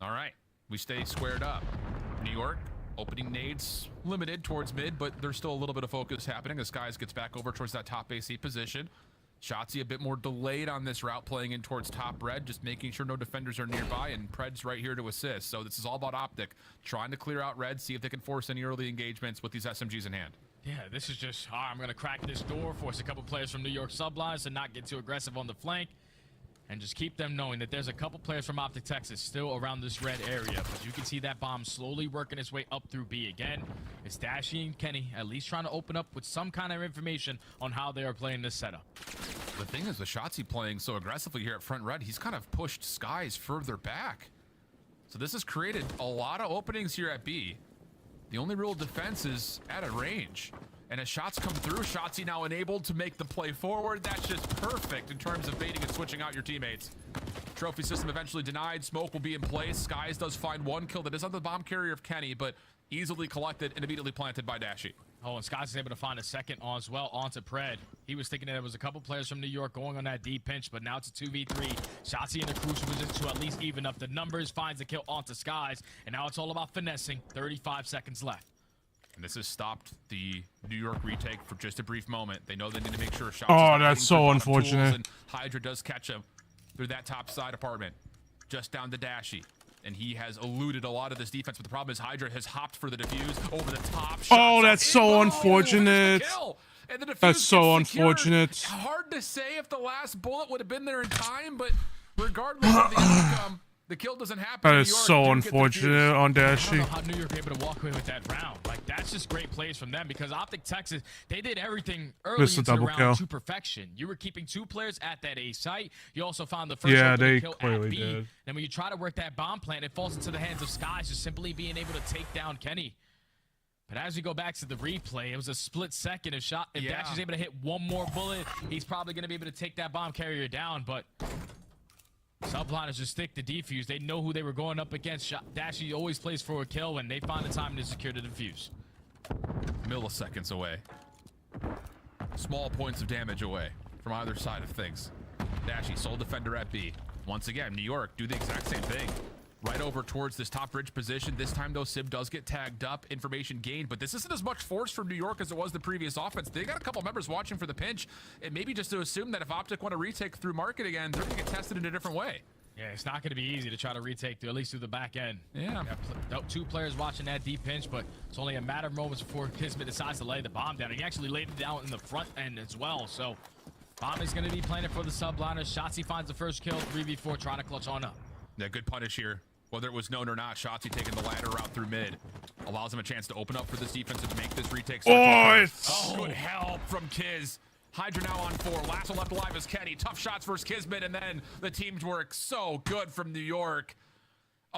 All right, we stay squared up. New York opening nades limited towards mid, but there's still a little bit of focus happening as Skies gets back over towards that top AC position. Shotzzy a bit more delayed on this route, playing in towards top red, just making sure no defenders are nearby, and Pred's right here to assist. So this is all about Optic, trying to clear out red, see if they can force any early engagements with these SMGs in hand. Yeah, this is just, I'm going to crack this door, force a couple players from New York sublines to not get too aggressive on the flank. And just keep them knowing that there's a couple players from Optic Texas still around this red area. But you can see that bomb slowly working its way up through B again. It's Dashy and Kenny at least trying to open up with some kind of information on how they are playing this setup. The thing is, with Shotzzy playing so aggressively here at front red, he's kind of pushed Skies further back. So this has created a lot of openings here at B. The only real defense is at a range. And as shots come through, Shotzzy now enabled to make the play forward. That's just perfect in terms of baiting and switching out your teammates. Trophy system eventually denied. Smoke will be in place. Skies does find 1 kill that is on the bomb carrier of Kenny, but easily collected and immediately planted by Dashy. Oh, and Skies is able to find a second as well onto Pred. He was thinking that there was a couple players from New York going on that deep pinch, but now it's a 2v3. Shotzzy in the crucial position to at least even up the numbers, finds the kill onto Skies, and now it's all about finessing. 35 seconds left. And this has stopped the New York retake for just a brief moment. They know they need to make sure shots. Oh, that's so unfortunate. And Hydra does catch him through that top side apartment, just down to Dashy. And he has eluded a lot of this defense, but the problem is Hydra has hopped for the defuse over the top. Oh, that's so unfortunate. That's so unfortunate. Hard to say if the last bullet would have been there in time, but regardless of the outcome, the kill doesn't happen. That is so unfortunate on Dashy. I don't know how New York were able to walk away with that round. Like, that's just great plays from them because Optic Texas, they did everything early into the round to perfection. You were keeping 2 players at that A site. You also found the first kill at B. Did. And when you try to work that bomb plant, it falls into the hands of Skies, just simply being able to take down Kenny. But as we go back to the replay, it was a split second. If Dash is able to hit 1 more bullet, he's probably going to be able to take that bomb carrier down. But subliners just stick to defuse. They know who they were going up against. Dashy always plays for a kill when they find the time to secure the defuse. Milliseconds away. Small points of damage away from either side of things. Dashy, sole defender at B. Once again, New York do the exact same thing. Right over towards this top bridge position. This time, though, Sib does get tagged up. Information gained, but this isn't as much force from New York as it was the previous offense. They got a couple members watching for the pinch, and maybe just to assume that if Optic want to retake through market again, they're going to get tested in a different way. Yeah, it's not going to be easy to try to retake, at least through the back end. Yeah. 2 players watching that deep pinch, but it's only a matter of moments before Kismet decides to lay the bomb down. He actually laid it down in the front end as well, so bomb is going to be planted for the subliners. Shotzzy finds the first kill, 3v4, trying to clutch on up. Yeah, good punish here. Whether it was known or not, Shotzzy taking the ladder route through mid allows him a chance to open up for this defense and make this retake. Good help from Kiz. Hydra now on 4. Last one left alive is Kenny. Tough shots versus Kismet, and then the team's work so good from New York.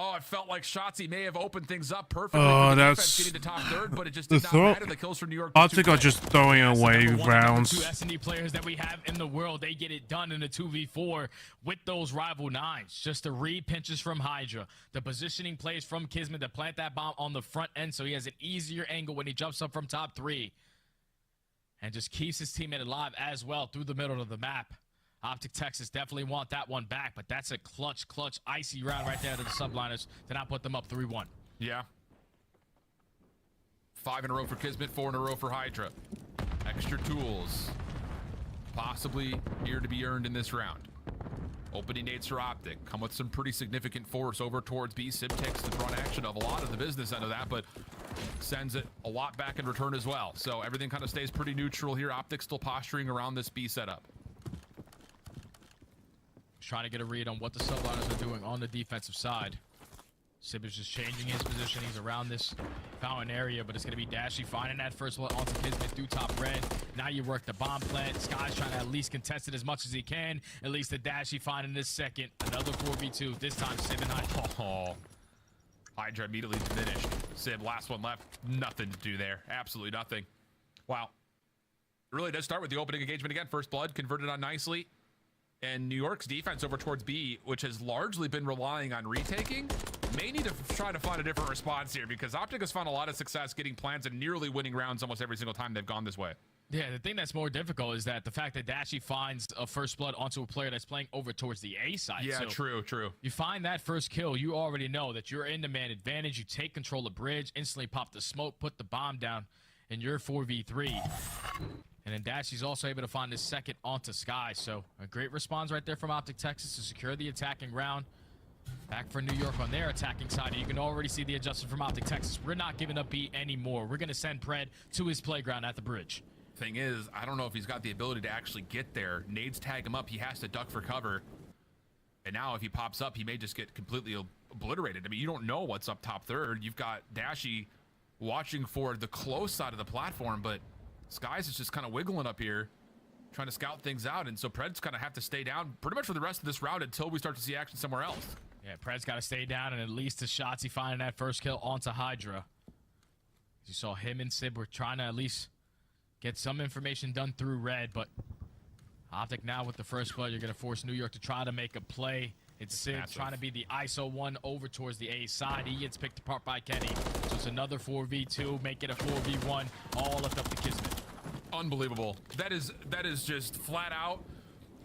Oh, it felt like Shotzzy may have opened things up perfectly. That's getting to top third, but it just did not matter. The kills for New York. I think I'm just throwing away rounds. 2 S&D players that we have in the world, they get it done in a 2v4 with those rival 9s. Just the read pinches from Hydra, the positioning plays from Kismet to plant that bomb on the front end, so he has an easier angle when he jumps up from top 3, and just keeps his teammate alive as well through the middle of the map. Optic Texas definitely want that one back, but that's a clutch, icy round right there to the subliners to not put them up 3-1. Yeah. 5 in a row for Kismet, 4 in a row for Hydra. Extra tools possibly here to be earned in this round. Opening nades for Optic. Come with some pretty significant force over towards B. Sib takes the front action of a lot of the business end of that, but sends it a lot back in return as well. So everything kind of stays pretty neutral here. Optic still posturing around this B setup. Trying to get a read on what the subliners are doing on the defensive side. Sib is just changing his position. He's around this fountain area, but it's going to be Dashy finding that first one onto Kismet through top red. Now you work the bomb plant. Sky's trying to at least contest it as much as he can. At least the Dashy finding this second. Another 4v2. This time Sib and Hydra. Oh, Hydra immediately diminished. Sib, last one left. Nothing to do there. Absolutely nothing. Wow. It really does start with the opening engagement again. First blood converted on nicely. And New York's defense over towards B, which has largely been relying on retaking, may need to try to find a different response here, because Optic has found a lot of success getting plans and nearly winning rounds almost every single time they've gone this way. Yeah, the thing that's more difficult is that the fact that Dashy finds a first blood onto a player that's playing over towards the A side. Yeah, so true. You find that first kill, you already know that you're in the man advantage. You take control of bridge, instantly pop the smoke, put the bomb down, and you're 4v3. And then Dashy's also able to find his second onto Sky. So a great response right there from Optic Texas to secure the attacking round. Back for New York on their attacking side. You can already see the adjustment from Optic Texas. We're not giving up B anymore. We're going to send Pred to his playground at the bridge. Thing is, I don't know if he's got the ability to actually get there. Nades tag him up. He has to duck for cover. And now if he pops up, he may just get completely obliterated. I mean, you don't know what's up top third. You've got Dashy watching for the close side of the platform, but Skies is just kind of wiggling up here, trying to scout things out, and so Pred's kind of have to stay down pretty much for the rest of this round until we start to see action somewhere else. Yeah, Pred's got to stay down, and at least the shots he finding that first kill onto Hydra. You saw him and Sib were trying to at least get some information done through red, but Optic now with the first blood, you're going to force New York to try to make a play. It's Sib trying to be the ISO 1 over towards the A side. He gets picked apart by Kenny. So it's another 4v2, make it a 4v1, all left up to Kismet. Unbelievable. That is just flat out.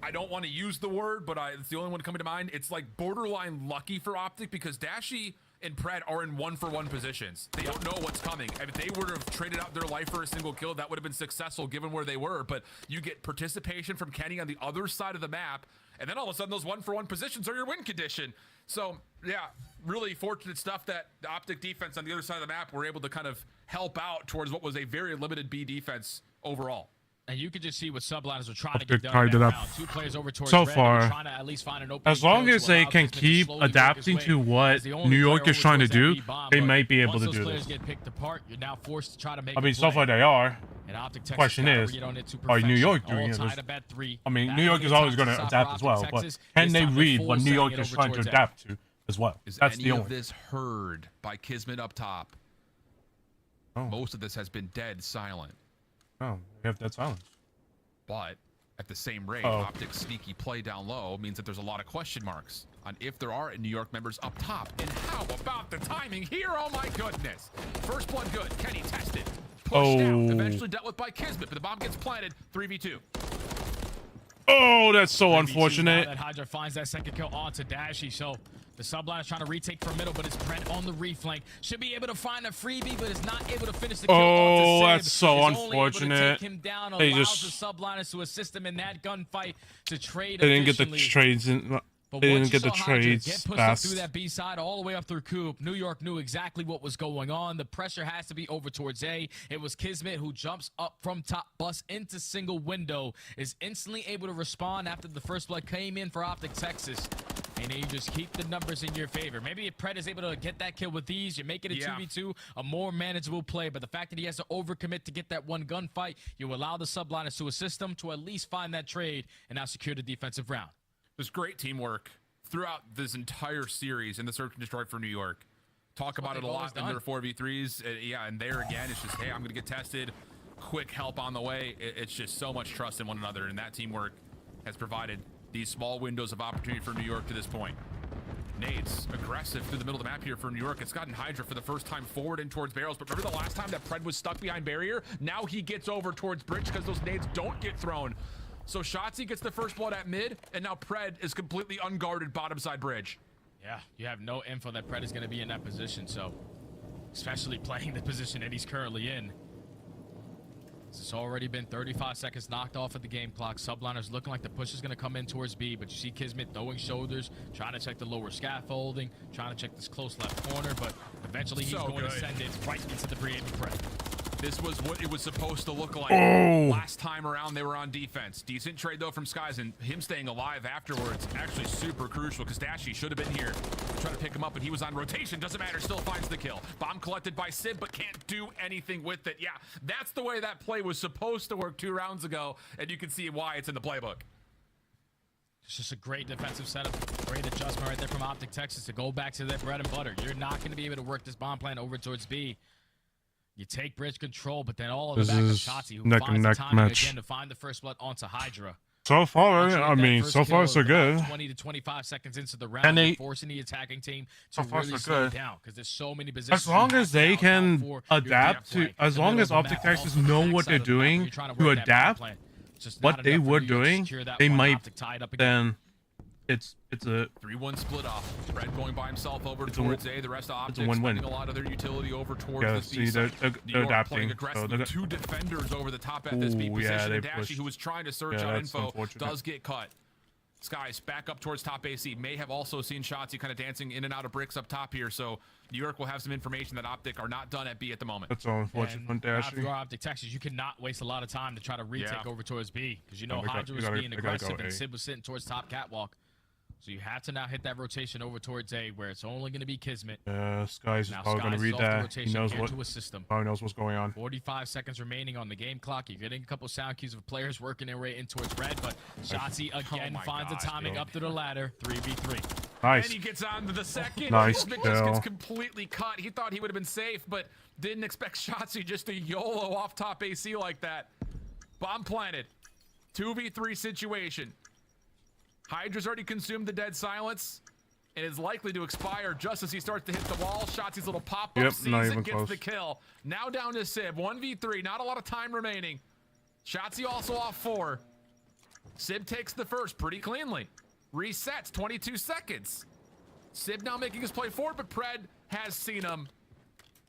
I don't want to use the word, but it's the only one coming to mind. It's like borderline lucky for Optic, because Dashy and Pred are in 1-for-1 positions. They don't know what's coming. If they would have traded out their life for a single kill, that would have been successful given where they were. But you get participation from Kenny on the other side of the map, and then all of a sudden those 1-for-1 positions are your win condition. So yeah, really fortunate stuff that the Optic defense on the other side of the map were able to kind of help out towards what was a very limited B defense overall. And you could just see what subliners are trying to Optic get done tied in it that up. round. Two players over towards So red, far, trying to at least find an opening as long kill as to they allow can Kismet to keep slowly work his adapting way to what as the only New York player is over trying to towards that do, B bomb. they But might be able once to those do players this. get picked apart, you're now forced to try to make I a mean, so play. far they are. And Optic Texas Question got to is, read on it to are New York perfection. doing All it? tied up at 3. I mean, Back New York on is the always attack going to side adapt for as well, Optic but Texas. can This they time they're read what full New York sending it is over trying to towards A. adapt to as well? Is That's any the of only. this heard by Kismet up top? Oh. Most of this has been dead silent. Oh, we have dead silence. But at the same rate, Oh. Optic's sneaky play down low means that there's a lot of question marks on if there are New York members up top. And how about the timing here? Oh my goodness. First blood good. Kenny tested. Pushed out. Eventually dealt with by Kismet, but the bomb gets planted. 3v2. Oh, that's so 3v2 unfortunate. now that Hydra finds that second kill onto Dashy. So the subline is trying to retake from middle, but it's Pred on the reflank. Should be able to find a freebie, but is not able to finish the kill onto Oh, Sib. that's so Is only able to unfortunate. take him down, They allows just the subliners to assist him in that gunfight to trade they didn't get the efficiently. trades in. But They once didn't get you the saw Hydra trades get pushed fast. up through that B side all the way up through Coop, New York knew exactly what was going on. The pressure has to be over towards A. It was Kismet who jumps up from top bus into single window, is instantly able to respond after the first blood came in for Optic Texas. And then you just keep the numbers in your favor. Maybe if Pred is able to get that kill with these, you make it a 2v2, a more manageable play. But the fact that he has to overcommit to get that one gunfight, you allow the subliners to assist him to at least find that trade and now secure the defensive round. There's great teamwork throughout this entire series in the Search and Destroy for New York. Talk about it a lot in their 4v3s. Yeah, and there again, it's just, hey, I'm going to get tested. Quick help on the way. It's just so much trust in one another, and that teamwork has provided these small windows of opportunity for New York to this point. Nades aggressive through the middle of the map here for New York. It's gotten Hydra for the first time forward in towards barrels, but remember the last time that Pred was stuck behind barrier? Now he gets over towards bridge because those nades don't get thrown. So Shotzi gets the first blood at mid, and now Pred is completely unguarded bottom side bridge. Yeah, you have no info that Pred is going to be in that position, so especially playing the position that he's currently in. It's already been 35 seconds knocked off of the game clock. Subliners looking like the push is going to come in towards B, but you see Kismet throwing shoulders, trying to check the lower scaffolding, trying to check this close left corner, but eventually he's going to send it right into the pre-aim prep. This was what it was supposed to look like. Last time around, they were on defense. Decent trade, though, from Skies, and him staying alive afterwards actually super crucial, because Dashy should have been here to try to pick him up, but he was on rotation. Doesn't matter, still finds the kill. Bomb collected by Sib, but can't do anything with it. Yeah, that's the way that play was supposed to work 2 rounds ago, and you can see why it's in the playbook. It's just a great defensive setup. Great adjustment right there from Optic Texas to go back to their bread and butter. You're not going to be able to work this bomb plan over towards B. You take bridge control, but then all of the back of Shotzi, who finds the timing again to find the first blood onto Hydra. So far, I mean, so far so good. 20 to 25 seconds into the round, forcing the attacking team to really slow down, because there's so many positions. As long as they can adapt to, as long as Optic Texas know what they're doing to adapt what they were doing, they might. Then it's a 3-1 split off. Fred going by himself over towards A. The rest of Optic win-win. spending a lot of their utility over towards Yeah, this B see, they're adapting. playing aggressively. So 2 defenders over the top at this B position. And Dashy, who was trying to search out info, does get cut. Skies back up towards top AC. May have also seen Shotzi kind of dancing in and out of bricks up top here. So New York will have some information that Optic are not done at B at the moment. That's all unfortunate from Dashy. If you're Optic Texas, you cannot waste a lot of time to try to retake over towards B, because you know Hydra was being aggressive and Sid was sitting towards top catwalk. So you have to now hit that rotation over towards A, where it's only going to be Kismet. Skies is probably going to read that. He knows probably knows what's going on. 45 seconds remaining on the game clock. You're getting a couple sound cues of players working their way in towards red, but Shotzi again finds the timing up to the ladder. 3v3. Nice. And he gets on to the second. Nice Kismet just gets completely cut. He thought he would have been safe, but didn't expect Shotzi just to YOLO off top AC like that. Bomb planted. 2v3 situation. Hydra's already consumed the dead silence and is likely to expire just as he starts to hit the wall. Shotzi's little pop-up sees it, gets the kill. Now down to Sib, 1v3, not a lot of time remaining. Shotzi also off 4. Sib takes the first pretty cleanly. Resets, 22 seconds. Sib now making his play forward, but Pred has seen him.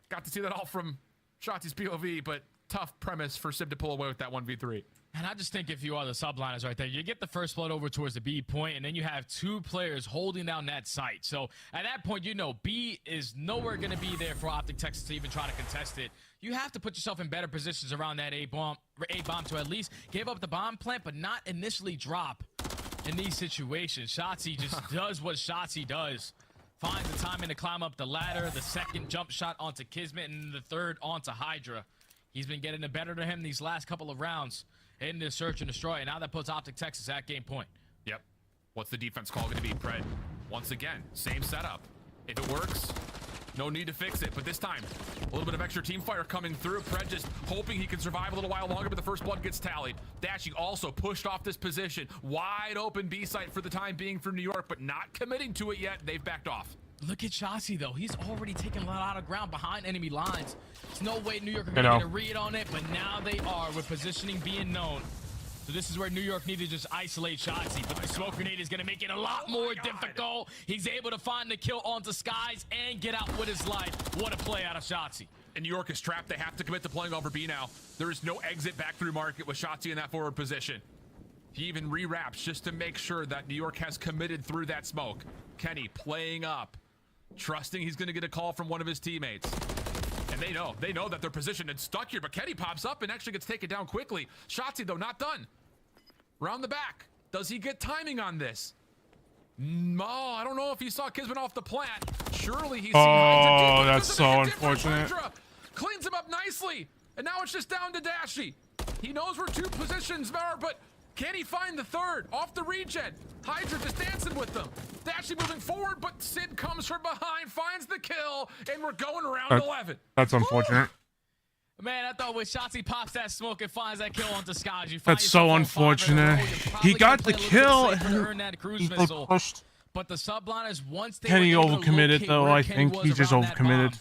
Got to see that all from Shotzi's POV, but tough premise for Sib to pull away with that 1v3. And I just think if you are the subliners right there, you get the first blood over towards the B point, and then you have 2 players holding down that site. So at that point, you know B is nowhere going to be there for Optic Texas to even try to contest it. You have to put yourself in better positions around that A bomb to at least give up the bomb plant, but not initially drop in these situations. Shotzi just does what Shotzi does. Finds the timing to climb up the ladder, the second jump shot onto Kismet, and the third onto Hydra. He's been getting it better to him these last couple of rounds in this search and destroy, and now that puts Optic Texas at game point. Yep. What's the defense call going to be, Pred? Once again, same setup. If it works, no need to fix it. But this time, a little bit of extra team fire coming through. Pred just hoping he can survive a little while longer, but the first blood gets tallied. Dashy also pushed off this position. Wide open B site for the time being for New York, but not committing to it yet. They've backed off. Look at Shotzi, though. He's already taken a lot of ground behind enemy lines. There's no way New York are going to get a read on it, but now they are, with positioning being known. So this is where New York needed to just isolate Shotzi, but the smoke grenade is going to make it a lot more difficult. He's able to find the kill onto Skies and get out with his life. What a play out of Shotzi. And New York is trapped. They have to commit to playing over B now. There is no exit back through market with Shotzi in that forward position. He even re-wraps just to make sure that New York has committed through that smoke. Kenny playing up, trusting he's going to get a call from one of his teammates. And they know that they're positioned and stuck here, but Kenny pops up and actually gets taken down quickly. Shotzi, though, not done. Round the back. Does he get timing on this? No, I don't know if he saw Kismet off the plant. Surely he's seen Hydra. Oh, that's so unfortunate. Cleans him up nicely. And now it's just down to Dashy. He knows where 2 positions are, but can he find the third? Off the regen. Hydra just dancing with them. Dashy moving forward, but Sid comes from behind, finds the kill, and we're going around 11. That's unfortunate. Man, I thought when Shotzi pops that smoke and finds that kill onto Skies, you that's so unfortunate. He got the kill and he pushed. But the subliners, once they Kenny overcommitted, though. I think he just overcommitted.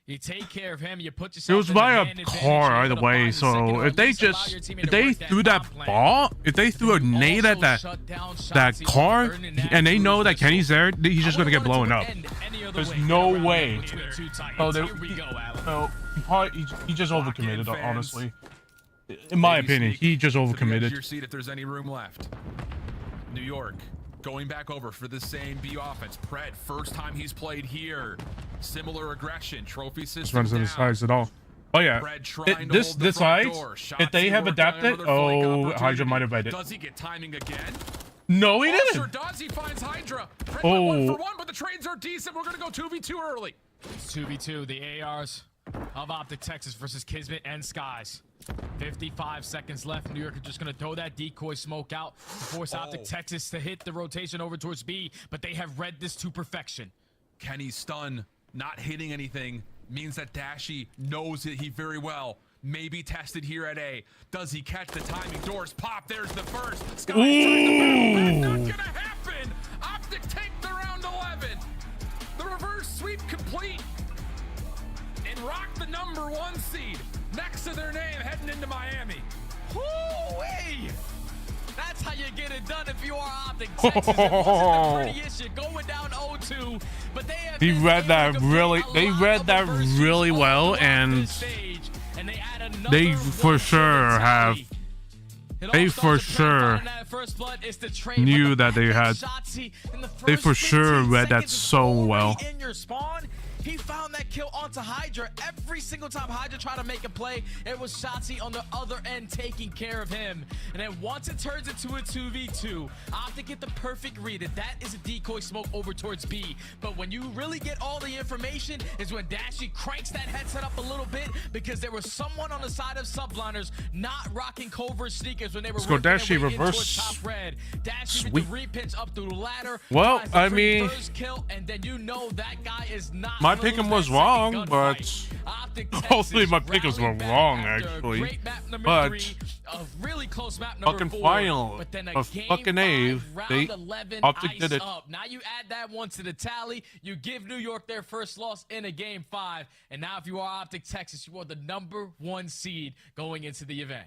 You take care of him, you put yourself It was by a car either way, so if they threw that ball, if they threw a nade at that car, and they know that Kenny's there, he's just gonna get blown up. There's no way. Oh, he just overcommitted, honestly. in my Maybe opinion, sneak he just to the edge of overcommitted. your seat if there's any room left. New York going back over for the same B offense. Pred, first time he's played here. Similar aggression. Trophy system Just runs in down. his sides at all. Oh yeah, Pred trying to this hold the front side, door. if they have Shotzi working on adapted, another flank oh, Hydra opportunity. might have it. Does he get timing again? No, he Oh, didn't. sure does. He finds Hydra. Pred went 1 Oh. for 1, but the trades are decent. We're gonna go 2v2 early. It's 2v2, the ARs of Optic Texas versus Kismet and Skies. 55 seconds left. New York are just going to throw that decoy smoke out to force Optic Texas to hit the rotation over towards B, but they have read this to perfection. Kenny's stun, not hitting anything, means that Dashy knows it he very well. May be tested here at A. Does he catch the timing? Doors pop. There's the first. Skies trying to battle. That's not going to happen. Optic take the round 11. The reverse sweep complete. And rock the #1 seed next to their name heading into Miami. Woo-wee! That's how you get it done if you are Optic Texas. It wasn't the prettiest. You're going down 0-2, but they have He read that really. They read that really well, and they for sure have. They for sure knew that they had. They for sure read that so well. In your spawn, he found that kill onto Hydra. Every single time Hydra tried to make a play, it was Shotzi on the other end taking care of him. And then once it turns into a 2v2, Optic get the perfect read that that is a decoy smoke over towards B. But when you really get all the information is when Dashy cranks that headset up a little bit because there was someone on the side of subliners not rocking covert sneakers when they were Let's go Dashy reverse. top red. Dashy with the repinch up through the ladder. Well, finds the I free mean, first kill, and then you know that guy is not my pick'em was wrong, but hopefully my pick'ems were wrong actually. But a really close map fucking 4, final but then of game fucking 5, Ave, round they 11, Optic ice did it. up. Now you add that one to the tally. You give New York their first loss in a game 5, and now if you are Optic Texas, you are the #1 seed going into the event.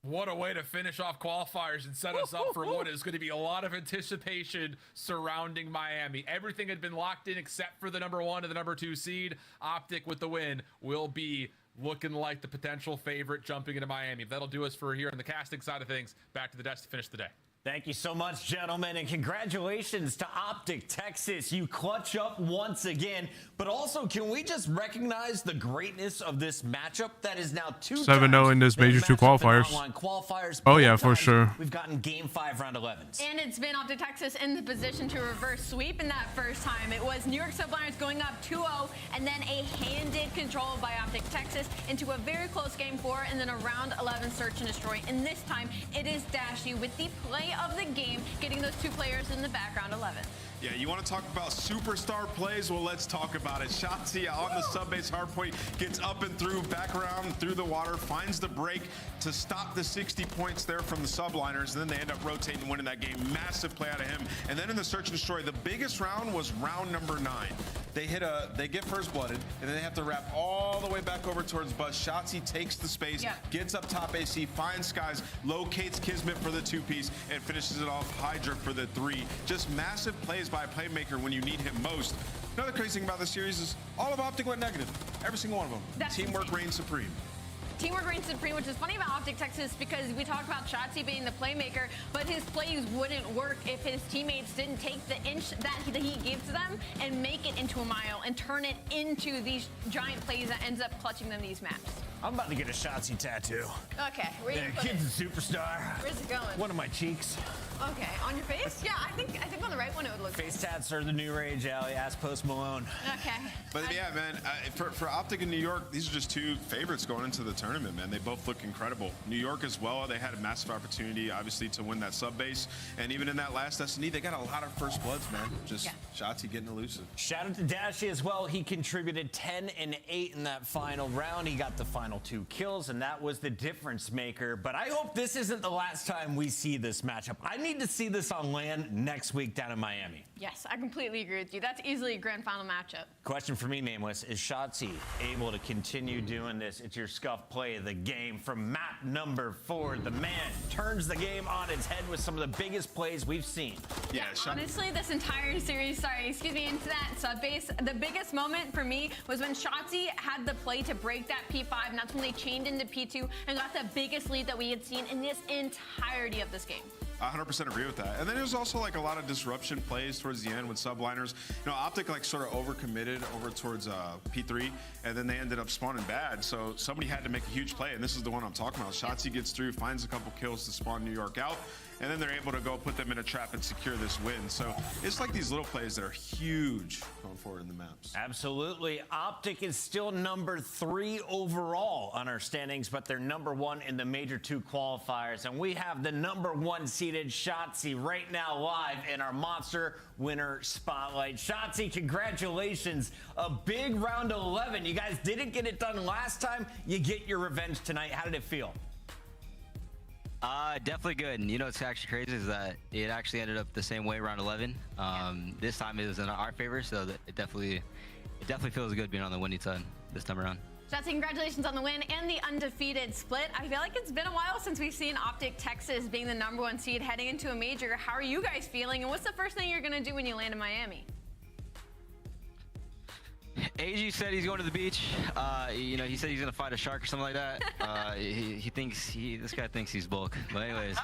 What a way to finish off qualifiers and set us up for what is going to be a lot of anticipation surrounding Miami. Everything had been locked in except for the #1 and the #2 seed. Optic with the win will be looking like the potential favorite jumping into Miami. That'll do us for here on the casting side of things. Back to the desk to finish the day. Thank you so much, gentlemen, and congratulations to Optic Texas. You clutch up once again, but also can we just recognize the greatness of this matchup that is now 7-0 in this major 2 qualifiers. Qualifiers. Oh yeah, for sure. We've gotten game 5 round 11s. And it's been Optic Texas in the position to reverse sweep in that first time. It was New York Subliners going up 2-0 and then a handed control by Optic Texas into a very close game 4 and then a round 11 search and destroy. And this time it is Dashy with the play of the game, getting those 2 players in the background 11. Yeah, you want to talk about superstar plays? Well, let's talk about it. Shotzi on the sub-base hardpoint gets up and through, back around through the water, finds the break to stop the 60 points there from the subliners, and then they end up rotating and winning that game. Massive play out of him. And then in the search and destroy, the biggest round was round #9. They get first blooded, and then they have to wrap all the way back over towards Buzz. Shotzi takes the space, gets up top AC, finds Skies, locates Kismet for the 2-piece, and finishes it off Hydra for the 3. Just massive plays by a playmaker when you need him most. Another crazy thing about this series is all of Optic went negative. Every single one of them. That's Teamwork insane. reigns supreme. Teamwork reigns supreme, which is funny about Optic Texas because we talked about Shotzi being the playmaker, but his plays wouldn't work if his teammates didn't take the inch that he gives them and make it into a mile and turn it into these giant plays that ends up clutching them these maps. I'm about to get a Shotzi tattoo. Okay, where you put it? Kid's a superstar. Where's it going? One of my cheeks. Okay, on your face? Yeah, I think on the right one it would look. Face tats are the new rage, Allie. Ask Post Malone. Okay. But yeah, man, for Optic and New York, these are just 2 favorites going into the tournament, man. They both look incredible. New York as well, they had a massive opportunity, obviously, to win that sub base. And even in that last S&D, they got a lot of first bloods, man. Just Shotzi getting elusive. Shout out to Dashy as well. He contributed 10 and 8 in that final round. He got the final 2 kills, and that was the difference maker. But I hope this isn't the last time we see this matchup. I need to see this on LAN next week. week down in Miami. Yes, I completely agree with you. That's easily a grand final matchup. Question for me, Nameless, is Shotzi able to continue doing this? It's your scuff play of the game from map number 4. The man turns the game on its head with some of the biggest plays we've seen. Yeah, honestly, this entire series, into that sub base, the biggest moment for me was when Shotzi had the play to break that P5, and that's when they chained into P2 and got the biggest lead that we had seen in this entirety of this game. I 100% agree with that. And then there's also like a lot of disruption plays towards the end with subliners. You know, Optic like sort of overcommitted over towards P3, and then they ended up spawning bad. So somebody had to make a huge play, and this is the one I'm talking about. Shotzi gets through, finds a couple kills to spawn New York out, and then they're able to go put them in a trap and secure this win. So it's like these little plays that are huge going forward in the maps. Absolutely. Optic is still number 3 overall on our standings, but they're number 1 in the Major 2 qualifiers. And we have the number 1 seeded Shotzi right now live in our Monster Winner Spotlight. Shotzi, congratulations. A big round 11. You guys didn't get it done last time. You get your revenge tonight. How did it feel? Definitely good. And you know what's actually crazy is that it actually ended up the same way, round 11. This time it was in our favor, so that it definitely feels good being on the winning side this time around. Shotzi, congratulations on the win and the undefeated split. I feel like it's been a while since we've seen Optic Texas being the number 1 seed heading into a major. How are you guys feeling, and what's the first thing you're going to do when you land in Miami? AG said he's going to the beach. You know, he said he's gonna fight a shark or something like that. This guy thinks he's bulk. But anyways,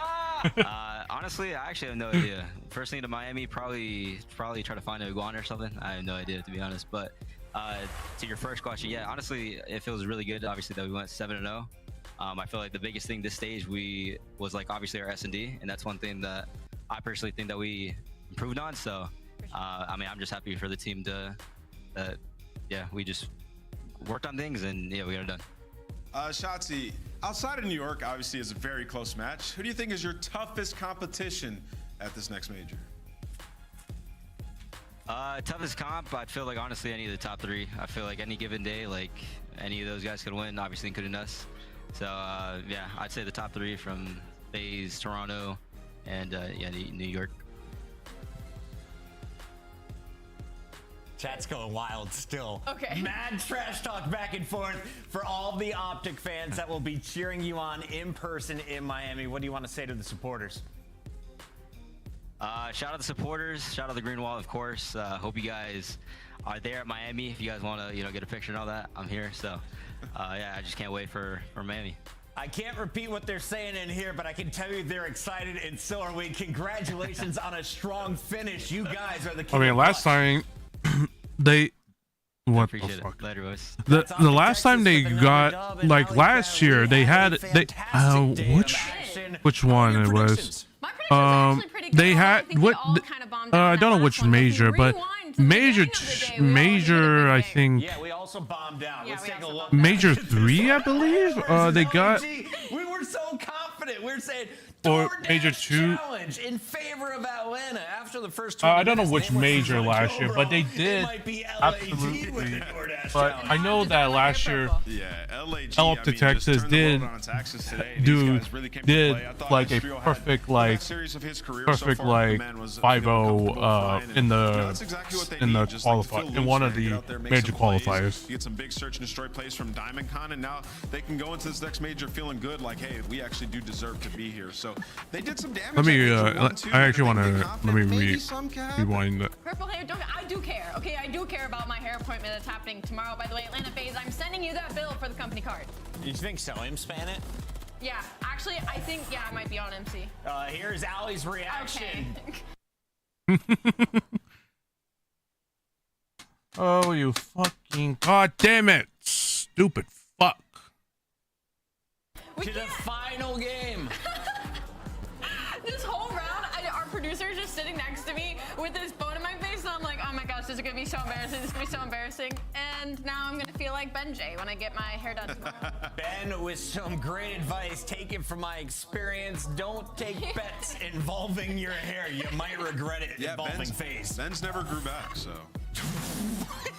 honestly, I actually have no idea. First thing to Miami, probably try to find an iguana or something. I have no idea, to be honest. But to your first question, yeah, honestly, it feels really good. Obviously, that we went 7-0. I feel like the biggest thing this stage was like obviously our S&D, and that's one thing that I personally think that we improved on. So, I mean, I'm just happy for the team yeah, we just worked on things and yeah, we got it done. Shotzi, outside of New York, obviously is a very close match. Who do you think is your toughest competition at this next major? Toughest comp, I feel like honestly any of the top 3. I feel like any given day, like any of those guys could win, obviously including us. So yeah, I'd say the top 3 from FaZe, Toronto, and yeah, New York. Chat's going wild still. Okay. Mad trash talk back and forth for all the Optic fans that will be cheering you on in person in Miami. What do you want to say to the supporters? Shout out the supporters. Shout out the Green Wall, of course. Hope you guys are there at Miami. If you guys want to, you know, get a picture and all that, I'm here. So, yeah, I just can't wait for Miami. I can't repeat what they're saying in here, but I can tell you they're excited, and so are we. Congratulations on a strong finish. You guys are the king. I mean, last time what the fuck? Later, boys. The last time they got, like last year, they had which one it was? They had what? I don't know which major, but major I think. Yeah, we also bombed out. Let's take a look. Major 3, I believe. They got. We were so confident. We were saying. Or major 2 challenge in favor of Atlanta after the first I don't know which major last year, but they did absolutely. But I know that last year, LG Texas did like a perfect 5-0 in the qualifier in one of the major qualifiers. You get some big search and destroy plays from Diamond Con, and now they can go into this next major feeling good, like, hey, we actually do deserve to be here. So they did some damage. Let me. I actually want to. Let me rewind that. Purple hair. I do care. Okay, I do care about my hair appointment that's happening tomorrow. By the way, Atlanta FaZe, I'm sending you that bill for the company card. You think so? Span it? Yeah. Actually, I think I might be on MC. Here's Allie's reaction. Okay. Oh, you fucking god damn it, stupid fuck. To the final game. This whole round, our producer's just sitting next to me with this bone in my face, and I'm like, oh my gosh, this is gonna be so embarrassing. This is gonna be so embarrassing. And now I'm gonna feel like Ben J when I get my hair done tomorrow. Ben, with some great advice, take it from my experience. Don't take bets involving your hair. You might regret it involving FaZe. Ben's never grew back, so.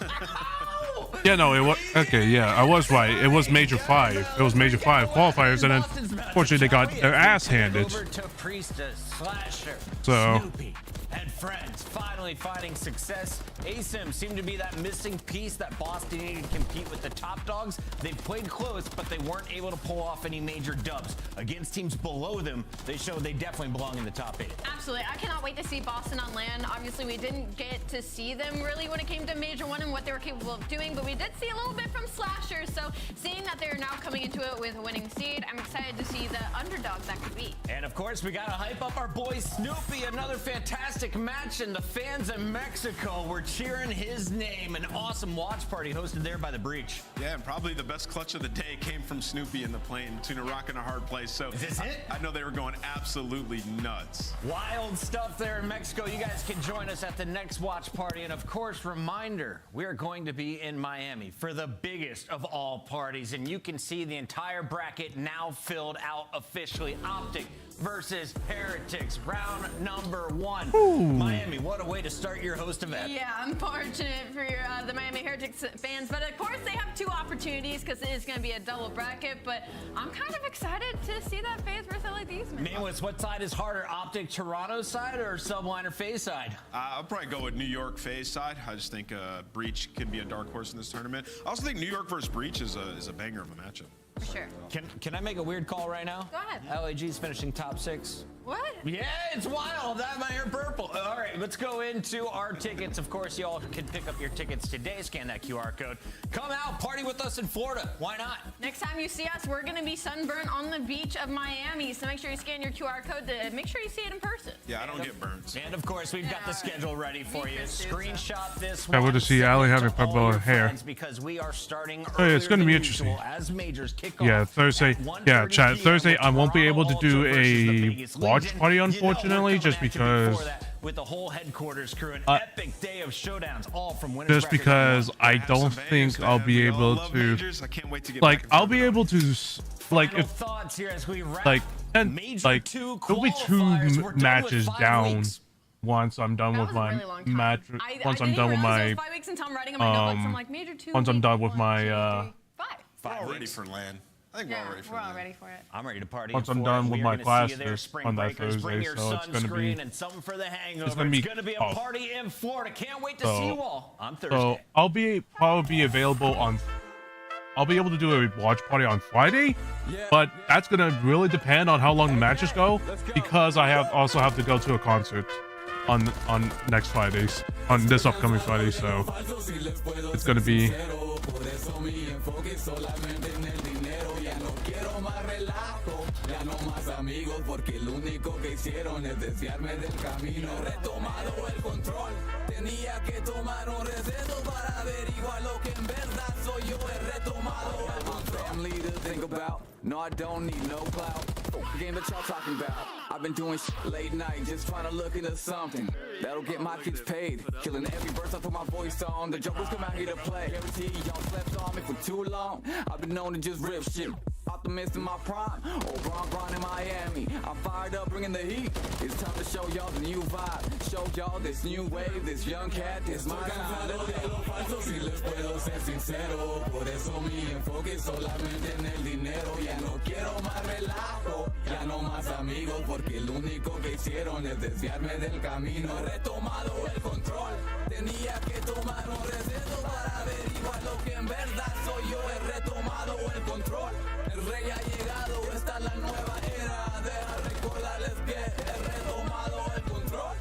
Ow! Yeah, no, it was okay. Yeah, I was right. It was Major 5. It was Major 5 qualifiers, and then unfortunately they got their ass handed. Over to Priestess, Slasher, So. Snoopy, and friends finally finding success. ASIM seemed to be that missing piece that Boston needed to compete with the top dogs. They played close, but they weren't able to pull off any major dubs. Against teams below them, they showed they definitely belong in the top 8. Absolutely. I cannot wait to see Boston on land. Obviously, we didn't get to see them really when it came to Major 1 and what they were capable of doing, but we did see a little bit from Slasher. So seeing that they're now coming into it with a winning seed, I'm excited to see the underdog that could be. And of course, we got to hype up our boy Snoopy. Another fantastic match, and the fans in Mexico were cheering his name. An awesome watch party hosted there by The Breach. Yeah, and probably the best clutch of the day came from Snoopy in the plane between a rock and a hard place. So is this it? I know they were going absolutely nuts. Wild stuff there in Mexico. You guys can join us at the next watch party. And of course, reminder, we are going to be in Miami for the biggest of all parties. And you can see the entire bracket now filled out officially. Optic versus Heretics, round number 1. Ooh. Miami, what a way to start your host event. Yeah, unfortunate for the Miami Heretics fans, but of course they have 2 opportunities because it is going to be a double bracket, but I'm kind of excited to see that FaZe versus LAD's match. Nameless, what side is harder, Optic Toronto side or Subliner FaZe side? I'll probably go with New York FaZe side. I just think Breach can be a dark horse in this tournament. I also think New York versus Breach is a banger of a matchup. For sure. Can I make a weird call right now? Go ahead. LAG's finishing top 6. What? Yeah, it's wild. That my hair purple. All right, let's go into our tickets. Of course, you all can pick up your tickets today. Scan that QR code. Come out, party with us in Florida. Why not? Next time you see us, we're going to be sunburned on the beach of Miami. So make sure you scan your QR code to make sure you see it in person. Yeah, I don't get burns. And of course, we've got the schedule ready for you. Screenshot this I one. would to see Ali having purple hair. Because we are starting Oh, yeah, it's going to be earlier than interesting. usual as majors kick Yeah, off Thursday. at Yeah, 1:30 chat. p.m. Thursday, I won't be able to Toronto do versus the a Vegas watch Legion. party, You know, we're unfortunately, coming just at you because. before that with the whole headquarters crew, an epic day of showdowns, all from winners Just bracket because number I one. don't think I'll be able to. I can't wait to get Like, back in I'll be able to. Like, Final if. thoughts here as we wrap Like, and, Major like, 2 there'll be 2 qualifiers. We're done with matches 5 down weeks. once I'm done with my match. Once I'm done with my. I didn't realize it was 5 weeks until I'm writing on my notebooks. I'm like, Major 2. Once I'm done with 1, my. 2, 3, 5. We're all ready for LAN. I think Yeah, we're all ready for we're all LAN. ready for it. I'm ready to party. Once in I'm Florida. done with We are my gonna see you there, classes spring on that breakers. Bring Thursday, your so it's gonna sunscreen be. and something for the hangover. It's gonna be a tough. party in Florida. Can't wait to So- see you all on Thursday. So I'll probably be available on. I'll be able to do a watch party on Friday, but that's gonna really depend on how long the matches go, because I also have to go to a concert on next Fridays, on this upcoming Friday. So it's gonna be. Ya no más amigos porque lo único que hicieron es desviarme del camino. He retomado el control. Tenía que tomar un receso para averiguar lo que en verdad soy yo. He retomado el control. Family to think about. No, I don't need no clout. The game that y'all talking about. I've been doing late night, just trying to look into something that'll get my kids paid. Killing every verse I put my voice on. The jokers come out here to play. Guarantee y'all slept on me for too long. I've been known to just rip shit. Optimist in my prime, Bron in Miami. I'm fired up, bringing the heat. It's time to show y'all the new vibe. Show y'all this new wave, this young cat, this my time. De lo falso, si les puedo ser sincero. Por eso mi enfoque solamente en el dinero. Ya no quiero más relajo, ya no más amigos, porque lo único que hicieron es desviarme del camino. He retomado el control. Tenía que tomar un receso para averiguar lo que en verdad soy yo. He retomado el control. El rey ha llegado, esta es la nueva era. Deja recordarles que he retomado el control.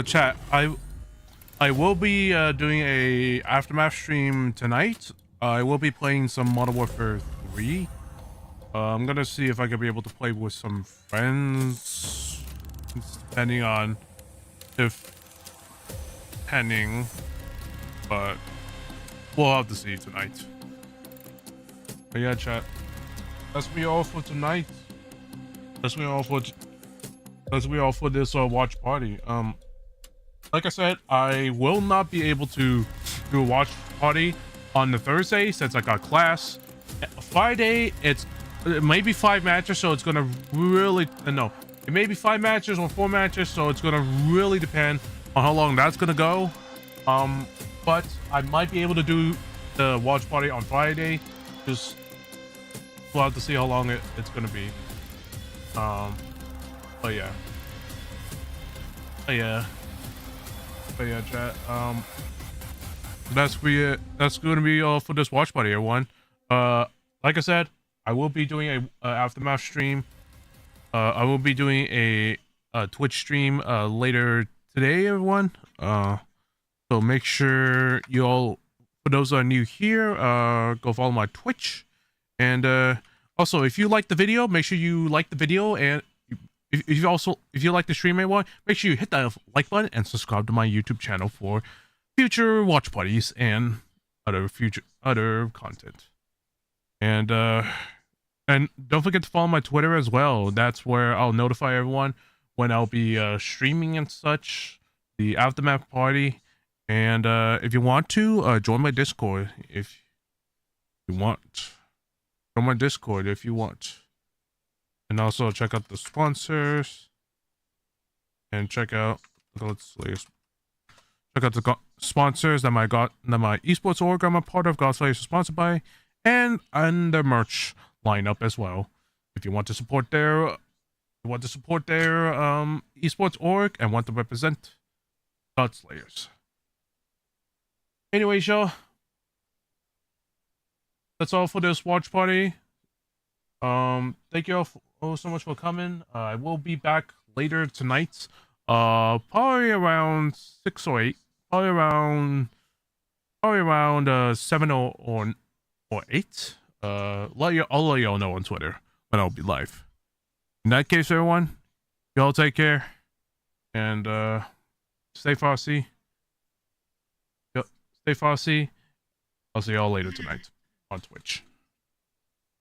Chat. I will be doing a aftermath stream tonight. I will be playing some Modern Warfare 3. I'm gonna see if I can be able to play with some friends, depending on but we'll have to see tonight. But yeah, chat. That's me all for tonight. That's me all for this watch party. like I said, I will not be able to do a watch party on the Thursday since I got class. Friday, it may be 5 matches, so it's gonna really no. It may be 5 matches or 4 matches, so it's gonna really depend on how long that's gonna go. But I might be able to do the watch party on Friday. Just we'll have to see how long it's gonna be. But yeah. Chat. That's gonna be all for this watch party, everyone. Like I said, I will be doing a aftermath stream. I will be doing a Twitch stream later today, everyone. So make sure you all, for those that are new here, go follow my Twitch. And also, if you like the video, make sure you like the video. And if you like the stream, everyone, make sure you hit that like button and subscribe to my YouTube channel for future watch parties and other content. And don't forget to follow my Twitter as well. That's where I'll notify everyone when I'll be streaming and such, the aftermath party. And if you want to, join my Discord if you want. Join my Discord if you want. And also check out the sponsors. And check out the sponsors that my esports org I'm a part of, Godslayer is sponsored by, and the merch lineup as well. If you want to support their esports org and want to represent Godslayers. Anyways, y'all, that's all for this watch party. Thank you all so much for coming. I will be back later tonight. Probably around 6 or 8. Probably around 7 or 8. I'll let y'all know on Twitter when I'll be live. In that case, everyone, y'all take care and stay frosty. Stay frosty. I'll see y'all later tonight on Twitch.